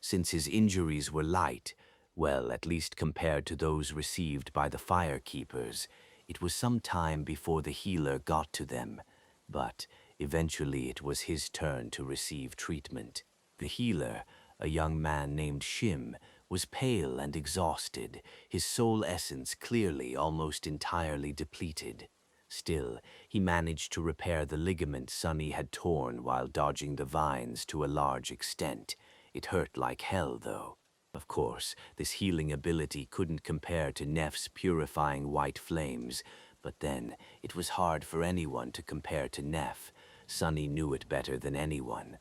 Since his injuries were light, well, at least compared to those received by the firekeepers, it was some time before the healer got to them. But eventually it was his turn to receive treatment. The healer, a young man named Shim, was pale and exhausted, his soul essence clearly almost entirely depleted. Still, he managed to repair the ligament Sunny had torn while dodging the vines to a large extent. It hurt like hell, though. Of course, this healing ability couldn't compare to Neff's purifying white flames, but then it was hard for anyone to compare to Neff. Sunny knew it better than anyone.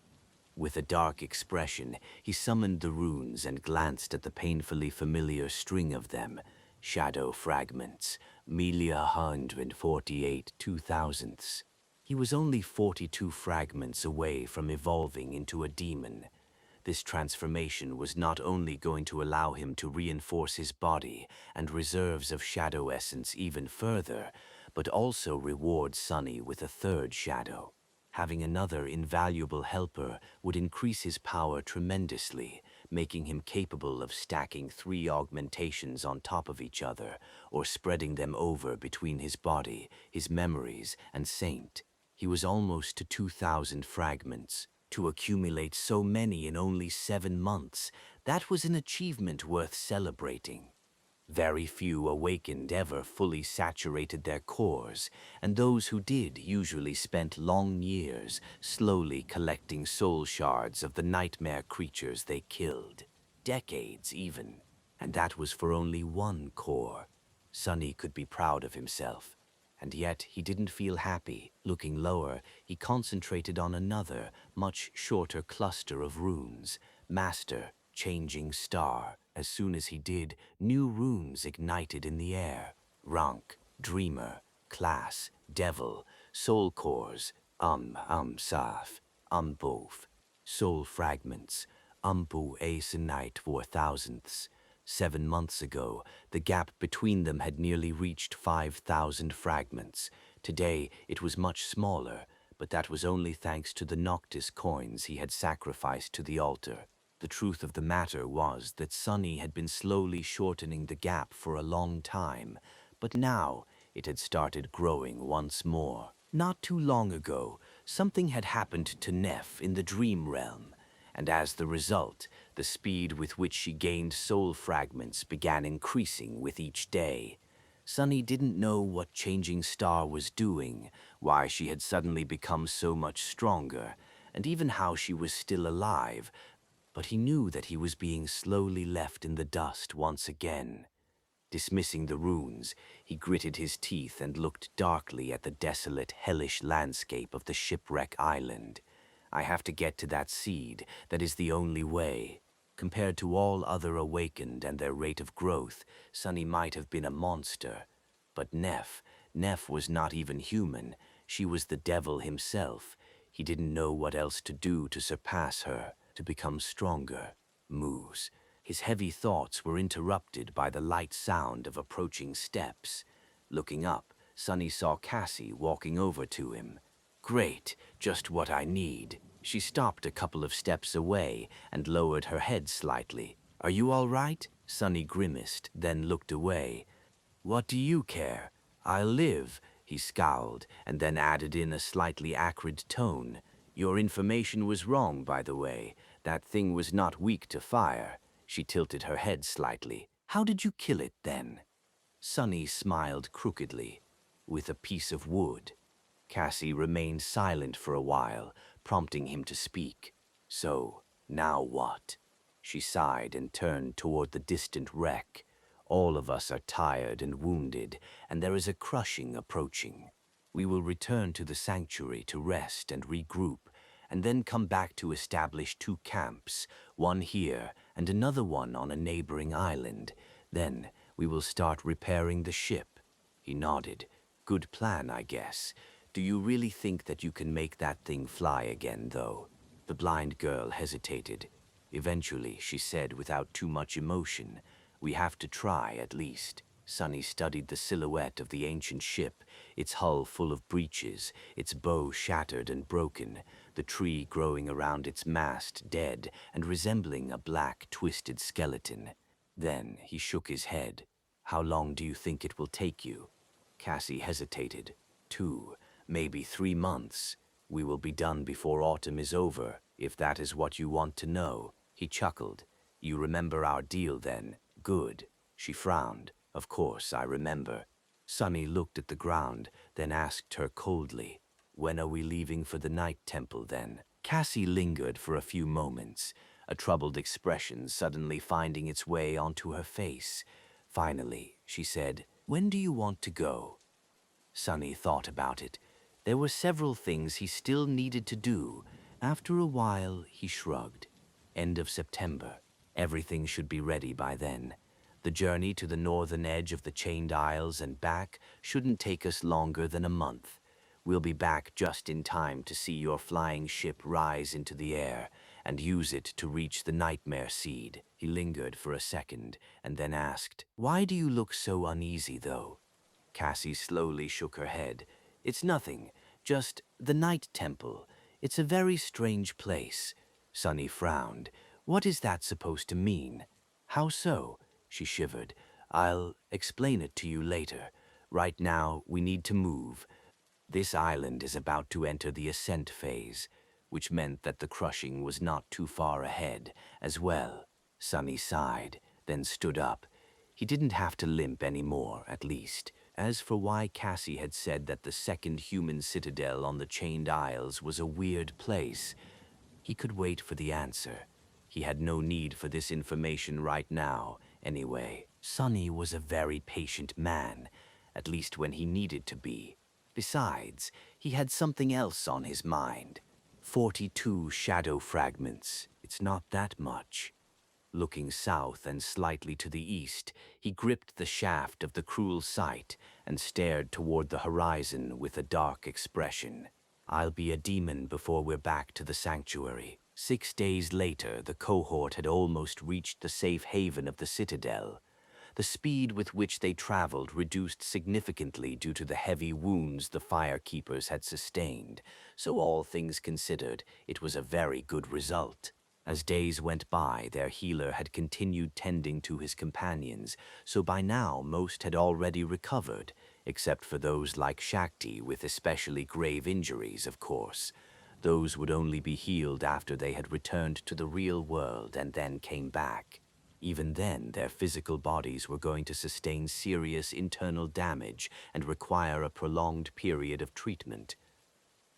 With a dark expression, he summoned the runes and glanced at the painfully familiar string of them. Shadow fragments, Melia 148 2,000ths. He was only 42 fragments away from evolving into a demon. This transformation was not only going to allow him to reinforce his body and reserves of shadow essence even further, but also reward Sunny with a third shadow. Having another invaluable helper would increase his power tremendously, making him capable of stacking 3 augmentations on top of each other, or spreading them over between his body, his memories, and Saint. He was almost to 2,000 fragments. To accumulate so many in only 7 months, that was an achievement worth celebrating. Very few awakened ever fully saturated their cores, and those who did usually spent long years slowly collecting soul shards of the nightmare creatures they killed. Decades, even. And that was for only one core. Sunny could be proud of himself. And yet he didn't feel happy. Looking lower, he concentrated on another, much shorter cluster of runes. Master, Changing Star. As soon as he did, new runes ignited in the air. Rank, Dreamer, Class, Devil, Soul Cores, Saf, Both. Soul Fragments, Umpu Asenite 4,000ths. 7 months ago, the gap between them had nearly reached 5,000 fragments. Today, it was much smaller, but that was only thanks to the Noctis coins he had sacrificed to the altar. The truth of the matter was that Sunny had been slowly shortening the gap for a long time, but now it had started growing once more. Not too long ago, something had happened to Neff in the dream realm, and as the result, the speed with which she gained soul fragments began increasing with each day. Sunny didn't know what Changing Star was doing, why she had suddenly become so much stronger, and even how she was still alive, but he knew that he was being slowly left in the dust once again. Dismissing the runes, he gritted his teeth and looked darkly at the desolate, hellish landscape of the shipwreck island. I have to get to that seed. That is the only way. Compared to all other awakened and their rate of growth, Sunny might have been a monster. But Neff was not even human. She was the devil himself. He didn't know what else to do to surpass her, to become stronger. Moves. His heavy thoughts were interrupted by the light sound of approaching steps. Looking up, Sunny saw Cassie walking over to him. Great, just what I need. She stopped a couple of steps away and lowered her head slightly. Are you all right? Sunny grimaced, then looked away. What do you care? I'll live, he scowled, and then added in a slightly acrid tone. Your information was wrong, by the way. That thing was not weak to fire. She tilted her head slightly. How did you kill it, then? Sunny smiled crookedly. With a piece of wood. Cassie remained silent for a while, prompting him to speak. So, now what? She sighed and turned toward the distant wreck. All of us are tired and wounded, and there is a crushing approaching. We will return to the sanctuary to rest and regroup, and then come back to establish 2 camps, one here and another one on a neighboring island. Then we will start repairing the ship." He nodded. "Good plan, I guess. Do you really think that you can make that thing fly again, though?" The blind girl hesitated. Eventually, she said without too much emotion, "We have to try, at least." Sonny studied the silhouette of the ancient ship, its hull full of breaches, its bow shattered and broken, the tree growing around its mast dead and resembling a black, twisted skeleton. Then he shook his head. "How long do you think it will take you?" Cassie hesitated. 2, maybe 3 months. We will be done before autumn is over, if that is what you want to know." He chuckled. "You remember our deal then? Good." She frowned. "Of course I remember." Sonny looked at the ground, then asked her coldly, "When are we leaving for the Night Temple then?" Cassie lingered for a few moments, a troubled expression suddenly finding its way onto her face. Finally, she said, "When do you want to go?" Sonny thought about it. There were several things he still needed to do. After a while, he shrugged. End of September. Everything should be ready by then. The journey to the northern edge of the Chained Isles and back shouldn't take us longer than a month. We'll be back just in time to see your flying ship rise into the air and use it to reach the Nightmare Seed." He lingered for a second and then asked, "Why do you look so uneasy, though?" Cassie slowly shook her head. "It's nothing, just the Night Temple. It's a very strange place." Sonny frowned. "What is that supposed to mean?" "How so?" She shivered. "I'll explain it to you later. Right now, we need to move. This island is about to enter the ascent phase, which meant that the crushing was not too far ahead as well." Sonny sighed, then stood up. He didn't have to limp anymore, at least. As for why Cassie had said that the second human citadel on the Chained Isles was a weird place, he could wait for the answer. He had no need for this information right now, anyway. Sonny was a very patient man, at least when he needed to be. Besides, he had something else on his mind. 42 shadow fragments. It's not that much. Looking south and slightly to the east, he gripped the shaft of the cruel sight and stared toward the horizon with a dark expression. "I'll be a demon before we're back to the sanctuary." 6 days later, the cohort had almost reached the safe haven of the citadel. The speed with which they traveled reduced significantly due to the heavy wounds the firekeepers had sustained, so all things considered, it was a very good result. As days went by, their healer had continued tending to his companions, so by now most had already recovered, except for those like Shakti with especially grave injuries, of course. Those would only be healed after they had returned to the real world and then came back. Even then, their physical bodies were going to sustain serious internal damage and require a prolonged period of treatment.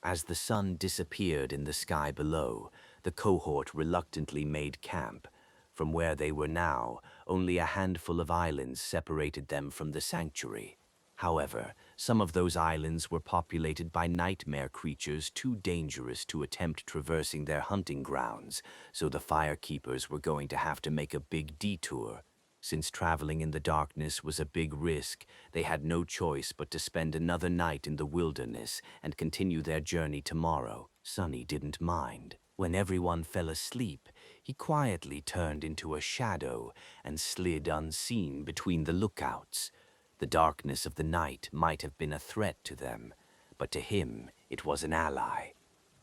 As the sun disappeared in the sky below, the cohort reluctantly made camp. From where they were now, only a handful of islands separated them from the sanctuary. However, some of those islands were populated by nightmare creatures too dangerous to attempt traversing their hunting grounds, so the firekeepers were going to have to make a big detour. Since traveling in the darkness was a big risk, they had no choice but to spend another night in the wilderness and continue their journey tomorrow. Sonny didn't mind. When everyone fell asleep, he quietly turned into a shadow and slid unseen between the lookouts. The darkness of the night might have been a threat to them, but to him it was an ally.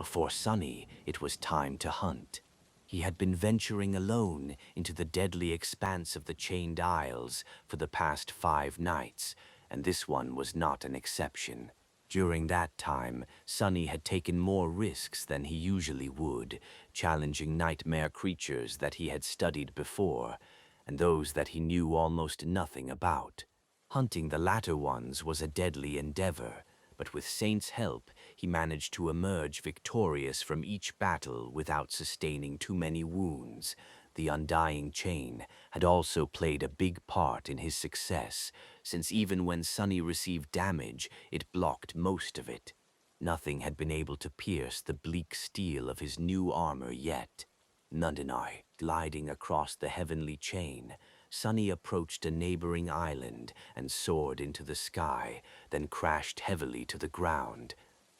For Sonny, it was time to hunt. He had been venturing alone into the deadly expanse of the Chained Isles for the past 5 nights, and this one was not an exception. During that time, Sonny had taken more risks than he usually would, challenging nightmare creatures that he had studied before, and those that he knew almost nothing about. Hunting the latter ones was a deadly endeavor, but with Saint's help, he managed to emerge victorious from each battle without sustaining too many wounds. The undying chain had also played a big part in his success, since even when Sonny received damage, it blocked most of it. Nothing had been able to pierce the bleak steel of his new armor yet. Nundanai. Gliding across the heavenly chain, Sunny approached a neighboring island and soared into the sky, then crashed heavily to the ground.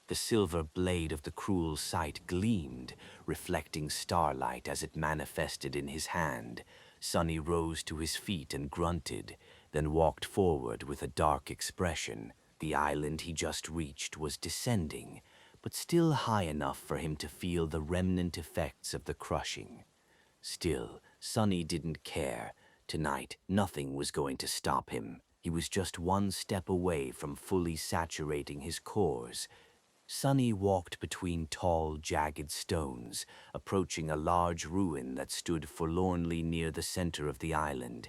The silver blade of the cruel sight gleamed, reflecting starlight as it manifested in his hand. Sunny rose to his feet and grunted, then walked forward with a dark expression. The island he just reached was descending, but still high enough for him to feel the remnant effects of the crushing. Still, Sunny didn't care. Tonight, nothing was going to stop him. He was just one step away from fully saturating his cores. Sunny walked between tall, jagged stones, approaching a large ruin that stood forlornly near the center of the island.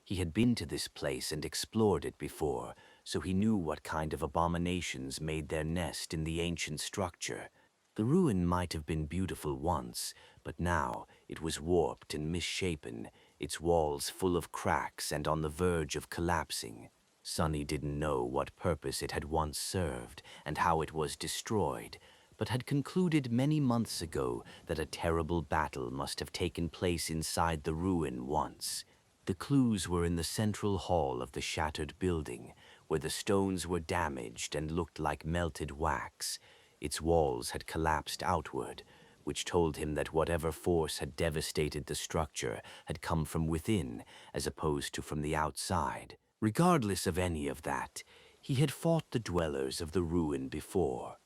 He had been to this place and explored it before, so he knew what kind of abominations made their nest in the ancient structure. The ruin might have been beautiful once, but now it was warped and misshapen, its walls full of cracks and on the verge of collapsing. Sunny didn't know what purpose it had once served and how it was destroyed, but had concluded many months ago that a terrible battle must have taken place inside the ruin once. The clues were in the central hall of the shattered building, where the stones were damaged and looked like melted wax. Its walls had collapsed outward, which told him that whatever force had devastated the structure had come from within as opposed to from the outside. Regardless of any of that, he had fought the dwellers of the ruin before.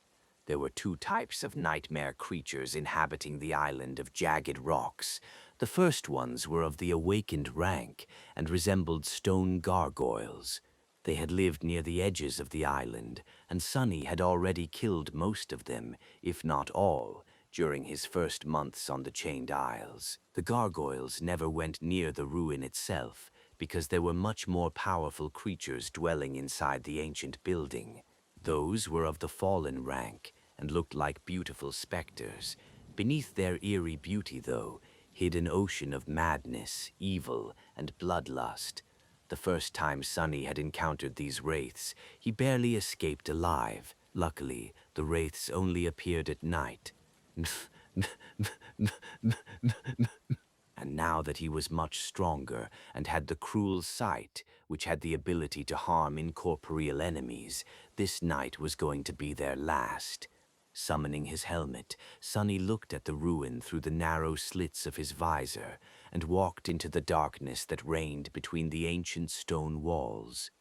There were two types of nightmare creatures inhabiting the island of jagged rocks. The first ones were of the awakened rank and resembled stone gargoyles. They had lived near the edges of the island, and Sunny had already killed most of them, if not all, during his first months on the Chained Isles. The gargoyles never went near the ruin itself, because there were much more powerful creatures dwelling inside the ancient building. Those were of the fallen rank and looked like beautiful specters. Beneath their eerie beauty, though, hid an ocean of madness, evil, and bloodlust. The first time Sunny had encountered these wraiths, he barely escaped alive. Luckily, the wraiths only appeared at night. And now that he was much stronger and had the cruel sight, which had the ability to harm incorporeal enemies, this night was going to be their last. Summoning his helmet, Sunny looked at the ruin through the narrow slits of his visor and walked into the darkness that reigned between the ancient stone walls.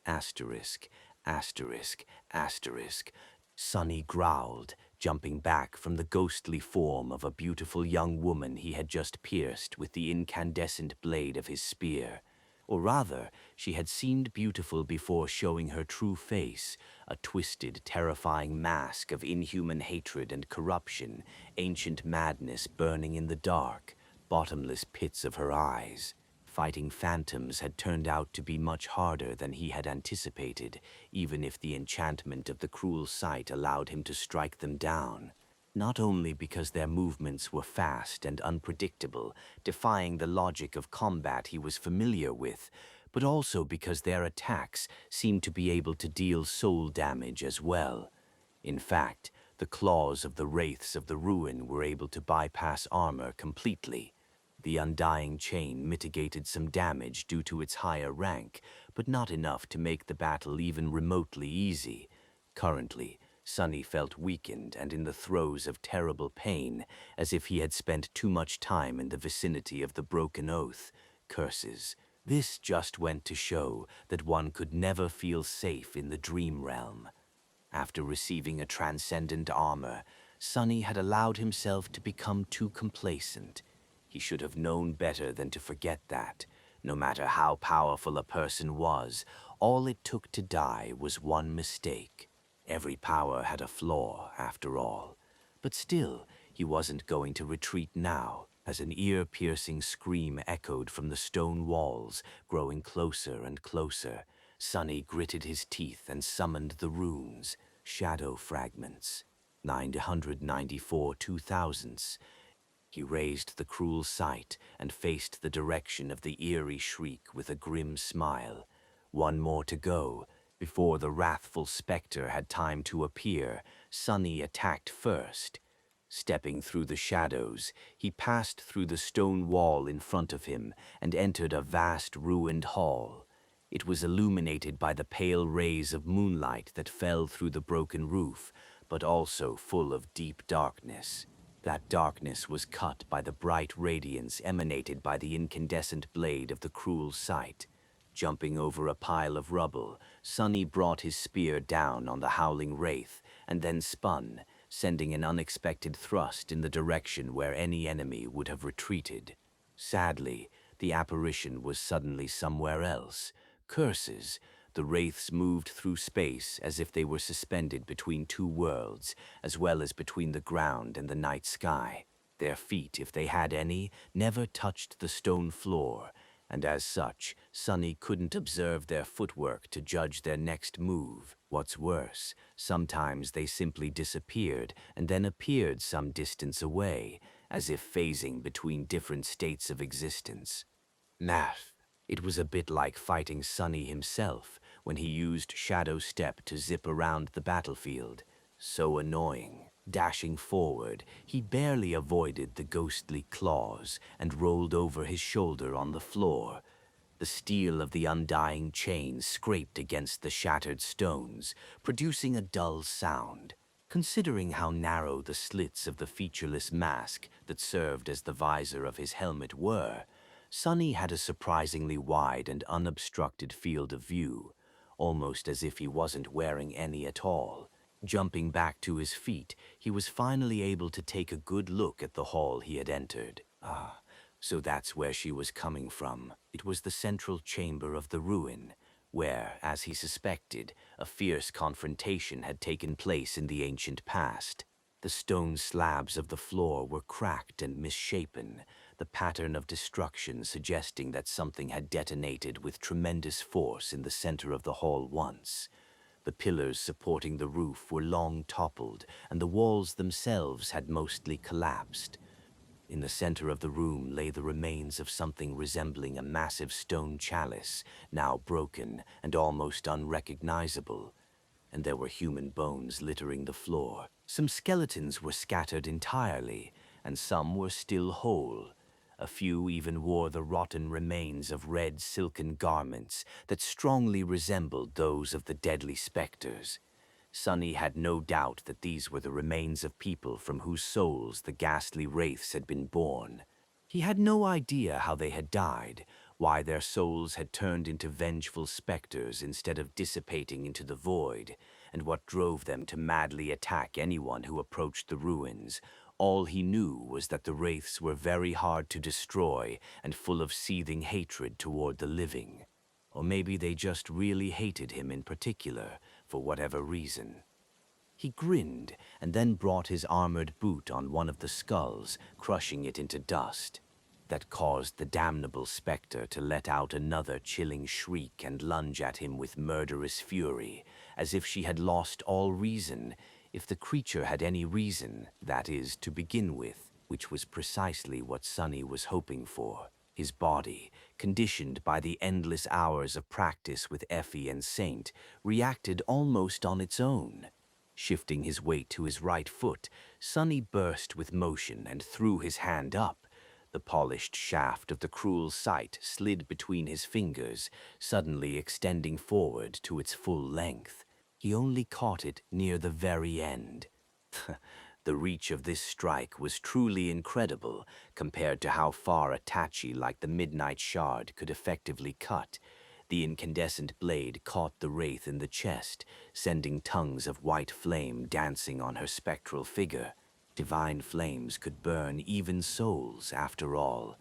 Asterisk, asterisk, asterisk. Sunny growled, jumping back from the ghostly form of a beautiful young woman he had just pierced with the incandescent blade of his spear. Or rather, she had seemed beautiful before showing her true face, a twisted, terrifying mask of inhuman hatred and corruption, ancient madness burning in the dark, bottomless pits of her eyes. Fighting phantoms had turned out to be much harder than he had anticipated, even if the enchantment of the cruel sight allowed him to strike them down. Not only because their movements were fast and unpredictable, defying the logic of combat he was familiar with, but also because their attacks seemed to be able to deal soul damage as well. In fact, the claws of the wraiths of the ruin were able to bypass armor completely. The undying chain mitigated some damage due to its higher rank, but not enough to make the battle even remotely easy. Currently, Sunny felt weakened and in the throes of terrible pain, as if he had spent too much time in the vicinity of the broken oath. Curses. This just went to show that one could never feel safe in the dream realm. After receiving a transcendent armor, Sunny had allowed himself to become too complacent. He should have known better than to forget that. No matter how powerful a person was, all it took to die was one mistake. Every power had a flaw, after all. But still, he wasn't going to retreat now, as an ear-piercing scream echoed from the stone walls, growing closer and closer. Sunny gritted his teeth and summoned the runes, shadow fragments, 994 2000s. He raised the cruel sight and faced the direction of the eerie shriek with a grim smile. One more to go. Before the wrathful specter had time to appear, Sunny attacked first. Stepping through the shadows, he passed through the stone wall in front of him and entered a vast ruined hall. It was illuminated by the pale rays of moonlight that fell through the broken roof, but also full of deep darkness. That darkness was cut by the bright radiance emanated by the incandescent blade of the cruel sight. Jumping over a pile of rubble, Sonny brought his spear down on the howling wraith and then spun, sending an unexpected thrust in the direction where any enemy would have retreated. Sadly, the apparition was suddenly somewhere else. Curses! The wraiths moved through space as if they were suspended between two worlds, as well as between the ground and the night sky. Their feet, if they had any, never touched the stone floor, and as such, Sonny couldn't observe their footwork to judge their next move. What's worse, sometimes they simply disappeared and then appeared some distance away, as if phasing between different states of existence. Math. It was a bit like fighting Sonny himself when he used Shadow Step to zip around the battlefield. So annoying. Dashing forward, he barely avoided the ghostly claws and rolled over his shoulder on the floor. The steel of the undying chain scraped against the shattered stones, producing a dull sound. Considering how narrow the slits of the featureless mask that served as the visor of his helmet were, Sonny had a surprisingly wide and unobstructed field of view, almost as if he wasn't wearing any at all. Jumping back to his feet, he was finally able to take a good look at the hall he had entered. So that's where she was coming from. It was the central chamber of the ruin, where, as he suspected, a fierce confrontation had taken place in the ancient past. The stone slabs of the floor were cracked and misshapen, the pattern of destruction suggesting that something had detonated with tremendous force in the center of the hall once. The pillars supporting the roof were long toppled, and the walls themselves had mostly collapsed. In the center of the room lay the remains of something resembling a massive stone chalice, now broken and almost unrecognizable. And there were human bones littering the floor. Some skeletons were scattered entirely, and some were still whole. A few even wore the rotten remains of red silken garments that strongly resembled those of the deadly specters. Sonny had no doubt that these were the remains of people from whose souls the ghastly wraiths had been born. He had no idea how they had died, why their souls had turned into vengeful specters instead of dissipating into the void, and what drove them to madly attack anyone who approached the ruins. All he knew was that the wraiths were very hard to destroy and full of seething hatred toward the living. Or maybe they just really hated him in particular, for whatever reason. He grinned and then brought his armored boot on one of the skulls, crushing it into dust. That caused the damnable specter to let out another chilling shriek and lunge at him with murderous fury, as if she had lost all reason, if the creature had any reason, that is, to begin with, which was precisely what Sonny was hoping for. His body, conditioned by the endless hours of practice with Effie and Saint, reacted almost on its own. Shifting his weight to his right foot, Sonny burst with motion and threw his hand up. The polished shaft of the cruel sight slid between his fingers, suddenly extending forward to its full length. He only caught it near the very end. The reach of this strike was truly incredible compared to how far a tachi like the Midnight Shard could effectively cut. The incandescent blade caught the wraith in the chest, sending tongues of white flame dancing on her spectral figure. Divine flames could burn even souls, after all.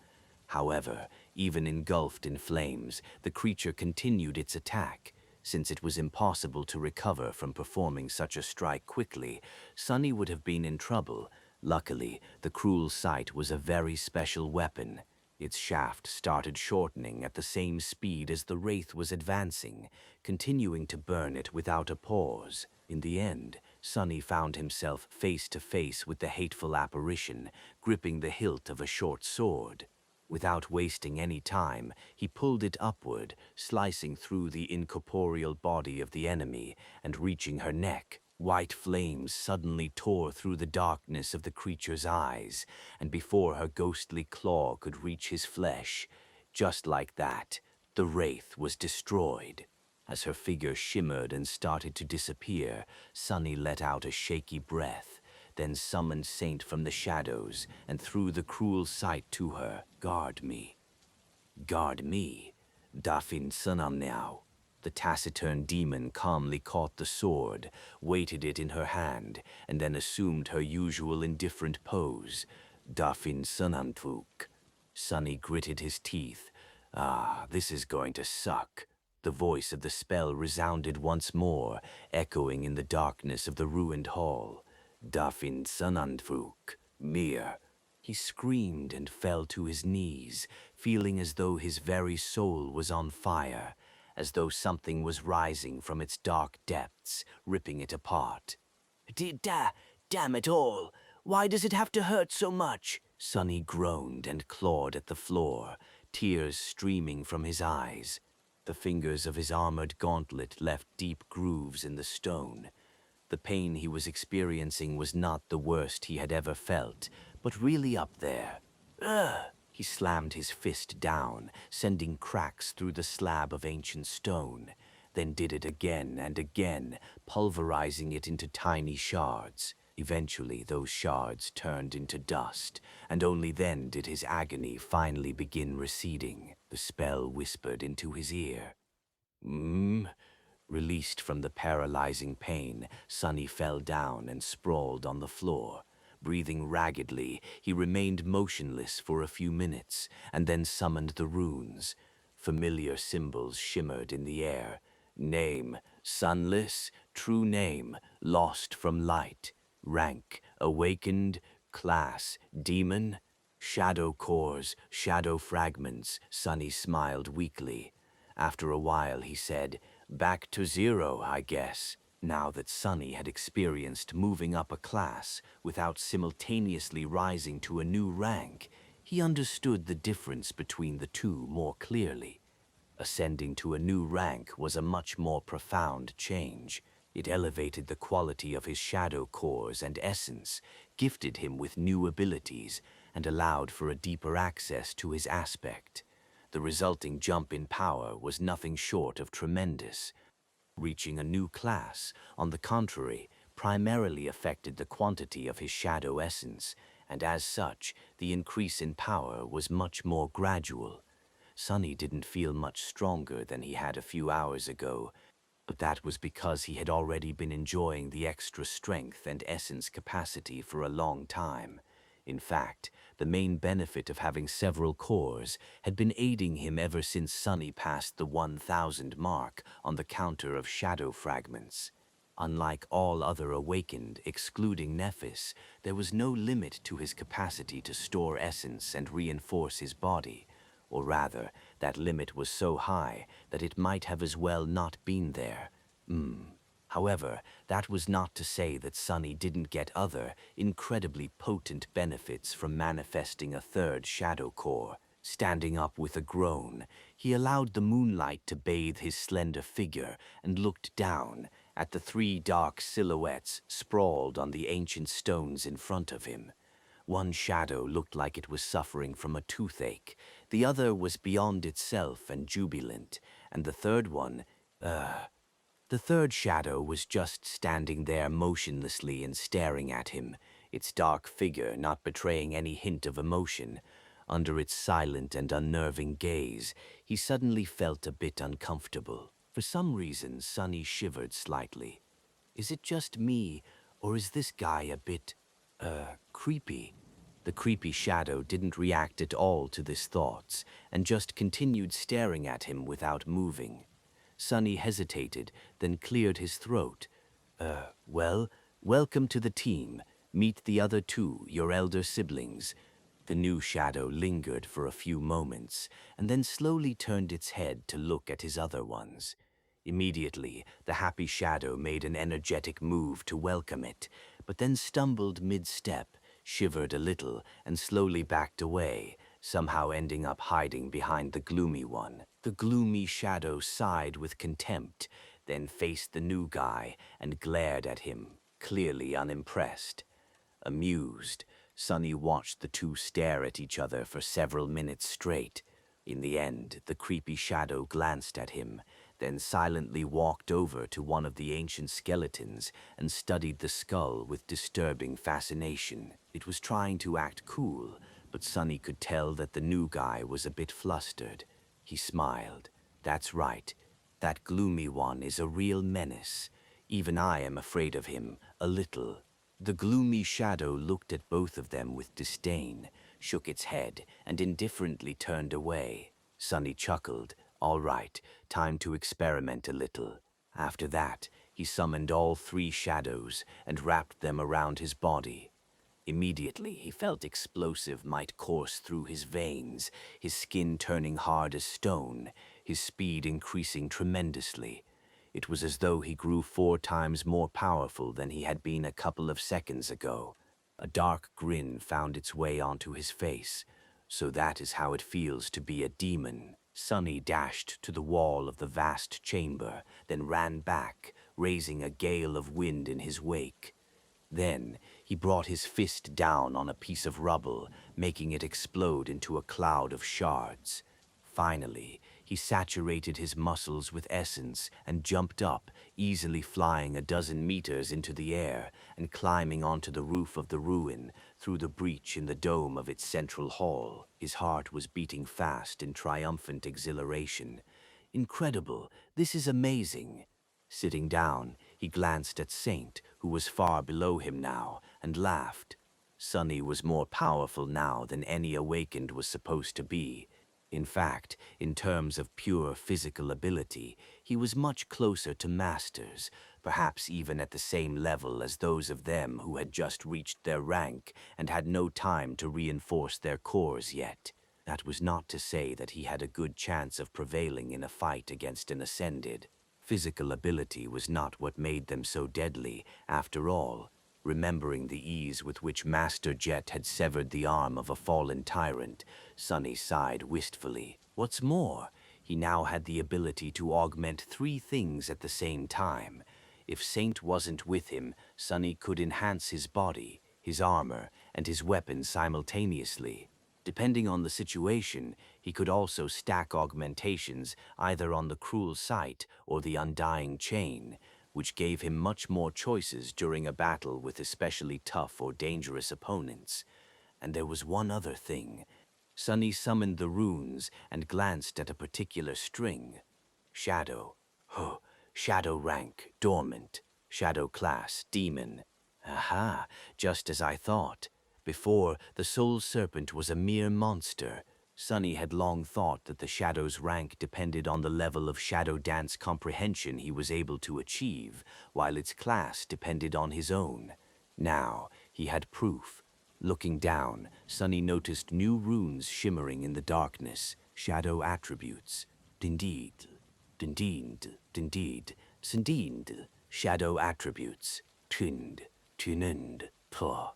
However, even engulfed in flames, the creature continued its attack. Since it was impossible to recover from performing such a strike quickly, Sonny would have been in trouble. Luckily, the cruel sight was a very special weapon. Its shaft started shortening at the same speed as the wraith was advancing, continuing to burn it without a pause. In the end, Sonny found himself face to face with the hateful apparition, gripping the hilt of a short sword. Without wasting any time, he pulled it upward, slicing through the incorporeal body of the enemy and reaching her neck. White flames suddenly tore through the darkness of the creature's eyes, and before her ghostly claw could reach his flesh, just like that, the wraith was destroyed. As her figure shimmered and started to disappear, Sunny let out a shaky breath, then summoned Saint from the shadows and threw the cruel sight to her. Guard me. Guard me. Dafin sunam now. The taciturn demon calmly caught the sword, weighted it in her hand, and then assumed her usual indifferent pose. Dafin sunamtvuk. Sunny gritted his teeth. Ah, this is going to suck. The voice of the spell resounded once more, echoing in the darkness of the ruined hall. Dafin sunamtvuk. Mir. He screamed and fell to his knees, feeling as though his very soul was on fire, as though something was rising from its dark depths, ripping it apart. Damn it all! Why does it have to hurt so much? Sunny groaned and clawed at the floor, tears streaming from his eyes. The fingers of his armored gauntlet left deep grooves in the stone. The pain he was experiencing was not the worst he had ever felt, but really up there. Ugh! He slammed his fist down, sending cracks through the slab of ancient stone, then did it again and again, pulverizing it into tiny shards. Eventually, those shards turned into dust, and only then did his agony finally begin receding. The spell whispered into his ear. Released from the paralyzing pain, Sunny fell down and sprawled on the floor. Breathing raggedly, he remained motionless for a few minutes, and then summoned the runes. Familiar symbols shimmered in the air. Name, sunless, true name, lost from light. Rank, awakened, class, demon. Shadow cores, shadow fragments, Sunny smiled weakly. After a while he said, "Back to zero, I guess." Now that Sunny had experienced moving up a class without simultaneously rising to a new rank, he understood the difference between the two more clearly. Ascending to a new rank was a much more profound change. It elevated the quality of his shadow cores and essence, gifted him with new abilities, and allowed for a deeper access to his aspect. The resulting jump in power was nothing short of tremendous. Reaching a new class, on the contrary, primarily affected the quantity of his shadow essence, and as such, the increase in power was much more gradual. Sunny didn't feel much stronger than he had a few hours ago, but that was because he had already been enjoying the extra strength and essence capacity for a long time. In fact, the main benefit of having several cores had been aiding him ever since Sunny passed the 1,000 mark on the counter of shadow fragments. Unlike all other awakened, excluding Nephis, there was no limit to his capacity to store essence and reinforce his body. Or rather, that limit was so high that it might have as well not been there. However, that was not to say that Sunny didn't get other, incredibly potent benefits from manifesting a third shadow core. Standing up with a groan, he allowed the moonlight to bathe his slender figure and looked down at the three dark silhouettes sprawled on the ancient stones in front of him. One shadow looked like it was suffering from a toothache, the other was beyond itself and jubilant, and the third one, the third shadow was just standing there motionlessly and staring at him, its dark figure not betraying any hint of emotion. Under its silent and unnerving gaze, he suddenly felt a bit uncomfortable. For some reason, Sunny shivered slightly. Is it just me, or is this guy a bit, creepy? The creepy shadow didn't react at all to his thoughts, and just continued staring at him without moving. Sunny hesitated, then cleared his throat. Well, welcome to the team. Meet the other two, your elder siblings." The new shadow lingered for a few moments, and then slowly turned its head to look at his other ones. Immediately, the happy shadow made an energetic move to welcome it, but then stumbled mid-step, shivered a little, and slowly backed away, somehow ending up hiding behind the gloomy one. The gloomy shadow sighed with contempt, then faced the new guy and glared at him, clearly unimpressed. Amused, Sonny watched the two stare at each other for several minutes straight. In the end, the creepy shadow glanced at him, then silently walked over to one of the ancient skeletons and studied the skull with disturbing fascination. It was trying to act cool, but Sonny could tell that the new guy was a bit flustered. He smiled. That's right. That gloomy one is a real menace. Even I am afraid of him, a little. The gloomy shadow looked at both of them with disdain, shook its head, and indifferently turned away. Sonny chuckled. All right, time to experiment a little. After that, he summoned all three shadows and wrapped them around his body. Immediately, he felt explosive might course through his veins, his skin turning hard as stone, his speed increasing tremendously. It was as though he grew 4 times more powerful than he had been a couple of seconds ago. A dark grin found its way onto his face. So that is how it feels to be a demon. Sonny dashed to the wall of the vast chamber, then ran back, raising a gale of wind in his wake. Then he brought his fist down on a piece of rubble, making it explode into a cloud of shards. Finally, he saturated his muscles with essence and jumped up, easily flying a dozen meters into the air and climbing onto the roof of the ruin through the breach in the dome of its central hall. His heart was beating fast in triumphant exhilaration. Incredible! This is amazing! Sitting down, he glanced at Saint, who was far below him now, and laughed. Sonny was more powerful now than any awakened was supposed to be. In fact, in terms of pure physical ability, he was much closer to masters, perhaps even at the same level as those of them who had just reached their rank and had no time to reinforce their cores yet. That was not to say that he had a good chance of prevailing in a fight against an Ascended. Physical ability was not what made them so deadly, after all. Remembering the ease with which Master Jet had severed the arm of a fallen tyrant, Sonny sighed wistfully. What's more, he now had the ability to augment 3 things at the same time. If Saint wasn't with him, Sonny could enhance his body, his armor, and his weapons simultaneously. Depending on the situation, he could also stack augmentations either on the cruel sight or the undying chain, which gave him much more choices during a battle with especially tough or dangerous opponents. And there was one other thing. Sonny summoned the runes and glanced at a particular string. Shadow. Huh. Shadow rank, dormant. Shadow class, demon. Aha, just as I thought. Before, the Soul Serpent was a mere monster. Sonny had long thought that the Shadow's rank depended on the level of Shadow Dance comprehension he was able to achieve, while its class depended on his own. Now, he had proof. Looking down, Sonny noticed new runes shimmering in the darkness, shadow attributes. Dindeed, dindeed, dindeed, sindeed, shadow attributes. Tind, tinend, puh.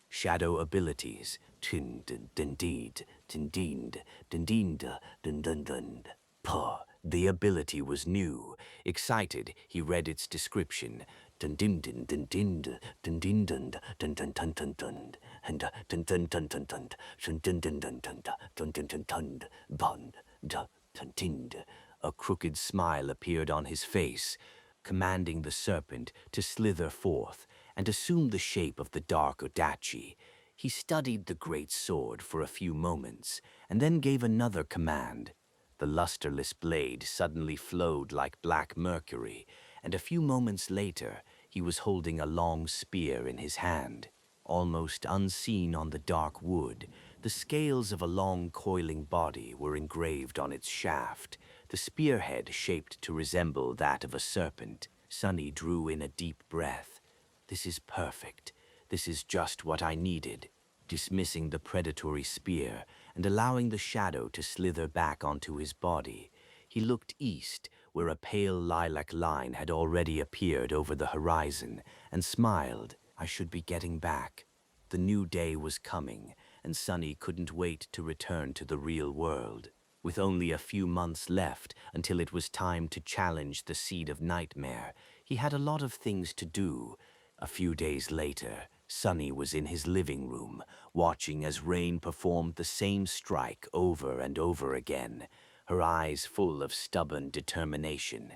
Shadow abilities. Tind, dindeed, tindeed, dindeed, dindindund, puh. The ability was new. Excited, he read its description. Dindindin, dindind, dindindund, dindindundund, and dindindundund, dindindundund, dindindundund, bund, dindind. A crooked smile appeared on his face, commanding the serpent to slither forth and assume the shape of the dark Odachi. He studied the great sword for a few moments, and then gave another command. The lusterless blade suddenly flowed like black mercury, and a few moments later, he was holding a long spear in his hand. Almost unseen on the dark wood, the scales of a long coiling body were engraved on its shaft, the spearhead shaped to resemble that of a serpent. Sonny drew in a deep breath. This is perfect. This is just what I needed. Dismissing the predatory spear and allowing the shadow to slither back onto his body, he looked east, where a pale lilac line had already appeared over the horizon, and smiled. I should be getting back. The new day was coming, and Sonny couldn't wait to return to the real world. With only a few months left until it was time to challenge the Seed of Nightmare, he had a lot of things to do. A few days later, Sunny was in his living room, watching as Rain performed the same strike over and over again, her eyes full of stubborn determination.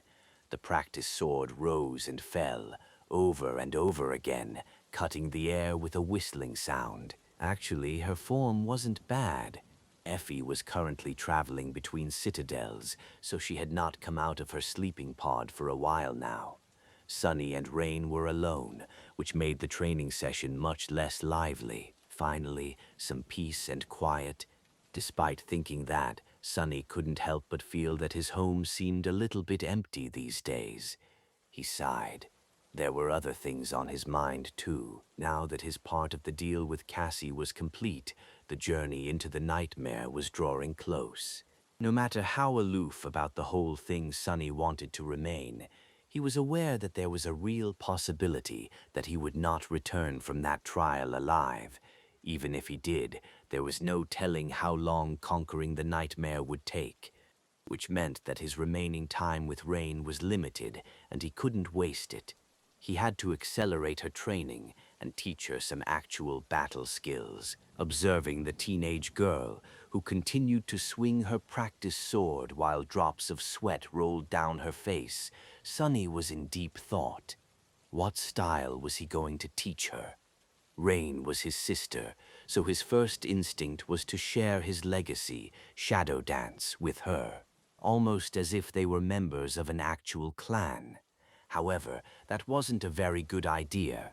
The practice sword rose and fell, over and over again, cutting the air with a whistling sound. Actually, her form wasn't bad. Effie was currently traveling between citadels, so she had not come out of her sleeping pod for a while now. Sunny and Rain were alone, which made the training session much less lively. Finally, some peace and quiet. Despite thinking that, Sunny couldn't help but feel that his home seemed a little bit empty these days. He sighed. There were other things on his mind, too. Now that his part of the deal with Cassie was complete, the journey into the nightmare was drawing close. No matter how aloof about the whole thing Sunny wanted to remain, he was aware that there was a real possibility that he would not return from that trial alive. Even if he did, there was no telling how long conquering the nightmare would take, which meant that his remaining time with Rain was limited and he couldn't waste it. He had to accelerate her training and teach her some actual battle skills. Observing the teenage girl, who continued to swing her practice sword while drops of sweat rolled down her face, Sunny was in deep thought. What style was he going to teach her? Rain was his sister, so his first instinct was to share his legacy, Shadow Dance, with her, almost as if they were members of an actual clan. However, that wasn't a very good idea.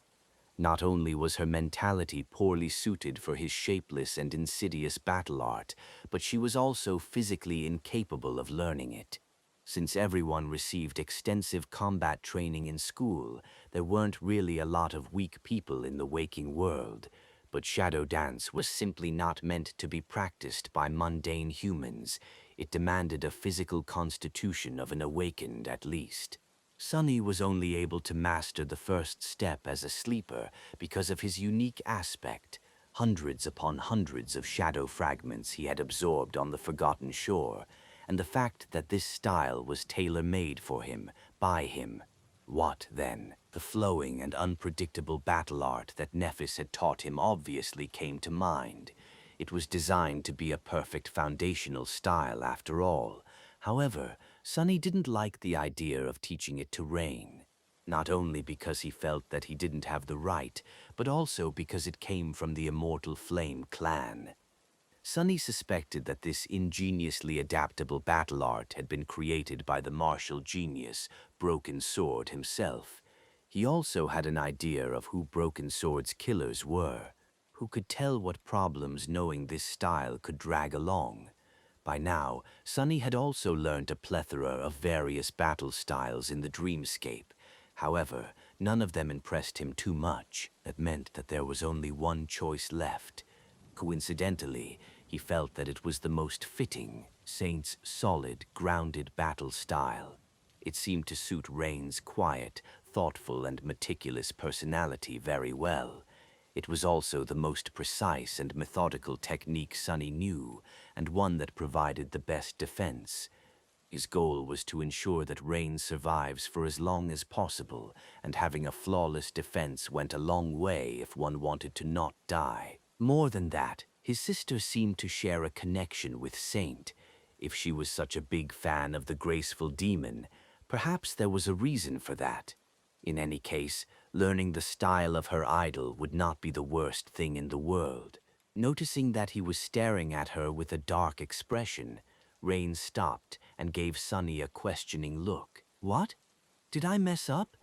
Not only was her mentality poorly suited for his shapeless and insidious battle art, but she was also physically incapable of learning it. Since everyone received extensive combat training in school, there weren't really a lot of weak people in the waking world. But Shadow Dance was simply not meant to be practiced by mundane humans. It demanded a physical constitution of an awakened at least. Sunny was only able to master the first step as a sleeper because of his unique aspect. Hundreds upon hundreds of shadow fragments he had absorbed on the Forgotten Shore, and the fact that this style was tailor-made for him, by him. What, then? The flowing and unpredictable battle art that Nephis had taught him obviously came to mind. It was designed to be a perfect foundational style after all. However, Sunny didn't like the idea of teaching it to Rain, not only because he felt that he didn't have the right, but also because it came from the Immortal Flame clan. Sunny suspected that this ingeniously adaptable battle art had been created by the martial genius, Broken Sword himself. He also had an idea of who Broken Sword's killers were. Who could tell what problems knowing this style could drag along? By now, Sunny had also learned a plethora of various battle styles in the dreamscape. However, none of them impressed him too much. That meant that there was only one choice left. Coincidentally, he felt that it was the most fitting, Saint's solid, grounded battle style. It seemed to suit Rain's quiet, thoughtful, and meticulous personality very well. It was also the most precise and methodical technique Sunny knew, and one that provided the best defense. His goal was to ensure that Rain survives for as long as possible, and having a flawless defense went a long way if one wanted to not die. More than that, his sister seemed to share a connection with Saint. If she was such a big fan of the graceful demon, perhaps there was a reason for that. In any case, learning the style of her idol would not be the worst thing in the world. Noticing that he was staring at her with a dark expression, Rain stopped and gave Sunny a questioning look. "What? Did I mess up?"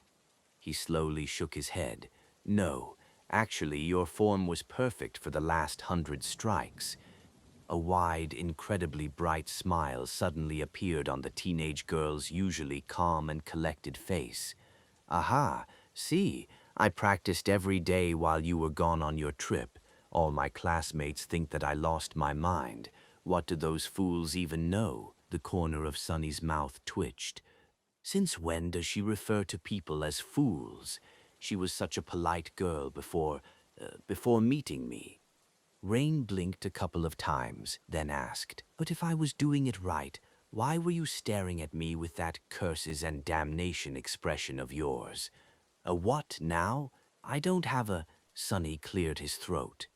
He slowly shook his head. "No, actually your form was perfect for the last 100 strikes." A wide, incredibly bright smile suddenly appeared on the teenage girl's usually calm and collected face. "Aha, see, I practiced every day while you were gone on your trip. All my classmates think that I lost my mind. What do those fools even know?" The corner of Sunny's mouth twitched. Since when does she refer to people as fools? She was such a polite girl before meeting me. Rain blinked a couple of times, then asked, "But if I was doing it right, why were you staring at me with that curses and damnation expression of yours?" "A what now? I don't have a—" Sonny cleared his throat.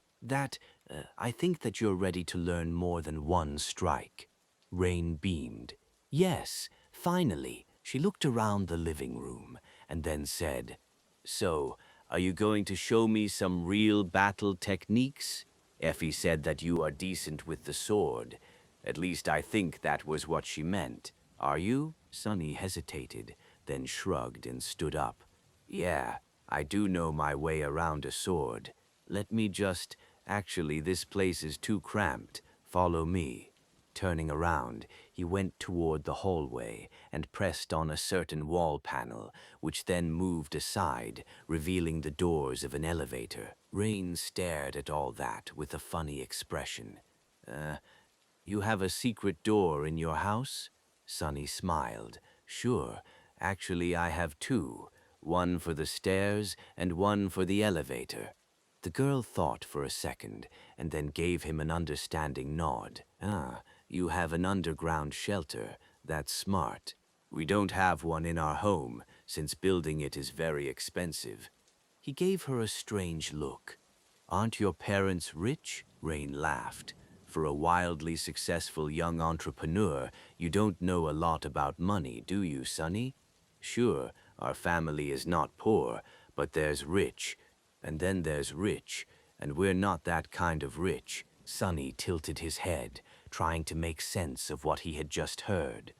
I think that you're ready to learn more than one strike." Rain beamed. "Yes, finally." She looked around the living room and then said, "So, are you going to show me some real battle techniques? Effie said that you are decent with the sword. At least I think that was what she meant. Are you?" Sonny hesitated, then shrugged and stood up. "Yeah, I do know my way around a sword. Let me just— Actually, this place is too cramped. Follow me." Turning around, he went toward the hallway and pressed on a certain wall panel, which then moved aside, revealing the doors of an elevator. Rain stared at all that with a funny expression. You have a secret door in your house?" Sonny smiled. "Sure. Actually, I have two. One for the stairs and one for the elevator." The girl thought for a second and then gave him an understanding nod. "Ah, you have an underground shelter. That's smart. We don't have one in our home, since building it is very expensive." He gave her a strange look. "Aren't your parents rich?" Rain laughed. "For a wildly successful young entrepreneur, you don't know a lot about money, do you, Sonny?" "Sure, our family is not poor, but there's rich, and then there's rich, and we're not that kind of rich." Sonny tilted his head, trying to make sense of what he had just heard.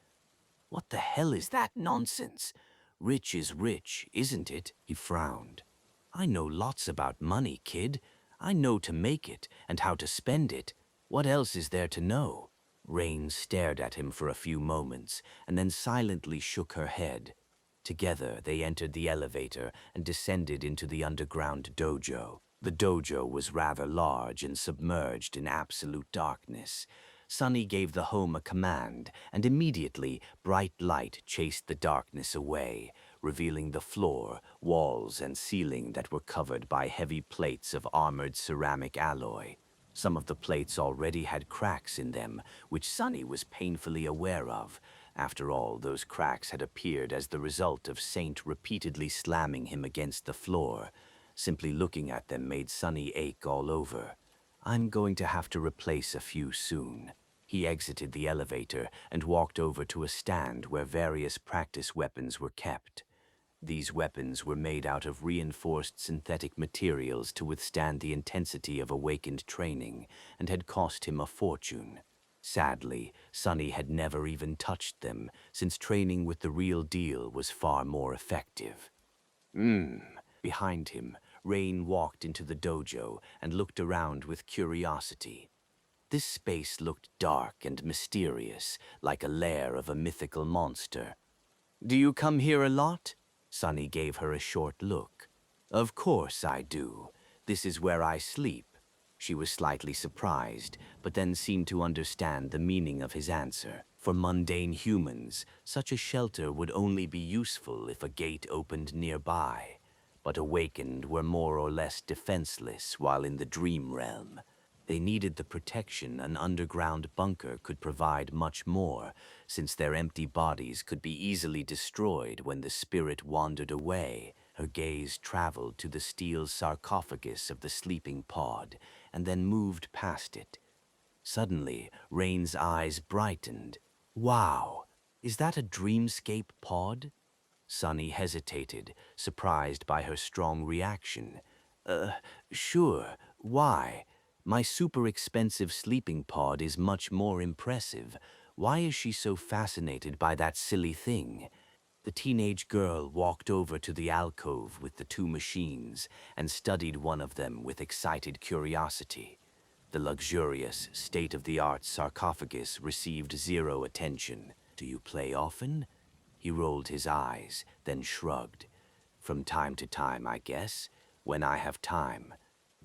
"What the hell is that nonsense? Rich is rich, isn't it?" He frowned. "I know lots about money, kid. I know to make it and how to spend it. What else is there to know?" Rain stared at him for a few moments and then silently shook her head. Together, they entered the elevator and descended into the underground dojo. The dojo was rather large and submerged in absolute darkness. Sonny gave the home a command, and immediately bright light chased the darkness away, revealing the floor, walls, and ceiling that were covered by heavy plates of armored ceramic alloy. Some of the plates already had cracks in them, which Sonny was painfully aware of. After all, those cracks had appeared as the result of Saint repeatedly slamming him against the floor. Simply looking at them made Sonny ache all over. "I'm going to have to replace a few soon." He exited the elevator and walked over to a stand where various practice weapons were kept. These weapons were made out of reinforced synthetic materials to withstand the intensity of awakened training, and had cost him a fortune. Sadly, Sonny had never even touched them, since training with the real deal was far more effective. Behind him, Rain walked into the dojo and looked around with curiosity. This space looked dark and mysterious, like a lair of a mythical monster. "Do you come here a lot?" Sonny gave her a short look. "Of course I do. This is where I sleep." She was slightly surprised, but then seemed to understand the meaning of his answer. For mundane humans, such a shelter would only be useful if a gate opened nearby. But awakened were more or less defenseless while in the dream realm. They needed the protection an underground bunker could provide much more, since their empty bodies could be easily destroyed when the spirit wandered away. Her gaze traveled to the steel sarcophagus of the sleeping pod, and then moved past it. Suddenly, Rain's eyes brightened. "Wow, is that a dreamscape pod?" Sonny hesitated, surprised by her strong reaction. Sure, why? My super expensive sleeping pod is much more impressive. Why is she so fascinated by that silly thing?" The teenage girl walked over to the alcove with the two machines and studied one of them with excited curiosity. The luxurious, state-of-the-art sarcophagus received zero attention. "Do you play often?" He rolled his eyes, then shrugged. "From time to time, I guess, when I have time.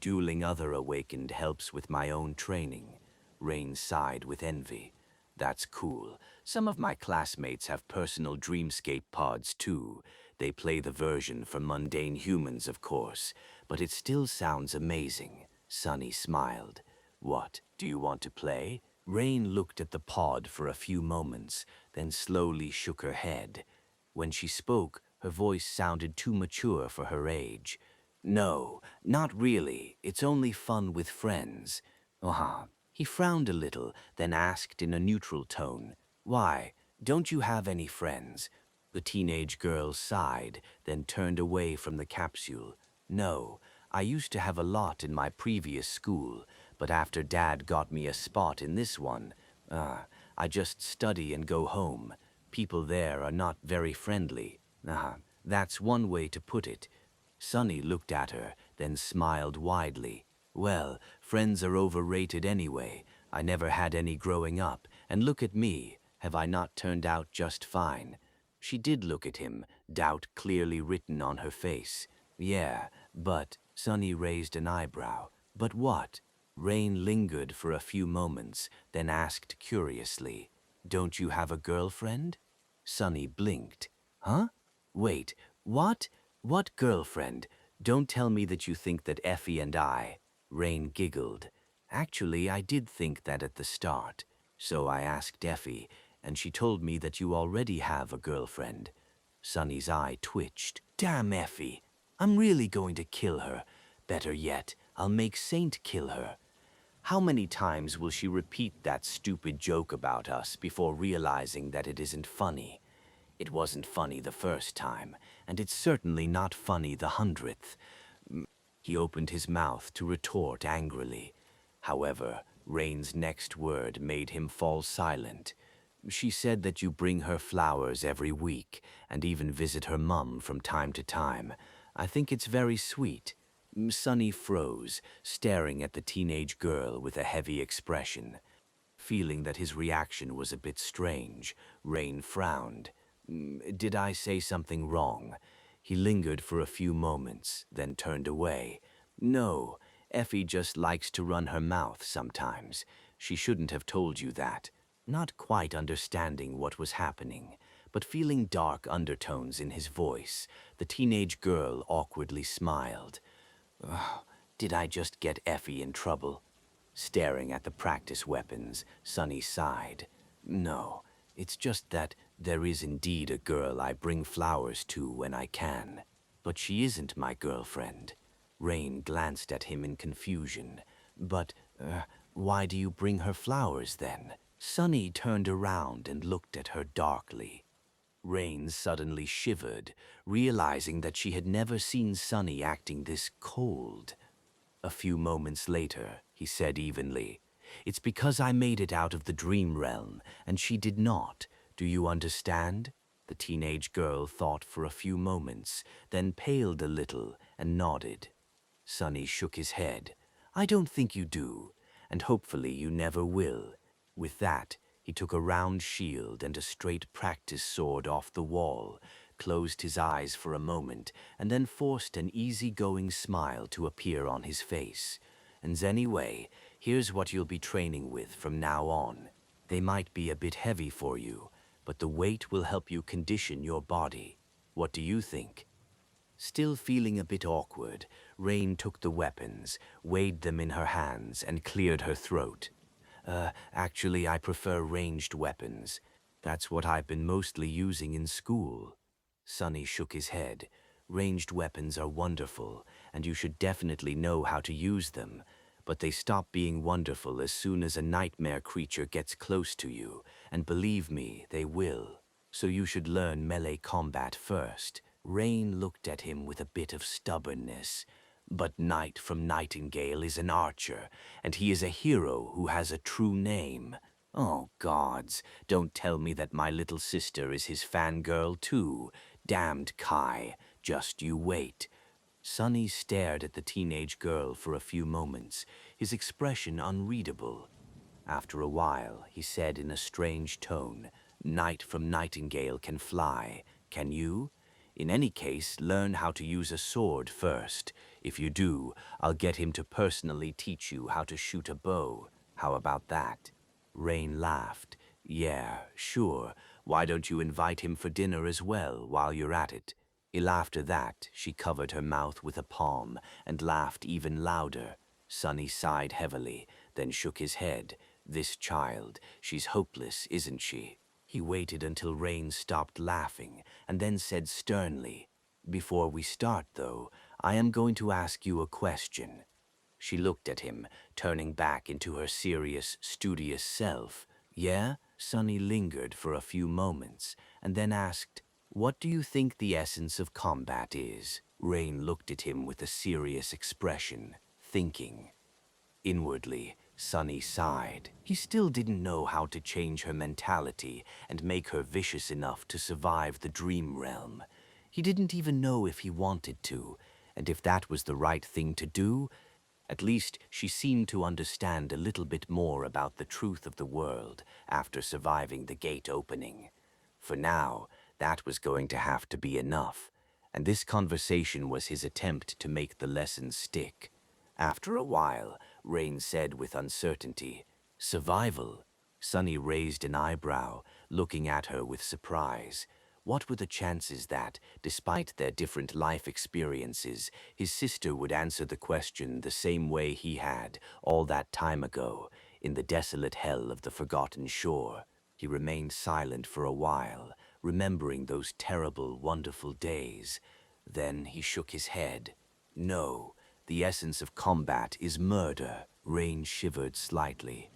Dueling other awakened helps with my own training." Rain sighed with envy. "That's cool. Some of my classmates have personal dreamscape pods too. They play the version for mundane humans, of course, but it still sounds amazing." Sonny smiled. What, do you want to play? Rain looked at the pod for a few moments, then slowly shook her head. When she spoke, her voice sounded too mature for her age. No, not really. It's only fun with friends. He frowned a little, then asked in a neutral tone, Why, don't you have any friends? The teenage girl sighed, then turned away from the capsule. No, I used to have a lot in my previous school, but after Dad got me a spot in this one, I just study and go home. People there are not very friendly. That's one way to put it. Sonny looked at her, then smiled widely. Well, friends are overrated anyway. I never had any growing up, and look at me. Have I not turned out just fine? She did look at him, doubt clearly written on her face. Yeah, but Sonny raised an eyebrow. But what? Rain lingered for a few moments, then asked curiously, Don't you have a girlfriend? Sonny blinked. Huh? Wait, what? What girlfriend? Don't tell me that you think that Effie and I... Rain giggled. Actually, I did think that at the start. So I asked Effie, and she told me that you already have a girlfriend. Sonny's eye twitched. Damn Effie. I'm really going to kill her. Better yet, I'll make Saint kill her. How many times will she repeat that stupid joke about us before realizing that it isn't funny? It wasn't funny the first time, and it's certainly not funny the 100th. He opened his mouth to retort angrily. However, Rain's next word made him fall silent. She said that you bring her flowers every week and even visit her mum from time to time. I think it's very sweet. Sonny froze, staring at the teenage girl with a heavy expression. Feeling that his reaction was a bit strange, Rain frowned. Did I say something wrong? He lingered for a few moments, then turned away. No, Effie just likes to run her mouth sometimes. She shouldn't have told you that. Not quite understanding what was happening, but feeling dark undertones in his voice, the teenage girl awkwardly smiled. Did I just get Effie in trouble? Staring at the practice weapons, Sonny sighed. No, it's just that there is indeed a girl I bring flowers to when I can. But she isn't my girlfriend. Rain glanced at him in confusion. But, why do you bring her flowers then? Sonny turned around and looked at her darkly. Rain suddenly shivered, realizing that she had never seen Sonny acting this cold. A few moments later, he said evenly, It's because I made it out of the dream realm, and she did not. Do you understand? The teenage girl thought for a few moments, then paled a little and nodded. Sonny shook his head. I don't think you do, and hopefully you never will. With that, he took a round shield and a straight practice sword off the wall, closed his eyes for a moment, and then forced an easy-going smile to appear on his face. And anyway, here's what you'll be training with from now on. They might be a bit heavy for you, but the weight will help you condition your body. What do you think? Still feeling a bit awkward, Rain took the weapons, weighed them in her hands, and cleared her throat. Actually, I prefer ranged weapons. That's what I've been mostly using in school. Sonny shook his head. Ranged weapons are wonderful, and you should definitely know how to use them. But they stop being wonderful as soon as a nightmare creature gets close to you, and believe me, they will. So you should learn melee combat first. Rain looked at him with a bit of stubbornness. But Knight from Nightingale is an archer, and he is a hero who has a true name. Oh, gods, don't tell me that my little sister is his fangirl too. Damned Kai, just you wait. Sonny stared at the teenage girl for a few moments, his expression unreadable. After a while, he said in a strange tone, Knight from Nightingale can fly. Can you? In any case, learn how to use a sword first. If you do, I'll get him to personally teach you how to shoot a bow. How about that? Rain laughed. Yeah, sure. Why don't you invite him for dinner as well while you're at it? After that, she covered her mouth with a palm and laughed even louder. Sonny sighed heavily. then shook his head. This child, she's hopeless, isn't she? He waited until Rain stopped laughing, and then said sternly, "Before we start, though, I am going to ask you a question." She looked at him, turning back into her serious, studious self. "Yeah?" Sunny lingered for a few moments, and then asked, "What do you think the essence of combat is?" Rain looked at him with a serious expression, thinking. Inwardly, Sunny sighed. He still didn't know how to change her mentality and make her vicious enough to survive the dream realm. He didn't even know if he wanted to, and if that was the right thing to do. At least she seemed to understand a little bit more about the truth of the world after surviving the gate opening. For now, that was going to have to be enough, and this conversation was his attempt to make the lesson stick. After a while, Rain said with uncertainty, "Survival?" Sunny raised an eyebrow, looking at her with surprise. What were the chances that, despite their different life experiences, his sister would answer the question the same way he had all that time ago, in the desolate hell of the Forgotten Shore? He remained silent for a while, remembering those terrible, wonderful days. Then he shook his head. "No, the essence of combat is murder." Rain shivered slightly.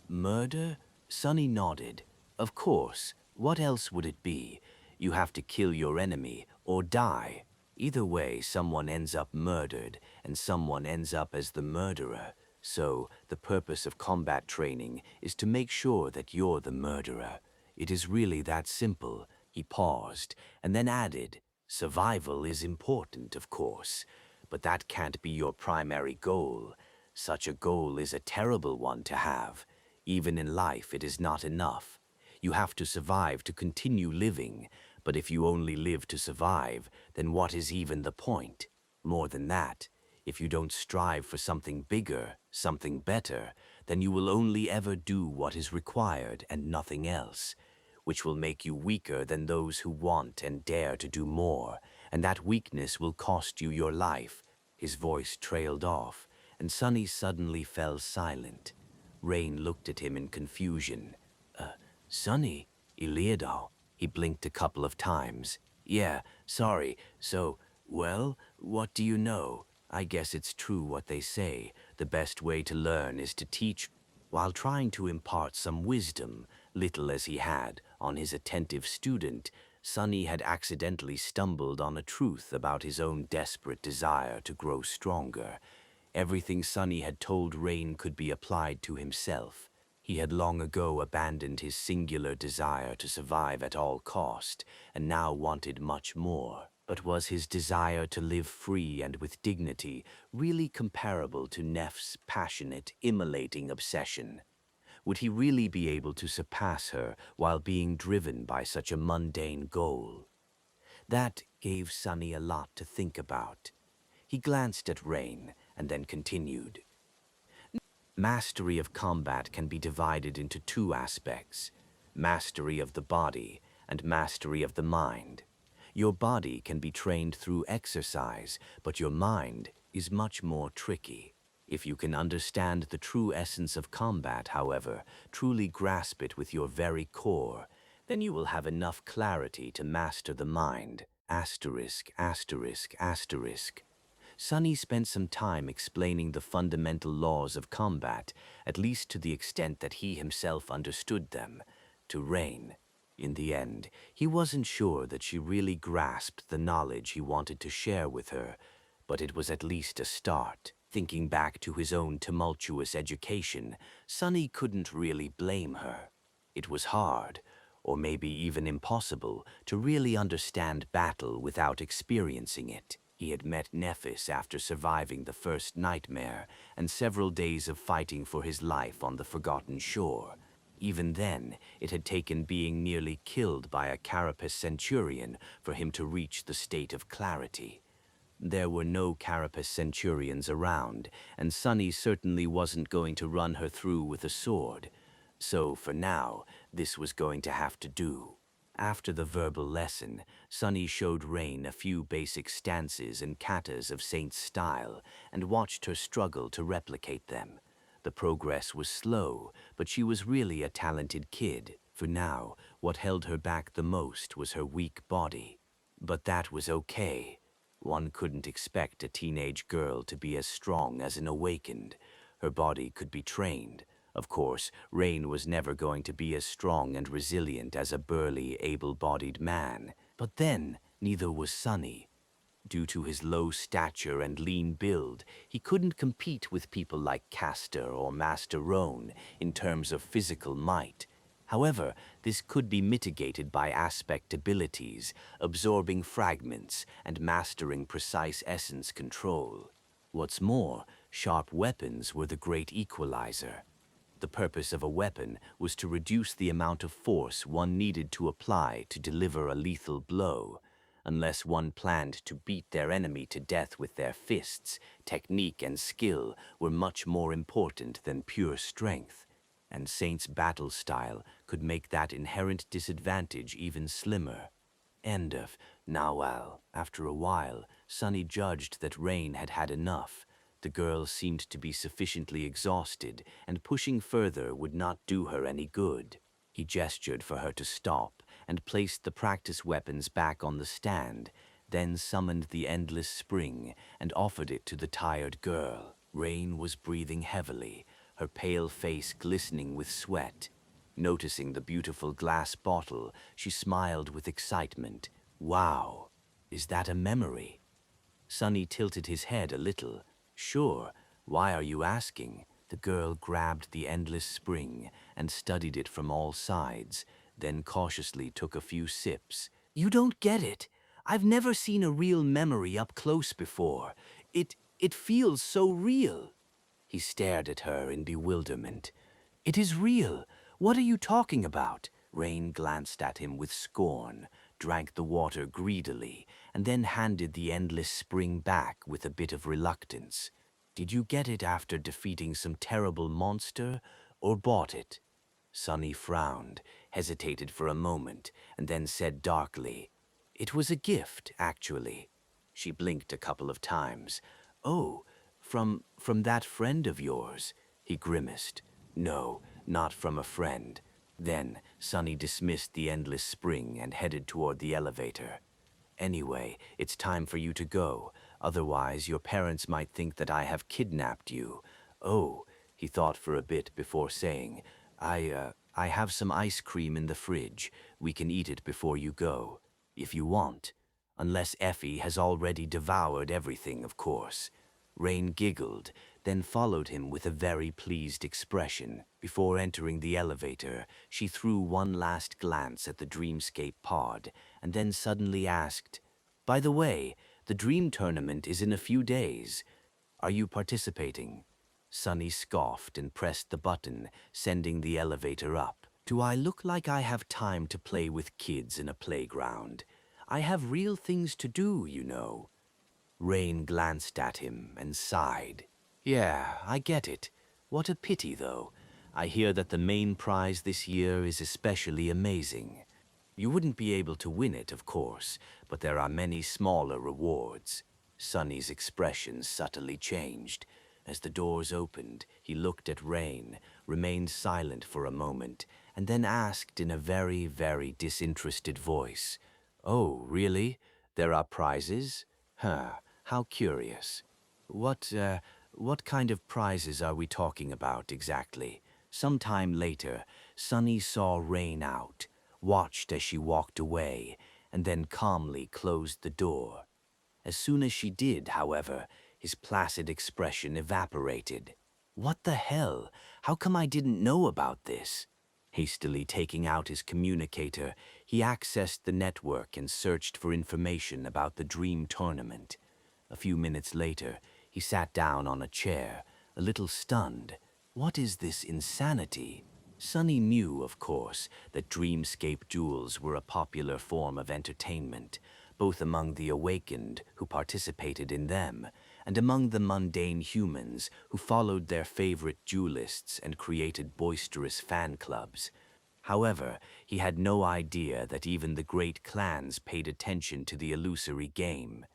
Murder?" Sunny nodded. "Of course. What else would it be? You have to kill your enemy or die. Either way, someone ends up murdered and someone ends up as the murderer. So, the purpose of combat training is to make sure that you're the murderer. It is really that simple." He paused and then added, "Survival is important, of course, but that can't be your primary goal. Such a goal is a terrible one to have. Even in life, it is not enough. You have to survive to continue living, but if you only live to survive, then what is even the point? More than that, if you don't strive for something bigger, something better, then you will only ever do what is required and nothing else, which will make you weaker than those who want and dare to do more, and that weakness will cost you your life." His voice trailed off, and Sunny suddenly fell silent. Rain looked at him in confusion. Sunny, Iliadal." He blinked a couple of times. "Yeah, sorry. So, well, what do you know? I guess it's true what they say. The best way to learn is to teach." While trying to impart some wisdom, little as he had, on his attentive student, Sunny had accidentally stumbled on a truth about his own desperate desire to grow stronger. Everything Sunny had told Rain could be applied to himself. He had long ago abandoned his singular desire to survive at all cost, and now wanted much more. But was his desire to live free and with dignity really comparable to Neff's passionate, immolating obsession? Would he really be able to surpass her while being driven by such a mundane goal? That gave Sunny a lot to think about. He glanced at Rain and then continued. Mastery of combat can be divided into two aspects: mastery of the body and mastery of the mind. Your body can be trained through exercise, but your mind is much more tricky. If you can understand the true essence of combat, however, truly grasp it with your very core, then you will have enough clarity to master the mind. Asterisk, asterisk, asterisk. Sunny spent some time explaining the fundamental laws of combat, at least to the extent that he himself understood them, to Rain. In the end, he wasn't sure that she really grasped the knowledge he wanted to share with her, but it was at least a start. Thinking back to his own tumultuous education, Sunny couldn't really blame her. It was hard, or maybe even impossible, to really understand battle without experiencing it. He had met Nephis after surviving the first nightmare and several days of fighting for his life on the Forgotten Shore. Even then, it had taken being nearly killed by a carapace centurion for him to reach the state of clarity. There were no carapace centurions around, and Sunny certainly wasn't going to run her through with a sword. So, for now, this was going to have to do. After the verbal lesson, Sunny showed Rain a few basic stances and katas of Saint's style and watched her struggle to replicate them. The progress was slow, but she was really a talented kid. For now, what held her back the most was her weak body. But that was okay. One couldn't expect a teenage girl to be as strong as an awakened. Her body could be trained. Of course, Rain was never going to be as strong and resilient as a burly, able-bodied man. But then, neither was Sunny. Due to his low stature and lean build, he couldn't compete with people like Castor or Master Roan in terms of physical might. However, this could be mitigated by aspect abilities, absorbing fragments, and mastering precise essence control. What's more, sharp weapons were the great equalizer. The purpose of a weapon was to reduce the amount of force one needed to apply to deliver a lethal blow. Unless one planned to beat their enemy to death with their fists, technique and skill were much more important than pure strength. And Saint's battle style could make that inherent disadvantage even slimmer. End of. Now, after a while, Sunny judged that Rain had had enough. The girl seemed to be sufficiently exhausted, and pushing further would not do her any good. He gestured for her to stop, and placed the practice weapons back on the stand, then summoned the endless spring and offered it to the tired girl. Rain was breathing heavily, her pale face glistening with sweat. Noticing the beautiful glass bottle, she smiled with excitement. Wow, is that a memory? Sunny tilted his head a little. Sure, why are you asking? The girl grabbed the endless spring and studied it from all sides, then cautiously took a few sips. You don't get it. I've never seen a real memory up close before. It feels so real. He stared at her in bewilderment. It is real. What are you talking about? Rain glanced at him with scorn, drank the water greedily, and then handed the endless spring back with a bit of reluctance. Did you get it after defeating some terrible monster, or bought it? Sunny frowned, hesitated for a moment, and then said darkly, It was a gift, actually. She blinked a couple of times. Oh, from that friend of yours? He grimaced. No, not from a friend. Then Sunny dismissed the endless spring and headed toward the elevator. Anyway, it's time for you to go. Otherwise, your parents might think that I have kidnapped you. Oh, he thought for a bit before saying, I have some ice cream in the fridge. We can eat it before you go, if you want. Unless Effie has already devoured everything, of course. Rain giggled, then followed him with a very pleased expression. Before entering the elevator, she threw one last glance at the Dreamscape pod, and then suddenly asked, By the way, the Dream Tournament is in a few days. Are you participating? Sunny scoffed and pressed the button, sending the elevator up. Do I look like I have time to play with kids in a playground? I have real things to do, you know. Rain glanced at him and sighed. Yeah, I get it. What a pity, though. I hear that the main prize this year is especially amazing. You wouldn't be able to win it, of course, but there are many smaller rewards. Sunny's expression subtly changed. As the doors opened, he looked at Rain, remained silent for a moment, and then asked in a very, very disinterested voice, Oh, really? There are prizes? Huh, how curious. What kind of prizes are we talking about exactly? Sometime later, Sunny saw Rain out, watched as she walked away, and then calmly closed the door. As soon as she did, however, his placid expression evaporated. What the hell? How come I didn't know about this? Hastily taking out his communicator, he accessed the network and searched for information about the Dream Tournament. A few minutes later, he sat down on a chair, a little stunned. What is this insanity? Sunny knew, of course, that dreamscape duels were a popular form of entertainment, both among the awakened who participated in them, and among the mundane humans who followed their favorite duelists and created boisterous fan clubs. However, he had no idea that even the great clans paid attention to the illusory game.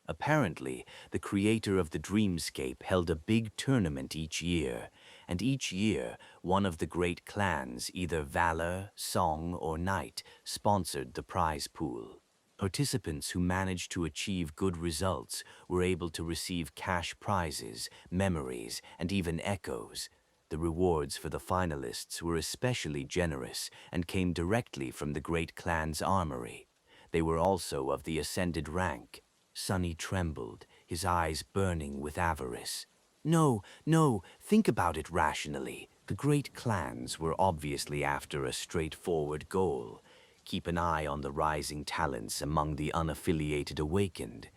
Apparently, the creator of the dreamscape held a big tournament each year, and each year one of the great clans, either Valor, Song, or Knight, sponsored the prize pool. Participants who managed to achieve good results were able to receive cash prizes, memories, and even echoes. The rewards for the finalists were especially generous and came directly from the great clan's armory. They were also of the ascended rank. Sonny trembled, his eyes burning with avarice. No, no, think about it rationally. The great clans were obviously after a straightforward goal. Keep an eye on the rising talents among the unaffiliated awakened.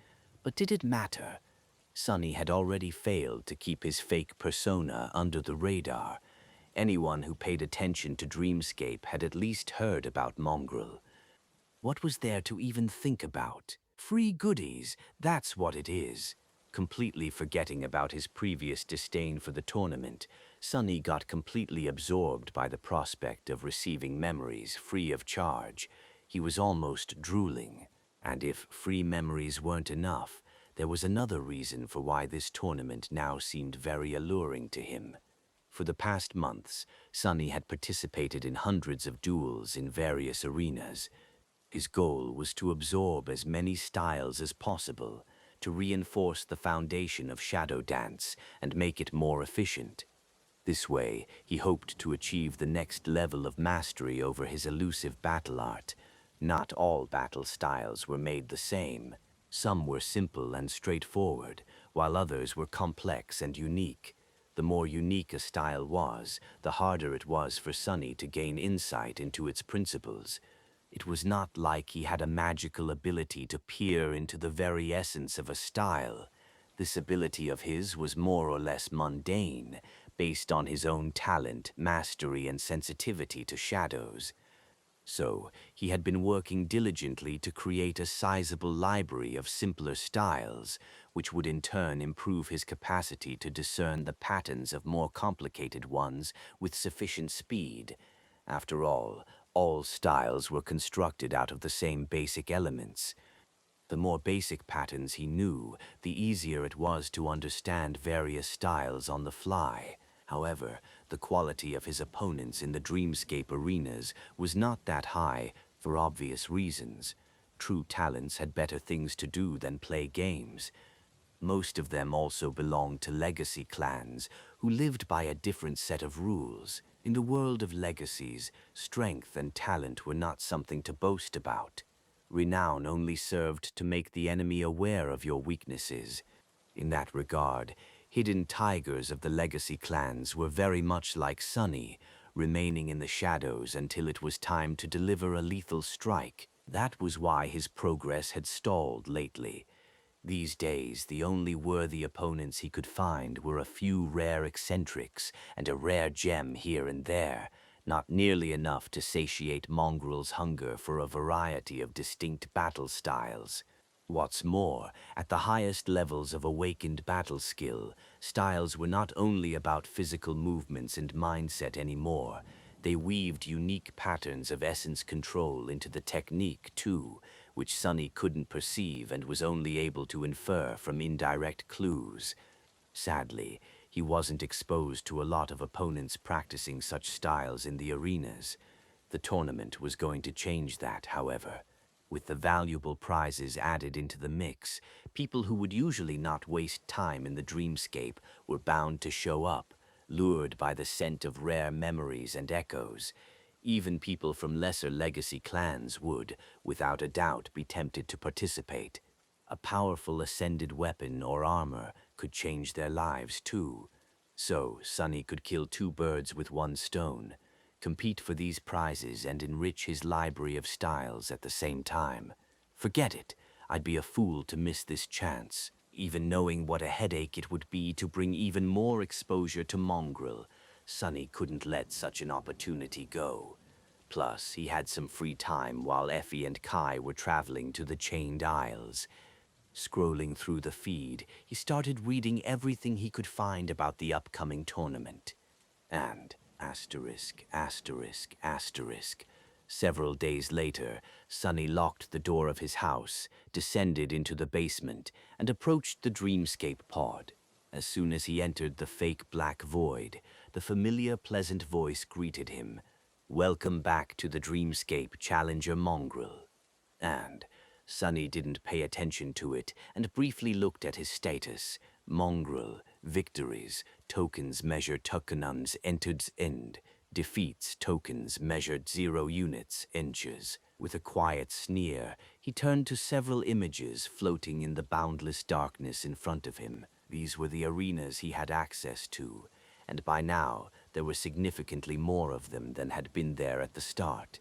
But did it matter? Sonny had already failed to keep his fake persona under the radar. Anyone who paid attention to Dreamscape had at least heard about Mongrel. What was there to even think about? Free goodies, that's what it is. Completely forgetting about his previous disdain for the tournament, Sonny got completely absorbed by the prospect of receiving memories free of charge. He was almost drooling. And if free memories weren't enough, there was another reason for why this tournament now seemed very alluring to him. For the past months, Sonny had participated in hundreds of duels in various arenas. His goal was to absorb as many styles as possible, to reinforce the foundation of Shadow Dance and make it more efficient. This way, he hoped to achieve the next level of mastery over his elusive battle art. Not all battle styles were made the same. Some were simple and straightforward, while others were complex and unique. The more unique a style was, the harder it was for Sonny to gain insight into its principles. It was not like he had a magical ability to peer into the very essence of a style. This ability of his was more or less mundane, based on his own talent, mastery, and sensitivity to shadows. So, he had been working diligently to create a sizable library of simpler styles, which would in turn improve his capacity to discern the patterns of more complicated ones with sufficient speed. After all styles were constructed out of the same basic elements. The more basic patterns he knew, the easier it was to understand various styles on the fly. However, the quality of his opponents in the Dreamscape arenas was not that high for obvious reasons. True talents had better things to do than play games. Most of them also belonged to legacy clans, who lived by a different set of rules. In the world of legacies, strength and talent were not something to boast about. Renown only served to make the enemy aware of your weaknesses. In that regard, hidden tigers of the legacy clans were very much like Sonny, remaining in the shadows until it was time to deliver a lethal strike. That was why his progress had stalled lately. These days, the only worthy opponents he could find were a few rare eccentrics and a rare gem here and there, not nearly enough to satiate Mongrel's hunger for a variety of distinct battle styles. What's more, at the highest levels of awakened battle skill, styles were not only about physical movements and mindset anymore. They weaved unique patterns of essence control into the technique, too, which Sonny couldn't perceive and was only able to infer from indirect clues. Sadly, he wasn't exposed to a lot of opponents practicing such styles in the arenas. The tournament was going to change that, however. With the valuable prizes added into the mix, people who would usually not waste time in the Dreamscape were bound to show up, lured by the scent of rare memories and echoes. Even people from lesser legacy clans would, without a doubt, be tempted to participate. A powerful ascended weapon or armor could change their lives too. So, Sonny could kill two birds with one stone, compete for these prizes and enrich his library of styles at the same time. Forget it, I'd be a fool to miss this chance, even knowing what a headache it would be to bring even more exposure to Mongrel. Sonny couldn't let such an opportunity go. Plus, he had some free time while Effie and Kai were traveling to the Chained Isles. Scrolling through the feed, he started reading everything he could find about the upcoming tournament. And, asterisk, asterisk, asterisk. Several days later, Sonny locked the door of his house, descended into the basement, and approached the Dreamscape pod. As soon as he entered the fake black void, the familiar, pleasant voice greeted him. "Welcome back to the Dreamscape, Challenger Mongrel." And Sonny didn't pay attention to it and briefly looked at his status. Mongrel, victories, tokens measure tokenums entered end. Defeats, tokens measured 0 units, inches. With a quiet sneer, he turned to several images floating in the boundless darkness in front of him. These were the arenas he had access to, and by now there were significantly more of them than had been there at the start.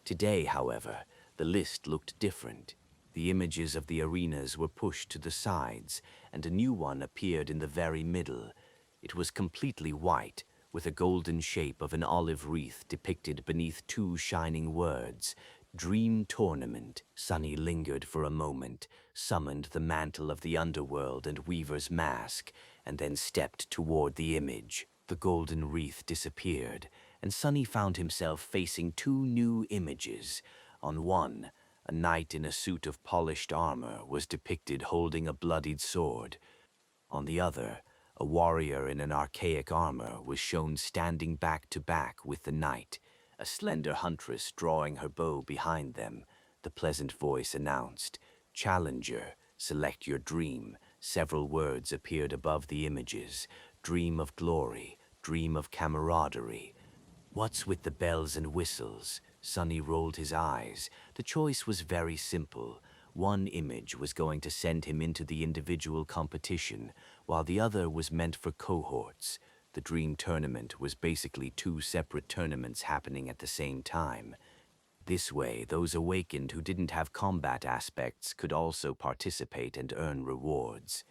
Today, however, the list looked different. The images of the arenas were pushed to the sides, and a new one appeared in the very middle. It was completely white, with a golden shape of an olive wreath depicted beneath 2 shining words, Dream Tournament. Sonny lingered for a moment, summoned the mantle of the underworld and Weaver's mask, and then stepped toward the image. The golden wreath disappeared, and Sonny found himself facing 2 new images. On one, a knight in a suit of polished armor was depicted holding a bloodied sword. On the other, a warrior in an archaic armor was shown standing back to back with the knight, a slender huntress drawing her bow behind them. The pleasant voice announced, "Challenger, select your dream." Several words appeared above the images. Dream of glory, dream of camaraderie. What's with the bells and whistles? Sonny rolled his eyes. The choice was very simple. One image was going to send him into the individual competition, while the other was meant for cohorts. The Dream Tournament was basically 2 separate tournaments happening at the same time. This way, those awakened who didn't have combat aspects could also participate and earn rewards.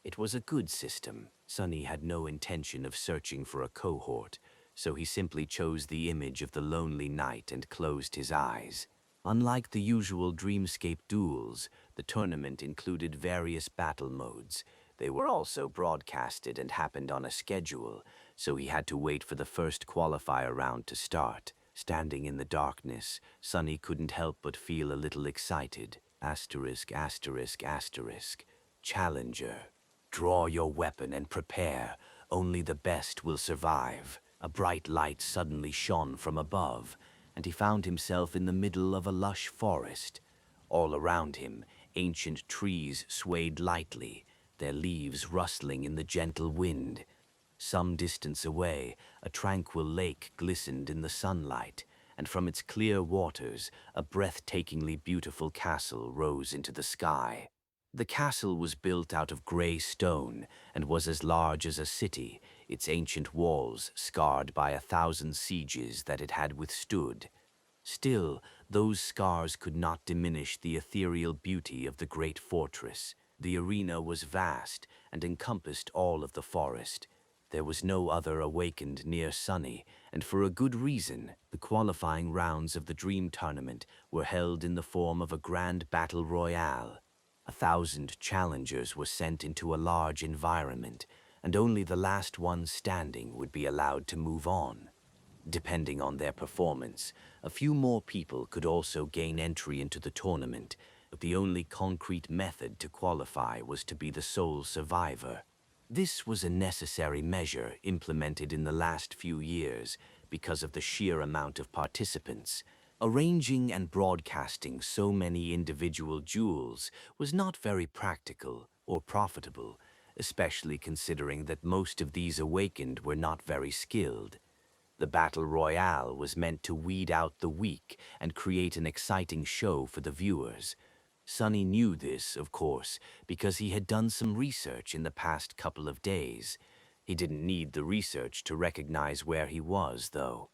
It was a good system. Sonny had no intention of searching for a cohort, so he simply chose the image of the lonely knight and closed his eyes. Unlike the usual Dreamscape duels, the tournament included various battle modes. They were also broadcasted and happened on a schedule, so he had to wait for the first qualifier round to start. Standing in the darkness, Sonny couldn't help but feel a little excited. Asterisk, asterisk, asterisk. Challenger. Draw your weapon and prepare. Only the best will survive. A bright light suddenly shone from above, and he found himself in the middle of a lush forest. All around him, ancient trees swayed lightly, their leaves rustling in the gentle wind. Some distance away, a tranquil lake glistened in the sunlight, and from its clear waters, a breathtakingly beautiful castle rose into the sky. The castle was built out of gray stone and was as large as a city, its ancient walls scarred by 1,000 sieges that it had withstood. Still, those scars could not diminish the ethereal beauty of the great fortress. The arena was vast and encompassed all of the forest. There was no other awakened near Sonny, and for a good reason. The qualifying rounds of the Dream Tournament were held in the form of a grand battle royale. 1,000 challengers were sent into a large environment, and only the last one standing would be allowed to move on. Depending on their performance, a few more people could also gain entry into the tournament, but the only concrete method to qualify was to be the sole survivor. This was a necessary measure implemented in the last few years because of the sheer amount of participants. Arranging and broadcasting so many individual duels was not very practical or profitable, especially considering that most of these awakened were not very skilled. The Battle Royale was meant to weed out the weak and create an exciting show for the viewers. Sonny knew this, of course, because he had done some research in the past couple of days. He didn't need the research to recognize where he was, though.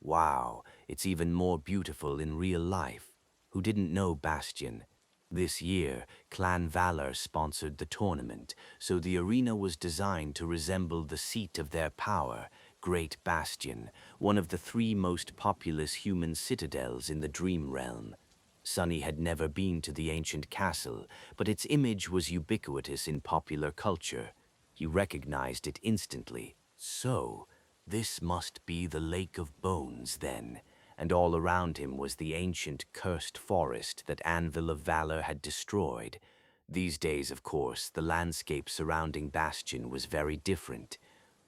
Wow, it's even more beautiful in real life. Who didn't know Bastion? This year, Clan Valor sponsored the tournament, so the arena was designed to resemble the seat of their power, Great Bastion, one of the 3 most populous human citadels in the Dream Realm. Sonny had never been to the ancient castle, but its image was ubiquitous in popular culture. He recognized it instantly. So, this must be the Lake of Bones, then, and all around him was the ancient, cursed forest that Anvil of Valor had destroyed. These days, of course, the landscape surrounding Bastion was very different.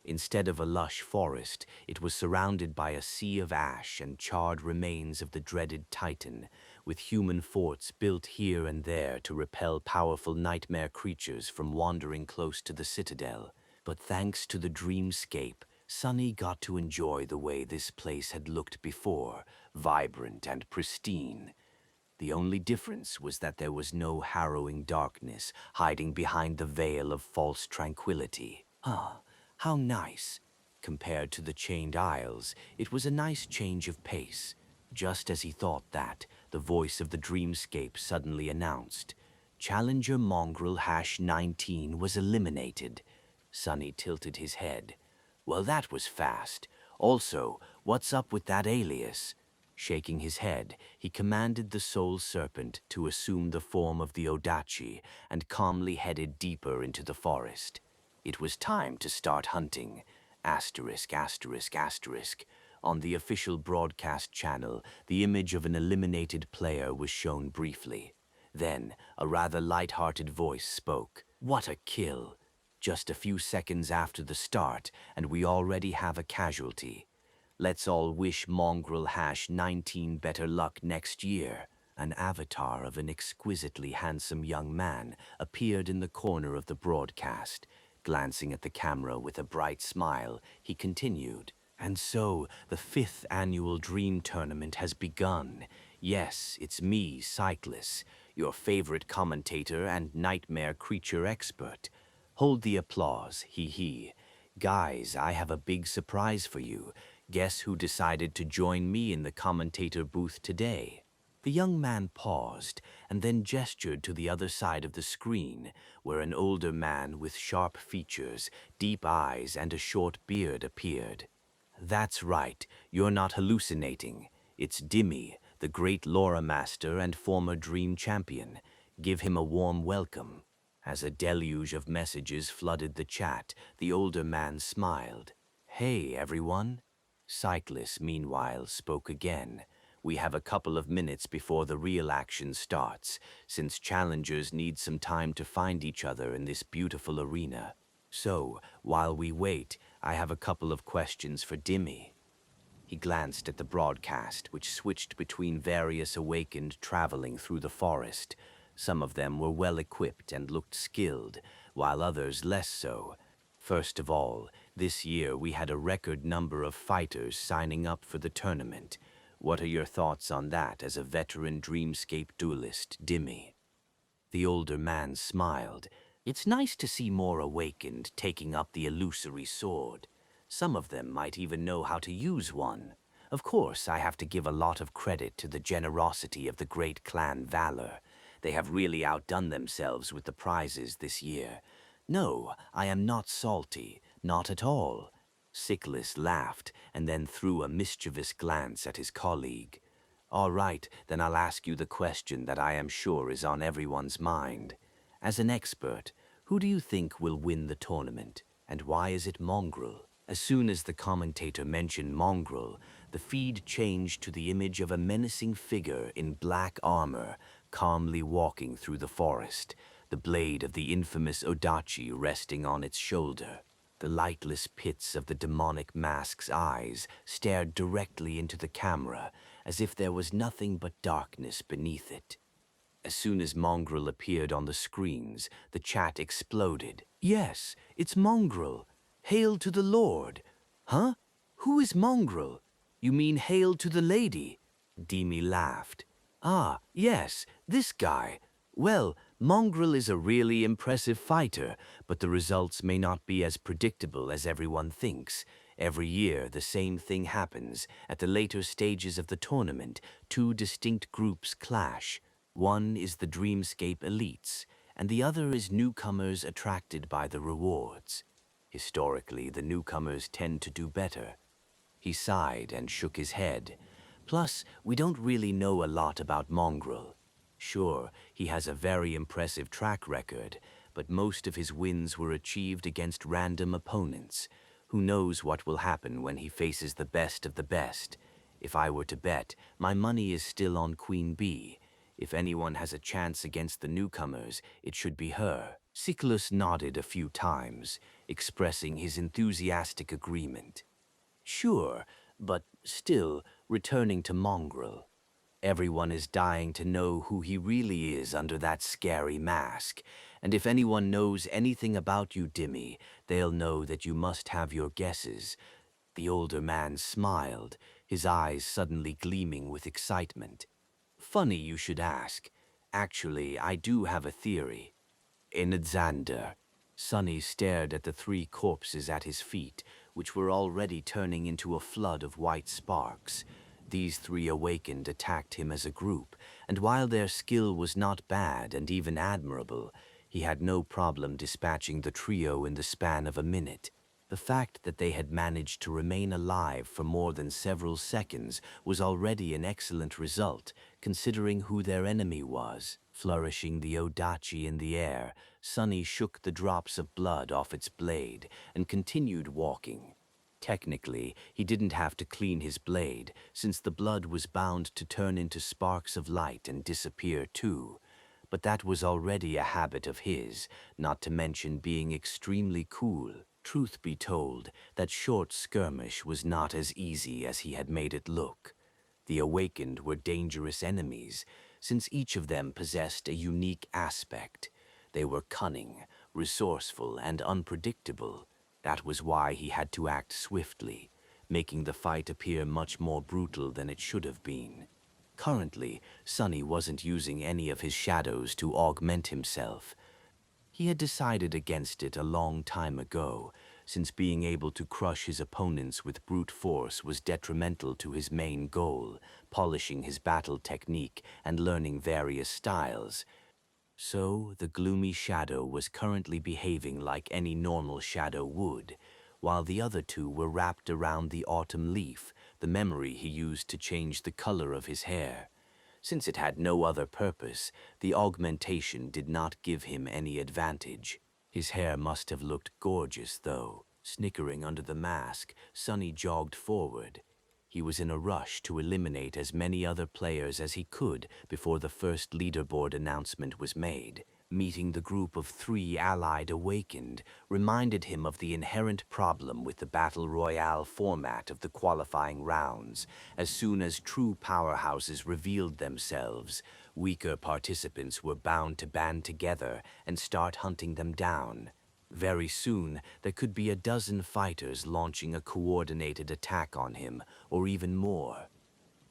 Instead of a lush forest, it was surrounded by a sea of ash and charred remains of the dreaded Titan, with human forts built here and there to repel powerful nightmare creatures from wandering close to the citadel. But thanks to the dreamscape, Sunny got to enjoy the way this place had looked before, vibrant and pristine. The only difference was that there was no harrowing darkness hiding behind the veil of false tranquility. Ah, how nice. Compared to the chained isles, it was a nice change of pace. Just as he thought that, the voice of the dreamscape suddenly announced, Challenger Mongrel #19 was eliminated. Sunny tilted his head. Well, that was fast. Also, what's up with that alias? Shaking his head, he commanded the Soul Serpent to assume the form of the Odachi and calmly headed deeper into the forest. It was time to start hunting. Asterisk, asterisk, asterisk. On the official broadcast channel, the image of an eliminated player was shown briefly. Then, a rather light-hearted voice spoke. What a kill! Just a few seconds after the start, and we already have a casualty. Let's all wish Mongrel #19 better luck next year. An avatar of an exquisitely handsome young man appeared in the corner of the broadcast. Glancing at the camera with a bright smile, he continued, And so, the 5th annual Dream Tournament has begun. Yes, it's me, Cyclus, your favorite commentator and nightmare creature expert. Hold the applause, hee hee. Guys, I have a big surprise for you. Guess who decided to join me in the commentator booth today? The young man paused and then gestured to the other side of the screen, where an older man with sharp features, deep eyes, and a short beard appeared. That's right, you're not hallucinating. It's Dimmy, the great Laura Master and former Dream Champion. Give him a warm welcome. As a deluge of messages flooded the chat, the older man smiled. Hey, everyone. Cyclus, meanwhile, spoke again. We have a couple of minutes before the real action starts, since challengers need some time to find each other in this beautiful arena. So, while we wait, I have a couple of questions for Dimmy. He glanced at the broadcast, which switched between various awakened traveling through the forest. Some of them were well equipped and looked skilled, while others less so. First of all, this year we had a record number of fighters signing up for the tournament. What are your thoughts on that as a veteran Dreamscape duelist, Dimmy? The older man smiled. It's nice to see more awakened taking up the illusory sword. Some of them might even know how to use one. Of course, I have to give a lot of credit to the generosity of the great clan Valor. They have really outdone themselves with the prizes this year. No, I am not salty, not at all. Cyclus laughed and then threw a mischievous glance at his colleague. All right, then I'll ask you the question that I am sure is on everyone's mind. As an expert, who do you think will win the tournament, and why is it Mongrel? As soon as the commentator mentioned Mongrel, the feed changed to the image of a menacing figure in black armor, calmly walking through the forest, the blade of the infamous Odachi resting on its shoulder. The lightless pits of the demonic mask's eyes stared directly into the camera, as if there was nothing but darkness beneath it. As soon as Mongrel appeared on the screens, the chat exploded. Yes, it's Mongrel. Hail to the Lord. Huh? Who is Mongrel? You mean hail to the lady? Demi laughed. Ah, yes, this guy. Well, Mongrel is a really impressive fighter, but the results may not be as predictable as everyone thinks. Every year, the same thing happens. At the later stages of the tournament, two distinct groups clash. One is the Dreamscape elites, and the other is newcomers attracted by the rewards. Historically, the newcomers tend to do better. He sighed and shook his head. Plus, we don't really know a lot about Mongrel. Sure, he has a very impressive track record, but most of his wins were achieved against random opponents. Who knows what will happen when he faces the best of the best? If I were to bet, my money is still on Queen Bee. If anyone has a chance against the newcomers, it should be her. Siculus nodded a few times, expressing his enthusiastic agreement. Sure, but still, returning to Mongrel. Everyone is dying to know who he really is under that scary mask, and if anyone knows anything about you, Dimmy, they'll know that you must have your guesses. The older man smiled, his eyes suddenly gleaming with excitement. Funny you should ask. Actually, I do have a theory. In Xander, Sonny stared at the three corpses at his feet, which were already turning into a flood of white sparks. These three awakened attacked him as a group, and while their skill was not bad and even admirable, he had no problem dispatching the trio in the span of a minute. The fact that they had managed to remain alive for more than several seconds was already an excellent result, considering who their enemy was. Flourishing the odachi in the air, Sonny shook the drops of blood off its blade and continued walking. Technically, he didn't have to clean his blade, since the blood was bound to turn into sparks of light and disappear too. But that was already a habit of his, not to mention being extremely cool. Truth be told, that short skirmish was not as easy as he had made it look. The awakened were dangerous enemies, since each of them possessed a unique aspect. They were cunning, resourceful, and unpredictable. That was why he had to act swiftly, making the fight appear much more brutal than it should have been. Currently, Sonny wasn't using any of his shadows to augment himself. He had decided against it a long time ago, since being able to crush his opponents with brute force was detrimental to his main goal, polishing his battle technique and learning various styles. So, the gloomy shadow was currently behaving like any normal shadow would, while the other two were wrapped around the autumn leaf, the memory he used to change the color of his hair. Since it had no other purpose, the augmentation did not give him any advantage. His hair must have looked gorgeous, though. Snickering under the mask, Sonny jogged forward. He was in a rush to eliminate as many other players as he could before the first leaderboard announcement was made. Meeting the group of three allied awakened reminded him of the inherent problem with the Battle Royale format of the qualifying rounds. As soon as true powerhouses revealed themselves, weaker participants were bound to band together and start hunting them down. Very soon, there could be a dozen fighters launching a coordinated attack on him, or even more.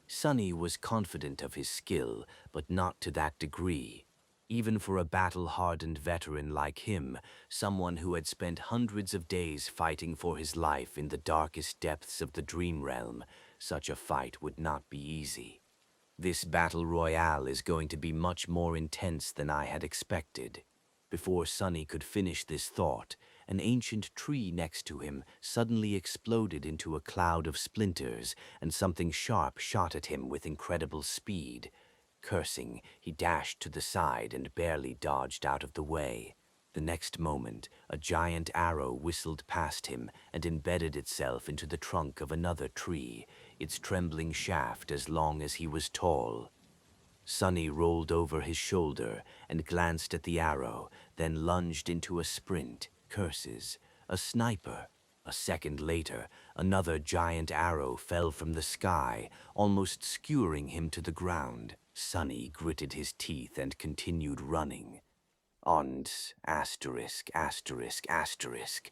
Sonny was confident of his skill, but not to that degree. Even for a battle-hardened veteran like him, someone who had spent hundreds of days fighting for his life in the darkest depths of the Dream Realm, such a fight would not be easy. This battle royale is going to be much more intense than I had expected. Before Sonny could finish this thought, an ancient tree next to him suddenly exploded into a cloud of splinters, and something sharp shot at him with incredible speed. Cursing, he dashed to the side and barely dodged out of the way. The next moment, a giant arrow whistled past him and embedded itself into the trunk of another tree, its trembling shaft as long as he was tall. Sonny rolled over his shoulder and glanced at the arrow, then lunged into a sprint. Curses. A sniper. A second later, another giant arrow fell from the sky, almost skewering him to the ground. Sonny gritted his teeth and continued running. On asterisk, asterisk, asterisk.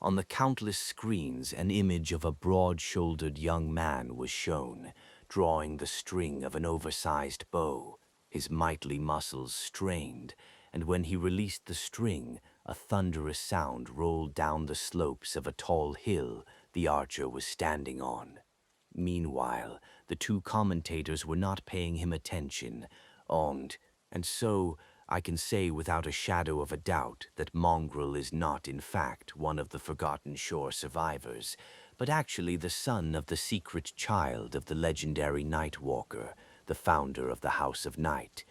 On the countless screens, an image of a broad-shouldered young man was shown, drawing the string of an oversized bow. His mighty muscles strained, and when he released the string, a thunderous sound rolled down the slopes of a tall hill the archer was standing on. Meanwhile, the two commentators were not paying him attention, and so I can say without a shadow of a doubt that Mongrel is not in fact one of the Forgotten Shore survivors, but actually the son of the secret child of the legendary Nightwalker, the founder of the House of Night.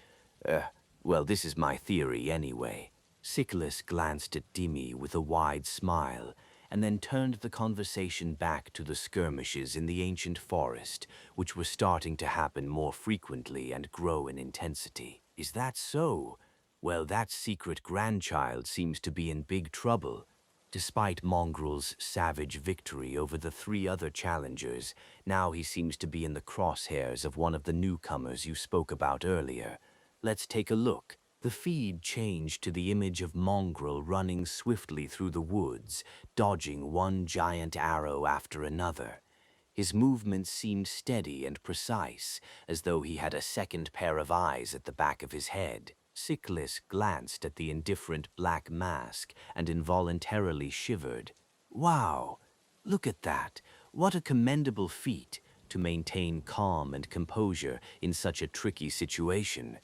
Well, this is my theory anyway. Siculus glanced at Dimi with a wide smile, and then turned the conversation back to the skirmishes in the ancient forest, which were starting to happen more frequently and grow in intensity. Is that so? Well, that secret grandchild seems to be in big trouble. Despite Mongrel's savage victory over the three other challengers, now he seems to be in the crosshairs of one of the newcomers you spoke about earlier. Let's take a look. The feed changed to the image of Mongrel running swiftly through the woods, dodging one giant arrow after another. His movements seemed steady and precise, as though he had a second pair of eyes at the back of his head. Sickles glanced at the indifferent black mask and involuntarily shivered. Wow! Look at that! What a commendable feat to maintain calm and composure in such a tricky situation.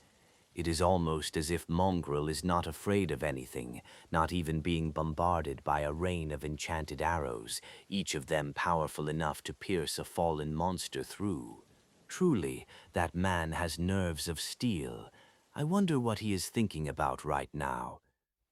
It is almost as if Mongrel is not afraid of anything, not even being bombarded by a rain of enchanted arrows, each of them powerful enough to pierce a fallen monster through. Truly, that man has nerves of steel. I wonder what he is thinking about right now.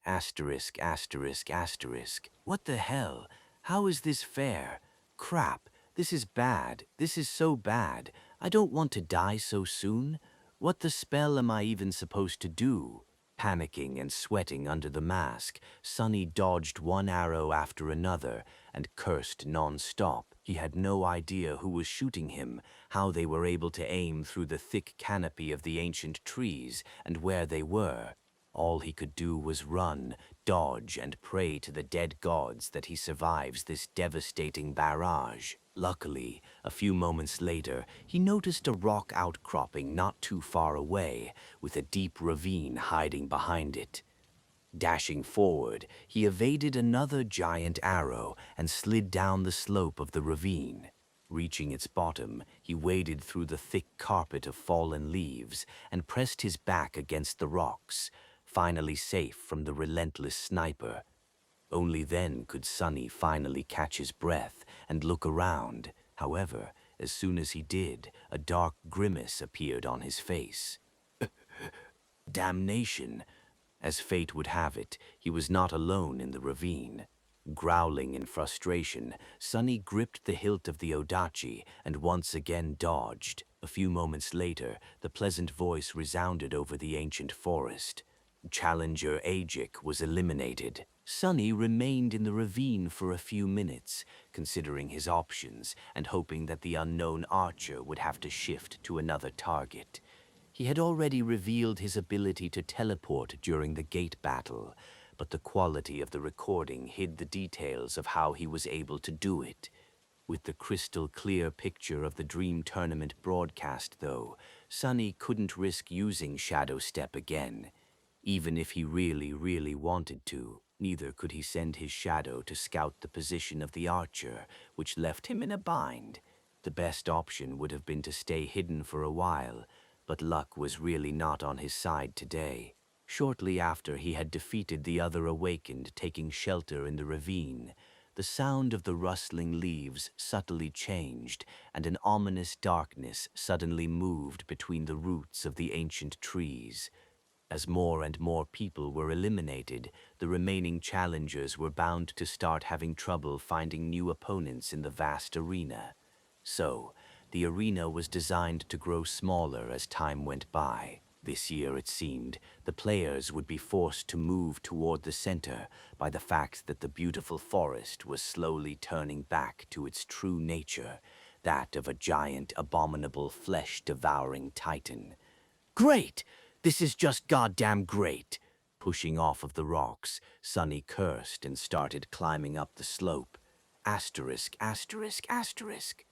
Asterisk, asterisk, asterisk. What the hell? How is this fair? Crap, this is bad. This is so bad. I don't want to die so soon. What the spell am I even supposed to do? Panicking and sweating under the mask, Sonny dodged one arrow after another and cursed non-stop. He had no idea who was shooting him, how they were able to aim through the thick canopy of the ancient trees, and where they were. All he could do was run, dodge, and pray to the dead gods that he survives this devastating barrage. Luckily, a few moments later, he noticed a rock outcropping not too far away, with a deep ravine hiding behind it. Dashing forward, he evaded another giant arrow and slid down the slope of the ravine. Reaching its bottom, he waded through the thick carpet of fallen leaves and pressed his back against the rocks, finally safe from the relentless sniper. Only then could Sonny finally catch his breath and look around. However, as soon as he did, a dark grimace appeared on his face. Damnation! As fate would have it, he was not alone in the ravine. Growling in frustration, Sonny gripped the hilt of the Odachi and once again dodged. A few moments later, the pleasant voice resounded over the ancient forest. Challenger Ajik was eliminated. Sonny remained in the ravine for a few minutes, considering his options and hoping that the unknown archer would have to shift to another target. He had already revealed his ability to teleport during the gate battle, but the quality of the recording hid the details of how he was able to do it. With the crystal-clear picture of the Dream Tournament broadcast, though, Sonny couldn't risk using Shadow Step again. Even if he really wanted to, neither could he send his shadow to scout the position of the archer, which left him in a bind. The best option would have been to stay hidden for a while, but luck was really not on his side today. Shortly after he had defeated the other awakened taking shelter in the ravine, the sound of the rustling leaves subtly changed, and an ominous darkness suddenly moved between the roots of the ancient trees. As more and more people were eliminated, the remaining challengers were bound to start having trouble finding new opponents in the vast arena. So, the arena was designed to grow smaller as time went by. This year, it seemed, the players would be forced to move toward the center by the fact that the beautiful forest was slowly turning back to its true nature, that of a giant, abominable, flesh-devouring titan. Great! This is just goddamn great! Pushing off of the rocks, Sonny cursed and started climbing up the slope. Asterisk, asterisk, asterisk.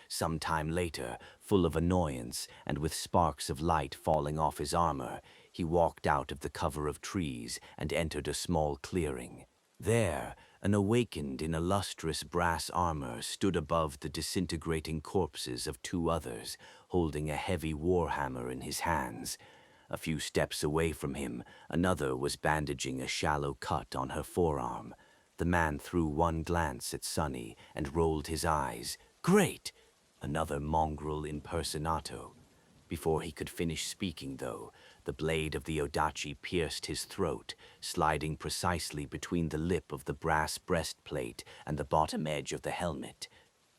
Some time later, full of annoyance and with sparks of light falling off his armor, he walked out of the cover of trees and entered a small clearing. There, an awakened in a lustrous brass armor stood above the disintegrating corpses of two others, holding a heavy warhammer in his hands. A few steps away from him, another was bandaging a shallow cut on her forearm. The man threw one glance at Sonny and rolled his eyes. Great! Another mongrel impersonato. Before he could finish speaking, though, The blade of the odachi pierced his throat, sliding precisely between the lip of the brass breastplate and the bottom edge of the helmet.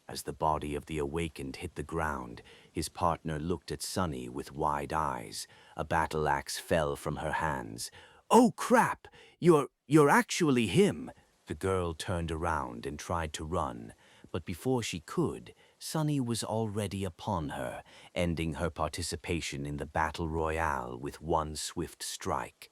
As the body of the awakened hit the ground, his partner looked at Sunny with wide eyes. A battle axe fell from her hands. "Oh, crap! You're actually him!" The girl turned around and tried to run, but before she could, Sunny was already upon her, ending her participation in the battle royale with one swift strike.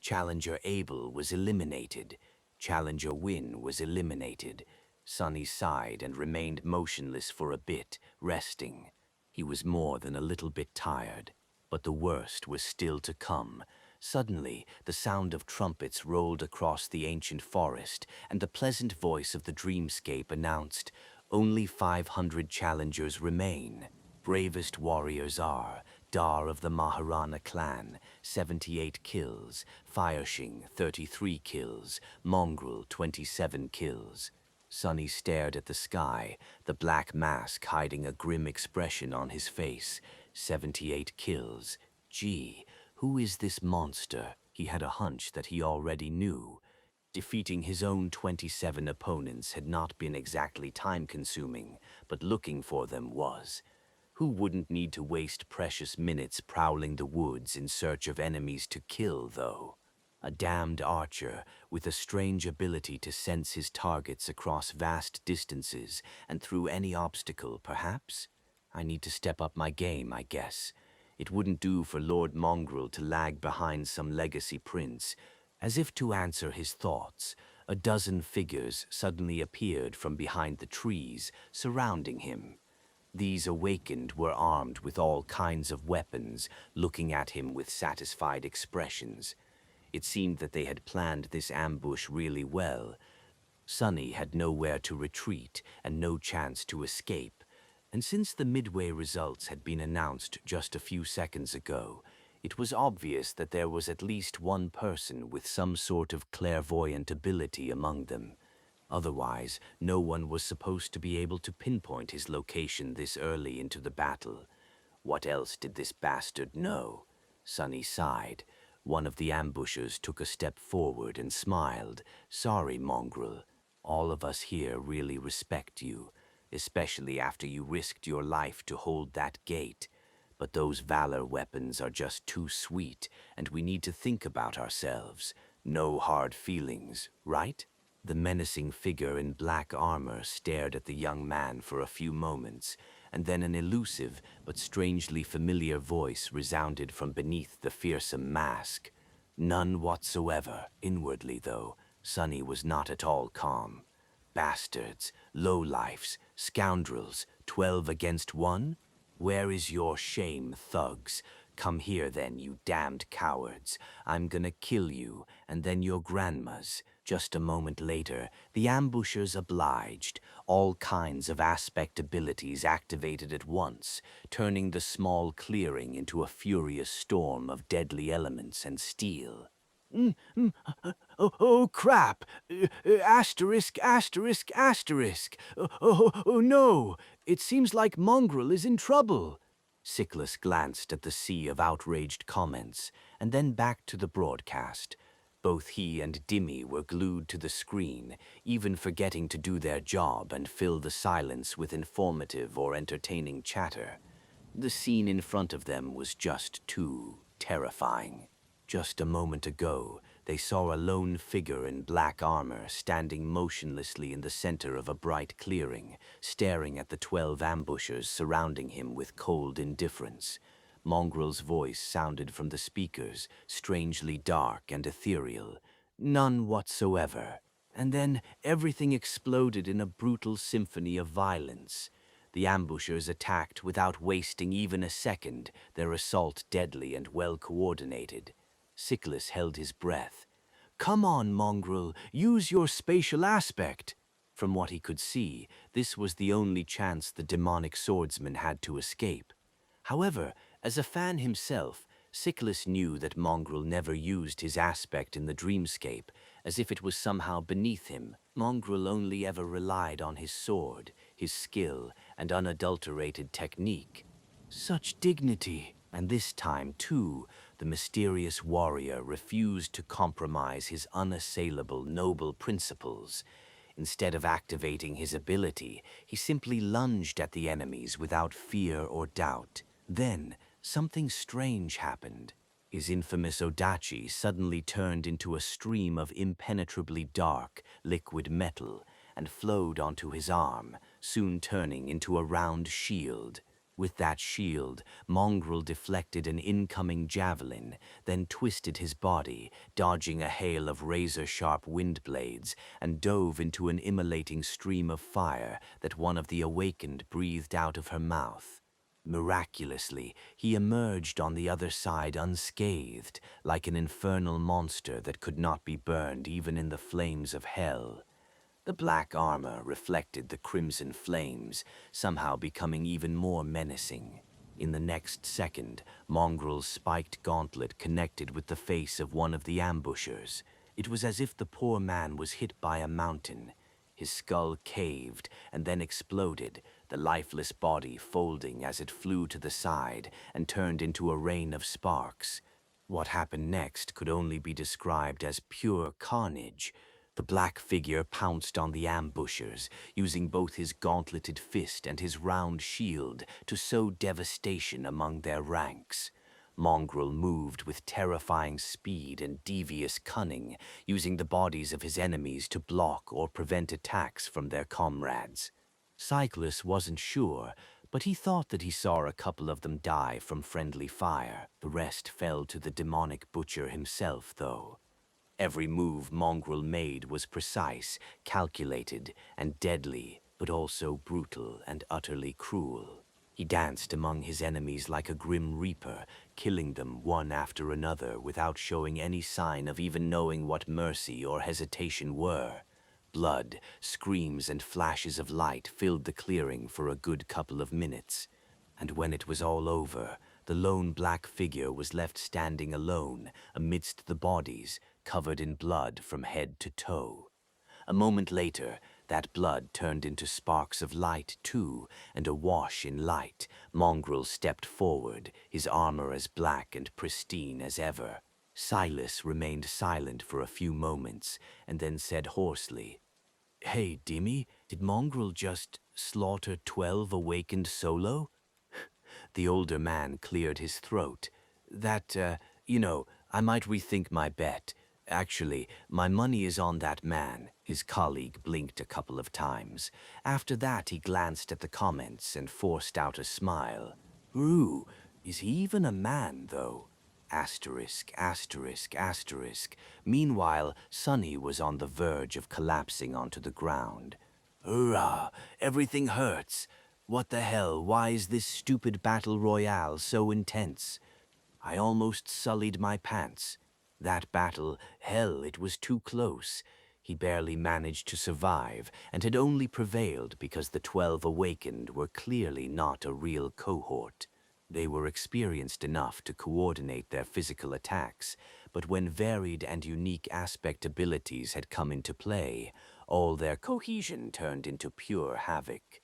Challenger Abel was eliminated. Challenger Win was eliminated. Sunny sighed and remained motionless for a bit, resting. He was more than a little bit tired, but the worst was still to come. Suddenly, the sound of trumpets rolled across the ancient forest, and the pleasant voice of the dreamscape announced, "Only 500 challengers remain. Bravest warriors are Dar of the Maharana clan, 78 kills, Fireshing, 33 kills, Mongrel, 27 kills. Sunny stared at the sky, the black mask hiding a grim expression on his face. 78 kills. Gee, who is this monster? He had a hunch that he already knew. Defeating his own 27 opponents had not been exactly time-consuming, but looking for them was. Who wouldn't need to waste precious minutes prowling the woods in search of enemies to kill, though? A damned archer with a strange ability to sense his targets across vast distances and through any obstacle, perhaps? I need to step up my game, I guess. It wouldn't do for Lord Mongrel to lag behind some legacy prince. As if to answer his thoughts, a dozen figures suddenly appeared from behind the trees, surrounding him. These awakened were armed with all kinds of weapons, looking at him with satisfied expressions. It seemed that they had planned this ambush really well. Sunny had nowhere to retreat and no chance to escape, and since the midway results had been announced just a few seconds ago, it was obvious that there was at least one person with some sort of clairvoyant ability among them. Otherwise, no one was supposed to be able to pinpoint his location this early into the battle. What else did this bastard know? Sunny sighed. One of the ambushers took a step forward and smiled. "Sorry, Mongrel. All of us here really respect you, especially after you risked your life to hold that gate. But those Valor weapons are just too sweet, and we need to think about ourselves. No hard feelings, right?" The menacing figure in black armor stared at the young man for a few moments, and then an elusive but strangely familiar voice resounded from beneath the fearsome mask. None whatsoever. Inwardly, though, Sunny was not at all calm. Bastards, lowlifes, scoundrels, 12 against 1? Where is your shame, thugs? Come here then, you damned cowards. I'm gonna kill you, and then your grandma's. Just a moment later, the ambushers obliged, all kinds of aspect abilities activated at once, turning the small clearing into a furious storm of deadly elements and steel. Oh, crap! Asterisk, asterisk, asterisk! Oh, no! It seems like Mongrel is in trouble. Sickles glanced at the sea of outraged comments, and then back to the broadcast. Both he and Dimmy were glued to the screen, even forgetting to do their job and fill the silence with informative or entertaining chatter. The scene in front of them was just too terrifying. Just a moment ago, they saw a lone figure in black armor standing motionlessly in the center of a bright clearing, staring at the 12 ambushers surrounding him with cold indifference. Mongrel's voice sounded from the speakers, strangely dark and ethereal. None whatsoever. And then everything exploded in a brutal symphony of violence. The ambushers attacked without wasting even a second, their assault deadly and well coordinated. Sickles held his breath. "Come on, Mongrel, use your spatial aspect." From what he could see, this was the only chance the demonic swordsman had to escape. However, as a fan himself, Sickles knew that Mongrel never used his aspect in the dreamscape, as if it was somehow beneath him. Mongrel only ever relied on his sword, his skill, and unadulterated technique. Such dignity! And this time, too, the mysterious warrior refused to compromise his unassailable noble principles. Instead of activating his ability, he simply lunged at the enemies without fear or doubt. Then, something strange happened. His infamous Odachi suddenly turned into a stream of impenetrably dark, liquid metal and flowed onto his arm, soon turning into a round shield. With that shield, Mongrel deflected an incoming javelin, then twisted his body, dodging a hail of razor-sharp wind blades, and dove into an immolating stream of fire that one of the awakened breathed out of her mouth. Miraculously, he emerged on the other side unscathed, like an infernal monster that could not be burned even in the flames of hell. The black armor reflected the crimson flames, somehow becoming even more menacing. In the next second, Mongrel's spiked gauntlet connected with the face of one of the ambushers. It was as if the poor man was hit by a mountain. His skull caved and then exploded, the lifeless body folding as it flew to the side and turned into a rain of sparks. What happened next could only be described as pure carnage. The black figure pounced on the ambushers, using both his gauntleted fist and his round shield to sow devastation among their ranks. Mongrel moved with terrifying speed and devious cunning, using the bodies of his enemies to block or prevent attacks from their comrades. Cyclus wasn't sure, but he thought that he saw a couple of them die from friendly fire. The rest fell to the demonic butcher himself, though. Every move Mongrel made was precise, calculated, and deadly, but also brutal and utterly cruel. He danced among his enemies like a grim reaper, killing them one after another without showing any sign of even knowing what mercy or hesitation were. Blood, screams, and flashes of light filled the clearing for a good couple of minutes. And when it was all over, the lone black figure was left standing alone amidst the bodies, covered in blood from head to toe. A moment later, that blood turned into sparks of light too, and awash in light, Mongrel stepped forward, his armor as black and pristine as ever. Silas remained silent for a few moments, and then said hoarsely, "Hey, Dimmy, did Mongrel just slaughter 12 awakened solo?" The older man cleared his throat. I might rethink my bet. Actually, my money is on that man." His colleague blinked a couple of times. After that, he glanced at the comments and forced out a smile. "Ooh, is he even a man, though?" Asterisk, asterisk, asterisk. Meanwhile, Sonny was on the verge of collapsing onto the ground. "Hurrah! Everything hurts! What the hell, why is this stupid battle royale so intense? I almost sullied my pants. That battle, hell, it was too close. He barely managed to survive, and had only prevailed because the 12 awakened were clearly not a real cohort. They were experienced enough to coordinate their physical attacks, but when varied and unique aspect abilities had come into play, all their cohesion turned into pure havoc.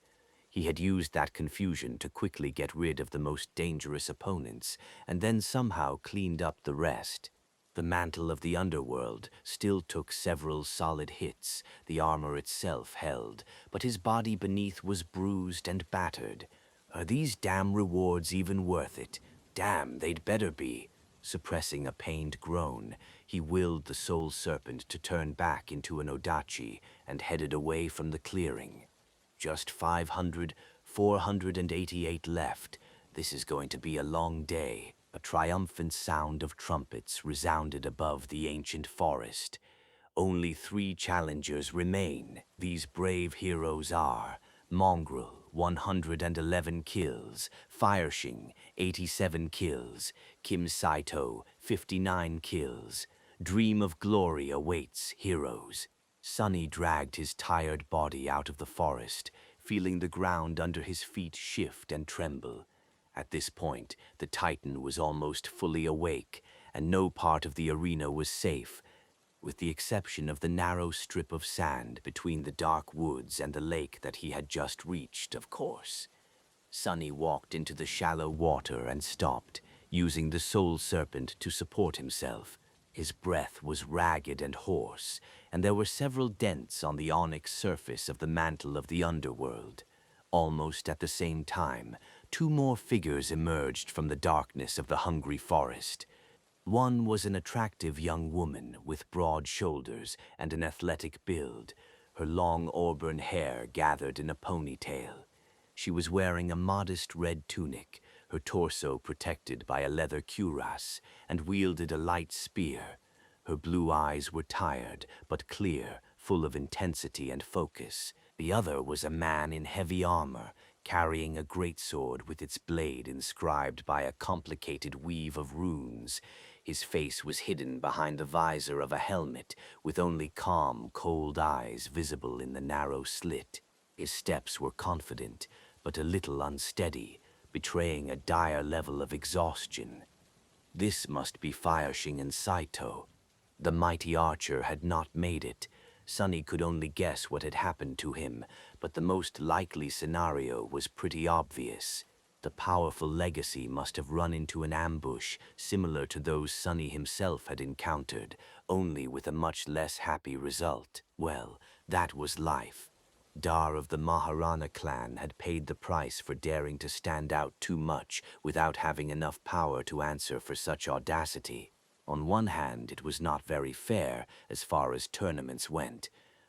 He had used that confusion to quickly get rid of the most dangerous opponents, and then somehow cleaned up the rest. The mantle of the underworld still took several solid hits, the armor itself held, but his body beneath was bruised and battered. Are these damn rewards even worth it? Damn, they'd better be. Suppressing a pained groan, he willed the soul serpent to turn back into an Odachi and headed away from the clearing. Just 488 left. This is going to be a long day. A triumphant sound of trumpets resounded above the ancient forest. Only 3 challengers remain. These brave heroes are Mongrel, 111 kills, Fireshing, 87 kills, Kim Saito, 59 kills. Dream of glory awaits heroes. Sonny dragged his tired body out of the forest, feeling the ground under his feet shift and tremble. At this point, the Titan was almost fully awake, and no part of the arena was safe, with the exception of the narrow strip of sand between the dark woods and the lake that he had just reached, of course. Sonny walked into the shallow water and stopped. using the soul serpent to support himself. His breath was ragged and hoarse, and there were several dents on the onyx surface of the mantle of the underworld. Almost at the same time, two more figures emerged from the darkness of the hungry forest. One was an attractive young woman with broad shoulders and an athletic build, her long auburn hair gathered in a ponytail. She was wearing a modest red tunic, her torso protected by a leather cuirass, and wielded a light spear. Her blue eyes were tired, but clear, full of intensity and focus. The other was a man in heavy armor, carrying a greatsword with its blade inscribed by a complicated weave of runes. His face was hidden behind the visor of a helmet, with only calm, cold eyes visible in the narrow slit. His steps were confident, but a little unsteady, betraying a dire level of exhaustion. This must be Fireshing and Saito. The mighty archer had not made it. Sunny could only guess what had happened to him, but the most likely scenario was pretty obvious. The powerful legacy must have run into an ambush similar to those Sunny himself had encountered, only with a much less happy result. Well, that was life. Dar of the Maharana clan had paid the price for daring to stand out too much without having enough power to answer for such audacity. On one hand, it was not very fair as far as tournaments went.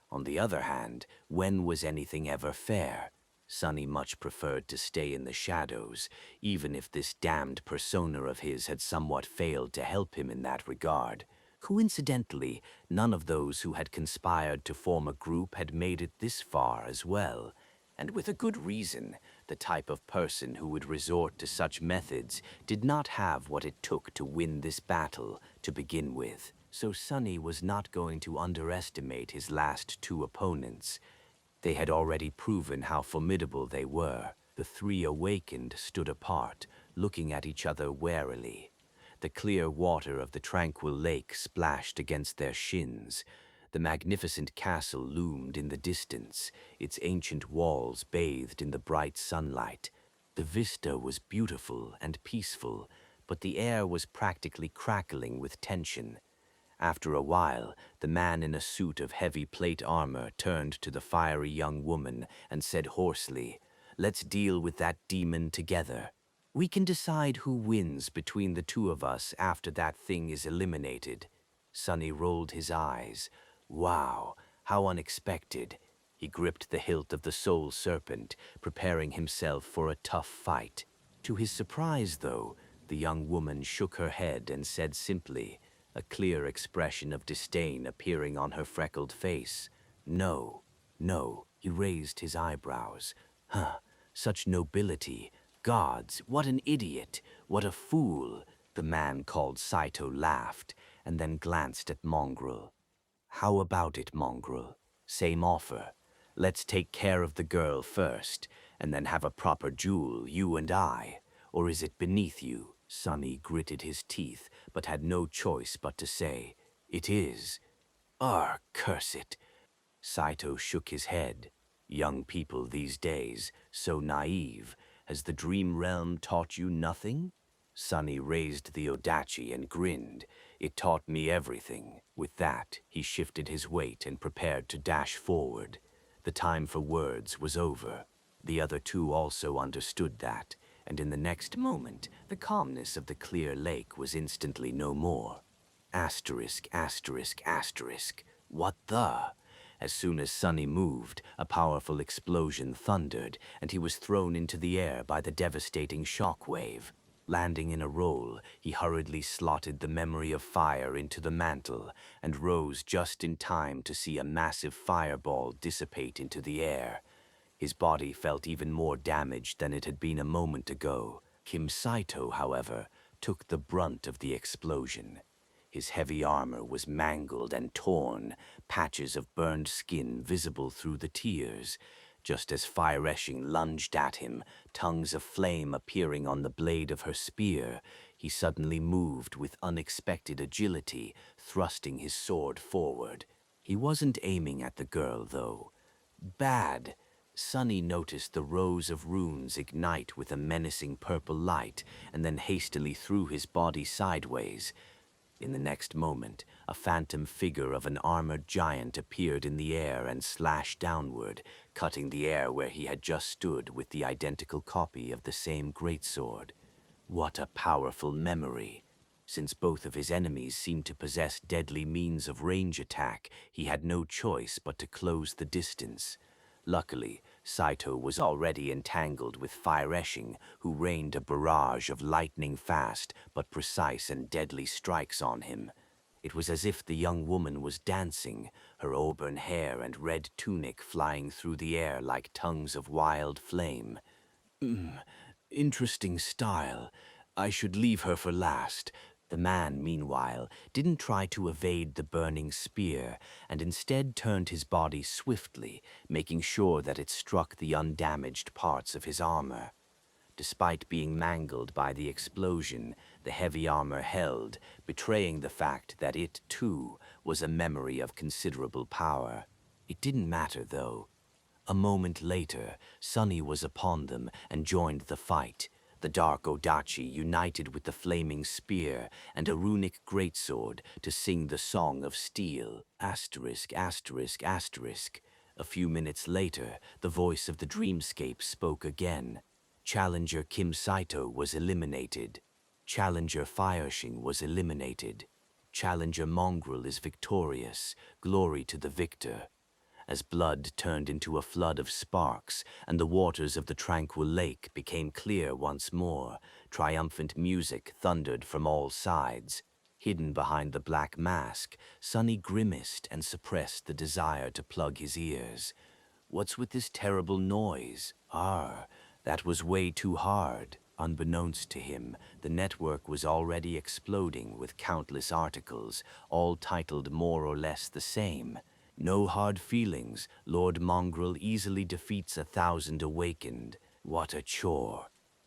On the other hand, when was anything ever fair? Sunny much preferred to stay in the shadows, even if this damned persona of his had somewhat failed to help him in that regard. Coincidentally, none of those who had conspired to form a group had made it this far as well. And with a good reason. The type of person who would resort to such methods did not have what it took to win this battle to begin with. So Sunny was not going to underestimate his last two opponents. They had already proven how formidable they were. The three awakened stood apart, looking at each other warily. The clear water of the tranquil lake splashed against their shins. The magnificent castle loomed in the distance, its ancient walls bathed in the bright sunlight. The vista was beautiful and peaceful, but the air was practically crackling with tension. After a while, the man in a suit of heavy plate armor turned to the fiery young woman and said hoarsely, "Let's deal with that demon together. We can decide who wins between the two of us after that thing is eliminated." Sunny rolled his eyes. Wow, how unexpected. He gripped the hilt of the soul serpent, preparing himself for a tough fight. To his surprise, though, the young woman shook her head and said simply, a clear expression of disdain appearing on her freckled face, "No, no." He raised his eyebrows. Huh, such nobility. Gods, what an idiot, what a fool. The man called Saito laughed, and then glanced at Mongrel. "How about it, Mongrel? Same offer. Let's take care of the girl first, and then have a proper duel, you and I. Or is it beneath you?" Sunny gritted his teeth, but had no choice but to say, "It is." Curse it." Saito shook his head. "Young people these days, so naive. Has the dream realm taught you nothing?" Sunny raised the odachi and grinned. "It taught me everything." With that, he shifted his weight and prepared to dash forward. The time for words was over. The other two also understood that, and in the next moment, the calmness of the clear lake was instantly no more. Asterisk, asterisk, asterisk. What the? As soon as Sunny moved, a powerful explosion thundered, and he was thrown into the air by the devastating shockwave. Landing in a roll, he hurriedly slotted the memory of fire into the mantle and rose just in time to see a massive fireball dissipate into the air. His body felt even more damaged than it had been a moment ago. Kim Saito, however, took the brunt of the explosion. His heavy armor was mangled and torn, patches of burned skin visible through the tears. Just as Fireshing lunged at him, tongues of flame appearing on the blade of her spear, he suddenly moved with unexpected agility, thrusting his sword forward. He wasn't aiming at the girl, though. Bad. Sunny noticed the rows of runes ignite with a menacing purple light and then hastily threw his body sideways. In the next moment, a phantom figure of an armored giant appeared in the air and slashed downward, cutting the air where he had just stood with the identical copy of the same greatsword. What a powerful memory! Since both of his enemies seemed to possess deadly means of range attack, he had no choice but to close the distance. Luckily, Saito was already entangled with Fire Eshing, who rained a barrage of lightning-fast but precise and deadly strikes on him. It was as if the young woman was dancing, her auburn hair and red tunic flying through the air like tongues of wild flame. Interesting style. I should leave her for last. The man, meanwhile, didn't try to evade the burning spear, and instead turned his body swiftly, making sure that it struck the undamaged parts of his armor. Despite being mangled by the explosion, the heavy armor held, betraying the fact that it, too, was a memory of considerable power. It didn't matter, though. A moment later, Sunny was upon them and joined the fight. The Dark Odachi united with the flaming spear and a runic greatsword to sing the Song of Steel. Asterisk, asterisk, asterisk. A few minutes later, the voice of the dreamscape spoke again. Challenger Kim Saito was eliminated. Challenger Fireshing was eliminated. Challenger Mongrel is victorious. Glory to the victor. As blood turned into a flood of sparks, and the waters of the tranquil lake became clear once more, triumphant music thundered from all sides. Hidden behind the black mask, Sunny grimaced and suppressed the desire to plug his ears. What's with this terrible noise? That was way too hard. Unbeknownst to him, the network was already exploding with countless articles, all titled more or less the same. No hard feelings. Lord Mongrel easily defeats 1,000 awakened. What a chore.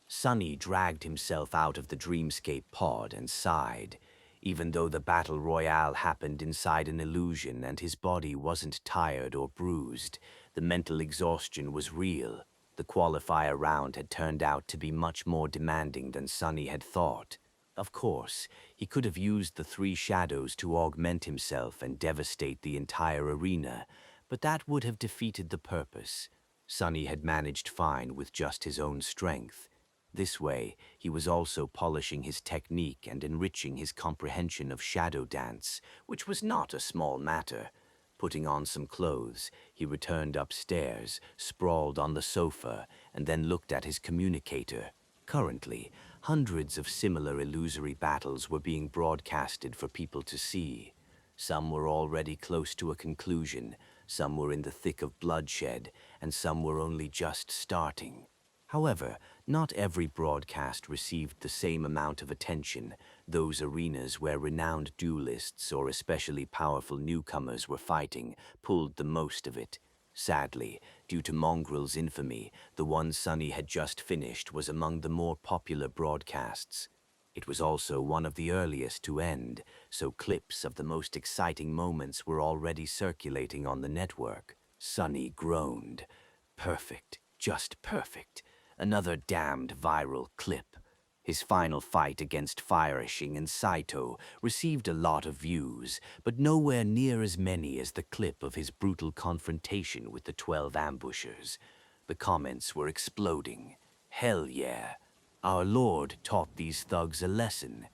Sunny dragged himself out of the dreamscape pod and sighed. Even though the battle royale happened inside an illusion and his body wasn't tired or bruised, the mental exhaustion was real. The qualifier round had turned out to be much more demanding than Sunny had thought. Of course, he could have used the 3 shadows to augment himself and devastate the entire arena, but that would have defeated the purpose. Sunny had managed fine with just his own strength. This way, he was also polishing his technique and enriching his comprehension of shadow dance, which was not a small matter. Putting on some clothes, he returned upstairs, sprawled on the sofa, and then looked at his communicator. Currently, hundreds of similar illusory battles were being broadcasted for people to see. Some were already close to a conclusion, some were in the thick of bloodshed, and some were only just starting. However, not every broadcast received the same amount of attention. Those arenas where renowned duelists or especially powerful newcomers were fighting pulled the most of it. Sadly, due to Mongrel's infamy, the one Sunny had just finished was among the more popular broadcasts. It was also one of the earliest to end, so clips of the most exciting moments were already circulating on the network. Sunny groaned. Perfect, just perfect. Another damned viral clip. His final fight against Fireshing and Saito received a lot of views, but nowhere near as many as the clip of his brutal confrontation with the 12 ambushers. The comments were exploding. Hell yeah. Our Lord taught these thugs a lesson.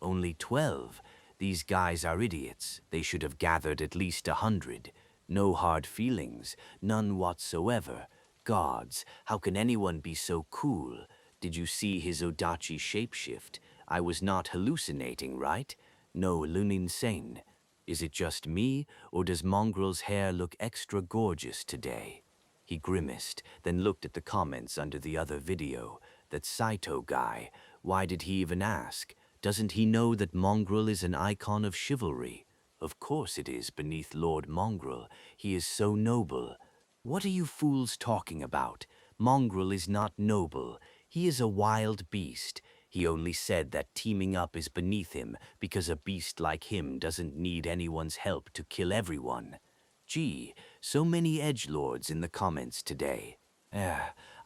Only 12? These guys are idiots. They should have gathered at least 100. No hard feelings, none whatsoever. Gods, how can anyone be so cool? Did you see his Odachi shapeshift? I was not hallucinating, right? No, insane. Is it just me, or does Mongrel's hair look extra gorgeous today? He grimaced, then looked at the comments under the other video. That Saito guy, why did he even ask? Doesn't he know that Mongrel is an icon of chivalry? Of course it is beneath Lord Mongrel. He is so noble. What are you fools talking about? Mongrel is not noble. He is a wild beast. He only said that teaming up is beneath him because a beast like him doesn't need anyone's help to kill everyone. Gee, so many edgelords in the comments today.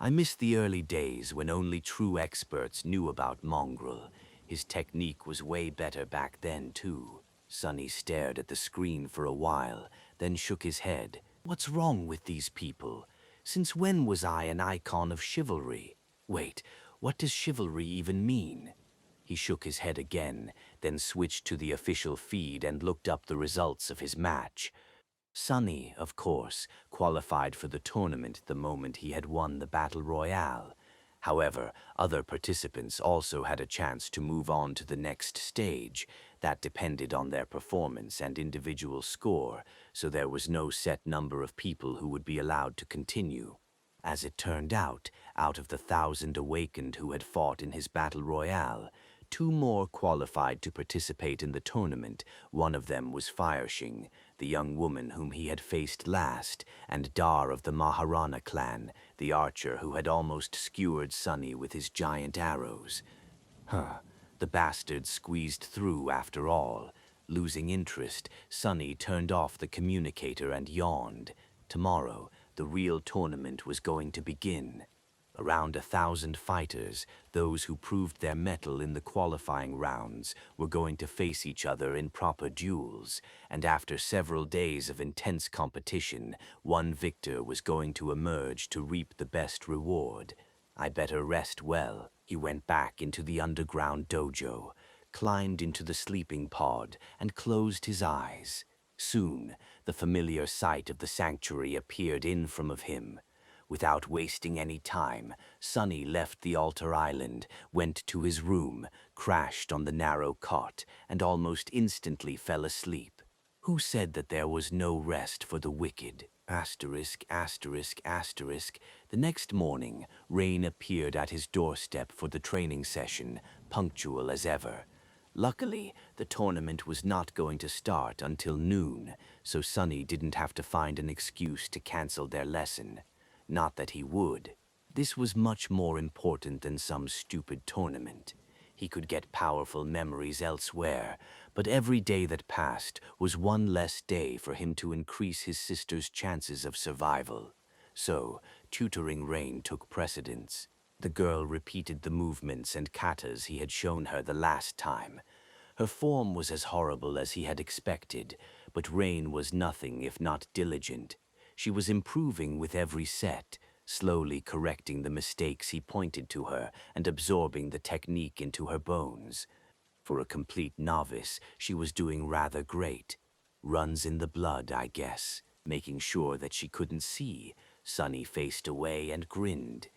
I miss the early days when only true experts knew about Mongrel. His technique was way better back then, too. Sonny stared at the screen for a while, then shook his head. What's wrong with these people? Since when was I an icon of chivalry? Wait, what does chivalry even mean? He shook his head again, then switched to the official feed and looked up the results of his match. Sonny, of course, qualified for the tournament the moment he had won the Battle Royale. However, other participants also had a chance to move on to the next stage. That depended on their performance and individual score, so there was no set number of people who would be allowed to continue. As it turned out of the 1,000 awakened who had fought in his Battle Royale, 2 more qualified to participate in the tournament. One of them was Fireshing, the young woman whom he had faced last, and Dar of the Maharana clan, the archer who had almost skewered Sonny with his giant arrows. The bastard squeezed through after all. Losing interest, Sonny turned off the communicator and yawned. Tomorrow, the real tournament was going to begin. Around 1,000 fighters, those who proved their mettle in the qualifying rounds, were going to face each other in proper duels, and after several days of intense competition, one victor was going to emerge to reap the best reward. I better rest well. He went back into the underground dojo, climbed into the sleeping pod, and closed his eyes. Soon, the familiar sight of the sanctuary appeared in front of him. Without wasting any time, Sonny left the altar island, went to his room, crashed on the narrow cot, and almost instantly fell asleep. Who said that there was no rest for the wicked? Asterisk, asterisk, asterisk. The next morning, Rain appeared at his doorstep for the training session, punctual as ever. Luckily, the tournament was not going to start until noon, so Sonny didn't have to find an excuse to cancel their lesson. Not that he would. This was much more important than some stupid tournament. He could get powerful memories elsewhere, but every day that passed was one less day for him to increase his sister's chances of survival. So, tutoring Rain took precedence. The girl repeated the movements and katas he had shown her the last time. Her form was as horrible as he had expected, but Rain was nothing if not diligent. She was improving with every set, slowly correcting the mistakes he pointed to her and absorbing the technique into her bones. For a complete novice, she was doing rather great. Runs in the blood, I guess. Making sure that she couldn't see, Sonny faced away and grinned.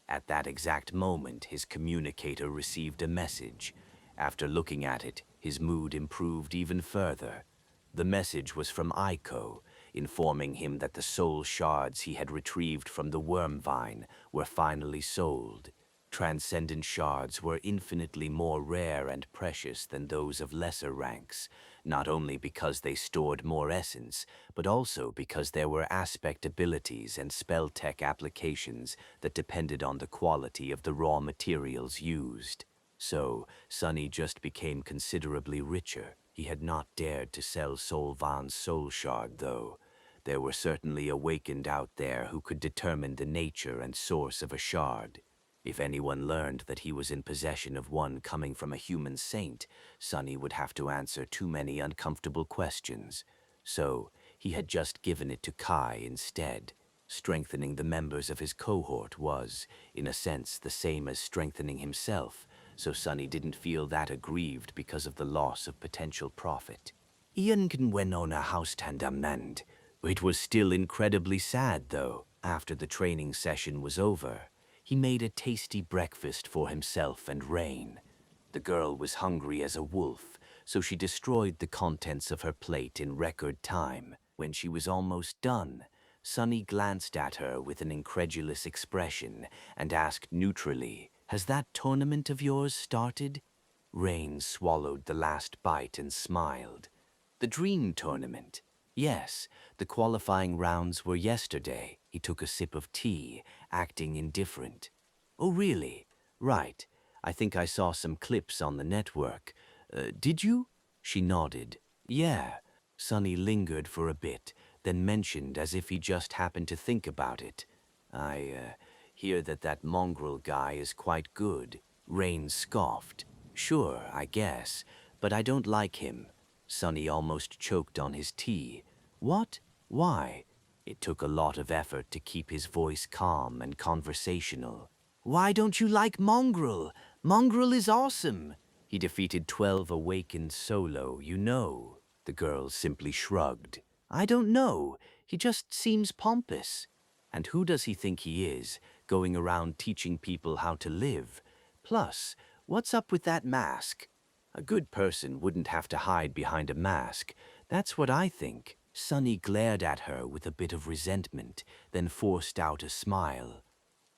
At that exact moment, his communicator received a message. After looking at it, his mood improved even further. The message was from Aiko, informing him that the soul shards he had retrieved from the worm vine were finally sold. Transcendent shards were infinitely more rare and precious than those of lesser ranks, not only because they stored more essence, but also because there were aspect abilities and spell tech applications that depended on the quality of the raw materials used. So, Sonny just became considerably richer. He had not dared to sell Solvan's soul shard, though. There were certainly awakened out there who could determine the nature and source of a shard. If anyone learned that he was in possession of one coming from a human saint, Sonny would have to answer too many uncomfortable questions. So, he had just given it to Kai instead. Strengthening the members of his cohort was, in a sense, the same as strengthening himself, so Sonny didn't feel that aggrieved because of the loss of potential profit. Ian can win on a house tandamnand. It was still incredibly sad, though. After the training session was over, he made a tasty breakfast for himself and Rain. The girl was hungry as a wolf, so she destroyed the contents of her plate in record time. When she was almost done, Sonny glanced at her with an incredulous expression and asked neutrally, "Has that tournament of yours started?" Rain swallowed the last bite and smiled. "The dream tournament? Yes, the qualifying rounds were yesterday." He took a sip of tea, acting indifferent. "Oh, really? Right. I think I saw some clips on the network. Did you?" She nodded. "Yeah." Sonny lingered for a bit, then mentioned as if he just happened to think about it. Hear that mongrel guy is quite good. Rain scoffed. Sure, I guess, but I don't like him. Sonny almost choked on his tea. What? Why? It took a lot of effort to keep his voice calm and conversational. Why don't you like Mongrel? Mongrel is awesome. He defeated 12 awakened solo, you know. The girl simply shrugged. I don't know. He just seems pompous. And who does he think he is, going around teaching people how to live? Plus, what's up with that mask? A good person wouldn't have to hide behind a mask. That's what I think. Sonny glared at her with a bit of resentment, then forced out a smile.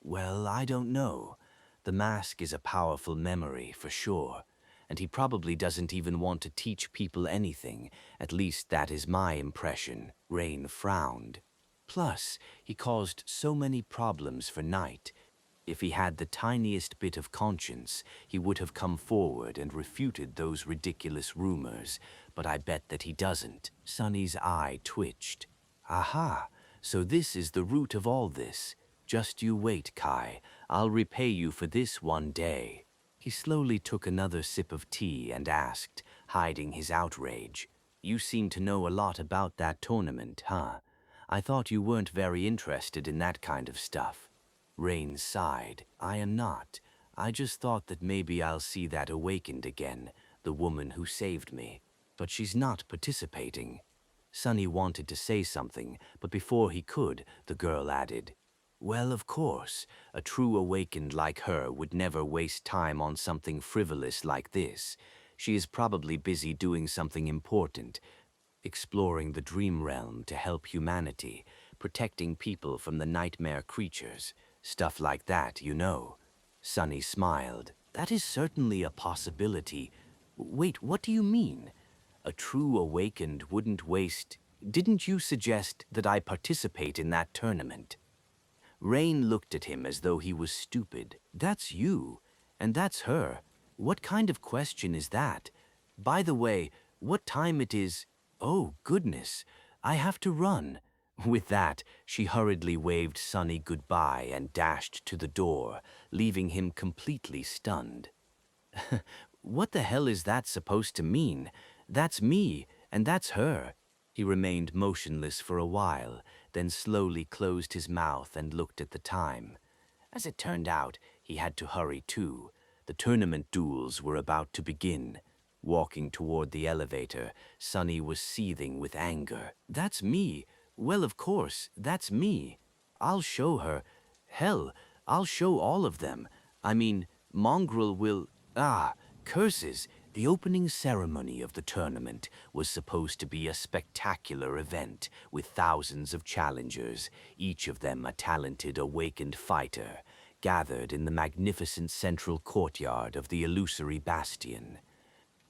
Well, I don't know. The mask is a powerful memory, for sure. And he probably doesn't even want to teach people anything. At least that is my impression. Rain frowned. Plus, he caused so many problems for Knight. If he had the tiniest bit of conscience, he would have come forward and refuted those ridiculous rumors, but I bet that he doesn't. Sonny's eye twitched. Aha, so this is the root of all this. Just you wait, Kai. I'll repay you for this one day. He slowly took another sip of tea and asked, hiding his outrage, You seem to know a lot about that tournament, huh? I thought you weren't very interested in that kind of stuff. Rain sighed. I am not. I just thought that maybe I'll see that awakened again, the woman who saved me. But she's not participating. Sonny wanted to say something, but before he could, the girl added, Well, of course, a true awakened like her would never waste time on something frivolous like this. She is probably busy doing something important, exploring the dream realm to help humanity, protecting people from the nightmare creatures. Stuff like that, you know. Sonny smiled. That is certainly a possibility. Wait, what do you mean? A true awakened wouldn't waste... Didn't you suggest that I participate in that tournament? Rain looked at him as though he was stupid. That's you, and that's her. What kind of question is that? By the way, what time it is... Oh, goodness, I have to run. With that, she hurriedly waved Sonny goodbye and dashed to the door, leaving him completely stunned. What the hell is that supposed to mean? That's me, and that's her. He remained motionless for a while, then slowly closed his mouth and looked at the time. As it turned out, he had to hurry too. The tournament duels were about to begin. Walking toward the elevator, Sonny was seething with anger. That's me. Well, of course, that's me. I'll show her. Hell, I'll show all of them. I mean, Mongrel will... curses! The opening ceremony of the tournament was supposed to be a spectacular event with thousands of challengers, each of them a talented awakened fighter, gathered in the magnificent central courtyard of the illusory bastion.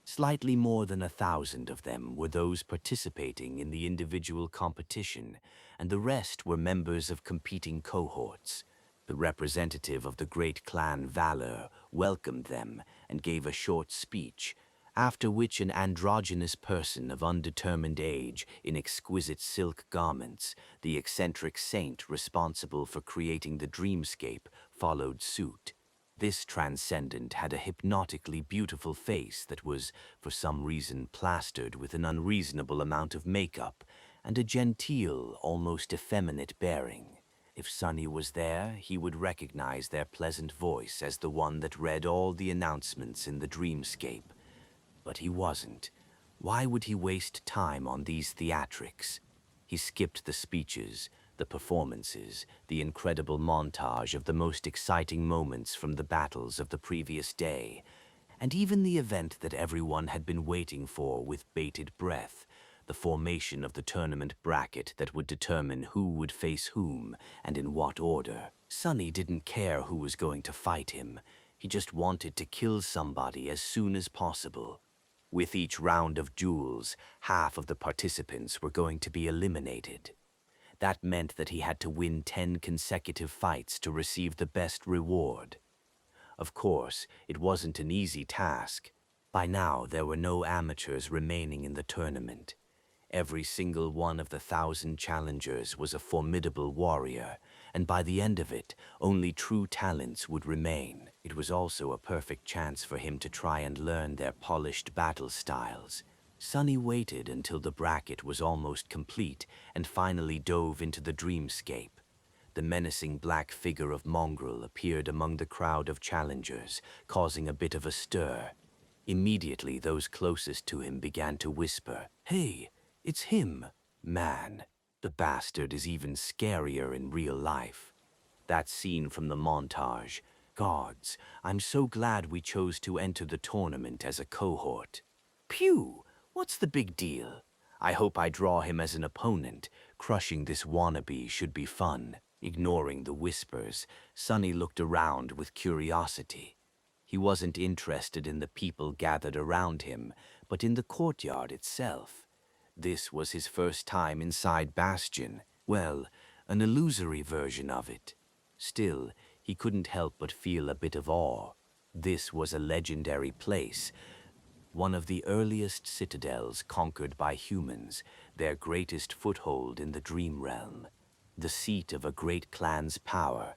Slightly more than 1,000 of them were those participating in the individual competition, and the rest were members of competing cohorts. The representative of the great clan Valor welcomed them and gave a short speech, after which an androgynous person of undetermined age in exquisite silk garments, the eccentric saint responsible for creating the dreamscape, followed suit. This transcendent had a hypnotically beautiful face that was, for some reason, plastered with an unreasonable amount of makeup, and a genteel, almost effeminate bearing. If Sonny was there, he would recognize their pleasant voice as the one that read all the announcements in the dreamscape. But he wasn't. Why would he waste time on these theatrics? He skipped the speeches, the performances, the incredible montage of the most exciting moments from the battles of the previous day, and even the event that everyone had been waiting for with bated breath, the formation of the tournament bracket that would determine who would face whom and in what order. Sonny didn't care who was going to fight him. He just wanted to kill somebody as soon as possible. With each round of duels, half of the participants were going to be eliminated. That meant that he had to win 10 consecutive fights to receive the best reward. Of course, it wasn't an easy task. By now, there were no amateurs remaining in the tournament. Every single one of the 1,000 challengers was a formidable warrior, and by the end of it, only true talents would remain. It was also a perfect chance for him to try and learn their polished battle styles. Sonny waited until the bracket was almost complete and finally dove into the dreamscape. The menacing black figure of Mongrel appeared among the crowd of challengers, causing a bit of a stir. Immediately, those closest to him began to whisper, "Hey, it's him, man. The bastard is even scarier in real life." That scene from the montage. Gods, I'm so glad we chose to enter the tournament as a cohort. Pew! What's the big deal? I hope I draw him as an opponent. Crushing this wannabe should be fun. Ignoring the whispers, Sonny looked around with curiosity. He wasn't interested in the people gathered around him, but in the courtyard itself. This was his first time inside Bastion. Well, an illusory version of it. Still, he couldn't help but feel a bit of awe. This was a legendary place, one of the earliest citadels conquered by humans, their greatest foothold in the dream realm, the seat of a great clan's power,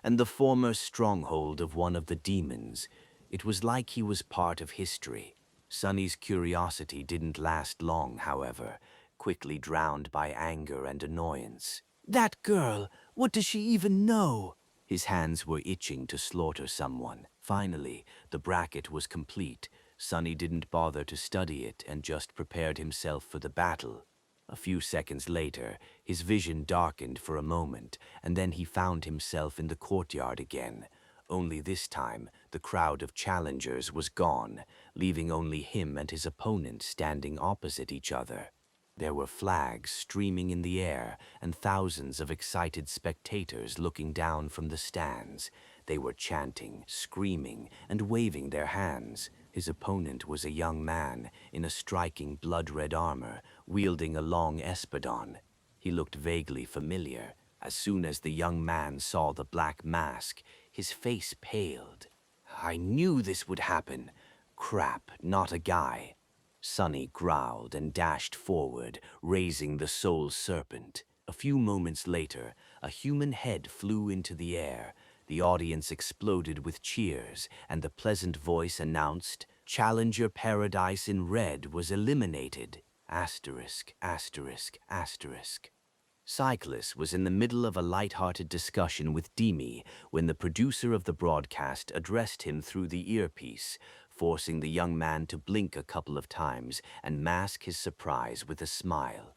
and the former stronghold of one of the demons. It was like he was part of history. Sonny's curiosity didn't last long, however, quickly drowned by anger and annoyance. That girl! What does she even know? His hands were itching to slaughter someone. Finally, the bracket was complete. Sonny didn't bother to study it and just prepared himself for the battle. A few seconds later, his vision darkened for a moment, and then he found himself in the courtyard again. Only this time, the crowd of challengers was gone, leaving only him and his opponent standing opposite each other. There were flags streaming in the air and thousands of excited spectators looking down from the stands. They were chanting, screaming, and waving their hands. His opponent was a young man in a striking blood-red armor, wielding a long espadon. He looked vaguely familiar. As soon as the young man saw the black mask, his face paled. I knew this would happen. Crap, not a guy. Sonny growled and dashed forward, raising the soul serpent. A few moments later, a human head flew into the air. The audience exploded with cheers, and the pleasant voice announced, "Challenger Paradise in Red was eliminated." Asterisk, asterisk, asterisk. Cyclist was in the middle of a light-hearted discussion with Demi when the producer of the broadcast addressed him through the earpiece, forcing the young man to blink a couple of times and mask his surprise with a smile.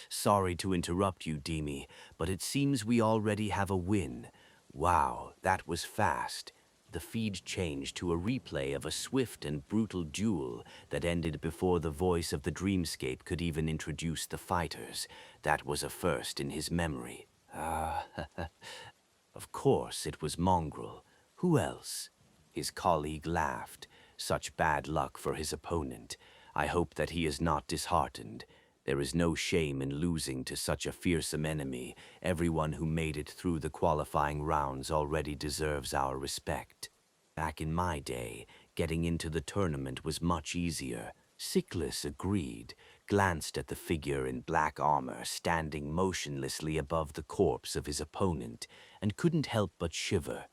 Sorry to interrupt you, Demi, but it seems we already have a win. Wow, that was fast. The feed changed to a replay of a swift and brutal duel that ended before the voice of the dreamscape could even introduce the fighters. That was a first in his memory. Of course, it was Mongrel. Who else? His colleague laughed. Such bad luck for his opponent. I hope that he is not disheartened. There is no shame in losing to such a fearsome enemy. Everyone who made it through the qualifying rounds already deserves our respect. Back in my day, getting into the tournament was much easier. Cyclist agreed, glanced at the figure in black armor standing motionlessly above the corpse of his opponent, and couldn't help but shiver.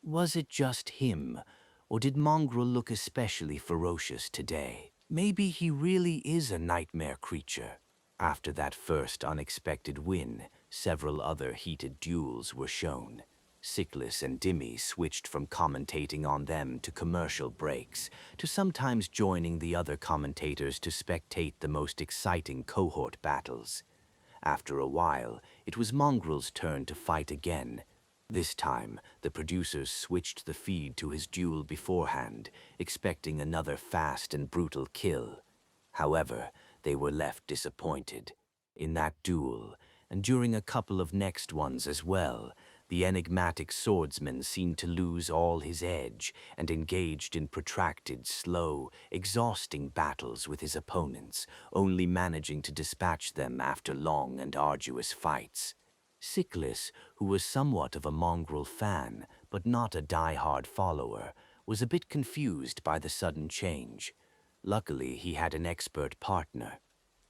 Was it just him, or did Mongrel look especially ferocious today? Maybe he really is a nightmare creature. After that first unexpected win, several other heated duels were shown. Cyclist and Demi switched from commentating on them to commercial breaks, to sometimes joining the other commentators to spectate the most exciting cohort battles. After a while, it was Mongrel's turn to fight again. This time, the producers switched the feed to his duel beforehand, expecting another fast and brutal kill. However, they were left disappointed. In that duel, and during a couple of next ones as well, the enigmatic swordsman seemed to lose all his edge and engaged in protracted, slow, exhausting battles with his opponents, only managing to dispatch them after long and arduous fights. Cyclist, who was somewhat of a Mongrel fan, but not a die-hard follower, was a bit confused by the sudden change. Luckily, he had an expert partner.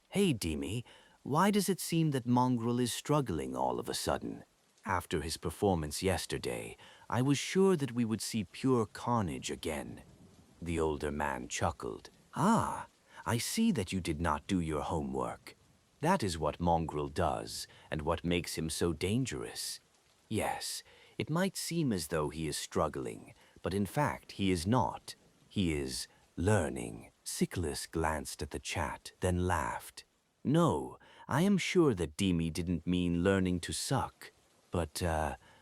"Hey, Demi, Why does it seem that Mongrel is struggling all of a sudden? After his performance yesterday, I was sure that we would see pure carnage again." The older man chuckled. "Ah, I see that you did not do your homework. That is what Mongrel does, and what makes him so dangerous. Yes, it might seem as though he is struggling, but in fact he is not. He is learning." Sickles glanced at the chat, then laughed. "No, I am sure that Demi didn't mean learning to suck. But,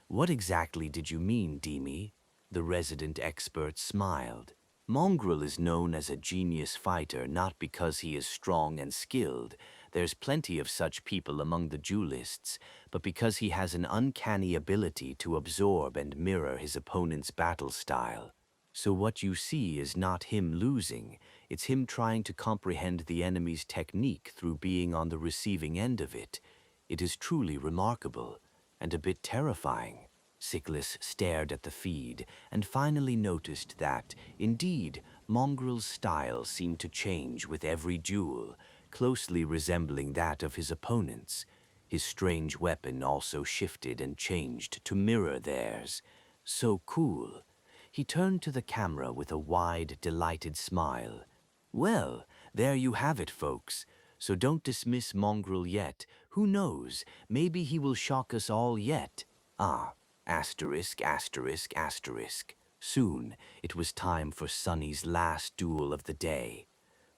what exactly did you mean, Demi?" The resident expert smiled. "Mongrel is known as a genius fighter not because he is strong and skilled. There's plenty of such people among the duelists, but because he has an uncanny ability to absorb and mirror his opponent's battle style. So what you see is not him losing, it's him trying to comprehend the enemy's technique through being on the receiving end of it. It is truly remarkable, and a bit terrifying." Sickles stared at the feed and finally noticed that, indeed, Mongrel's style seemed to change with every duel, closely resembling that of his opponents. His strange weapon also shifted and changed to mirror theirs. So cool. He turned to the camera with a wide, delighted smile. "Well, there you have it, folks. So don't dismiss Mongrel yet. Who knows? Maybe he will shock us all yet. Ah, asterisk, asterisk, asterisk." Soon, it was time for Sonny's last duel of the day.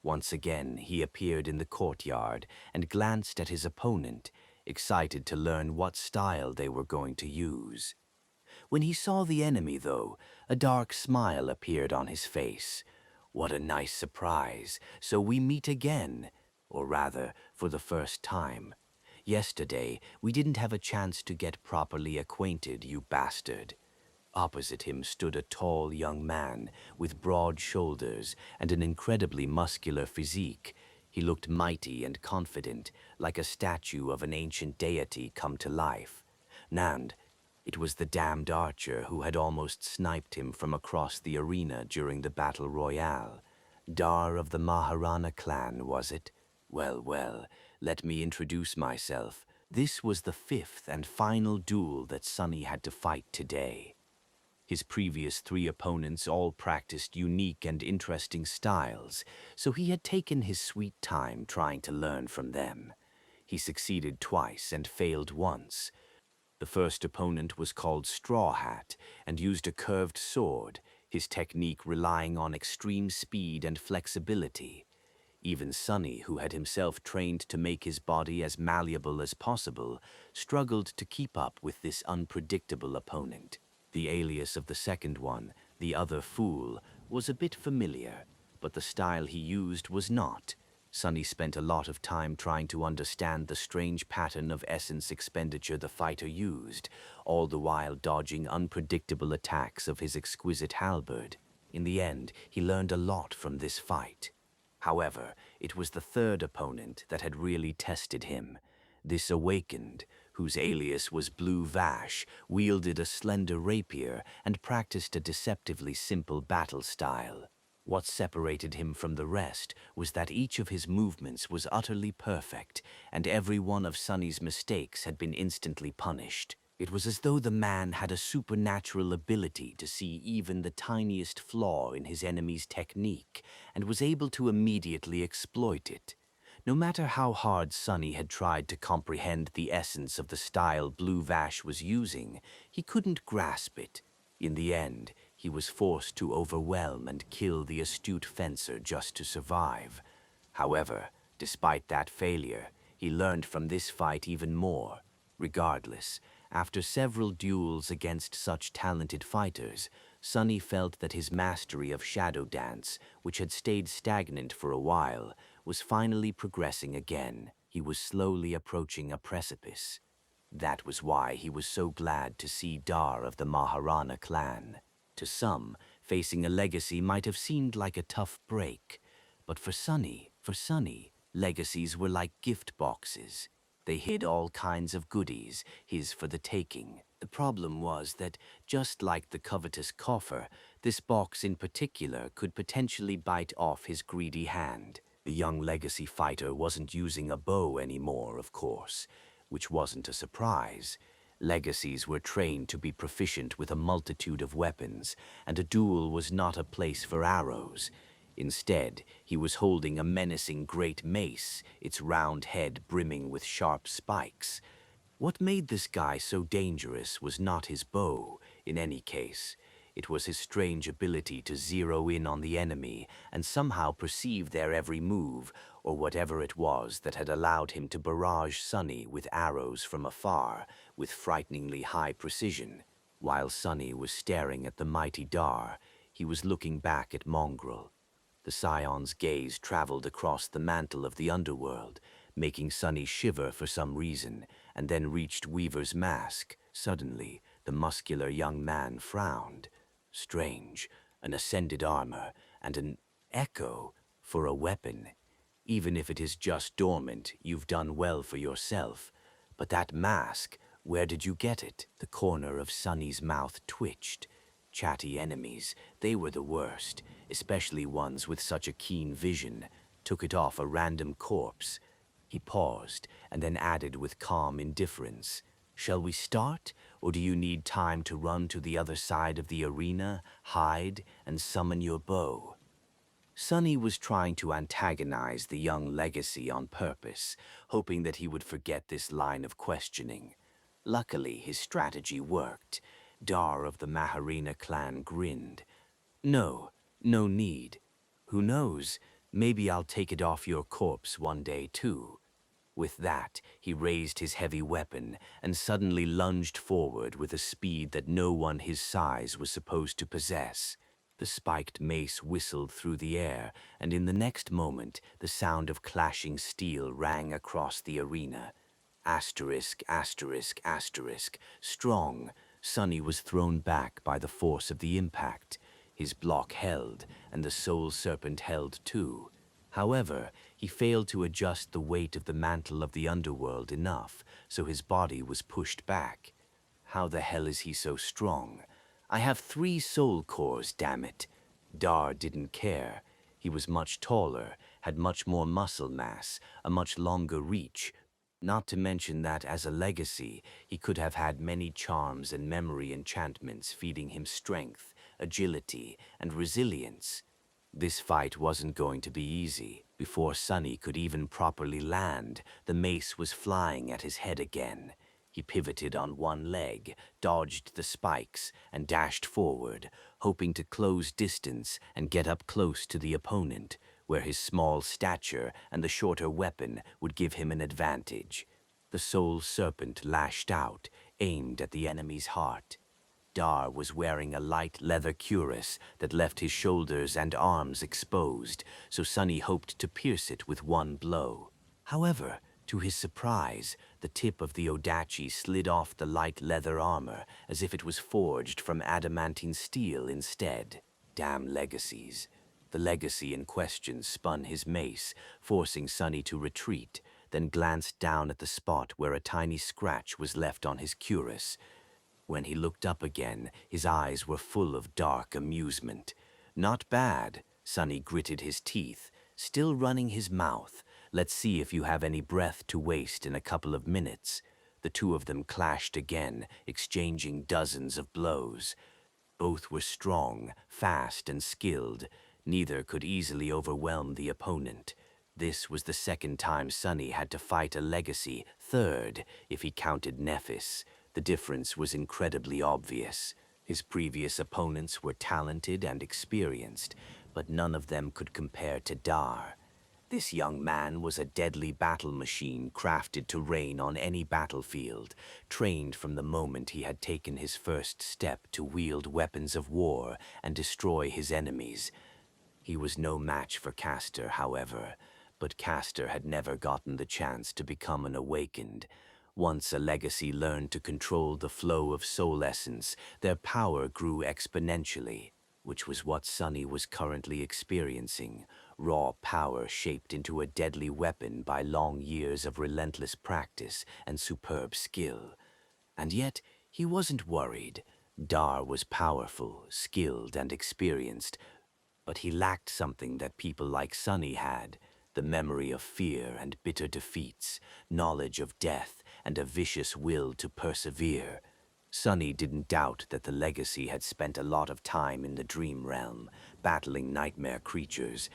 Once again, he appeared in the courtyard and glanced at his opponent, excited to learn what style they were going to use. When he saw the enemy, though, a dark smile appeared on his face. "What a nice surprise. So we meet again. Or rather, for the first time. Yesterday, we didn't have a chance to get properly acquainted, you bastard." Opposite him stood a tall young man with broad shoulders and an incredibly muscular physique. He looked mighty and confident, like a statue of an ancient deity come to life. Nand, it was the damned archer who had almost sniped him from across the arena during the battle royale. Dar of the Maharana clan, was it? Well, well, let me introduce myself. This was the fifth and final duel that Sonny had to fight today. His previous three opponents all practiced unique and interesting styles, so he had taken his sweet time trying to learn from them. He succeeded twice and failed once. The first opponent was called Straw Hat and used a curved sword, his technique relying on extreme speed and flexibility. Even Sonny, who had himself trained to make his body as malleable as possible, struggled to keep up with this unpredictable opponent. The alias of the second one, the other fool, was a bit familiar, but the style he used was not. Sonny spent a lot of time trying to understand the strange pattern of essence expenditure the fighter used, all the while dodging unpredictable attacks of his exquisite halberd. In the end, he learned a lot from this fight. However, it was the third opponent that had really tested him. This Awakened, whose alias was Blue Vash, wielded a slender rapier and practiced a deceptively simple battle style. What separated him from the rest was that each of his movements was utterly perfect, and every one of Sonny's mistakes had been instantly punished. It was as though the man had a supernatural ability to see even the tiniest flaw in his enemy's technique, and was able to immediately exploit it. No matter how hard Sonny had tried to comprehend the essence of the style Blue Vash was using, he couldn't grasp it. In the end, he was forced to overwhelm and kill the astute fencer just to survive. However, despite that failure, he learned from this fight even more. Regardless, after several duels against such talented fighters, Sonny felt that his mastery of shadow dance, which had stayed stagnant for a while, was finally progressing again. He was slowly approaching a precipice. That was why he was so glad to see Dar of the Maharana clan. To some, facing a legacy might have seemed like a tough break, but for Sonny, legacies were like gift boxes. They hid all kinds of goodies, his for the taking. The problem was that, just like the covetous coffer, this box in particular could potentially bite off his greedy hand. The young legacy fighter wasn't using a bow anymore, of course, which wasn't a surprise. Legacies were trained to be proficient with a multitude of weapons, and a duel was not a place for arrows. Instead, he was holding a menacing great mace, its round head brimming with sharp spikes. What made this guy so dangerous was not his bow, in any case. It was his strange ability to zero in on the enemy and somehow perceive their every move, or whatever it was that had allowed him to barrage Sonny with arrows from afar, with frighteningly high precision. While Sonny was staring at the mighty Dar, he was looking back at Mongrel. The Scion's gaze traveled across the mantle of the underworld, making Sonny shiver for some reason, and then reached Weaver's mask. Suddenly, the muscular young man frowned. Strange, an ascended armor, and an echo for a weapon. Even if it is just dormant, you've done well for yourself. But that mask, where did you get it? The corner of Sonny's mouth twitched. Chatty enemies, they were the worst, especially ones with such a keen vision. Took it off a random corpse. He paused, and then added with calm indifference, "Shall we start, or do you need time to run to the other side of the arena, hide, and summon your bow?" Sonny was trying to antagonize the young legacy on purpose, hoping that he would forget this line of questioning. Luckily, his strategy worked. Dar of the Maharina clan grinned. "No, no need. Who knows, maybe I'll take it off your corpse one day too." With that, he raised his heavy weapon and suddenly lunged forward with a speed that no one his size was supposed to possess. The spiked mace whistled through the air, and in the next moment, the sound of clashing steel rang across the arena. Asterisk, asterisk, asterisk. Strong, Sonny was thrown back by the force of the impact. His block held, and the soul serpent held too. However, he failed to adjust the weight of the mantle of the underworld enough, so his body was pushed back. How the hell is he so strong? I have 3 soul cores, damn it. Dar didn't care. He was much taller, had much more muscle mass, a much longer reach. Not to mention that, as a legacy, he could have had many charms and memory enchantments feeding him strength, agility, and resilience. This fight wasn't going to be easy. Before Sonny could even properly land, the mace was flying at his head again. He pivoted on one leg, dodged the spikes, and dashed forward, hoping to close distance and get up close to the opponent, where his small stature and the shorter weapon would give him an advantage. The soul serpent lashed out, aimed at the enemy's heart. Dar was wearing a light leather cuirass that left his shoulders and arms exposed, so Sonny hoped to pierce it with one blow. However, to his surprise, the tip of the Odachi slid off the light leather armor as if it was forged from adamantine steel instead. Damn legacies. The legacy in question spun his mace, forcing Sonny to retreat, then glanced down at the spot where a tiny scratch was left on his cuirass. When he looked up again, his eyes were full of dark amusement. "Not bad," Sonny gritted his teeth, still running his mouth. "Let's see if you have any breath to waste in a couple of minutes." The two of them clashed again, exchanging dozens of blows. Both were strong, fast, and skilled. Neither could easily overwhelm the opponent. This was the second time Sonny had to fight a legacy, third if he counted Nephis. The difference was incredibly obvious. His previous opponents were talented and experienced, but none of them could compare to Dar. This young man was a deadly battle machine crafted to reign on any battlefield, trained from the moment he had taken his first step to wield weapons of war and destroy his enemies. He was no match for Castor, however, but Castor had never gotten the chance to become an awakened. Once a legacy learned to control the flow of soul essence, their power grew exponentially, which was what Sonny was currently experiencing, raw power shaped into a deadly weapon by long years of relentless practice and superb skill. And yet, he wasn't worried. Dar was powerful, skilled, and experienced, but he lacked something that people like Sonny had, the memory of fear and bitter defeats, knowledge of death, and a vicious will to persevere. Sonny didn't doubt that the legacy had spent a lot of time in the dream realm, battling nightmare creatures,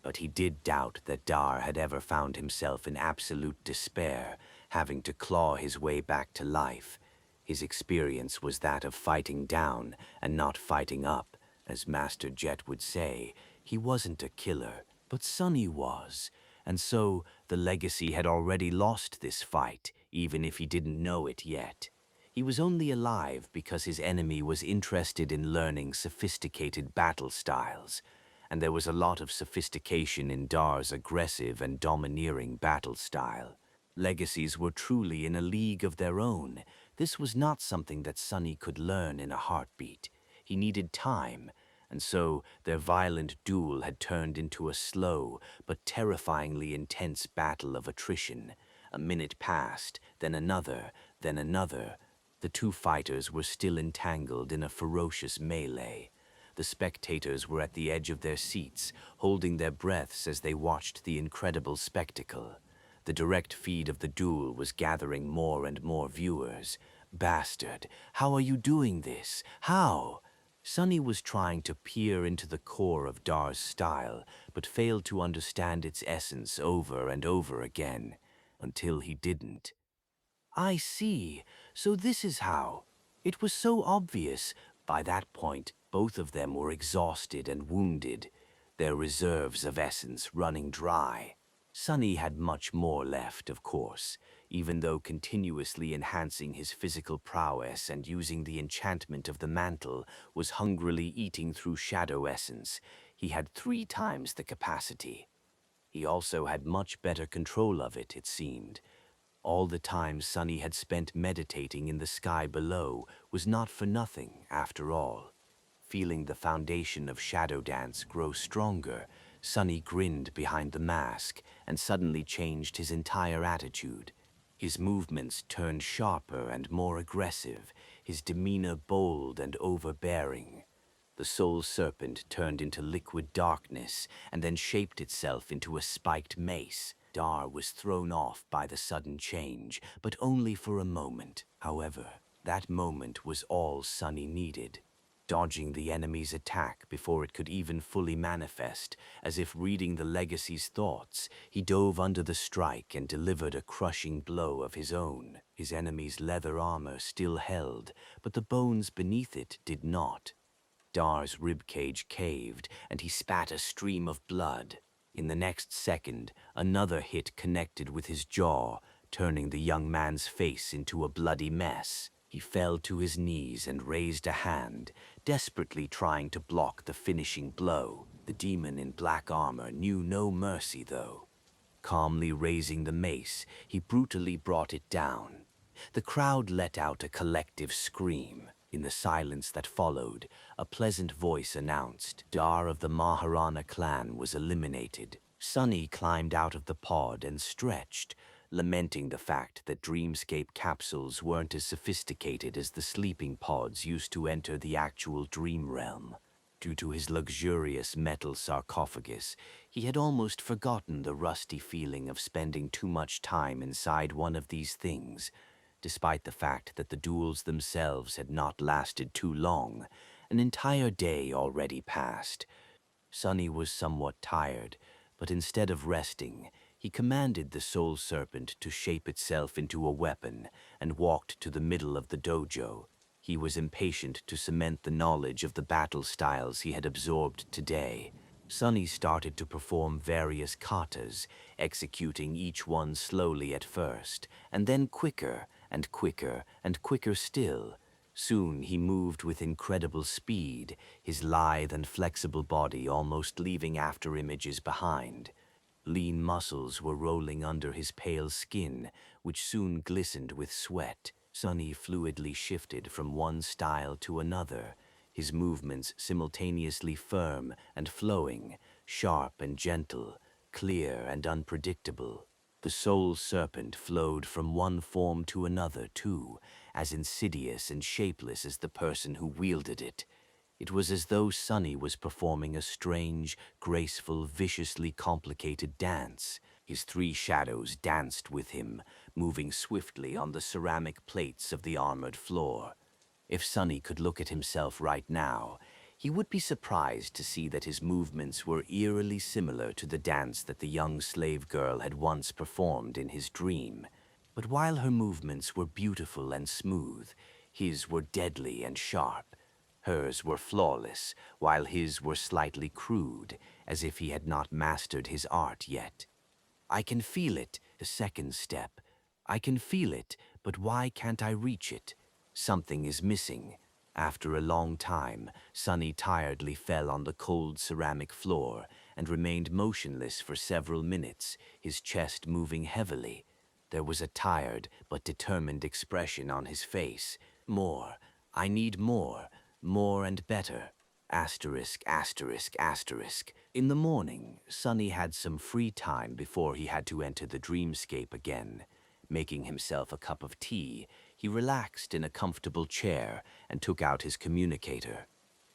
but he did doubt that Dar had ever found himself in absolute despair, having to claw his way back to life. His experience was that of fighting down and not fighting up. As Master Jet would say, he wasn't a killer, but Sonny was. And so the legacy had already lost this fight, even if he didn't know it yet. He was only alive because his enemy was interested in learning sophisticated battle styles, and there was a lot of sophistication in Dar's aggressive and domineering battle style. Legacies were truly in a league of their own. This was not something that Sonny could learn in a heartbeat. He needed time, and so their violent duel had turned into a slow but terrifyingly intense battle of attrition. A minute passed, then another, then another. The two fighters were still entangled in a ferocious melee. The spectators were at the edge of their seats, holding their breaths as they watched the incredible spectacle. The direct feed of the duel was gathering more and more viewers. Bastard, how are you doing this? How? Sonny was trying to peer into the core of Dar's style, but failed to understand its essence over and over again, until he didn't. I see. So this is how. It was so obvious. By that point, both of them were exhausted and wounded, their reserves of essence running dry. Sonny had much more left, of course, even though continuously enhancing his physical prowess and using the enchantment of the mantle was hungrily eating through shadow essence. He had 3 times the capacity. He also had much better control of it, it seemed. All the time Sonny had spent meditating in the sky below was not for nothing, after all. Feeling the foundation of shadow dance grow stronger, Sonny grinned behind the mask and suddenly changed his entire attitude. His movements turned sharper and more aggressive, his demeanor bold and overbearing. The soul serpent turned into liquid darkness and then shaped itself into a spiked mace. Dar was thrown off by the sudden change, but only for a moment. However, that moment was all Sonny needed. Dodging the enemy's attack before it could even fully manifest, as if reading the legacy's thoughts, he dove under the strike and delivered a crushing blow of his own. His enemy's leather armor still held, but the bones beneath it did not. Dar's ribcage caved, and he spat a stream of blood. In the next second, another hit connected with his jaw, turning the young man's face into a bloody mess. He fell to his knees and raised a hand, desperately trying to block the finishing blow. The demon in black armor knew no mercy, though. Calmly raising the mace, he brutally brought it down. The crowd let out a collective scream. In the silence that followed, a pleasant voice announced Dar of the Maharana clan was eliminated. Sonny climbed out of the pod and stretched, lamenting the fact that dreamscape capsules weren't as sophisticated as the sleeping pods used to enter the actual dream realm. Due to his luxurious metal sarcophagus, he had almost forgotten the rusty feeling of spending too much time inside one of these things. Despite the fact that the duels themselves had not lasted too long, an entire day already passed. Sonny was somewhat tired, but instead of resting, he commanded the soul serpent to shape itself into a weapon and walked to the middle of the dojo. He was impatient to cement the knowledge of the battle styles he had absorbed today. Sonny started to perform various katas, executing each one slowly at first, and then quicker and quicker and quicker still. Soon he moved with incredible speed, his lithe and flexible body almost leaving after images behind. Lean muscles were rolling under his pale skin, which soon glistened with sweat. Sonny fluidly shifted from one style to another, his movements simultaneously firm and flowing, sharp and gentle, clear and unpredictable. The soul serpent flowed from one form to another, too, as insidious and shapeless as the person who wielded it. It was as though Sunny was performing a strange, graceful, viciously complicated dance. His three shadows danced with him, moving swiftly on the ceramic plates of the armored floor. If Sunny could look at himself right now, he would be surprised to see that his movements were eerily similar to the dance that the young slave girl had once performed in his dream. But while her movements were beautiful and smooth, his were deadly and sharp. Hers were flawless, while his were slightly crude, as if he had not mastered his art yet. I can feel it, the second step. I can feel it, but why can't I reach it? Something is missing. After a long time, Sunny tiredly fell on the cold ceramic floor and remained motionless for several minutes, his chest moving heavily. There was a tired but determined expression on his face. More. I need more. More and better. Asterisk, asterisk, asterisk. In the morning, Sunny had some free time before he had to enter the dreamscape again. Making himself a cup of tea, he relaxed in a comfortable chair and took out his communicator.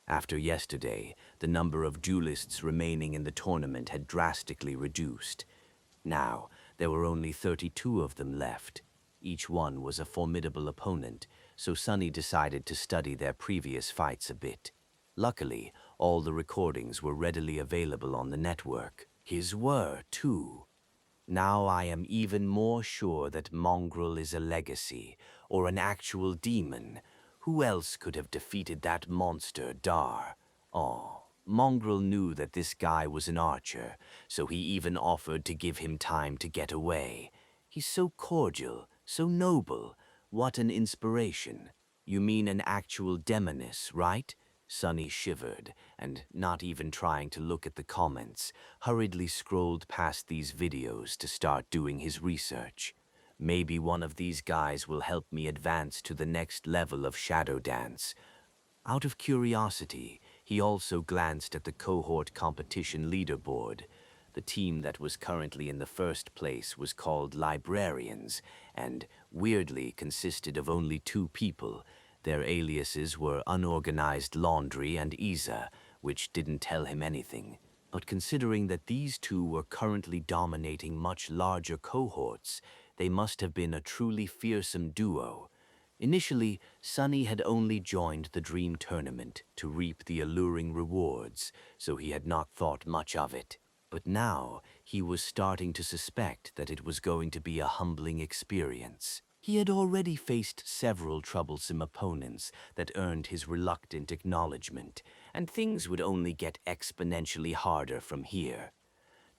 After yesterday, the number of duelists remaining in the tournament had drastically reduced. Now, there were only 32 of them left. Each one was a formidable opponent, so Sunny decided to study their previous fights a bit. Luckily, all the recordings were readily available on the network. His were, too. Now I am even more sure that Mongrel is a legacy, or an actual demon. Who else could have defeated that monster, Dar? Oh, Mongrel knew that this guy was an archer, so he even offered to give him time to get away. He's so cordial, so noble. What an inspiration. You mean an actual demoness, right? Sunny shivered, and not even trying to look at the comments, hurriedly scrolled past these videos to start doing his research. Maybe one of these guys will help me advance to the next level of shadow dance. Out of curiosity, he also glanced at the cohort competition leaderboard. The team that was currently in the first place was called Librarians, and weirdly consisted of only 2 people. Their aliases were Unorganized Laundry and Isa, which didn't tell him anything. But considering that these 2 were currently dominating much larger cohorts, they must have been a truly fearsome duo. Initially, Sunny had only joined the Dream Tournament to reap the alluring rewards, so he had not thought much of it. But now, he was starting to suspect that it was going to be a humbling experience. He had already faced several troublesome opponents that earned his reluctant acknowledgement, and things would only get exponentially harder from here.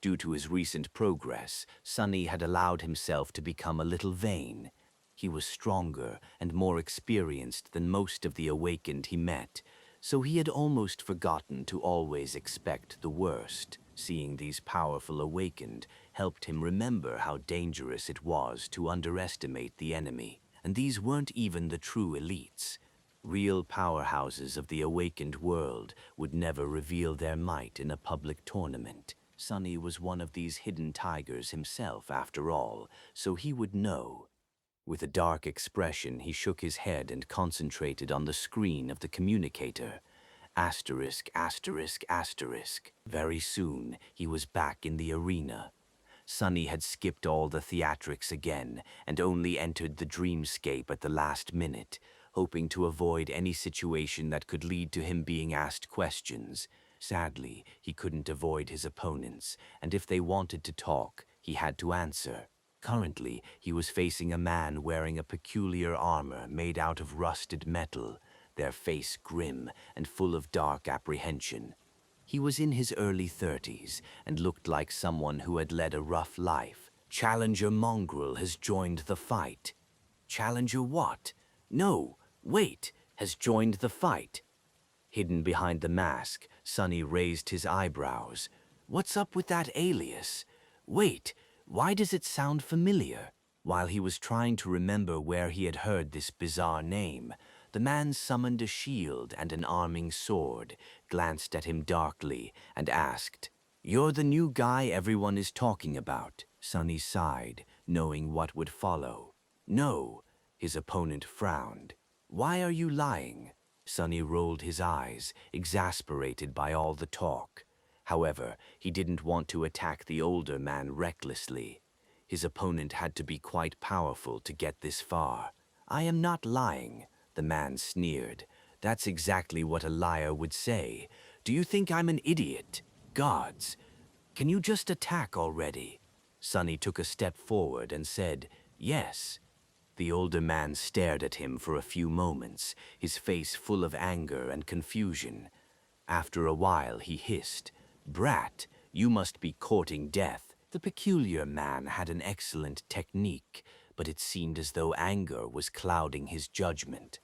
Due to his recent progress, Sunny had allowed himself to become a little vain. He was stronger and more experienced than most of the awakened he met, so he had almost forgotten to always expect the worst. Seeing these powerful awakened helped him remember how dangerous it was to underestimate the enemy. And these weren't even the true elites. Real powerhouses of the awakened world would never reveal their might in a public tournament. Sunny was one of these hidden tigers himself, after all, so he would know. With a dark expression, he shook his head and concentrated on the screen of the communicator. Asterisk, asterisk, asterisk. Very soon, he was back in the arena. Sunny had skipped all the theatrics again and only entered the dreamscape at the last minute, hoping to avoid any situation that could lead to him being asked questions. Sadly, he couldn't avoid his opponents, and if they wanted to talk, he had to answer. Currently, he was facing a man wearing a peculiar armor made out of rusted metal, their face grim and full of dark apprehension. He was in his early 30s and looked like someone who had led a rough life. Challenger Mongrel has joined the fight. Challenger what? No, wait, has joined the fight. Hidden behind the mask, Sunny raised his eyebrows. What's up with that alias? Wait, why does it sound familiar? While he was trying to remember where he had heard this bizarre name, the man summoned a shield and an arming sword, glanced at him darkly, and asked, "You're the new guy everyone is talking about." Sunny sighed, knowing what would follow. "No," his opponent frowned. "Why are you lying?" Sonny rolled his eyes, exasperated by all the talk. However, he didn't want to attack the older man recklessly. His opponent had to be quite powerful to get this far. "I am not lying," the man sneered. "That's exactly what a liar would say. Do you think I'm an idiot? Gods, can you just attack already?" Sonny took a step forward and said, "Yes." The older man stared at him for a few moments, his face full of anger and confusion. After a while he hissed, "Brat, you must be courting death." The peculiar man had an excellent technique, but it seemed as though anger was clouding his judgment.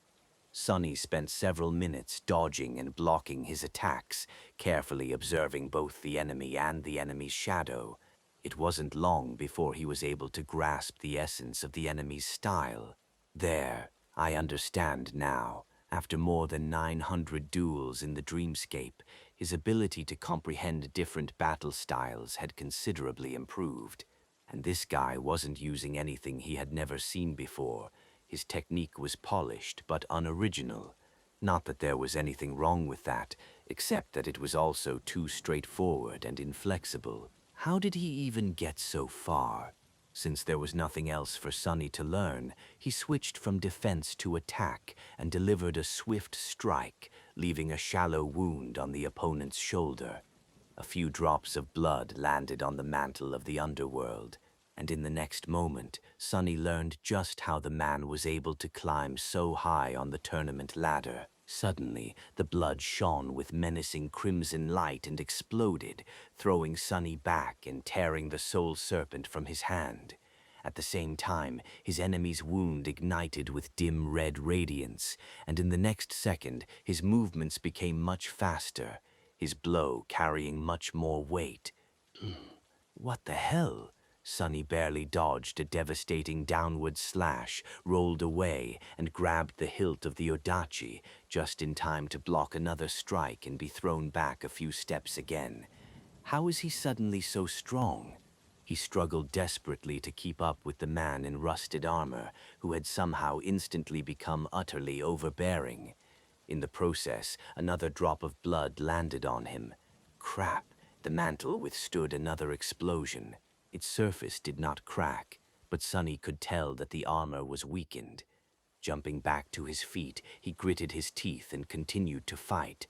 Sonny spent several minutes dodging and blocking his attacks, carefully observing both the enemy and the enemy's shadow. It wasn't long before he was able to grasp the essence of the enemy's style. "There, I understand now." After more than 900 duels in the dreamscape, his ability to comprehend different battle styles had considerably improved. And this guy wasn't using anything he had never seen before. His technique was polished but unoriginal. Not that there was anything wrong with that, except that it was also too straightforward and inflexible. How did he even get so far? Since there was nothing else for Sonny to learn, he switched from defense to attack and delivered a swift strike, leaving a shallow wound on the opponent's shoulder. A few drops of blood landed on the mantle of the underworld, and in the next moment, Sonny learned just how the man was able to climb so high on the tournament ladder. Suddenly, the blood shone with menacing crimson light and exploded, throwing Sonny back and tearing the soul serpent from his hand. At the same time, his enemy's wound ignited with dim red radiance, and in the next second, his movements became much faster, his blow carrying much more weight. What the hell? Sonny barely dodged a devastating downward slash, rolled away, and grabbed the hilt of the odachi, just in time to block another strike and be thrown back a few steps again. How is he suddenly so strong? He struggled desperately to keep up with the man in rusted armor, who had somehow instantly become utterly overbearing. In the process, another drop of blood landed on him. Crap, the mantle withstood another explosion. Its surface did not crack, but Sonny could tell that the armor was weakened. Jumping back to his feet, he gritted his teeth and continued to fight.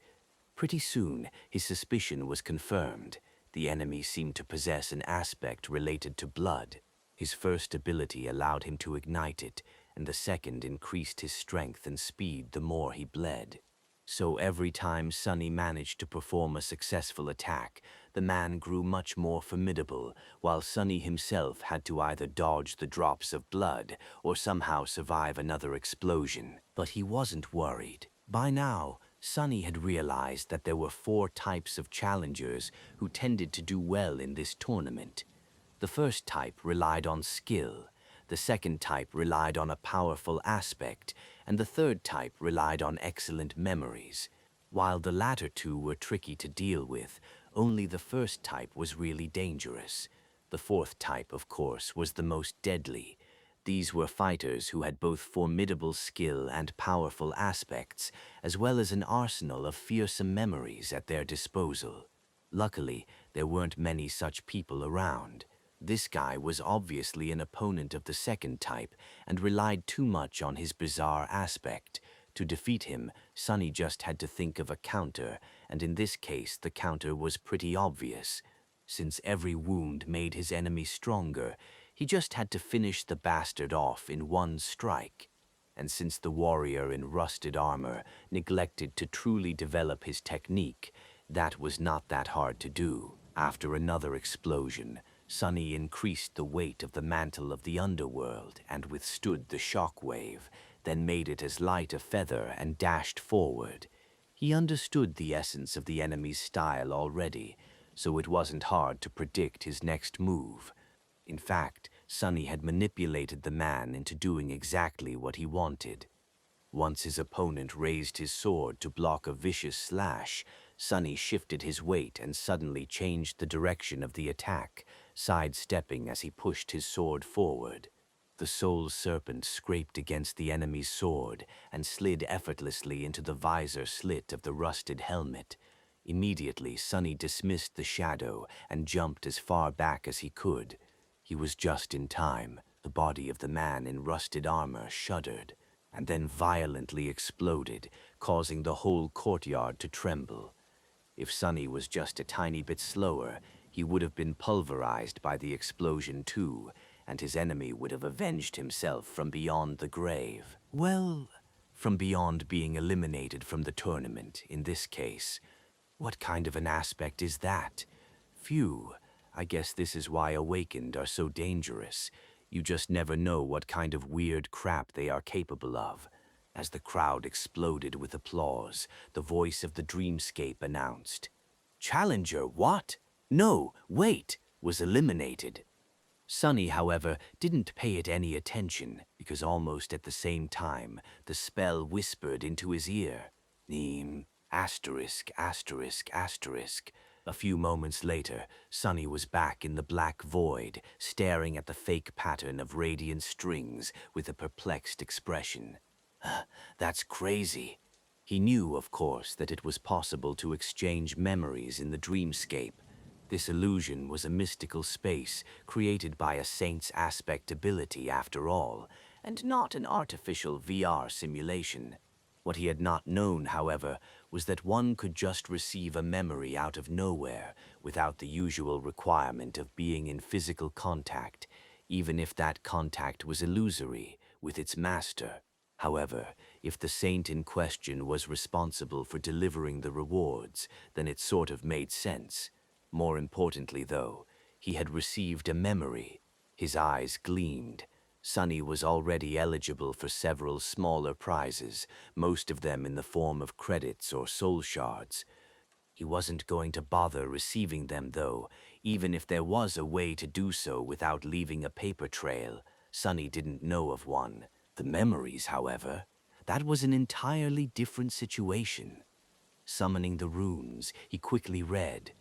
Pretty soon, his suspicion was confirmed. The enemy seemed to possess an aspect related to blood. His first ability allowed him to ignite it, and the second increased his strength and speed the more he bled. So every time Sonny managed to perform a successful attack, the man grew much more formidable, while Sonny himself had to either dodge the drops of blood or somehow survive another explosion. But he wasn't worried. By now, Sonny had realized that there were 4 types of challengers who tended to do well in this tournament. The first type relied on skill, the second type relied on a powerful aspect, and the third type relied on excellent memories. While the latter two were tricky to deal with, only the first type was really dangerous. The fourth type, of course, was the most deadly. These were fighters who had both formidable skill and powerful aspects, as well as an arsenal of fearsome memories at their disposal. Luckily, there weren't many such people around. This guy was obviously an opponent of the second type and relied too much on his bizarre aspect. To defeat him, Sonny just had to think of a counter, and in this case the counter was pretty obvious. Since every wound made his enemy stronger, he just had to finish the bastard off in one strike. And since the warrior in rusted armor neglected to truly develop his technique, that was not that hard to do. After another explosion, Sonny increased the weight of the mantle of the underworld and withstood the shock wave, then made it as light a feather and dashed forward. He understood the essence of the enemy's style already, so it wasn't hard to predict his next move. In fact, Sonny had manipulated the man into doing exactly what he wanted. Once his opponent raised his sword to block a vicious slash, Sonny shifted his weight and suddenly changed the direction of the attack, sidestepping as he pushed his sword forward. The soul serpent scraped against the enemy's sword and slid effortlessly into the visor slit of the rusted helmet. Immediately, Sonny dismissed the shadow and jumped as far back as he could. He was just in time. The body of the man in rusted armor shuddered and then violently exploded, causing the whole courtyard to tremble. If Sonny was just a tiny bit slower, he would have been pulverized by the explosion too, and his enemy would have avenged himself from beyond the grave. Well, from beyond being eliminated from the tournament, in this case. What kind of an aspect is that? Phew, I guess this is why Awakened are so dangerous. You just never know what kind of weird crap they are capable of. As the crowd exploded with applause, the voice of the Dreamscape announced, "Challenger, what? No, wait, was eliminated." Sonny, however, didn't pay it any attention because almost at the same time, the spell whispered into his ear, asterisk, asterisk, asterisk. A few moments later, Sonny was back in the black void, staring at the fake pattern of radiant strings with a perplexed expression. That's crazy. He knew, of course, that it was possible to exchange memories in the dreamscape. This illusion was a mystical space created by a saint's aspect ability after all, and not an artificial VR simulation. What he had not known, however, was that one could just receive a memory out of nowhere without the usual requirement of being in physical contact, even if that contact was illusory with its master. However, if the saint in question was responsible for delivering the rewards, then it sort of made sense. More importantly, though, he had received a memory. His eyes gleamed. Sonny was already eligible for several smaller prizes, most of them in the form of credits or soul shards. He wasn't going to bother receiving them, though, even if there was a way to do so without leaving a paper trail. Sonny didn't know of one. The memories, however, that was an entirely different situation. Summoning the runes, he quickly read,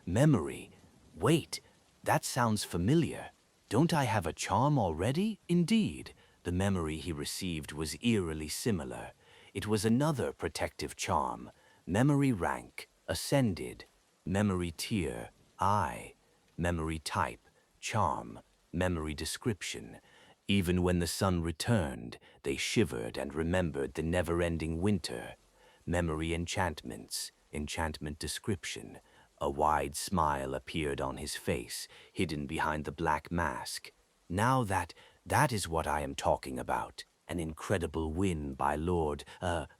"Memory. Wait, that sounds familiar. Don't I have a charm already?" Indeed, the memory he received was eerily similar. It was another protective charm. Memory rank, ascended. Memory tier, I. Memory type, charm. Memory description. Even when the sun returned, they shivered and remembered the never-ending winter. Memory enchantments, enchantment description. A wide smile appeared on his face, hidden behind the black mask. Now that is what I am talking about. An incredible win by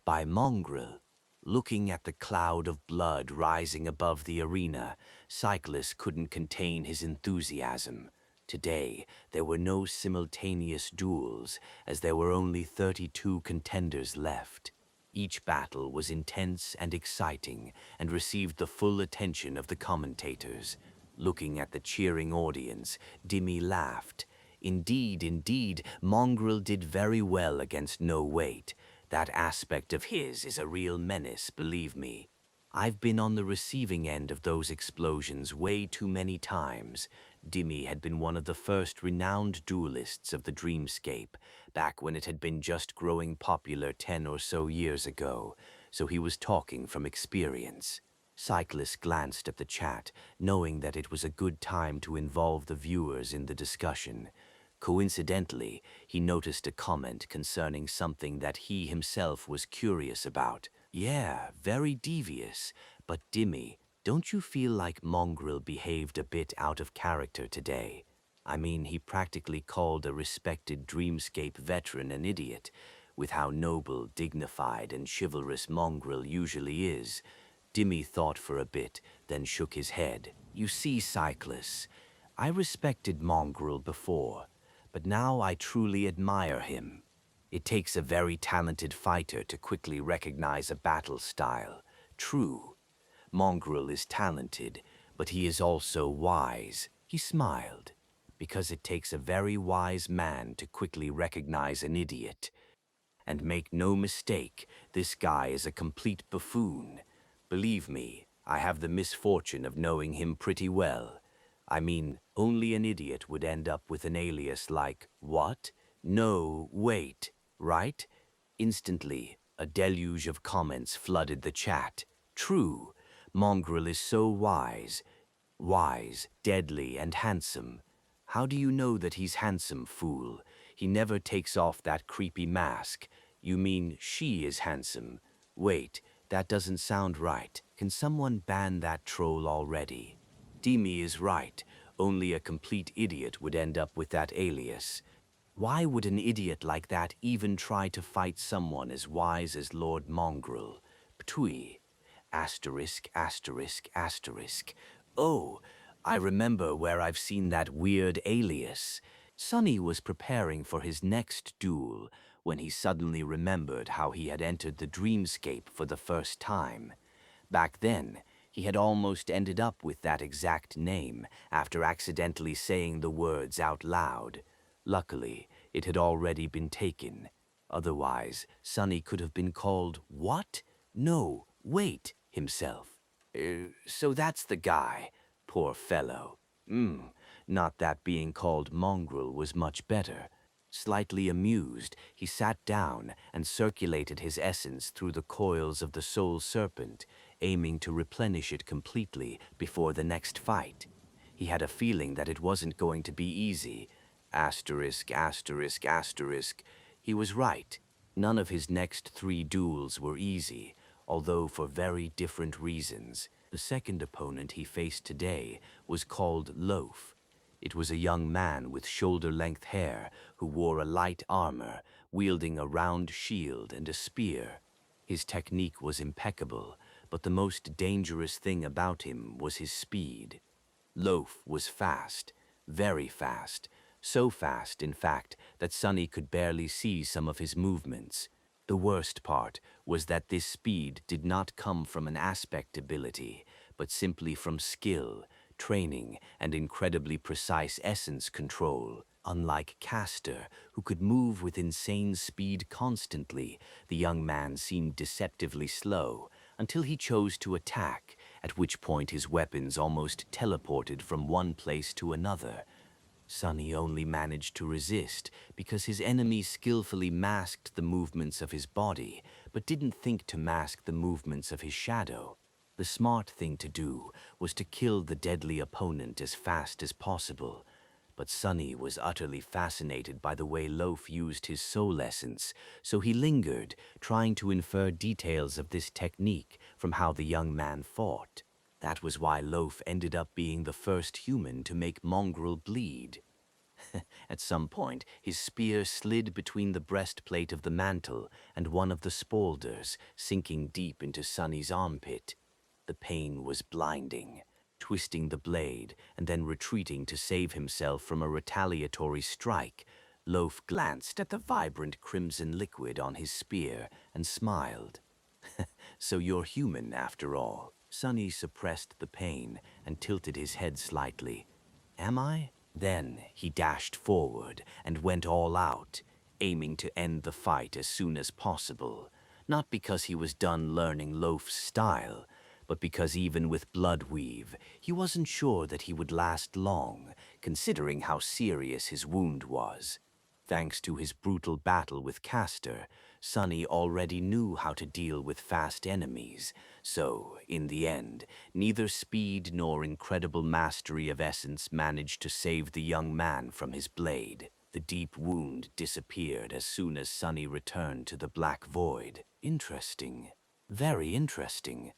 by Mongrel. Looking at the cloud of blood rising above the arena, Cyclus couldn't contain his enthusiasm. Today, there were no simultaneous duels, as there were only 32 contenders left. Each battle was intense and exciting and received the full attention of the commentators. Looking at the cheering audience, Dimmy laughed. Indeed, Mongrel did very well against no weight. That aspect of his is a real menace, believe me. I've been on the receiving end of those explosions way too many times. Dimmy had been one of the first renowned duelists of the Dreamscape, back when it had been just growing popular 10 or so years ago, so he was talking from experience. Cyclus glanced at the chat, knowing that it was a good time to involve the viewers in the discussion. Coincidentally, he noticed a comment concerning something that he himself was curious about. Yeah, very devious, but Dimmy, don't you feel like Mongrel behaved a bit out of character today? I mean, he practically called a respected Dreamscape veteran an idiot, with how noble, dignified, and chivalrous Mongrel usually is. Dimmy thought for a bit, then shook his head. You see, Cyclus, I respected Mongrel before, but now I truly admire him. It takes a very talented fighter to quickly recognize a battle style. True, Mongrel is talented, but he is also wise. He smiled, because it takes a very wise man to quickly recognize an idiot. And make no mistake, this guy is a complete buffoon. Believe me, I have the misfortune of knowing him pretty well. I mean, only an idiot would end up with an alias like, what? No, wait, right? Instantly, a deluge of comments flooded the chat. True, Mongrel is so wise, deadly, and handsome. How do you know that he's handsome, fool? He never takes off that creepy mask. You mean she is handsome? Wait, that doesn't sound right. Can someone ban that troll already? Demi is right. Only a complete idiot would end up with that alias. Why would an idiot like that even try to fight someone as wise as Lord Mongrel? Ptui. Asterisk, asterisk, asterisk. Oh, I remember where I've seen that weird alias. Sonny was preparing for his next duel when he suddenly remembered how he had entered the dreamscape for the first time. Back then, he had almost ended up with that exact name after accidentally saying the words out loud. Luckily, it had already been taken. Otherwise, Sonny could have been called what? No, wait, himself. So that's the guy. Poor fellow. Not that being called Mongrel was much better. Slightly amused, he sat down and circulated his essence through the coils of the soul serpent, aiming to replenish it completely before the next fight. He had a feeling that it wasn't going to be easy. Asterisk, asterisk, asterisk. He was right. None of his next 3 duels were easy, although for very different reasons. The second opponent he faced today was called Loaf. It was a young man with shoulder-length hair who wore a light armor, wielding a round shield and a spear. His technique was impeccable, but the most dangerous thing about him was his speed. Loaf was fast, very fast, so fast, in fact, that Sonny could barely see some of his movements. The worst part was that this speed did not come from an aspect ability, but simply from skill, training, and incredibly precise essence control. Unlike Castor, who could move with insane speed constantly, the young man seemed deceptively slow, until he chose to attack, at which point his weapons almost teleported from one place to another. Sonny only managed to resist because his enemy skillfully masked the movements of his body, but didn't think to mask the movements of his shadow. The smart thing to do was to kill the deadly opponent as fast as possible. But Sonny was utterly fascinated by the way Loaf used his soul essence, so he lingered, trying to infer details of this technique from how the young man fought. That was why Loaf ended up being the first human to make Mongrel bleed. At some point, his spear slid between the breastplate of the mantle and one of the spaulders, sinking deep into Sonny's armpit. The pain was blinding. Twisting the blade and then retreating to save himself from a retaliatory strike, Loaf glanced at the vibrant crimson liquid on his spear and smiled. So you're human, after all. Sonny suppressed the pain and tilted his head slightly. Am I? Then he dashed forward and went all out, aiming to end the fight as soon as possible. Not because he was done learning Loaf's style, but because even with Bloodweave, he wasn't sure that he would last long, considering how serious his wound was. Thanks to his brutal battle with Castor, Sonny already knew how to deal with fast enemies, so, in the end, neither speed nor incredible mastery of essence managed to save the young man from his blade. The deep wound disappeared as soon as Sonny returned to the Black Void. Interesting. Very interesting.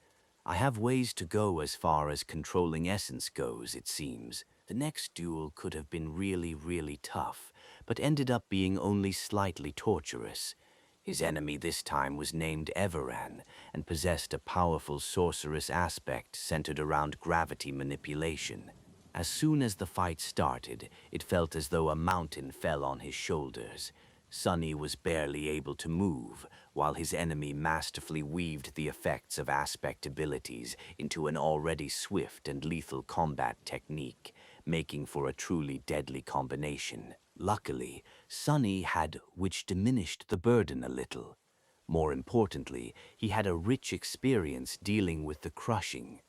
I have ways to go as far as controlling essence goes, it seems. The next duel could have been really tough, but ended up being only slightly torturous. His enemy this time was named Everan and possessed a powerful sorceress aspect centered around gravity manipulation. As soon as the fight started, it felt as though a mountain fell on his shoulders. Sonny was barely able to move, while his enemy masterfully weaved the effects of aspect abilities into an already swift and lethal combat technique, making for a truly deadly combination. Luckily, Sonny had which diminished the burden a little. More importantly, he had a rich experience dealing with the crushing.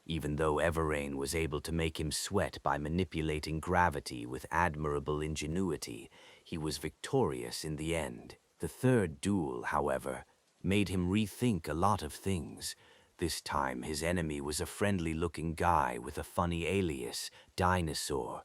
Even though Everane was able to make him sweat by manipulating gravity with admirable ingenuity, he was victorious in the end. The third duel, however, made him rethink a lot of things. This time his enemy was a friendly-looking guy with a funny alias, Dinosaur.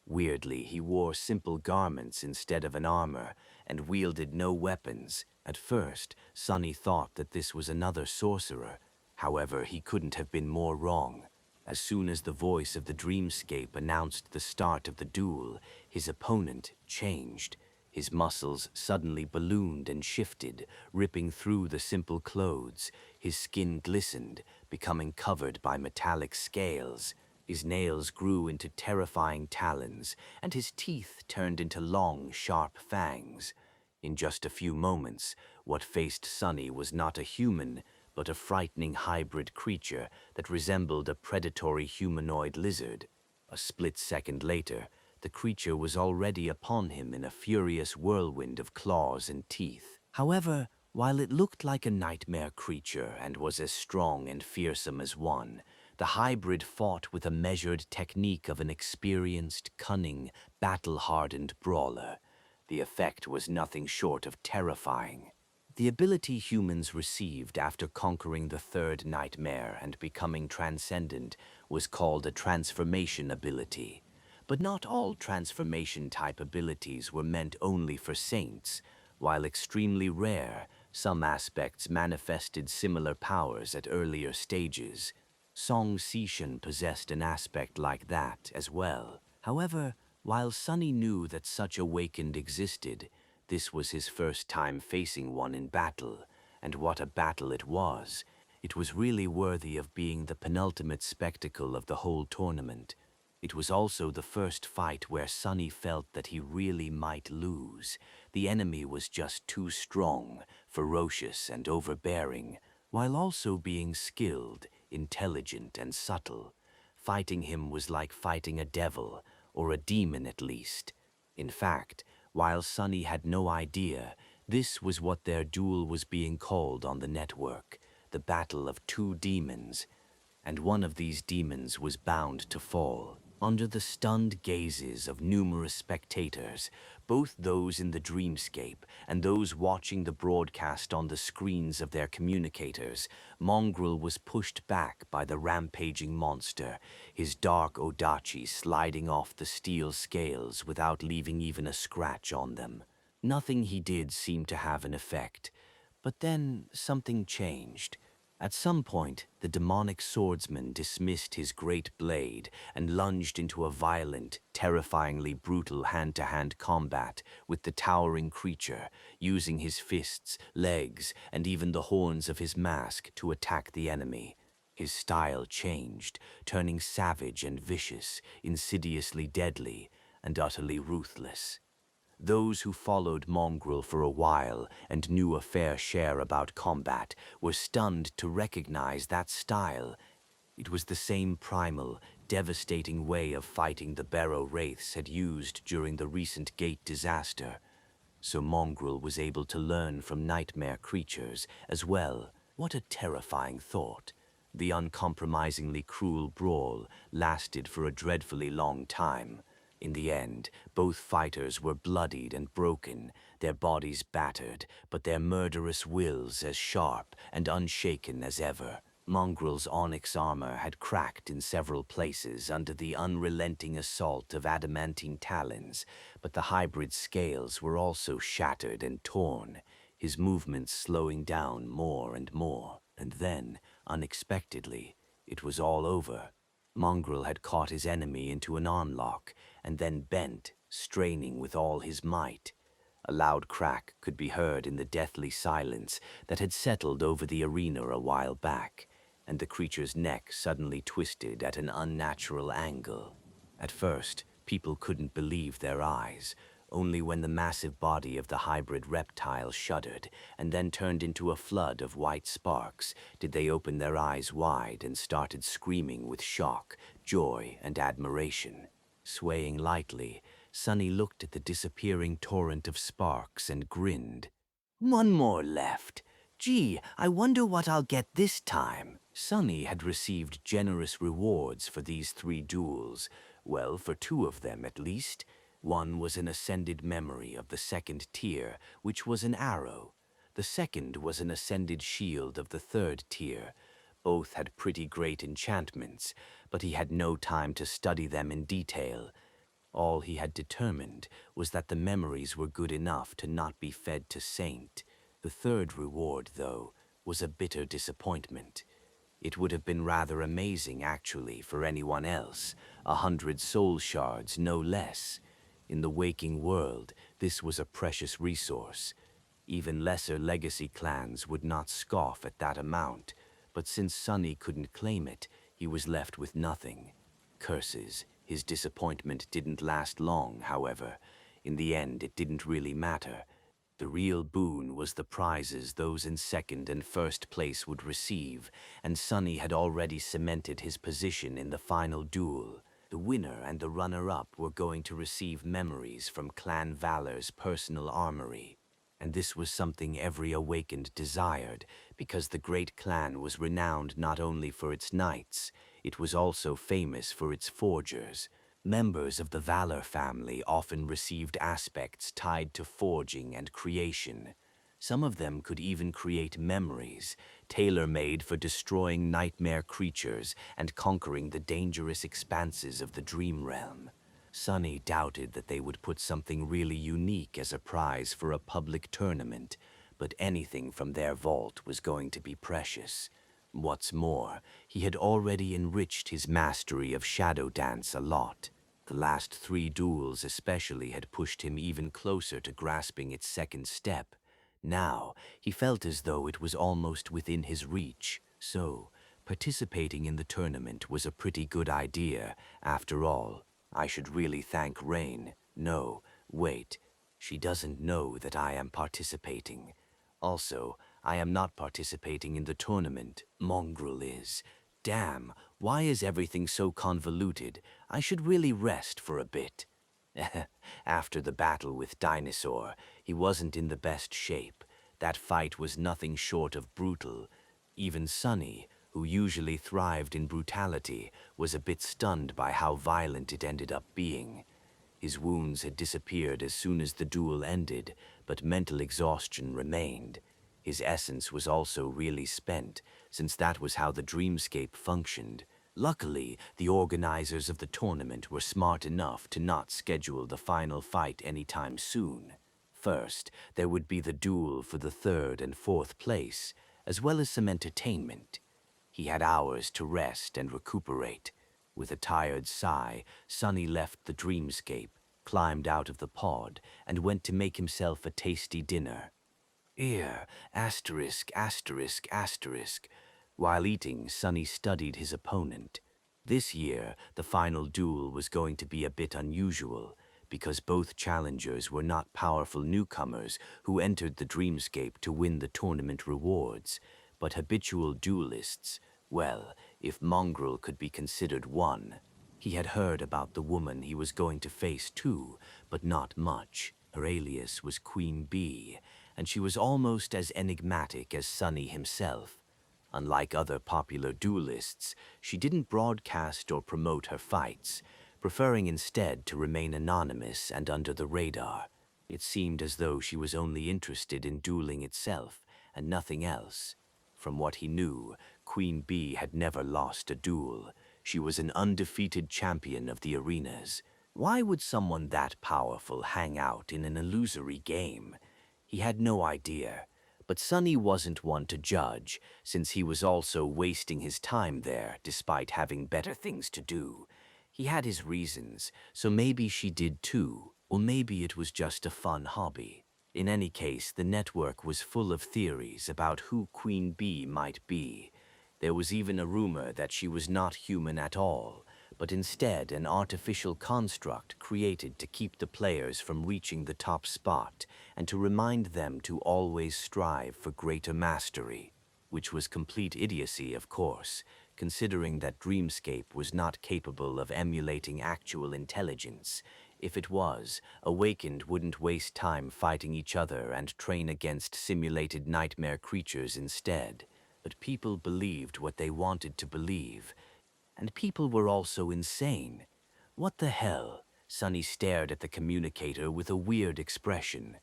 Weirdly, he wore simple garments instead of an armor and wielded no weapons. At first, Sonny thought that this was another sorcerer. However, he couldn't have been more wrong. As soon as the voice of the dreamscape announced the start of the duel, his opponent changed. His muscles suddenly ballooned and shifted, ripping through the simple clothes. His skin glistened, becoming covered by metallic scales. His nails grew into terrifying talons, and his teeth turned into long, sharp fangs. In just a few moments, what faced Sonny was not a human, but a frightening hybrid creature that resembled a predatory humanoid lizard. A split second later, the creature was already upon him in a furious whirlwind of claws and teeth. However, while it looked like a nightmare creature and was as strong and fearsome as one, the hybrid fought with a measured technique of an experienced, cunning, battle-hardened brawler. The effect was nothing short of terrifying. The ability humans received after conquering the third nightmare and becoming transcendent was called a transformation ability. But not all transformation-type abilities were meant only for saints. While extremely rare, some aspects manifested similar powers at earlier stages. Song Sishan possessed an aspect like that as well. However, while Sonny knew that such awakened existed, this was his first time facing one in battle, and what a battle it was. It was really worthy of being the penultimate spectacle of the whole tournament. It was also the first fight where Sonny felt that he really might lose. The enemy was just too strong, ferocious, and overbearing, while also being skilled, intelligent, and subtle. Fighting him was like fighting a devil, or a demon at least. In fact, while Sonny had no idea, this was what their duel was being called on the network, the Battle of Two Demons. And one of these demons was bound to fall. Under the stunned gazes of numerous spectators, both those in the dreamscape and those watching the broadcast on the screens of their communicators, Mongrel was pushed back by the rampaging monster, his dark odachi sliding off the steel scales without leaving even a scratch on them. Nothing he did seemed to have an effect, but then something changed. At some point, the demonic swordsman dismissed his great blade and lunged into a violent, terrifyingly brutal hand-to-hand combat with the towering creature, using his fists, legs, and even the horns of his mask to attack the enemy. His style changed, turning savage and vicious, insidiously deadly, and utterly ruthless. Those who followed Mongrel for a while and knew a fair share about combat were stunned to recognize that style. It was the same primal, devastating way of fighting the Barrow Wraiths had used during the recent Gate disaster. So Mongrel was able to learn from nightmare creatures as well. What a terrifying thought. The uncompromisingly cruel brawl lasted for a dreadfully long time. In the end, both fighters were bloodied and broken, their bodies battered, but their murderous wills as sharp and unshaken as ever. Mongrel's onyx armor had cracked in several places under the unrelenting assault of adamantine talons, but the hybrid scales were also shattered and torn, his movements slowing down more and more. And then, unexpectedly, it was all over. Mongrel had caught his enemy into an armlock, and then bent, straining with all his might. A loud crack could be heard in the deathly silence that had settled over the arena a while back, and the creature's neck suddenly twisted at an unnatural angle. At first, people couldn't believe their eyes. Only when the massive body of the hybrid reptile shuddered and then turned into a flood of white sparks did they open their eyes wide and started screaming with shock, joy, and admiration. Swaying lightly, Sonny looked at the disappearing torrent of sparks and grinned. "One more left. Gee, I wonder what I'll get this time." Sonny had received generous rewards for these 3 duels. Well, for 2 of them at least. One was an ascended memory of the second tier, which was an arrow. The second was an ascended shield of the third tier. Both had pretty great enchantments, but he had no time to study them in detail. All he had determined was that the memories were good enough to not be fed to Saint. The third reward, though, was a bitter disappointment. It would have been rather amazing, actually, for anyone else. 100 soul shards, no less. In the waking world, this was a precious resource. Even lesser legacy clans would not scoff at that amount, but since Sunny couldn't claim it, he was left with nothing. Curses. His disappointment didn't last long, however. In the end, it didn't really matter. The real boon was the prizes those in second and first place would receive, and Sunny had already cemented his position in the final duel. The winner and the runner-up were going to receive memories from Clan Valor's personal armory. And this was something every awakened desired, because the great clan was renowned not only for its knights, it was also famous for its forgers. Members of the Valor family often received aspects tied to forging and creation. Some of them could even create memories, tailor-made for destroying nightmare creatures and conquering the dangerous expanses of the dream realm. Sunny doubted that they would put something really unique as a prize for a public tournament, but anything from their vault was going to be precious. What's more, he had already enriched his mastery of shadow dance a lot. The last 3 duels especially had pushed him even closer to grasping its second step. Now, he felt as though it was almost within his reach, so participating in the tournament was a pretty good idea. After all, I should really thank Rain. No, wait, she doesn't know that I am participating. Also, I am not participating in the tournament. Mongrel is. Damn, why is everything so convoluted? I should really rest for a bit. After the battle with Dinosaur, he wasn't in the best shape. That fight was nothing short of brutal. Even Sunny, who usually thrived in brutality, was a bit stunned by how violent it ended up being. His wounds had disappeared as soon as the duel ended, but mental exhaustion remained. His essence was also really spent, since that was how the dreamscape functioned. Luckily, the organizers of the tournament were smart enough to not schedule the final fight anytime soon. First, there would be the duel for the 3rd and 4th place, as well as some entertainment. He had hours to rest and recuperate. With a tired sigh, Sunny left the dreamscape, climbed out of the pod, and went to make himself a tasty dinner. Ear, asterisk, asterisk, asterisk. While eating, Sunny studied his opponent. This year, the final duel was going to be a bit unusual, because both challengers were not powerful newcomers who entered the dreamscape to win the tournament rewards, but habitual duelists. Well, if Mongrel could be considered one. He had heard about the woman he was going to face too, but not much. Her alias was Queen Bee, and she was almost as enigmatic as Sunny himself. Unlike other popular duelists, she didn't broadcast or promote her fights, preferring instead to remain anonymous and under the radar. It seemed as though she was only interested in dueling itself and nothing else. From what he knew, Queen Bee had never lost a duel. She was an undefeated champion of the arenas. Why would someone that powerful hang out in an illusory game? He had no idea, but Sunny wasn't one to judge, since he was also wasting his time there despite having better things to do. He had his reasons, so maybe she did too, or maybe it was just a fun hobby. In any case, the network was full of theories about who Queen Bee might be. There was even a rumor that she was not human at all, but instead an artificial construct created to keep the players from reaching the top spot and to remind them to always strive for greater mastery, which was complete idiocy, of course, considering that Dreamscape was not capable of emulating actual intelligence. If it was, Awakened wouldn't waste time fighting each other and train against simulated nightmare creatures instead. But people believed what they wanted to believe. And people were also insane. What the hell? Sunny stared at the communicator with a weird expression.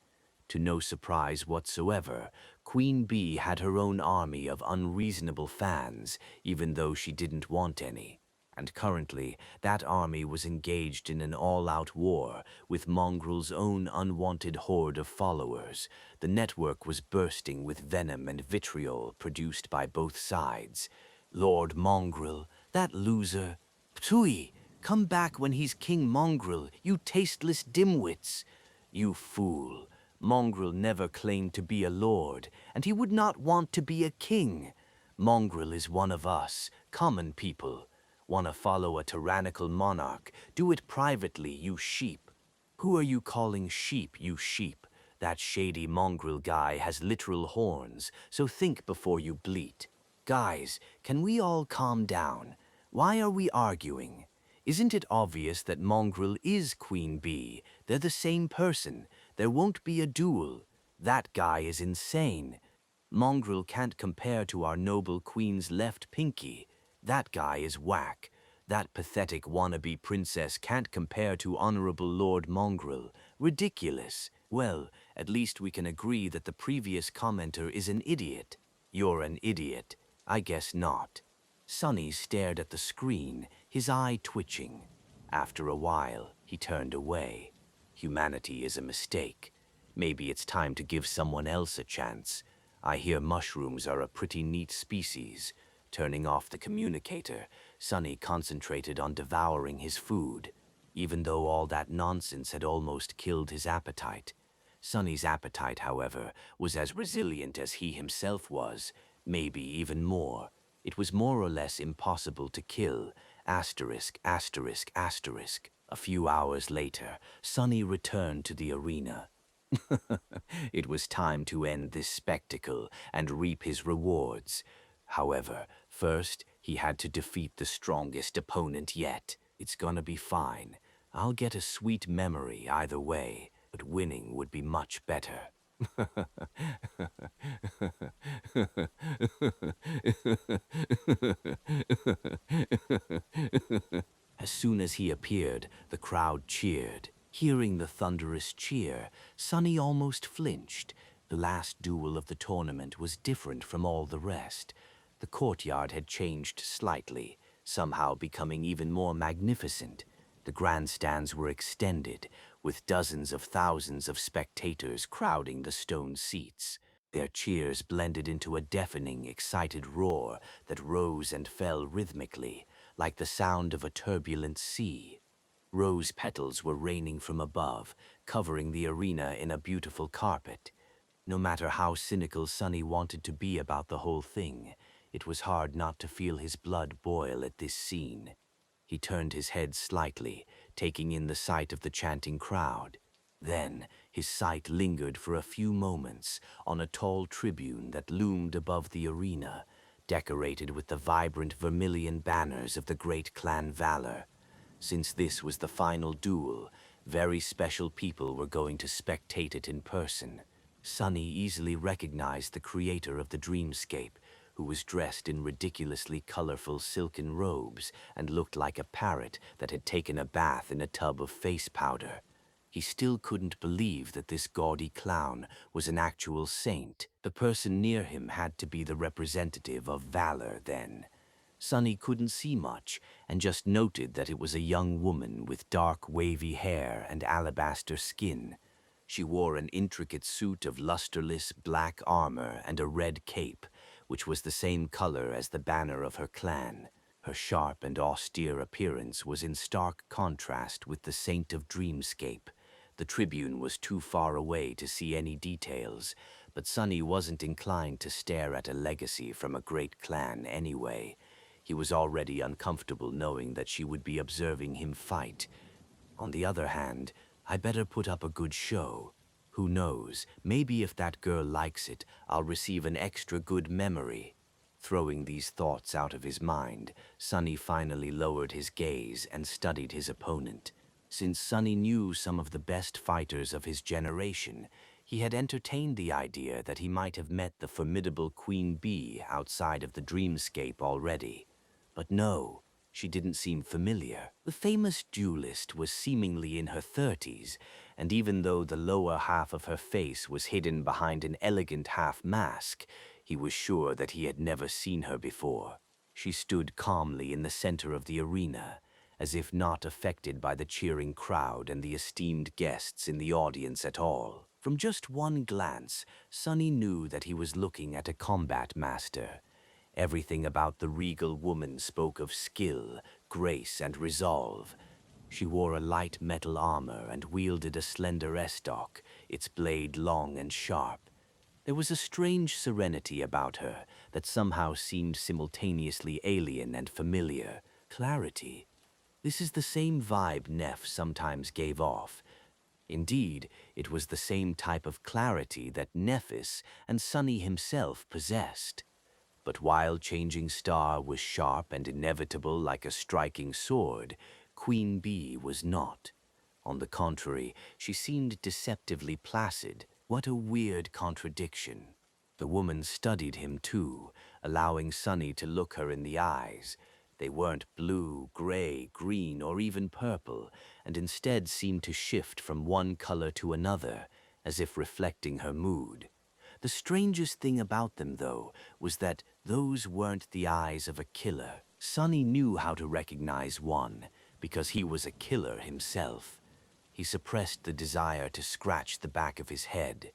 To no surprise whatsoever, Queen Bee had her own army of unreasonable fans, even though she didn't want any. And currently, that army was engaged in an all-out war with Mongrel's own unwanted horde of followers. The network was bursting with venom and vitriol produced by both sides. Lord Mongrel, that loser. Ptooey, come back when he's King Mongrel, you tasteless dimwits. You fool. Mongrel never claimed to be a lord, and he would not want to be a king. Mongrel is one of us, common people. Want to follow a tyrannical monarch? Do it privately, you sheep. Who are you calling sheep, you sheep? That shady Mongrel guy has literal horns, so think before you bleat. Guys, can we all calm down? Why are we arguing? Isn't it obvious that Mongrel is Queen Bee? They're the same person. There won't be a duel. That guy is insane. Mongrel can't compare to our noble queen's left pinky. That guy is whack. That pathetic wannabe princess can't compare to Honorable Lord Mongrel. Ridiculous. Well, at least we can agree that the previous commenter is an idiot. You're an idiot. I guess not. Sunny stared at the screen, his eye twitching. After a while, he turned away. Humanity is a mistake. Maybe it's time to give someone else a chance. I hear mushrooms are a pretty neat species. Turning off the communicator, Sunny concentrated on devouring his food, even though all that nonsense had almost killed his appetite. Sunny's appetite, however, was as resilient as he himself was, maybe even more. It was more or less impossible to kill. Asterisk, asterisk, asterisk. A few hours later, Sunny returned to the arena. It was time to end this spectacle and reap his rewards. However, first, he had to defeat the strongest opponent yet. It's gonna be fine. I'll get a sweet memory either way, but winning would be much better. As soon as he appeared, the crowd cheered. Hearing the thunderous cheer, Sunny almost flinched. The last duel of the tournament was different from all the rest. The courtyard had changed slightly, somehow becoming even more magnificent. The grandstands were extended, with dozens of thousands of spectators crowding the stone seats. Their cheers blended into a deafening, excited roar that rose and fell rhythmically, like the sound of a turbulent sea. Rose petals were raining from above, covering the arena in a beautiful carpet. No matter how cynical Sunny wanted to be about the whole thing, it was hard not to feel his blood boil at this scene. He turned his head slightly, taking in the sight of the chanting crowd. Then his sight lingered for a few moments on a tall tribune that loomed above the arena, decorated with the vibrant vermilion banners of the great clan Valor. Since this was the final duel, very special people were going to spectate it in person. Sunny easily recognized the creator of the dreamscape, who was dressed in ridiculously colorful silken robes and looked like a parrot that had taken a bath in a tub of face powder. He still couldn't believe that this gaudy clown was an actual saint. The person near him had to be the representative of Valor then. Sunny couldn't see much and just noted that it was a young woman with dark wavy hair and alabaster skin. She wore an intricate suit of lusterless black armor and a red cape, which was the same color as the banner of her clan. Her sharp and austere appearance was in stark contrast with the Saint of Dreamscape. The tribune was too far away to see any details, but Sunny wasn't inclined to stare at a legacy from a great clan anyway. He was already uncomfortable knowing that she would be observing him fight. On the other hand, I better put up a good show. Who knows, maybe if that girl likes it, I'll receive an extra good memory. Throwing these thoughts out of his mind, Sunny finally lowered his gaze and studied his opponent. Since Sunny knew some of the best fighters of his generation, he had entertained the idea that he might have met the formidable Queen Bee outside of the dreamscape already. But no, she didn't seem familiar. The famous duelist was seemingly in her 30s, and even though the lower half of her face was hidden behind an elegant half mask, he was sure that he had never seen her before. She stood calmly in the center of the arena, as if not affected by the cheering crowd and the esteemed guests in the audience at all. From just one glance, Sunny knew that he was looking at a combat master. Everything about the regal woman spoke of skill, grace, and resolve. She wore a light metal armor and wielded a slender estoc, its blade long and sharp. There was a strange serenity about her that somehow seemed simultaneously alien and familiar. Clarity. This is the same vibe Neff sometimes gave off. Indeed, it was the same type of clarity that Nephis and Sunny himself possessed. But while Changing Star was sharp and inevitable like a striking sword, Queen Bee was not. On the contrary, she seemed deceptively placid. What a weird contradiction. The woman studied him too, allowing Sunny to look her in the eyes. They weren't blue, gray, green, or even purple, and instead seemed to shift from one color to another, as if reflecting her mood. The strangest thing about them, though, was that those weren't the eyes of a killer. Sunny knew how to recognize one, because he was a killer himself. He suppressed the desire to scratch the back of his head.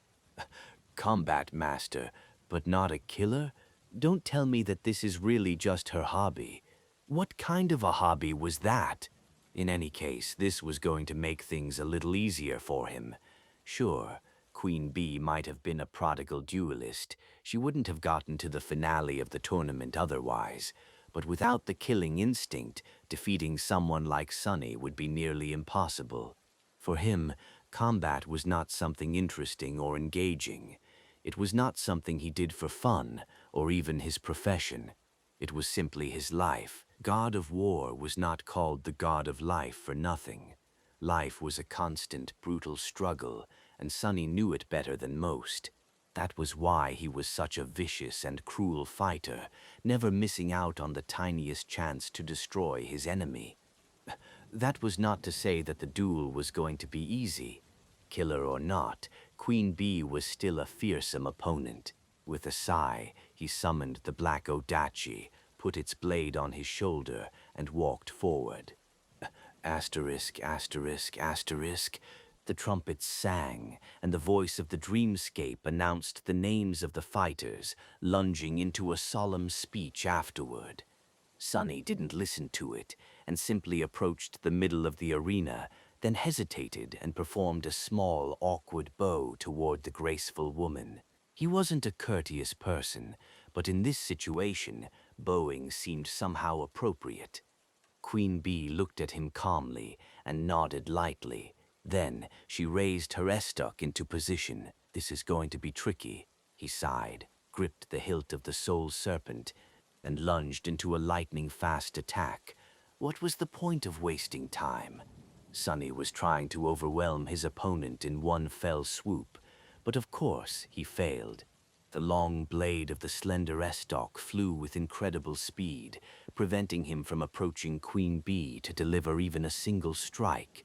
Combat master, but not a killer? Don't tell me that this is really just her hobby. What kind of a hobby was that? In any case, this was going to make things a little easier for him. Sure, Queen Bee might have been a prodigal duelist. She wouldn't have gotten to the finale of the tournament otherwise. But without the killing instinct, defeating someone like Sunny would be nearly impossible. For him, combat was not something interesting or engaging. It was not something he did for fun, or even his profession. It was simply his life. God of War was not called the God of Life for nothing. Life was a constant, brutal struggle, and Sunny knew it better than most. That was why he was such a vicious and cruel fighter, never missing out on the tiniest chance to destroy his enemy. That was not to say that the duel was going to be easy. Killer or not, Queen Bee was still a fearsome opponent. With a sigh, he summoned the Black Odachi, put its blade on his shoulder, and walked forward. Asterisk, asterisk, asterisk. The trumpets sang, and the voice of the dreamscape announced the names of the fighters, lunging into a solemn speech afterward. Sunny didn't listen to it, and simply approached the middle of the arena, then hesitated and performed a small, awkward bow toward the graceful woman. He wasn't a courteous person, but in this situation, bowing seemed somehow appropriate. Queen Bee looked at him calmly and nodded lightly. Then she raised her estoc into position. This is going to be tricky, he sighed, gripped the hilt of the soul serpent, and lunged into a lightning-fast attack. What was the point of wasting time? Sunny was trying to overwhelm his opponent in one fell swoop, but of course he failed. The long blade of the slender estoc flew with incredible speed, preventing him from approaching Queen Bee to deliver even a single strike.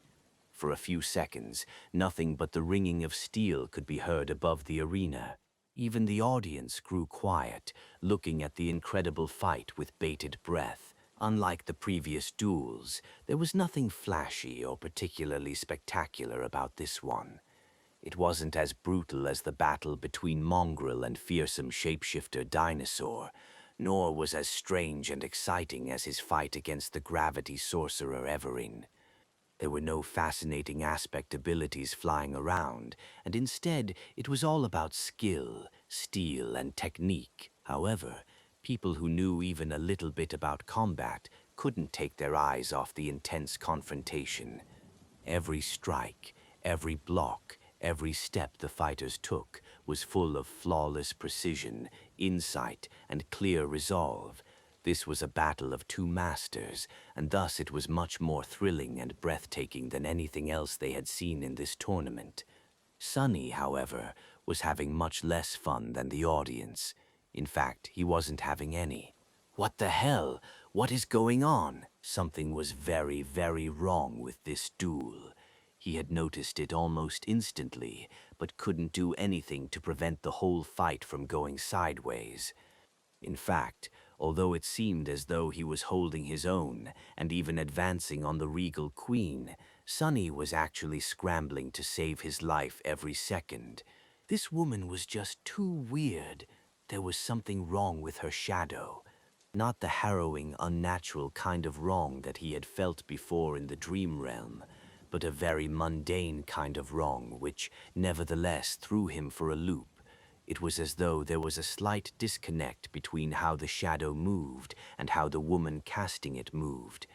For a few seconds, nothing but the ringing of steel could be heard above the arena. Even the audience grew quiet, looking at the incredible fight with bated breath. Unlike the previous duels, there was nothing flashy or particularly spectacular about this one. It wasn't as brutal as the battle between Mongrel and fearsome shapeshifter Dinosaur, nor was as strange and exciting as his fight against the gravity sorcerer Everin. There were no fascinating aspect abilities flying around, and instead it was all about skill, steel, and technique. However, people who knew even a little bit about combat couldn't take their eyes off the intense confrontation. Every strike, every block, every step the fighters took was full of flawless precision, insight, and clear resolve. This was a battle of two masters, and thus it was much more thrilling and breathtaking than anything else they had seen in this tournament. Sunny, however, was having much less fun than the audience. In fact, he wasn't having any. What the hell? What is going on? Something was very, very wrong with this duel. He had noticed it almost instantly, but couldn't do anything to prevent the whole fight from going sideways. In fact, although it seemed as though he was holding his own and even advancing on the regal queen, Sonny was actually scrambling to save his life every second. This woman was just too weird. There was something wrong with her shadow. Not the harrowing, unnatural kind of wrong that he had felt before in the dream realm, but a very mundane kind of wrong which nevertheless threw him for a loop. It was as though there was a slight disconnect between how the shadow moved and how the woman casting it moved.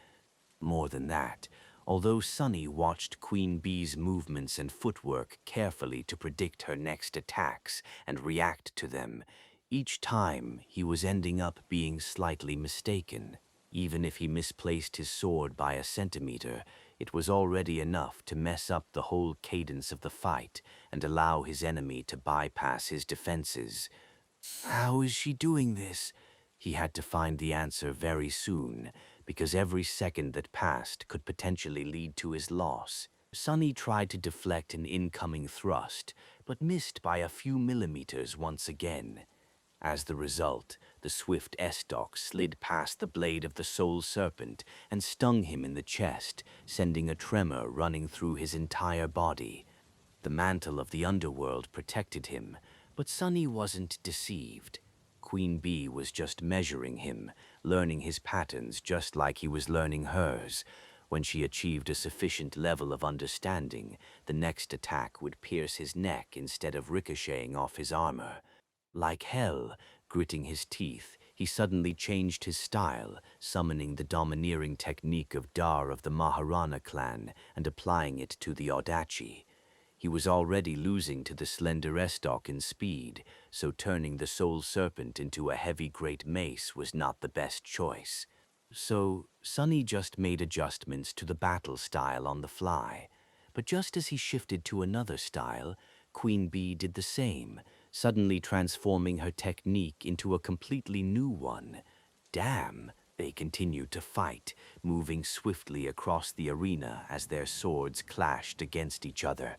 More than that, although Sunny watched Queen Bee's movements and footwork carefully to predict her next attacks and react to them, each time he was ending up being slightly mistaken. Even if he misplaced his sword by a centimeter, it was already enough to mess up the whole cadence of the fight and allow his enemy to bypass his defenses. How is she doing this? He had to find the answer very soon, because every second that passed could potentially lead to his loss. Sunny tried to deflect an incoming thrust, but missed by a few millimeters once again. As the result, the swift S-Dock slid past the blade of the Soul Serpent and stung him in the chest, sending a tremor running through his entire body. The mantle of the underworld protected him, but Sunny wasn't deceived. Queen Bee was just measuring him, learning his patterns just like he was learning hers. When she achieved a sufficient level of understanding, the next attack would pierce his neck instead of ricocheting off his armor. Like hell, gritting his teeth, he suddenly changed his style, summoning the domineering technique of Dar of the Maharana clan and applying it to the Audachi. He was already losing to the slender Estok in speed, so turning the Soul Serpent into a heavy great mace was not the best choice. So Sunny just made adjustments to the battle style on the fly. But just as he shifted to another style, Queen Bee did the same, suddenly transforming her technique into a completely new one. Damn, they continued to fight, moving swiftly across the arena as their swords clashed against each other.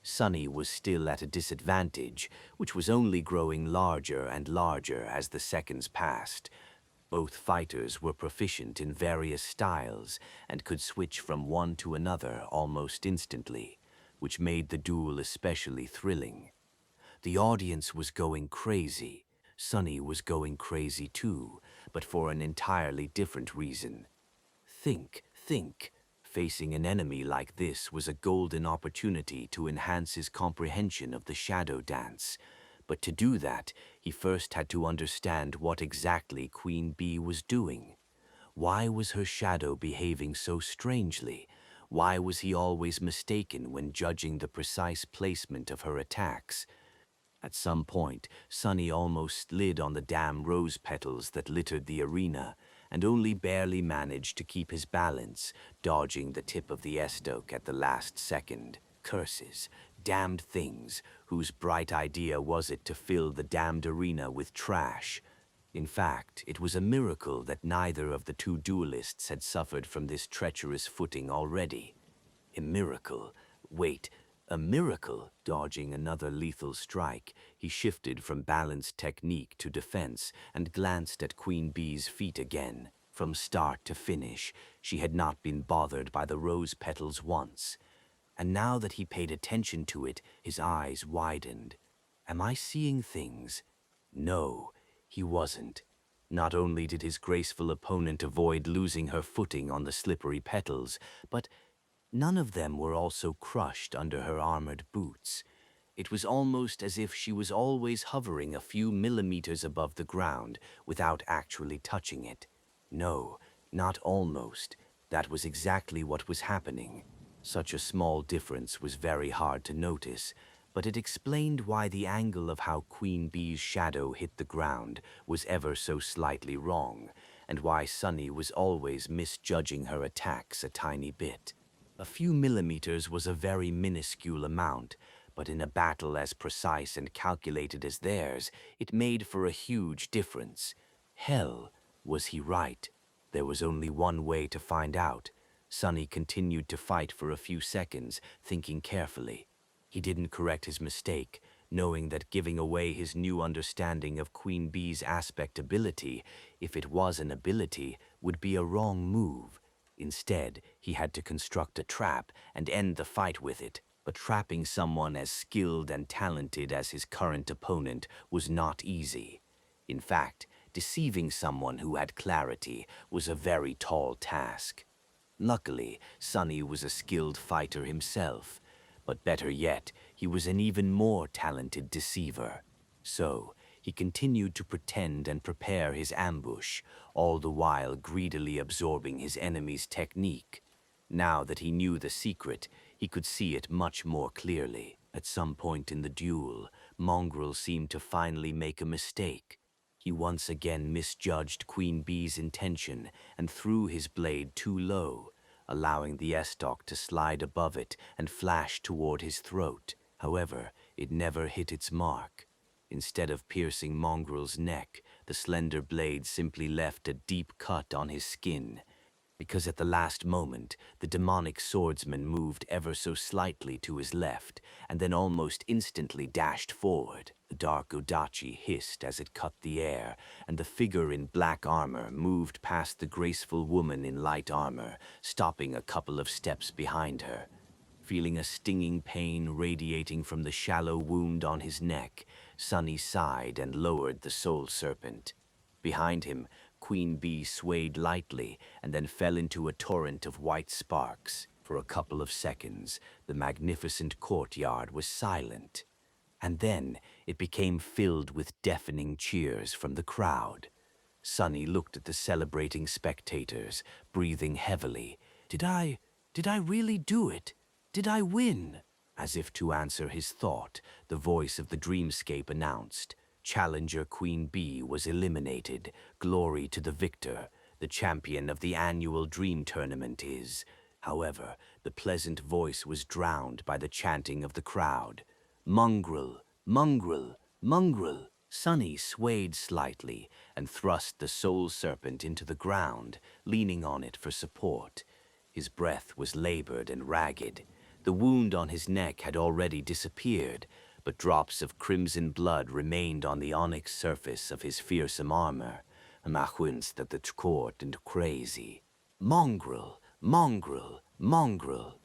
Sunny was still at a disadvantage, which was only growing larger and larger as the seconds passed. Both fighters were proficient in various styles and could switch from one to another almost instantly, which made the duel especially thrilling. The audience was going crazy. Sunny was going crazy too, but for an entirely different reason. Think. Facing an enemy like this was a golden opportunity to enhance his comprehension of the shadow dance. But to do that, he first had to understand what exactly Queen Bee was doing. Why was her shadow behaving so strangely? Why was he always mistaken when judging the precise placement of her attacks? At some point, Sunny almost slid on the damn rose petals that littered the arena, and only barely managed to keep his balance, dodging the tip of the S-Doke at the last second. Curses, damned things, whose bright idea was it to fill the damned arena with trash? In fact, it was a miracle that neither of the two duelists had suffered from this treacherous footing already. A miracle. Wait, a miracle? Dodging another lethal strike, he shifted from balanced technique to defense and glanced at Queen Bee's feet again. From start to finish, she had not been bothered by the rose petals once. And now that he paid attention to it, his eyes widened. Am I seeing things? No, he wasn't. Not only did his graceful opponent avoid losing her footing on the slippery petals, but none of them were also crushed under her armored boots. It was almost as if she was always hovering a few millimeters above the ground without actually touching it. No, not almost. That was exactly what was happening. Such a small difference was very hard to notice, but it explained why the angle of how Queen Bee's shadow hit the ground was ever so slightly wrong, and why Sunny was always misjudging her attacks a tiny bit. A few millimeters was a very minuscule amount, but in a battle as precise and calculated as theirs, it made for a huge difference. Hell, was he right? There was only one way to find out. Sonny continued to fight for a few seconds, thinking carefully. He didn't correct his mistake, knowing that giving away his new understanding of Queen Bee's aspect ability, if it was an ability, would be a wrong move. Instead, he had to construct a trap and end the fight with it. But trapping someone as skilled and talented as his current opponent was not easy. In fact, deceiving someone who had clarity was a very tall task. Luckily, Sonny was a skilled fighter himself, but better yet, he was an even more talented deceiver. So, he continued to pretend and prepare his ambush, all the while greedily absorbing his enemy's technique. Now that he knew the secret, he could see it much more clearly. At some point in the duel, Mongrel seemed to finally make a mistake. He once again misjudged Queen Bee's intention and threw his blade too low, allowing the estoc to slide above it and flash toward his throat. However, it never hit its mark. Instead of piercing Mongrel's neck, the slender blade simply left a deep cut on his skin. Because at the last moment, the demonic swordsman moved ever so slightly to his left, and then almost instantly dashed forward. The dark Odachi hissed as it cut the air, and the figure in black armor moved past the graceful woman in light armor, stopping a couple of steps behind her. Feeling a stinging pain radiating from the shallow wound on his neck, Sonny sighed and lowered the soul serpent. Behind him, Queen Bee swayed lightly and then fell into a torrent of white sparks. For a couple of seconds, the magnificent courtyard was silent. And then it became filled with deafening cheers from the crowd. Sonny looked at the celebrating spectators, breathing heavily. Did I really do it? Did I win? As if to answer his thought, the voice of the dreamscape announced, Challenger Queen Bee was eliminated. Glory to the victor. The champion of the annual dream tournament is. However, the pleasant voice was drowned by the chanting of the crowd. Mongrel, mongrel, mongrel. Sonny swayed slightly and thrust the soul serpent into the ground, leaning on it for support. His breath was labored and ragged. The wound on his neck had already disappeared, but drops of crimson blood remained on the onyx surface of his fearsome armor. Mahwins that the court and crazy. Mongrel, mongrel, mongrel.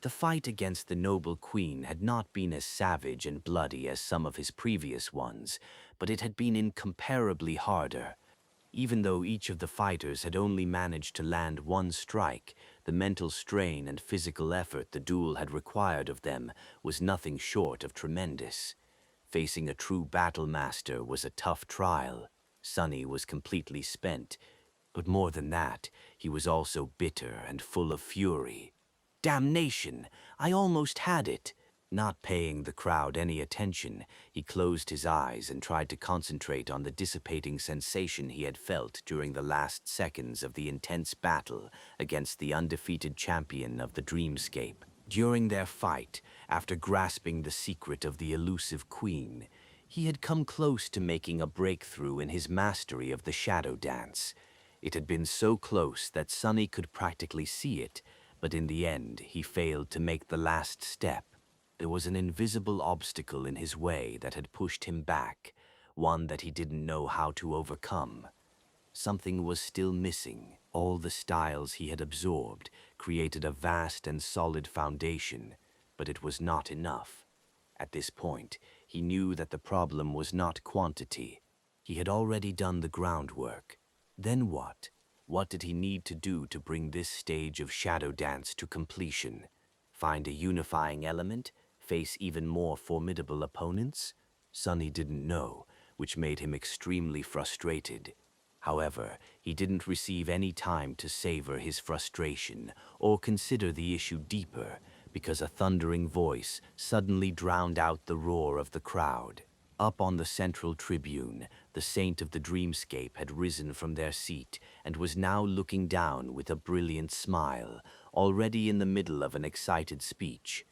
The fight against the noble queen had not been as savage and bloody as some of his previous ones, but it had been incomparably harder. Even though each of the fighters had only managed to land one strike, the mental strain and physical effort the duel had required of them was nothing short of tremendous. Facing a true battle master was a tough trial. Sonny was completely spent, but more than that, he was also bitter and full of fury. Damnation! I almost had it! Not paying the crowd any attention, he closed his eyes and tried to concentrate on the dissipating sensation he had felt during the last seconds of the intense battle against the undefeated champion of the dreamscape. During their fight, after grasping the secret of the elusive queen, he had come close to making a breakthrough in his mastery of the shadow dance. It had been so close that Sonny could practically see it, but in the end he failed to make the last step. There was an invisible obstacle in his way that had pushed him back, one that he didn't know how to overcome. Something was still missing. All the styles he had absorbed created a vast and solid foundation, but it was not enough. At this point, he knew that the problem was not quantity. He had already done the groundwork. Then what? What did he need to do to bring this stage of shadow dance to completion? Find a unifying element? Face even more formidable opponents? Sonny didn't know, which made him extremely frustrated. However, he didn't receive any time to savor his frustration or consider the issue deeper, because a thundering voice suddenly drowned out the roar of the crowd. Up on the central tribune, the saint of the dreamscape had risen from their seat and was now looking down with a brilliant smile, already in the middle of an excited speech.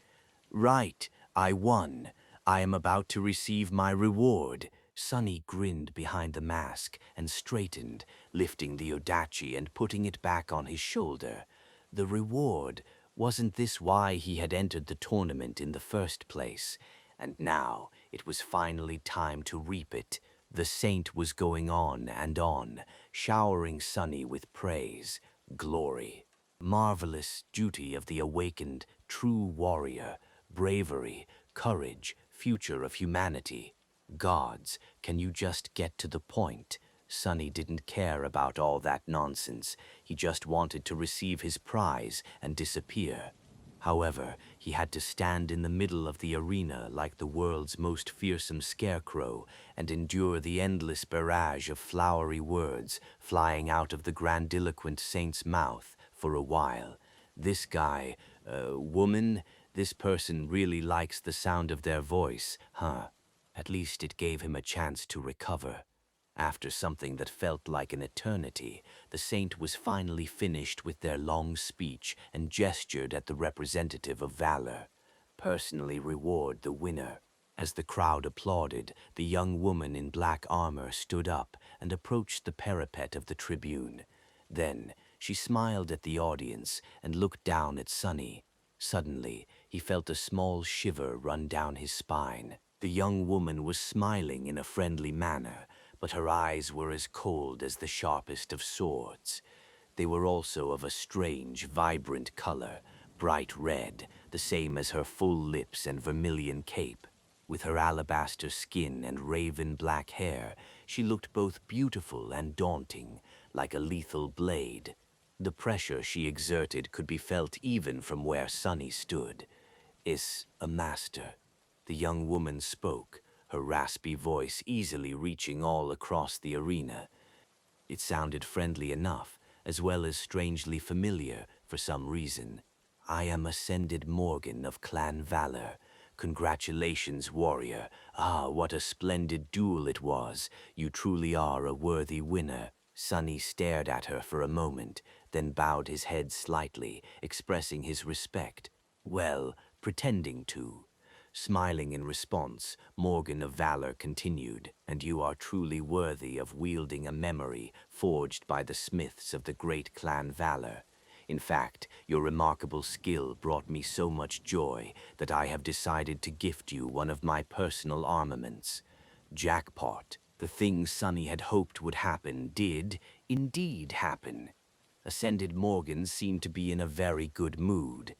Right, I won. I am about to receive my reward. Sunny grinned behind the mask and straightened, lifting the odachi and putting it back on his shoulder. The reward, wasn't this why he had entered the tournament in the first place? And now it was finally time to reap it. The saint was going on and on, showering Sunny with praise, glory, marvelous duty of the awakened, true warrior, bravery, courage, future of humanity. Gods, can you just get to the point? Sunny didn't care about all that nonsense. He just wanted to receive his prize and disappear. However, he had to stand in the middle of the arena like the world's most fearsome scarecrow and endure the endless barrage of flowery words flying out of the grandiloquent saint's mouth for a while. This guy, woman, this person really likes the sound of their voice, huh? At least it gave him a chance to recover. After something that felt like an eternity, the saint was finally finished with their long speech and gestured at the representative of Valor. Personally reward the winner. As the crowd applauded, the young woman in black armor stood up and approached the parapet of the tribune. Then she smiled at the audience and looked down at Sunny. Suddenly, he felt a small shiver run down his spine. The young woman was smiling in a friendly manner, but her eyes were as cold as the sharpest of swords. They were also of a strange, vibrant color, bright red, the same as her full lips and vermilion cape. With her alabaster skin and raven black hair, she looked both beautiful and daunting, like a lethal blade. The pressure she exerted could be felt even from where Sunny stood. "Is a master," the young woman spoke, her raspy voice easily reaching all across the arena. It sounded friendly enough, as well as strangely familiar for some reason. "I am Ascended Morgan of Clan Valor. Congratulations, warrior. Ah, what a splendid duel it was. You truly are a worthy winner." Sunny stared at her for a moment, then bowed his head slightly, expressing his respect. Well, pretending to. Smiling in response, Morgan of Valor continued, "And you are truly worthy of wielding a memory forged by the smiths of the great clan Valor. In fact, your remarkable skill brought me so much joy that I have decided to gift you one of my personal armaments." Jackpot. The thing Sunny had hoped would happen did indeed happen. Ascended Morgan seemed to be in a very good mood.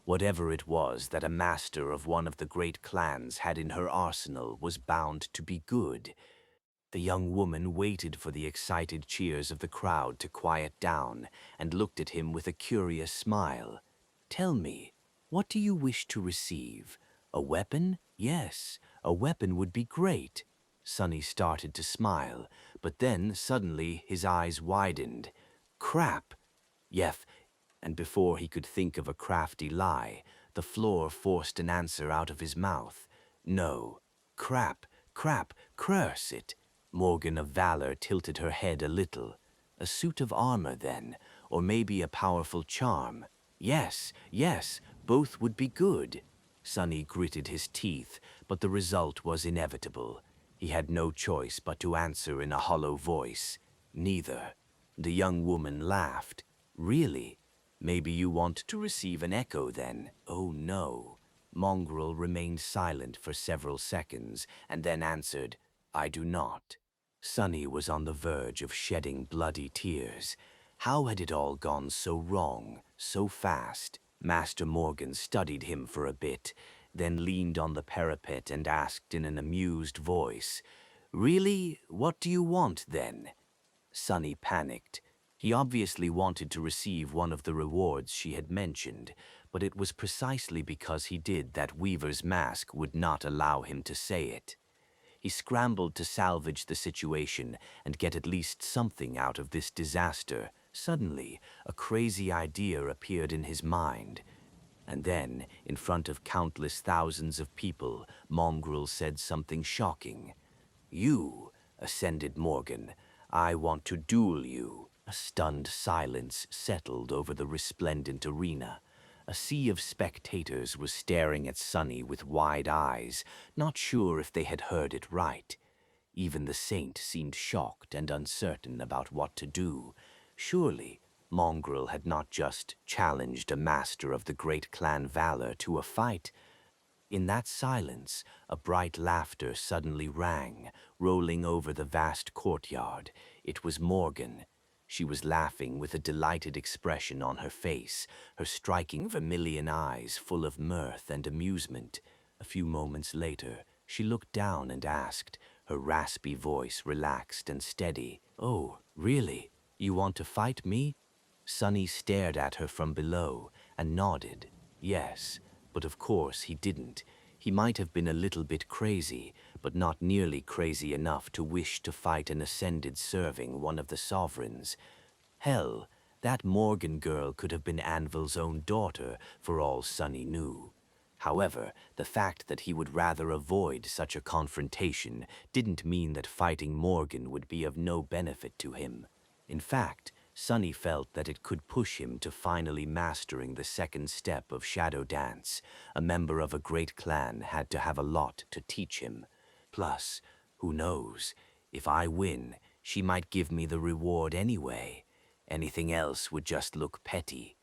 Whatever it was that a master of one of the great clans had in her arsenal was bound to be good. The young woman waited for the excited cheers of the crowd to quiet down and looked at him with a curious smile. "Tell me, what do you wish to receive? A weapon? Yes, a weapon would be great." Sunny started to smile, but then suddenly his eyes widened. "Crap!" Yeth, and before he could think of a crafty lie, the floor forced an answer out of his mouth. "No. Crap, crap, curse it." Morgan of Valor tilted her head a little. "A suit of armor, then, or maybe a powerful charm." Yes, yes, both would be good." Sunny gritted his teeth, but the result was inevitable. He had no choice but to answer in a hollow voice. "Neither." The young woman laughed. "Really? Maybe you want to receive an echo, then?" "Oh, no." Mongrel remained silent for several seconds, and then answered, "I do not." Sunny was on the verge of shedding bloody tears. How had it all gone so wrong, so fast? Master Morgan studied him for a bit, then leaned on the parapet and asked in an amused voice, "Really? What do you want, then?" Sunny panicked. He obviously wanted to receive one of the rewards she had mentioned, but it was precisely because he did that Weaver's mask would not allow him to say it. He scrambled to salvage the situation and get at least something out of this disaster. Suddenly, a crazy idea appeared in his mind. And then, in front of countless thousands of people, Mongrel said something shocking. "You," ascended Morgan, "I want to duel you." A stunned silence settled over the resplendent arena. A sea of spectators was staring at Sunny with wide eyes, not sure if they had heard it right. Even the saint seemed shocked and uncertain about what to do. Surely, Mongrel had not just challenged a master of the great clan Valor to a fight. In that silence, a bright laughter suddenly rang, rolling over the vast courtyard. It was Morgan. She was laughing with a delighted expression on her face, her striking vermilion eyes full of mirth and amusement. A few moments later, she looked down and asked, her raspy voice relaxed and steady, "Oh, really? You want to fight me?" Sonny stared at her from below and nodded. Yes, but of course he didn't. He might have been a little bit crazy, but not nearly crazy enough to wish to fight an ascended serving one of the sovereigns. Hell, that Morgan girl could have been Anvil's own daughter for all Sonny knew. However, the fact that he would rather avoid such a confrontation didn't mean that fighting Morgan would be of no benefit to him. In fact, Sonny felt that it could push him to finally mastering the second step of Shadow Dance. A member of a great clan had to have a lot to teach him. Plus, who knows, if I win, she might give me the reward anyway. Anything else would just look petty.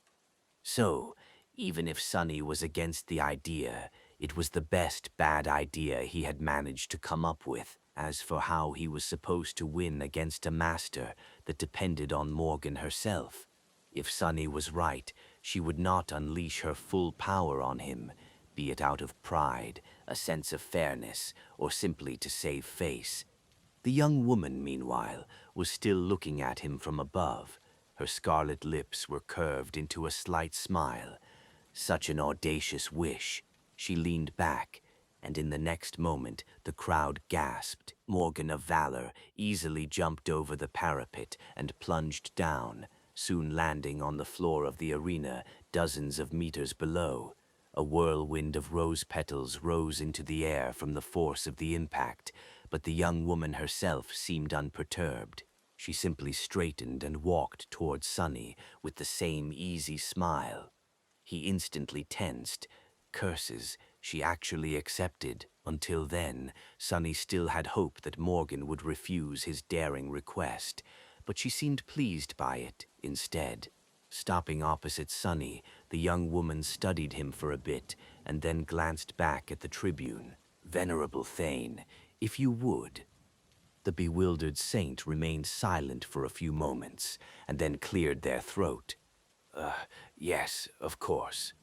So, even if Sonny was against the idea, it was the best bad idea he had managed to come up with. As for how he was supposed to win against a master that depended on Morgan herself, if Sonny was right, she would not unleash her full power on him, be it out of pride, a sense of fairness, or simply to save face. The young woman, meanwhile, was still looking at him from above. Her scarlet lips were curved into a slight smile. Such an audacious wish. She leaned back, and in the next moment the crowd gasped. Morgan of Valor easily jumped over the parapet and plunged down, soon landing on the floor of the arena dozens of meters below. A whirlwind of rose petals rose into the air from the force of the impact, but the young woman herself seemed unperturbed. She simply straightened and walked towards Sonny with the same easy smile. He instantly tensed. Curses, she actually accepted. Until then, Sonny still had hope that Morgan would refuse his daring request, but she seemed pleased by it instead. Stopping opposite Sonny, the young woman studied him for a bit and then glanced back at the tribune. "Venerable Thane, if you would." The bewildered saint remained silent for a few moments and then cleared their throat. Yes, of course."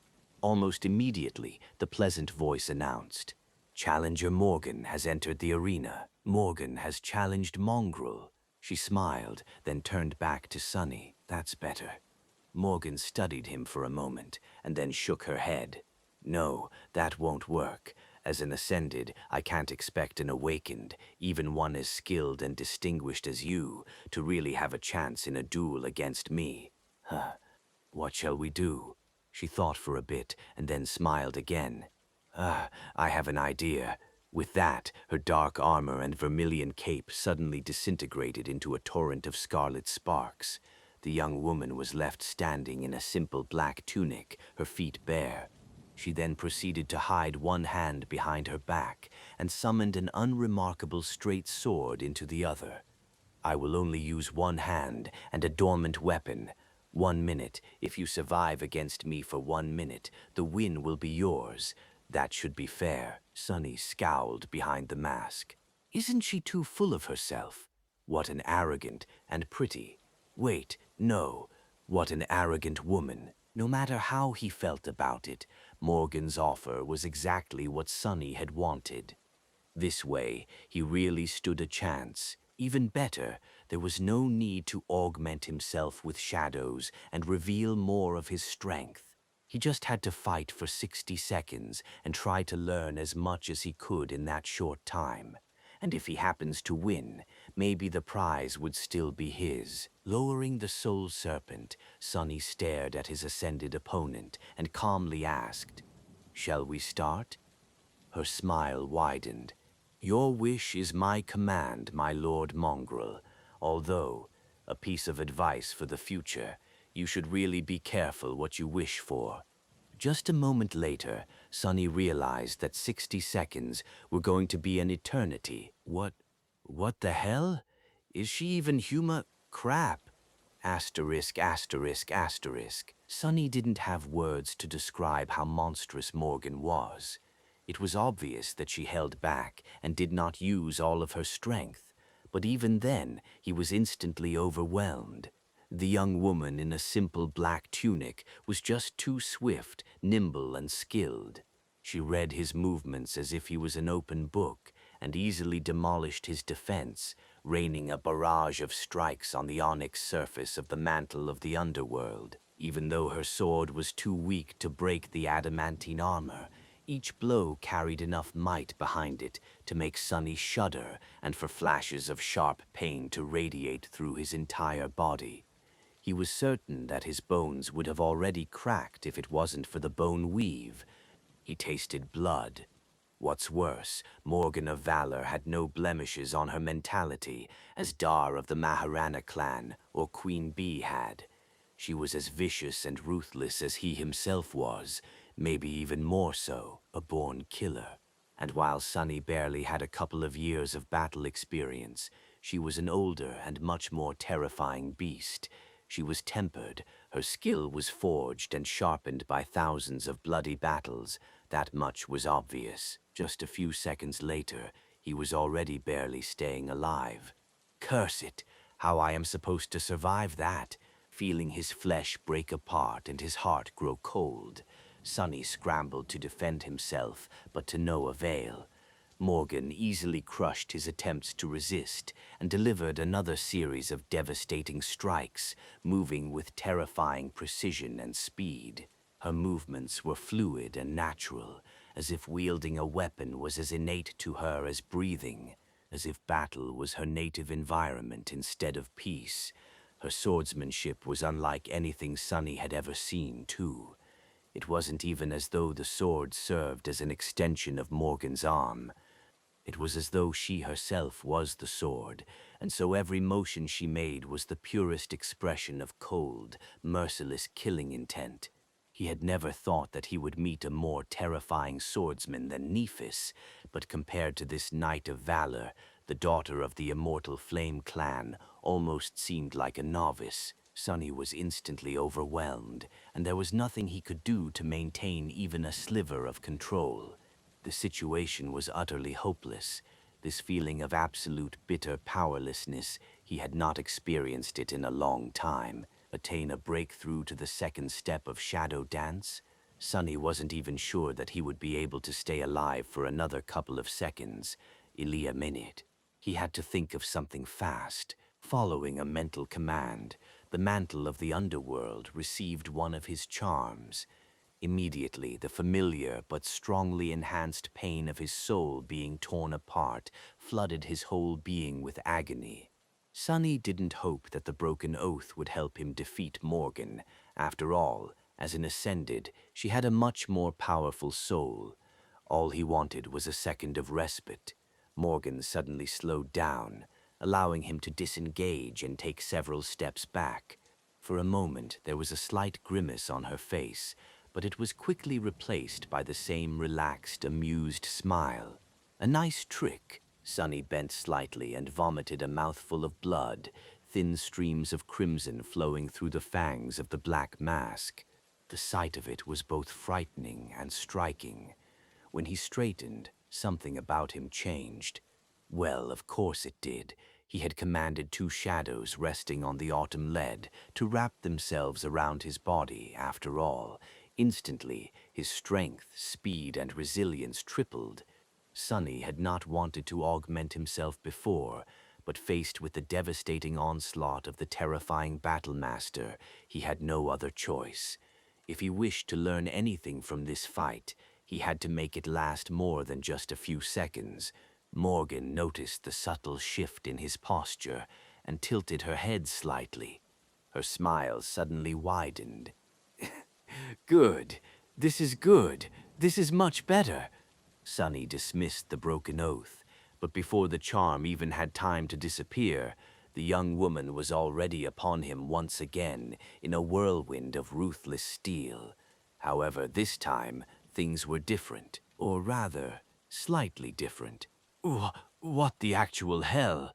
Almost immediately, the pleasant voice announced, "Challenger Morgan has entered the arena. Morgan has challenged Mongrel." She smiled, then turned back to Sonny. "That's better." Morgan studied him for a moment and then shook her head. "No, that won't work. As an Ascended, I can't expect an Awakened, even one as skilled and distinguished as you, to really have a chance in a duel against me. What shall we do?" She thought for a bit and then smiled again. I have an idea." With that, her dark armor and vermilion cape suddenly disintegrated into a torrent of scarlet sparks. The young woman was left standing in a simple black tunic, her feet bare. She then proceeded to hide one hand behind her back and summoned an unremarkable straight sword into the other. "I will only use one hand and a dormant weapon. 1 minute. If you survive against me for 1 minute, the win will be yours. That should be fair." Sonny scowled behind the mask. Isn't she too full of herself? What an arrogant and pretty. Wait, no. What an arrogant woman. No matter how he felt about it, Morgan's offer was exactly what Sonny had wanted. This way, he really stood a chance. Even better, there was no need to augment himself with shadows and reveal more of his strength. He just had to fight for 60 seconds and try to learn as much as he could in that short time. And if he happens to win, maybe the prize would still be his. Lowering the soul serpent, Sonny stared at his ascended opponent and calmly asked, "Shall we start?" Her smile widened. "Your wish is my command, my Lord Mongrel. Although, a piece of advice for the future, you should really be careful what you wish for." Just a moment later, Sonny realized that 60 seconds were going to be an eternity. What What the hell? Is she even human? Crap. Asterisk, asterisk, asterisk. Sunny didn't have words to describe how monstrous Morgan was. It was obvious that she held back and did not use all of her strength, but even then he was instantly overwhelmed. The young woman in a simple black tunic was just too swift, nimble, and skilled. She read his movements as if he was an open book and easily demolished his defense, raining a barrage of strikes on the onyx surface of the mantle of the underworld. Even though her sword was too weak to break the adamantine armor, each blow carried enough might behind it to make Sunny shudder and for flashes of sharp pain to radiate through his entire body. He was certain that his bones would have already cracked if it wasn't for the bone weave. He tasted blood. What's worse, Morgan of Valor had no blemishes on her mentality, as Dar of the Maharana clan or Queen Bee had. She was as vicious and ruthless as he himself was, maybe even more so, a born killer. And while Sunny barely had a couple of years of battle experience, she was an older and much more terrifying beast. She was tempered, her skill was forged and sharpened by thousands of bloody battles. That much was obvious. Just a few seconds later, he was already barely staying alive. Curse it! How I am supposed to survive that? Feeling his flesh break apart and his heart grow cold, Sunny scrambled to defend himself, but to no avail. Morgan easily crushed his attempts to resist and delivered another series of devastating strikes, moving with terrifying precision and speed. Her movements were fluid and natural, as if wielding a weapon was as innate to her as breathing, as if battle was her native environment instead of peace. Her swordsmanship was unlike anything Sunny had ever seen, too. It wasn't even as though the sword served as an extension of Morgan's arm. It was as though she herself was the sword, and so every motion she made was the purest expression of cold, merciless killing intent. He had never thought that he would meet a more terrifying swordsman than Nephis, but compared to this knight of valor, the daughter of the immortal Flame clan almost seemed like a novice. Sunny was instantly overwhelmed, and there was nothing he could do to maintain even a sliver of control. The situation was utterly hopeless. This feeling of absolute bitter powerlessness, he had not experienced it in a long time. Attain a breakthrough to the second step of shadow dance? Sunny wasn't even sure that he would be able to stay alive for another couple of seconds, a minute. He had to think of something fast. Following a mental command, the mantle of the underworld received one of his charms. Immediately, the familiar but strongly enhanced pain of his soul being torn apart flooded his whole being with agony. Sunny didn't hope that the broken oath would help him defeat Morgan. After all, as an ascended, she had a much more powerful soul. All he wanted was a second of respite. Morgan suddenly slowed down, allowing him to disengage and take several steps back. For a moment, there was a slight grimace on her face, but it was quickly replaced by the same relaxed, amused smile. A nice trick. Sunny bent slightly and vomited a mouthful of blood, thin streams of crimson flowing through the fangs of the black mask. The sight of it was both frightening and striking. When he straightened, something about him changed. Well, of course it did. He had commanded two shadows resting on the autumn lead to wrap themselves around his body, after all. Instantly, his strength, speed, and resilience tripled. Sunny had not wanted to augment himself before, but faced with the devastating onslaught of the terrifying battle master, he had no other choice. If he wished to learn anything from this fight, he had to make it last more than just a few seconds. Morgan noticed the subtle shift in his posture and tilted her head slightly. Her smile suddenly widened. Good. This is good. This is much better. Sunny dismissed the broken oath, but before the charm even had time to disappear, the young woman was already upon him once again in a whirlwind of ruthless steel. However, this time, things were different, or rather, slightly different. What the actual hell?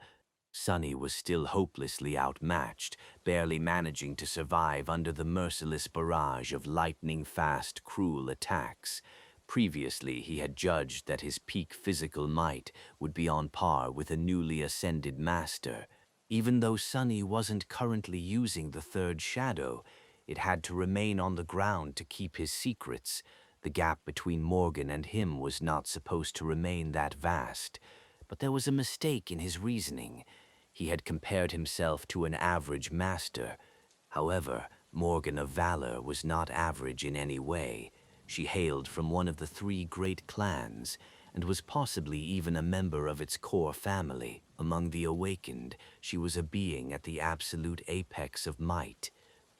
Sonny was still hopelessly outmatched, barely managing to survive under the merciless barrage of lightning-fast, cruel attacks. Previously, he had judged that his peak physical might would be on par with a newly ascended master. Even though Sonny wasn't currently using the third shadow, it had to remain on the ground to keep his secrets. The gap between Morgan and him was not supposed to remain that vast. But there was a mistake in his reasoning. He had compared himself to an average master. However, Morgan of Valor was not average in any way. She hailed from one of the three great clans, and was possibly even a member of its core family. Among the awakened, she was a being at the absolute apex of might.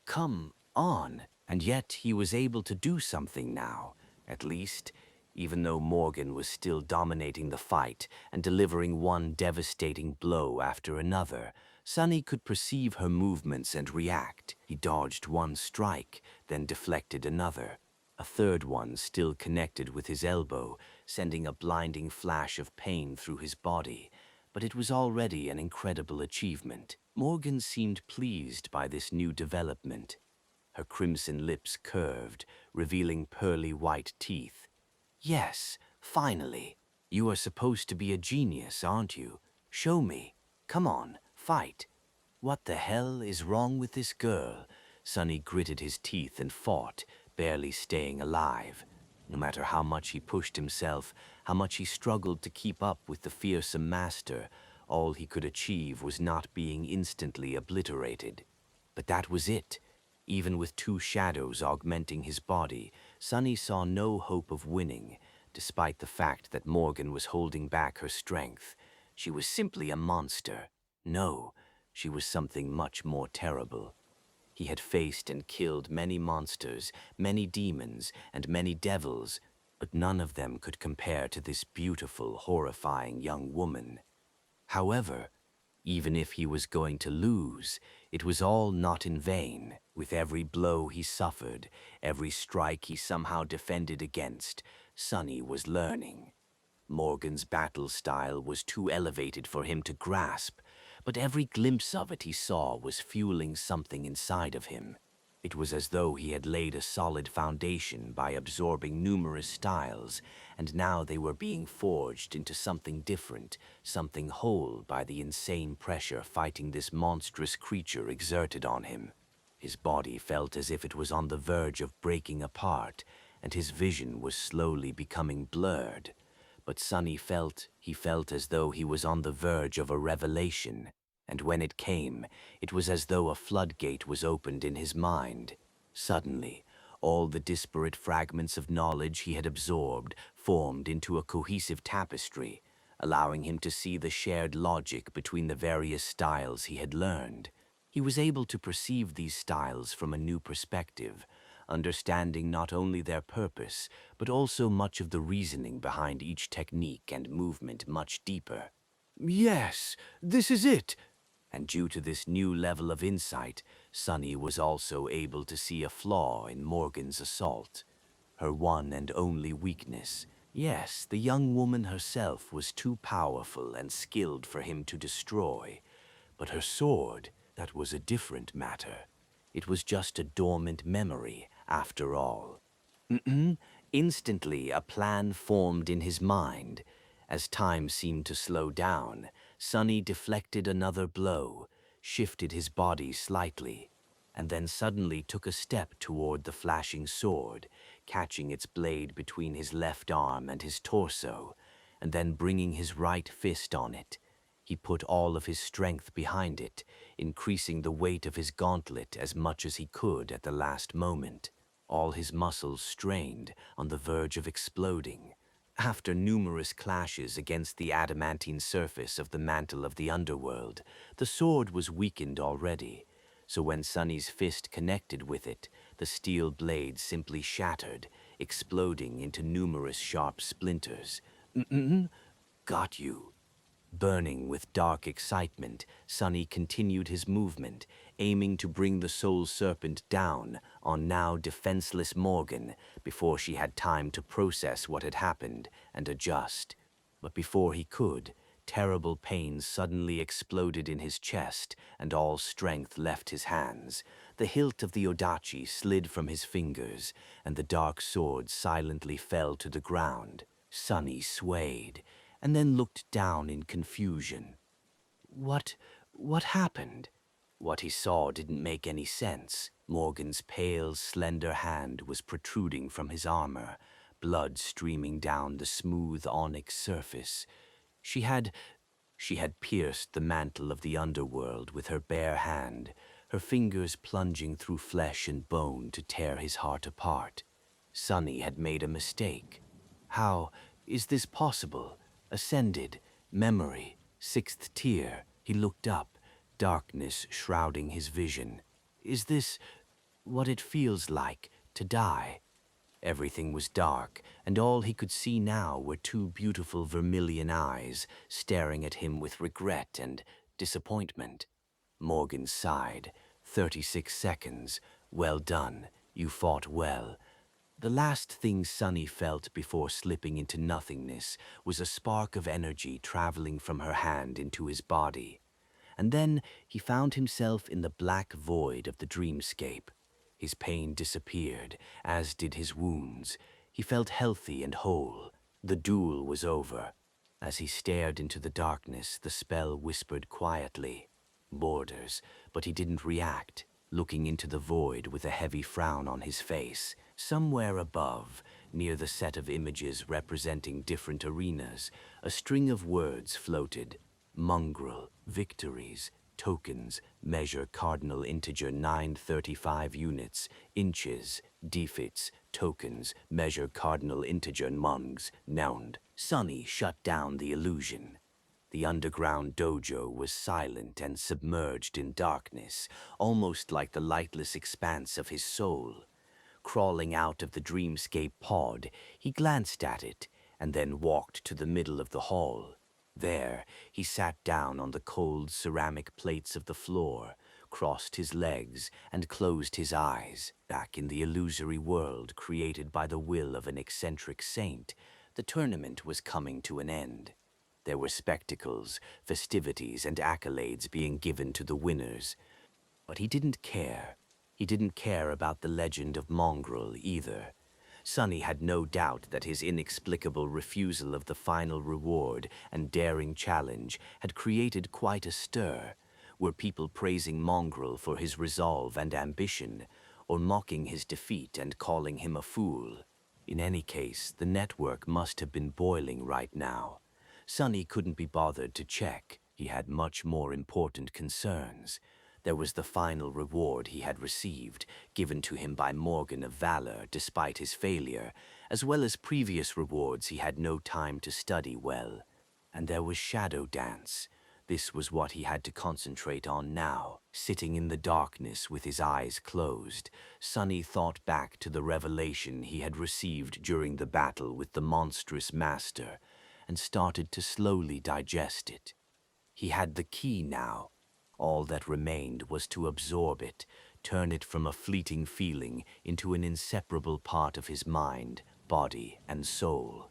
Come on! And yet he was able to do something now, at least, even though Morgan was still dominating the fight and delivering one devastating blow after another. Sonny could perceive her movements and react. He dodged one strike, then deflected another. A third one still connected with his elbow, sending a blinding flash of pain through his body. But it was already an incredible achievement. Morgan seemed pleased by this new development. Her crimson lips curved, revealing pearly white teeth. Yes, finally. You are supposed to be a genius, aren't you? Show me. Come on, fight. What the hell is wrong with this girl? Sonny gritted his teeth and fought, barely staying alive. No matter how much he pushed himself, how much he struggled to keep up with the fearsome master, all he could achieve was not being instantly obliterated. But that was it. Even with two shadows augmenting his body, Sonny saw no hope of winning, despite the fact that Morgan was holding back her strength. She was simply a monster. No, she was something much more terrible. He had faced and killed many monsters, many demons, and many devils, but none of them could compare to this beautiful, horrifying young woman. However, even if he was going to lose, it was all not in vain. With every blow he suffered, every strike he somehow defended against, Sonny was learning. Morgan's battle style was too elevated for him to grasp, but every glimpse of it he saw was fueling something inside of him. It was as though he had laid a solid foundation by absorbing numerous styles, and now they were being forged into something different, something whole by the insane pressure fighting this monstrous creature exerted on him. His body felt as if it was on the verge of breaking apart, and his vision was slowly becoming blurred. But Sonny felt as though he was on the verge of a revelation. And when it came, it was as though a floodgate was opened in his mind. Suddenly, all the disparate fragments of knowledge he had absorbed formed into a cohesive tapestry, allowing him to see the shared logic between the various styles he had learned. He was able to perceive these styles from a new perspective, understanding not only their purpose, but also much of the reasoning behind each technique and movement much deeper. Yes, this is it! And due to this new level of insight, Sonny was also able to see a flaw in Morgan's assault. Her one and only weakness. Yes, the young woman herself was too powerful and skilled for him to destroy. But her sword, that was a different matter. It was just a dormant memory, after all. Instantly, a plan formed in his mind. As time seemed to slow down, Sonny deflected another blow, shifted his body slightly, and then suddenly took a step toward the flashing sword, catching its blade between his left arm and his torso, and then bringing his right fist on it. He put all of his strength behind it, increasing the weight of his gauntlet as much as he could at the last moment. All his muscles strained, on the verge of exploding. After numerous clashes against the adamantine surface of the mantle of the underworld, the sword was weakened already, so when Sonny's fist connected with it, the steel blade simply shattered, exploding into numerous sharp splinters. Got you. Burning with dark excitement, Sonny continued his movement, aiming to bring the soul serpent down on now defenseless Morgan before she had time to process what had happened and adjust. But before he could, Terrible pain suddenly exploded in his chest, and all strength left his hands. The hilt of the odachi slid from his fingers, and the dark sword silently fell to the ground. Sunny swayed, and then looked down in confusion. What, what happened? What he saw didn't make any sense. Morgan's pale, slender hand was protruding from his armor, blood streaming down the smooth onyx surface. She had pierced the mantle of the underworld with her bare hand, her fingers plunging through flesh and bone to tear his heart apart. Sunny had made a mistake. How is this possible? Ascended, memory, sixth tier. He looked up, darkness shrouding his vision. Is this what it feels like to die? Everything was dark, and all he could see now were two beautiful vermilion eyes staring at him with regret and disappointment. Morgan sighed. 36 seconds. Well done. You fought well. The last thing Sunny felt before slipping into nothingness was a spark of energy traveling from her hand into his body. And then he found himself in the black void of the dreamscape. His pain disappeared, as did his wounds. He felt healthy and whole. The duel was over. As he stared into the darkness, the spell whispered quietly, "Borders," but he didn't react, looking into the void with a heavy frown on his face. Somewhere above, near the set of images representing different arenas, a string of words floated. Mongrel, victories, tokens, measure cardinal integer 935 units, inches, defits, tokens, measure cardinal integer mungs, nound. Sunny shut down the illusion. The underground dojo was silent and submerged in darkness, almost like the lightless expanse of his soul. Crawling out of the dreamscape pod, he glanced at it and then walked to the middle of the hall. There, he sat down on the cold ceramic plates of the floor, crossed his legs, and closed his eyes. Back in the illusory world created by the will of an eccentric saint, the tournament was coming to an end. There were spectacles, festivities, and accolades being given to the winners. But he didn't care. He didn't care about the legend of Mongrel either. Sunny had no doubt that his inexplicable refusal of the final reward and daring challenge had created quite a stir. Were people praising Mongrel for his resolve and ambition, or mocking his defeat and calling him a fool? In any case, the network must have been boiling right now. Sunny couldn't be bothered to check. He had much more important concerns. There was the final reward he had received, given to him by Morgan of Valor despite his failure, as well as previous rewards he had no time to study well. And there was Shadow Dance. This was what he had to concentrate on now. Sitting in the darkness with his eyes closed, Sunny thought back to the revelation he had received during the battle with the monstrous master, and started to slowly digest it. He had the key now. All that remained was to absorb it, turn it from a fleeting feeling into an inseparable part of his mind, body, and soul.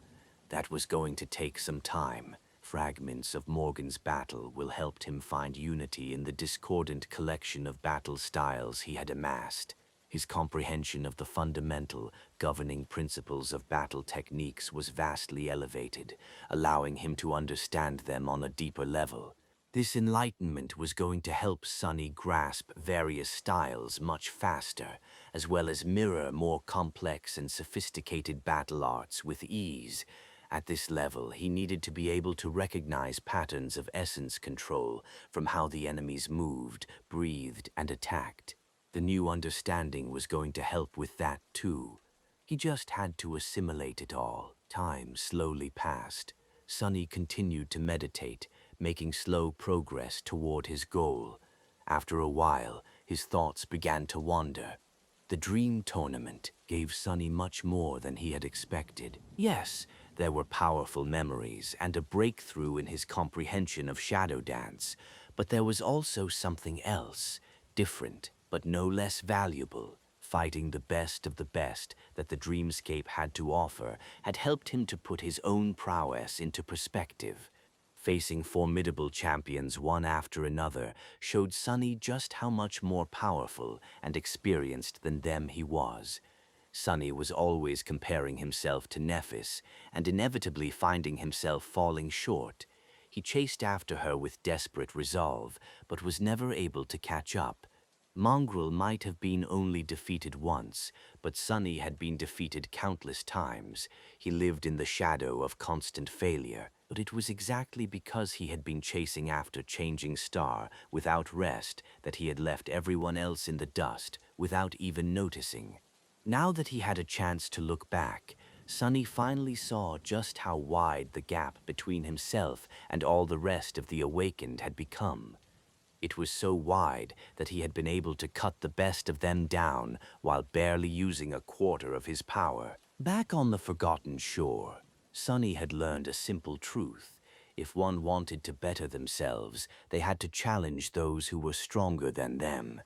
That was going to take some time. Fragments of Morgan's battle will help him find unity in the discordant collection of battle styles he had amassed. His comprehension of the fundamental, governing principles of battle techniques was vastly elevated, allowing him to understand them on a deeper level. This enlightenment was going to help Sunny grasp various styles much faster, as well as mirror more complex and sophisticated battle arts with ease. At this level, he needed to be able to recognize patterns of essence control from how the enemies moved, breathed, and attacked. The new understanding was going to help with that too. He just had to assimilate it all. Time slowly passed. Sunny continued to meditate, making slow progress toward his goal. After a while, his thoughts began to wander. The dream tournament gave Sunny much more than he had expected. Yes, there were powerful memories and a breakthrough in his comprehension of Shadow Dance, but there was also something else, different but no less valuable. Fighting the best of the best that the dreamscape had to offer had helped him to put his own prowess into perspective. facing formidable champions one after another, showed Sunny just how much more powerful and experienced than them he was. Sunny was always comparing himself to Nephis, and inevitably finding himself falling short. He chased after her with desperate resolve, but was never able to catch up. Mongrel might have been only defeated once, but Sunny had been defeated countless times. He lived in the shadow of constant failure, but it was exactly because he had been chasing after Changing Star without rest that he had left everyone else in the dust without even noticing. Now that he had a chance to look back, Sunny finally saw just how wide the gap between himself and all the rest of the Awakened had become. It was so wide that he had been able to cut the best of them down while barely using a quarter of his power. Back on the Forgotten Shore, Sunny had learned a simple truth. If one wanted to better themselves, they had to challenge those who were stronger than them.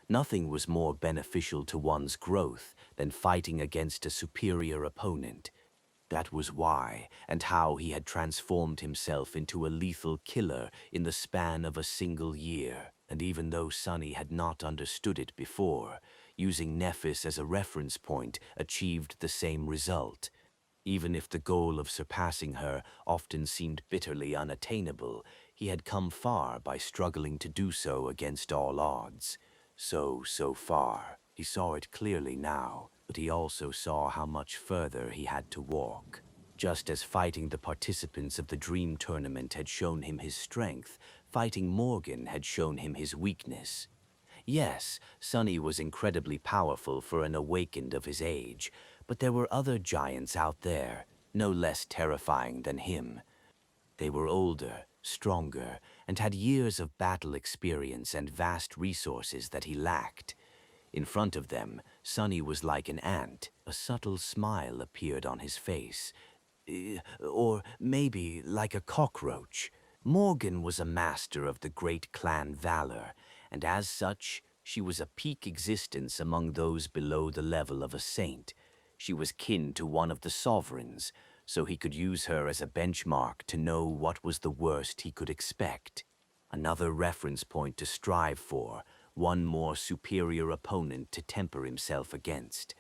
Nothing was more beneficial to one's growth than fighting against a superior opponent. That was why and how he had transformed himself into a lethal killer in the span of a single year. And even though Sunny had not understood it before, using Nephis as a reference point achieved the same result. Even if the goal of surpassing her often seemed bitterly unattainable, he had come far by struggling to do so against all odds. So far. He saw it clearly now, but he also saw how much further he had to walk. Just as fighting the participants of the Dream Tournament had shown him his strength, fighting Morgan had shown him his weakness. Yes, Sunny was incredibly powerful for an Awakened of his age, but there were other giants out there, no less terrifying than him. They were older, stronger, and had years of battle experience and vast resources that he lacked. In front of them, Sunny was like an ant. A subtle smile appeared on his face. Or maybe like a cockroach. Morgan was a master of the great clan Valor, and as such, she was a peak existence among those below the level of a saint. She was kin to one of the sovereigns, so he could use her as a benchmark to know what was the worst he could expect. Another reference point to strive for, one more superior opponent to temper himself against.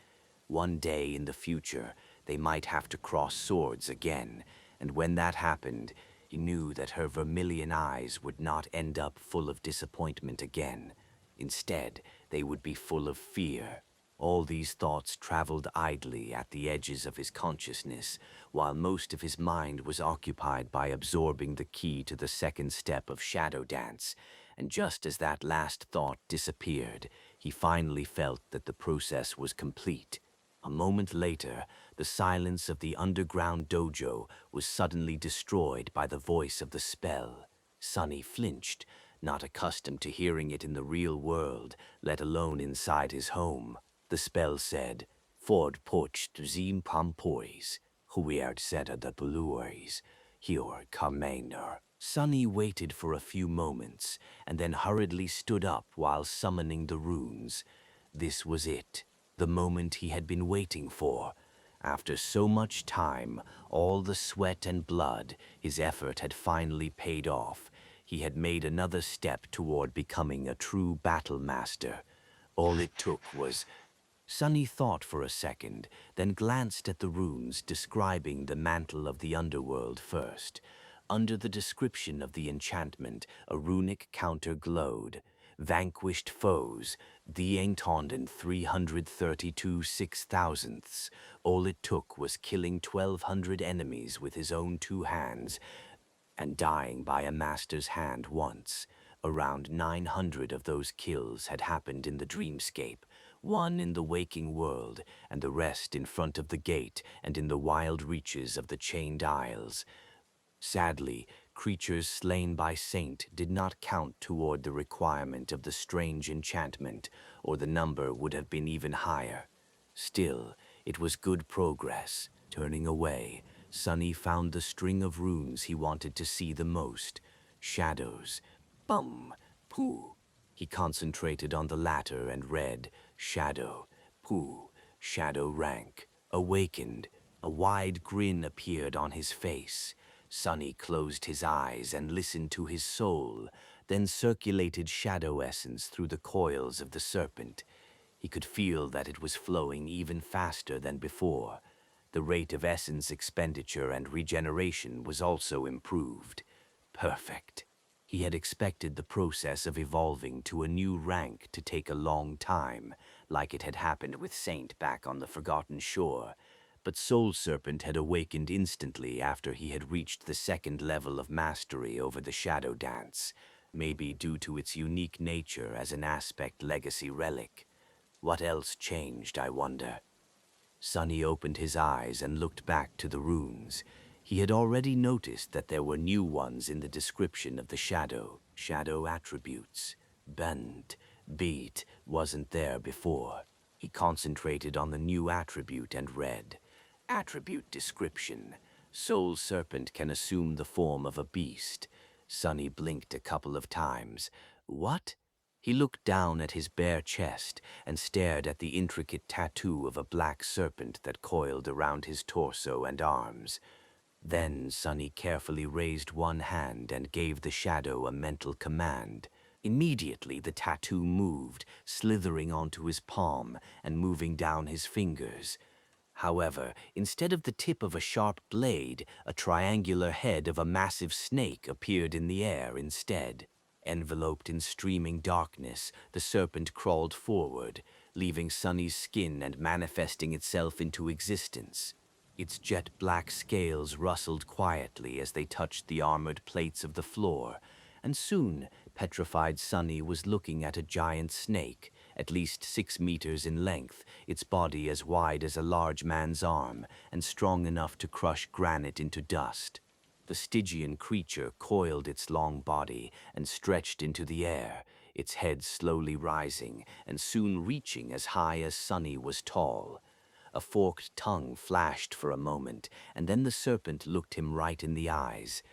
One day in the future, they might have to cross swords again, and when that happened, he knew that her vermilion eyes would not end up full of disappointment again. Instead, they would be full of fear. All these thoughts traveled idly at the edges of his consciousness, while most of his mind was occupied by absorbing the key to the second step of Shadow Dance. And just as that last thought disappeared, he finally felt that the process was complete. A moment later, the silence of the underground dojo was suddenly destroyed by the voice of the spell. Sunny flinched, not accustomed to hearing it in the real world, let alone inside his home. The spell said, "Ford poch zim pampois, huiard seta the buluaris, hior kamener." Sunny waited for a few moments, and then hurriedly stood up while summoning the runes. This was it, the moment he had been waiting for. After so much time, all the sweat and blood, his effort had finally paid off. He had made another step toward becoming a true battle master. All it took was... Sunny thought for a second, then glanced at the runes describing the mantle of the underworld first. Under the description of the enchantment, a runic counter glowed. Vanquished foes, the Aintonden 332 6,000ths. All it took was killing 1,200 enemies with his own two hands, and dying by a master's hand once. Around 900 of those kills had happened in the dreamscape, one in the waking world, and the rest in front of the gate and in the wild reaches of the Chained Isles. Sadly, creatures slain by Saint did not count toward the requirement of the strange enchantment, or the number would have been even higher. Still, it was good progress. Turning away, Sunny found the string of runes he wanted to see the most. Shadows. Bum. Pooh. He concentrated on the latter and read, Shadow. Pooh. Shadow rank. Awakened. A wide grin appeared on his face. Sunny closed his eyes and listened to his soul, then circulated shadow essence through the coils of the serpent. He could feel that it was flowing even faster than before. The rate of essence expenditure and regeneration was also improved. Perfect. He had expected the process of evolving to a new rank to take a long time, like it had happened with Saint back on the Forgotten Shore. But Soul Serpent had awakened instantly after he had reached the second level of mastery over the Shadow Dance, maybe due to its unique nature as an aspect legacy relic. What else changed, I wonder? Sunny opened his eyes and looked back to the runes. He had already noticed that there were new ones in the description of the shadow attributes. Bend, beat wasn't there before. He concentrated on the new attribute and read, Attribute description. Soul Serpent can assume the form of a beast. Sunny blinked a couple of times. What? He looked down at his bare chest and stared at the intricate tattoo of a black serpent that coiled around his torso and arms. Then Sunny carefully raised one hand and gave the shadow a mental command. Immediately the tattoo moved, slithering onto his palm and moving down his fingers. However, instead of the tip of a sharp blade, a triangular head of a massive snake appeared in the air instead. Enveloped in streaming darkness, the serpent crawled forward, leaving Sunny's skin and manifesting itself into existence. Its jet-black scales rustled quietly as they touched the armored plates of the floor, and soon petrified Sunny was looking at a giant snake, at least 6 meters in length, its body as wide as a large man's arm, and strong enough to crush granite into dust. The Stygian creature coiled its long body and stretched into the air, its head slowly rising and soon reaching as high as Sunny was tall. A forked tongue flashed for a moment, and then the serpent looked him right in the eyes.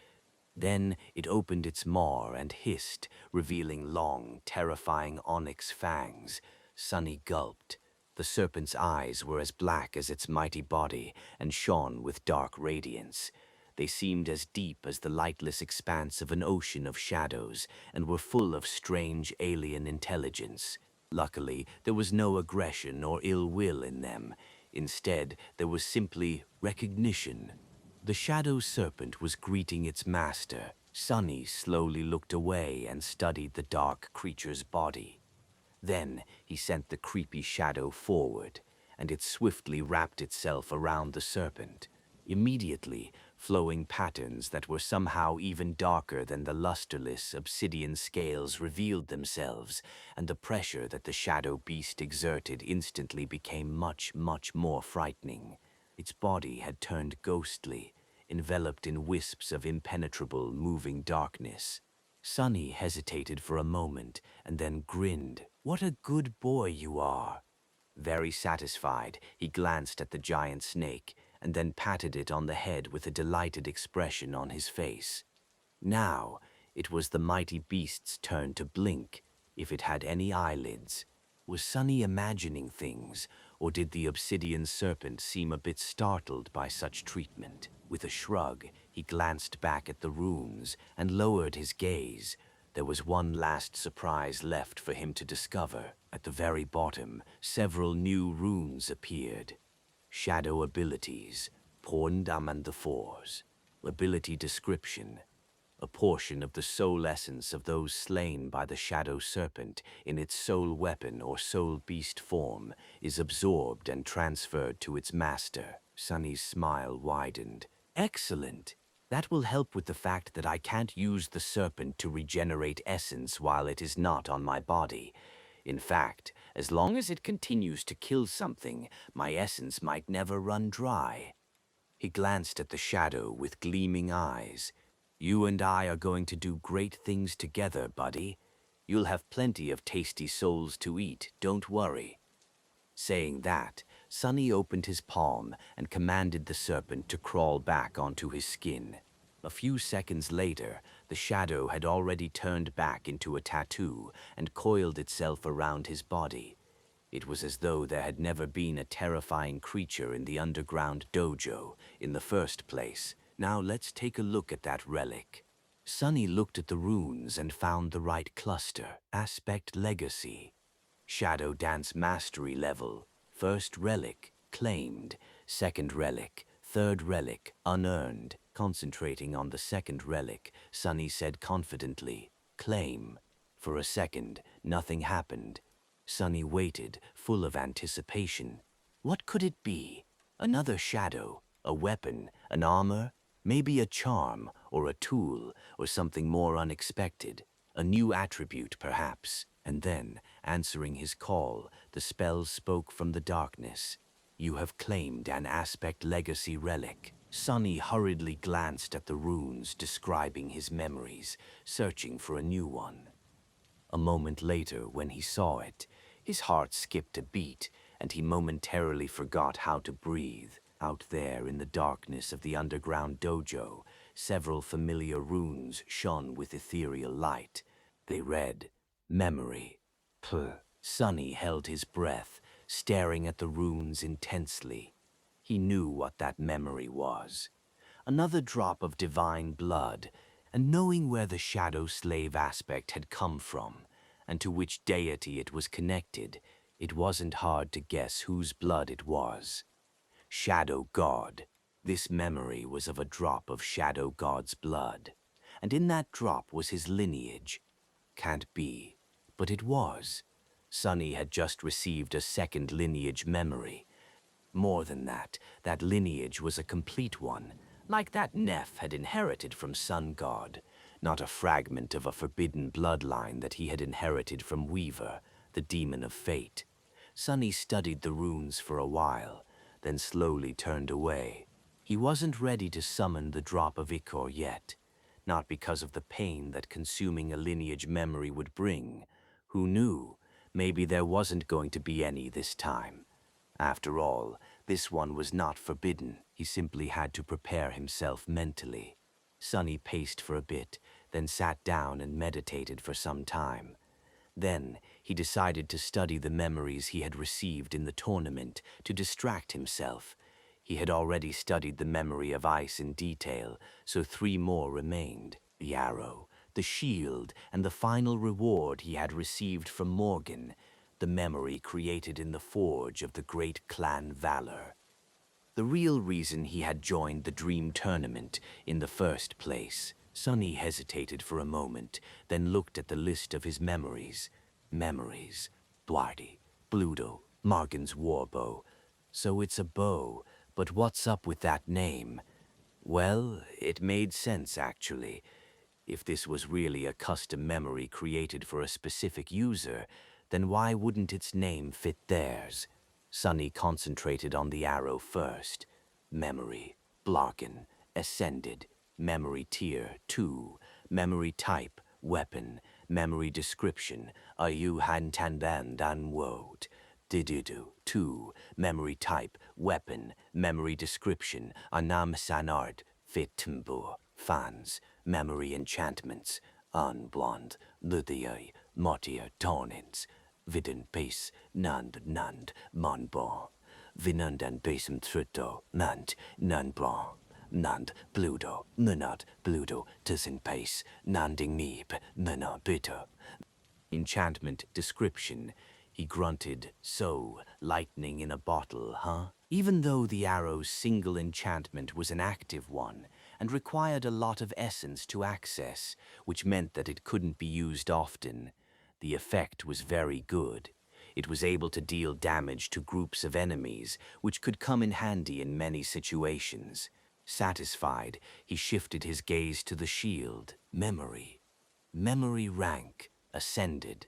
Then it opened its maw and hissed, revealing long, terrifying onyx fangs. Sunny gulped. The serpent's eyes were as black as its mighty body and shone with dark radiance. They seemed as deep as the lightless expanse of an ocean of shadows and were full of strange alien intelligence. Luckily, there was no aggression or ill will in them. Instead, there was simply recognition. The shadow serpent was greeting its master. Sunny slowly looked away and studied the dark creature's body. Then he sent the creepy shadow forward, and it swiftly wrapped itself around the serpent. Immediately, flowing patterns that were somehow even darker than the lusterless obsidian scales revealed themselves, and the pressure that the shadow beast exerted instantly became much, much more frightening. Its body had turned ghostly, enveloped in wisps of impenetrable, moving darkness. Sunny hesitated for a moment and then grinned. "What a good boy you are." Very satisfied, he glanced at the giant snake and then patted it on the head with a delighted expression on his face. Now, it was the mighty beast's turn to blink, if it had any eyelids. Was Sunny imagining things, or did the obsidian serpent seem a bit startled by such treatment? With a shrug, he glanced back at the runes and lowered his gaze. There was one last surprise left for him to discover. At the very bottom, several new runes appeared. Shadow abilities, Porndam the Fours. Ability description. A portion of the soul essence of those slain by the shadow serpent in its soul weapon or soul beast form is absorbed and transferred to its master. Sunny's smile widened. Excellent. That will help with the fact that I can't use the serpent to regenerate essence while it is not on my body. In fact, as long as it continues to kill something, my essence might never run dry. He glanced at the shadow with gleaming eyes. You and I are going to do great things together, buddy. You'll have plenty of tasty souls to eat, don't worry. Saying that, Sunny opened his palm and commanded the serpent to crawl back onto his skin. A few seconds later, the shadow had already turned back into a tattoo and coiled itself around his body. It was as though there had never been a terrifying creature in the underground dojo in the first place. Now let's take a look at that relic. Sunny looked at the runes and found the right cluster. Aspect Legacy. Shadow Dance Mastery level. First relic, claimed. Second relic, third relic, unearned. Concentrating on the second relic, Sunny said confidently, claim. For a second, nothing happened. Sunny waited, full of anticipation. What could it be? Another shadow, a weapon, an armor, maybe a charm, or a tool, or something more unexpected. A new attribute, perhaps. And then, answering his call, the spell spoke from the darkness. You have claimed an Aspect Legacy relic. Sunny hurriedly glanced at the runes describing his memories, searching for a new one. A moment later, when he saw it, his heart skipped a beat, and he momentarily forgot how to breathe. Out there in the darkness of the underground dojo, several familiar runes shone with ethereal light. They read, Memory. Sunny held his breath, staring at the runes intensely. He knew what that memory was. Another drop of divine blood, and knowing where the shadow slave aspect had come from, and to which deity it was connected, it wasn't hard to guess whose blood it was. Shadow God. This memory was of a drop of Shadow God's blood, and in that drop was his lineage. Can't be, but it was. Sunny had just received a second lineage memory. More than that lineage was a complete one, like that Neff had inherited from Sun God, not a fragment of a forbidden bloodline that he had inherited from Weaver, the demon of fate. Sunny studied the runes for a while, then slowly turned away. He wasn't ready to summon the drop of Ichor yet, not because of the pain that consuming a lineage memory would bring. Who knew? Maybe there wasn't going to be any this time. After all, this one was not forbidden. He simply had to prepare himself mentally. Sunny paced for a bit, then sat down and meditated for some time. Then he decided to study the memories he had received in the tournament to distract himself. He had already studied the memory of ice in detail, so 3 more remained. The arrow, the shield, and the final reward he had received from Morgan, the memory created in the forge of the great clan Valor. The real reason he had joined the dream tournament in the first place. Sunny hesitated for a moment, then looked at the list of his memories. Memories. Blarty, Bluto, Morgan's warbow. So it's a bow, but what's up with that name? Well, it made sense, actually. If this was really a custom memory created for a specific user, then why wouldn't its name fit theirs? Sunny concentrated on the arrow first. Memory. Blarkin. Ascended. Memory tier 2. Memory type. Weapon. Memory description. Ayu han tandan dan wot. Dididu. 2. Memory type. Weapon. Memory description. Anam sanard. Fitmbur. Fans. Memory enchantments. Unblond. Luthia. Motia tonins. Vidin pace. Nand monbon. Vinundan basem trito. Nand blanc. Nand bludo. Nunat bludo. Tisin pace. Nanding neeb. Nuna bitter. Enchantment description. He grunted, so, lightning in a bottle, huh? Even though the arrow's single enchantment was an active one, and required a lot of essence to access, which meant that it couldn't be used often, the effect was very good. It was able to deal damage to groups of enemies, which could come in handy in many situations. Satisfied, he shifted his gaze to the shield. Memory. Memory rank. Ascended.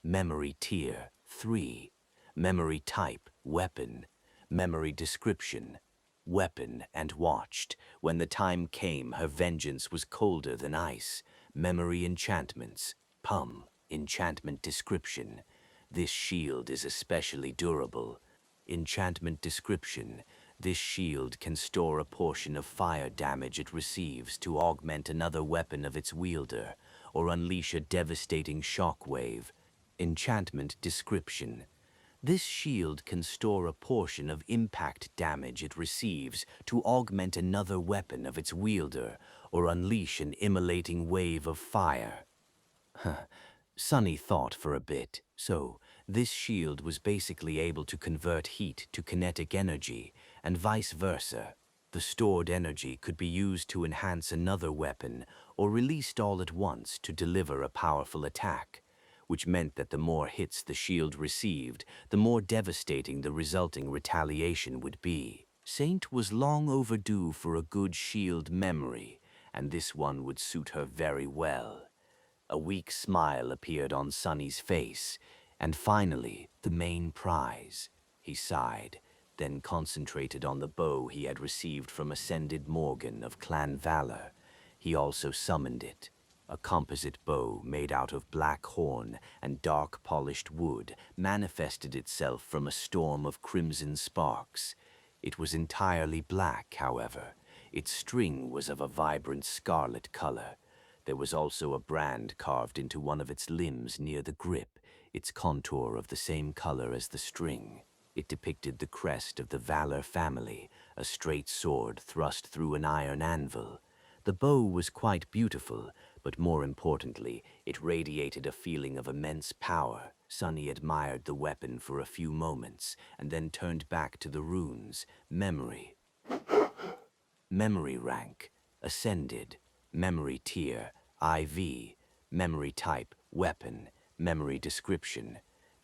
Memory tier 3. Memory type. Weapon. Memory description. Weapon and watched. When the time came, her vengeance was colder than ice. Memory enchantments. Pum. Enchantment description. This shield is especially durable. Enchantment description. This shield can store a portion of fire damage it receives to augment another weapon of its wielder, or unleash a devastating shockwave. Enchantment description. This shield can store a portion of impact damage it receives to augment another weapon of its wielder or unleash an immolating wave of fire. Sunny thought for a bit. So, this shield was basically able to convert heat to kinetic energy, and vice versa. The stored energy could be used to enhance another weapon or released all at once to deliver a powerful attack, which meant that the more hits the shield received, the more devastating the resulting retaliation would be. Saint was long overdue for a good shield memory, and this one would suit her very well. A weak smile appeared on Sunny's face, and finally, the main prize. He sighed, then concentrated on the bow he had received from Ascended Morgan of Clan Valor. He also summoned it. A composite bow made out of black horn and dark polished wood manifested itself from a storm of crimson sparks. It was entirely black, however. Its string was of a vibrant scarlet color. There was also a brand carved into one of its limbs near the grip, its contour of the same color as the string. It depicted the crest of the Valor family, a straight sword thrust through an iron anvil. The bow was quite beautiful, but more importantly, it radiated a feeling of immense power. Sunny admired the weapon for a few moments, and then turned back to the runes. Memory. Memory rank. Ascended. Memory tier, IV, memory type, weapon, memory description.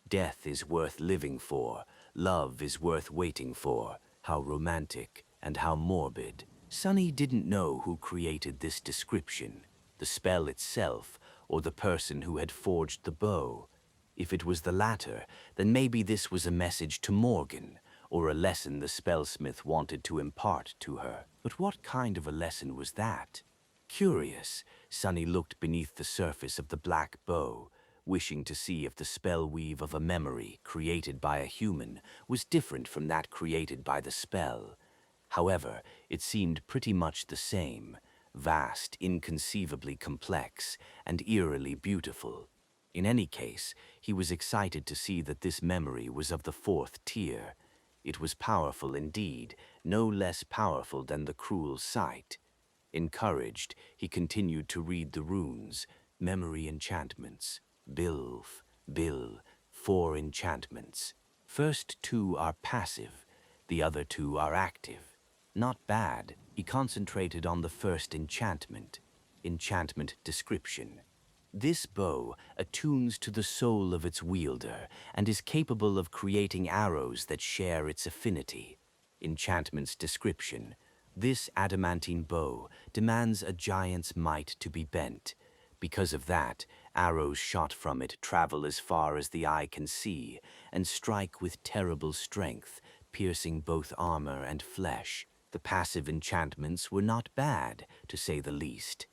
Death is worth living for, love is worth waiting for. How romantic and how morbid. Sunny didn't know who created this description, the spell itself or the person who had forged the bow. If it was the latter, then maybe this was a message to Morgan, or a lesson the spellsmith wanted to impart to her. But what kind of a lesson was that? Curious, Sunny looked beneath the surface of the black bow, wishing to see if the spell weave of a memory created by a human was different from that created by the spell. However, it seemed pretty much the same, vast, inconceivably complex, and eerily beautiful. In any case, he was excited to see that this memory was of the 4th tier. It was powerful indeed, no less powerful than the cruel sight. Encouraged, he continued to read the runes, memory enchantments. Bilf, Bill, 4 enchantments. First 2 are passive, the other 2 are active. Not bad. He concentrated on the first enchantment. Enchantment description. This bow attunes to the soul of its wielder and is capable of creating arrows that share its affinity. Enchantment's description. This adamantine bow demands a giant's might to be bent. Because of that, arrows shot from it travel as far as the eye can see and strike with terrible strength, piercing both armor and flesh. The passive enchantments were not bad, to say the least.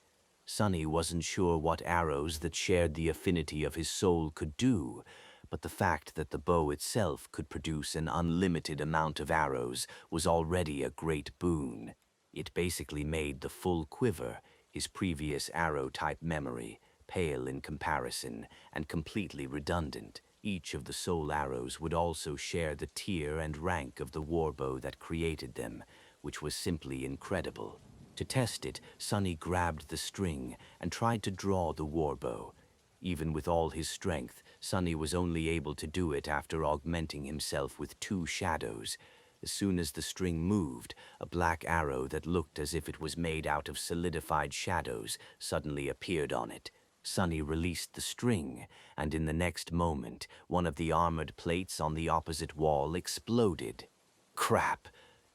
Sunny wasn't sure what arrows that shared the affinity of his soul could do, but the fact that the bow itself could produce an unlimited amount of arrows was already a great boon. It basically made the full quiver, his previous arrow-type memory, pale in comparison and completely redundant. Each of the soul arrows would also share the tier and rank of the warbow that created them, which was simply incredible. To test it, Sunny grabbed the string and tried to draw the warbow. Even with all his strength, Sunny was only able to do it after augmenting himself with 2 shadows. As soon as the string moved, a black arrow that looked as if it was made out of solidified shadows suddenly appeared on it. Sunny released the string, and in the next moment, one of the armored plates on the opposite wall exploded. Crap!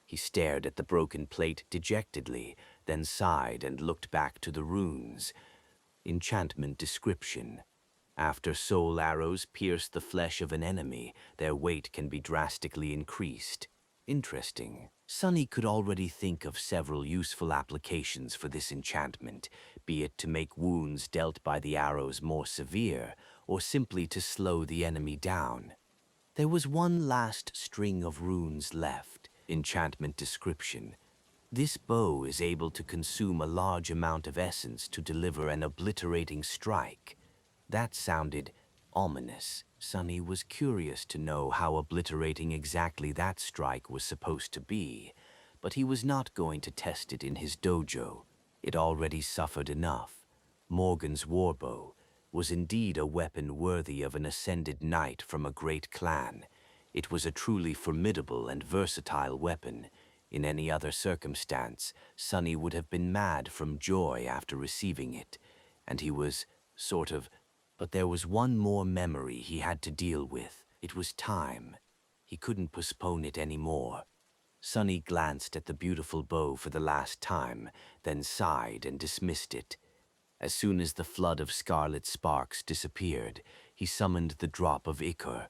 He stared at the broken plate dejectedly, then sighed and looked back to the runes. Enchantment description. After soul arrows pierce the flesh of an enemy, their weight can be drastically increased. Interesting. Sunny could already think of several useful applications for this enchantment, be it to make wounds dealt by the arrows more severe, or simply to slow the enemy down. There was one last string of runes left. Enchantment description. This bow is able to consume a large amount of essence to deliver an obliterating strike. That sounded ominous. Sonny was curious to know how obliterating exactly that strike was supposed to be, but he was not going to test it in his dojo. It already suffered enough. Morgan's warbow was indeed a weapon worthy of an ascended knight from a great clan. It was a truly formidable and versatile weapon. In any other circumstance, Sonny would have been mad from joy after receiving it, and he was but there was one more memory he had to deal with. It was time. He couldn't postpone it anymore. Sonny glanced at the beautiful bow for the last time, then sighed and dismissed it. As soon as the flood of scarlet sparks disappeared, he summoned the drop of ichor.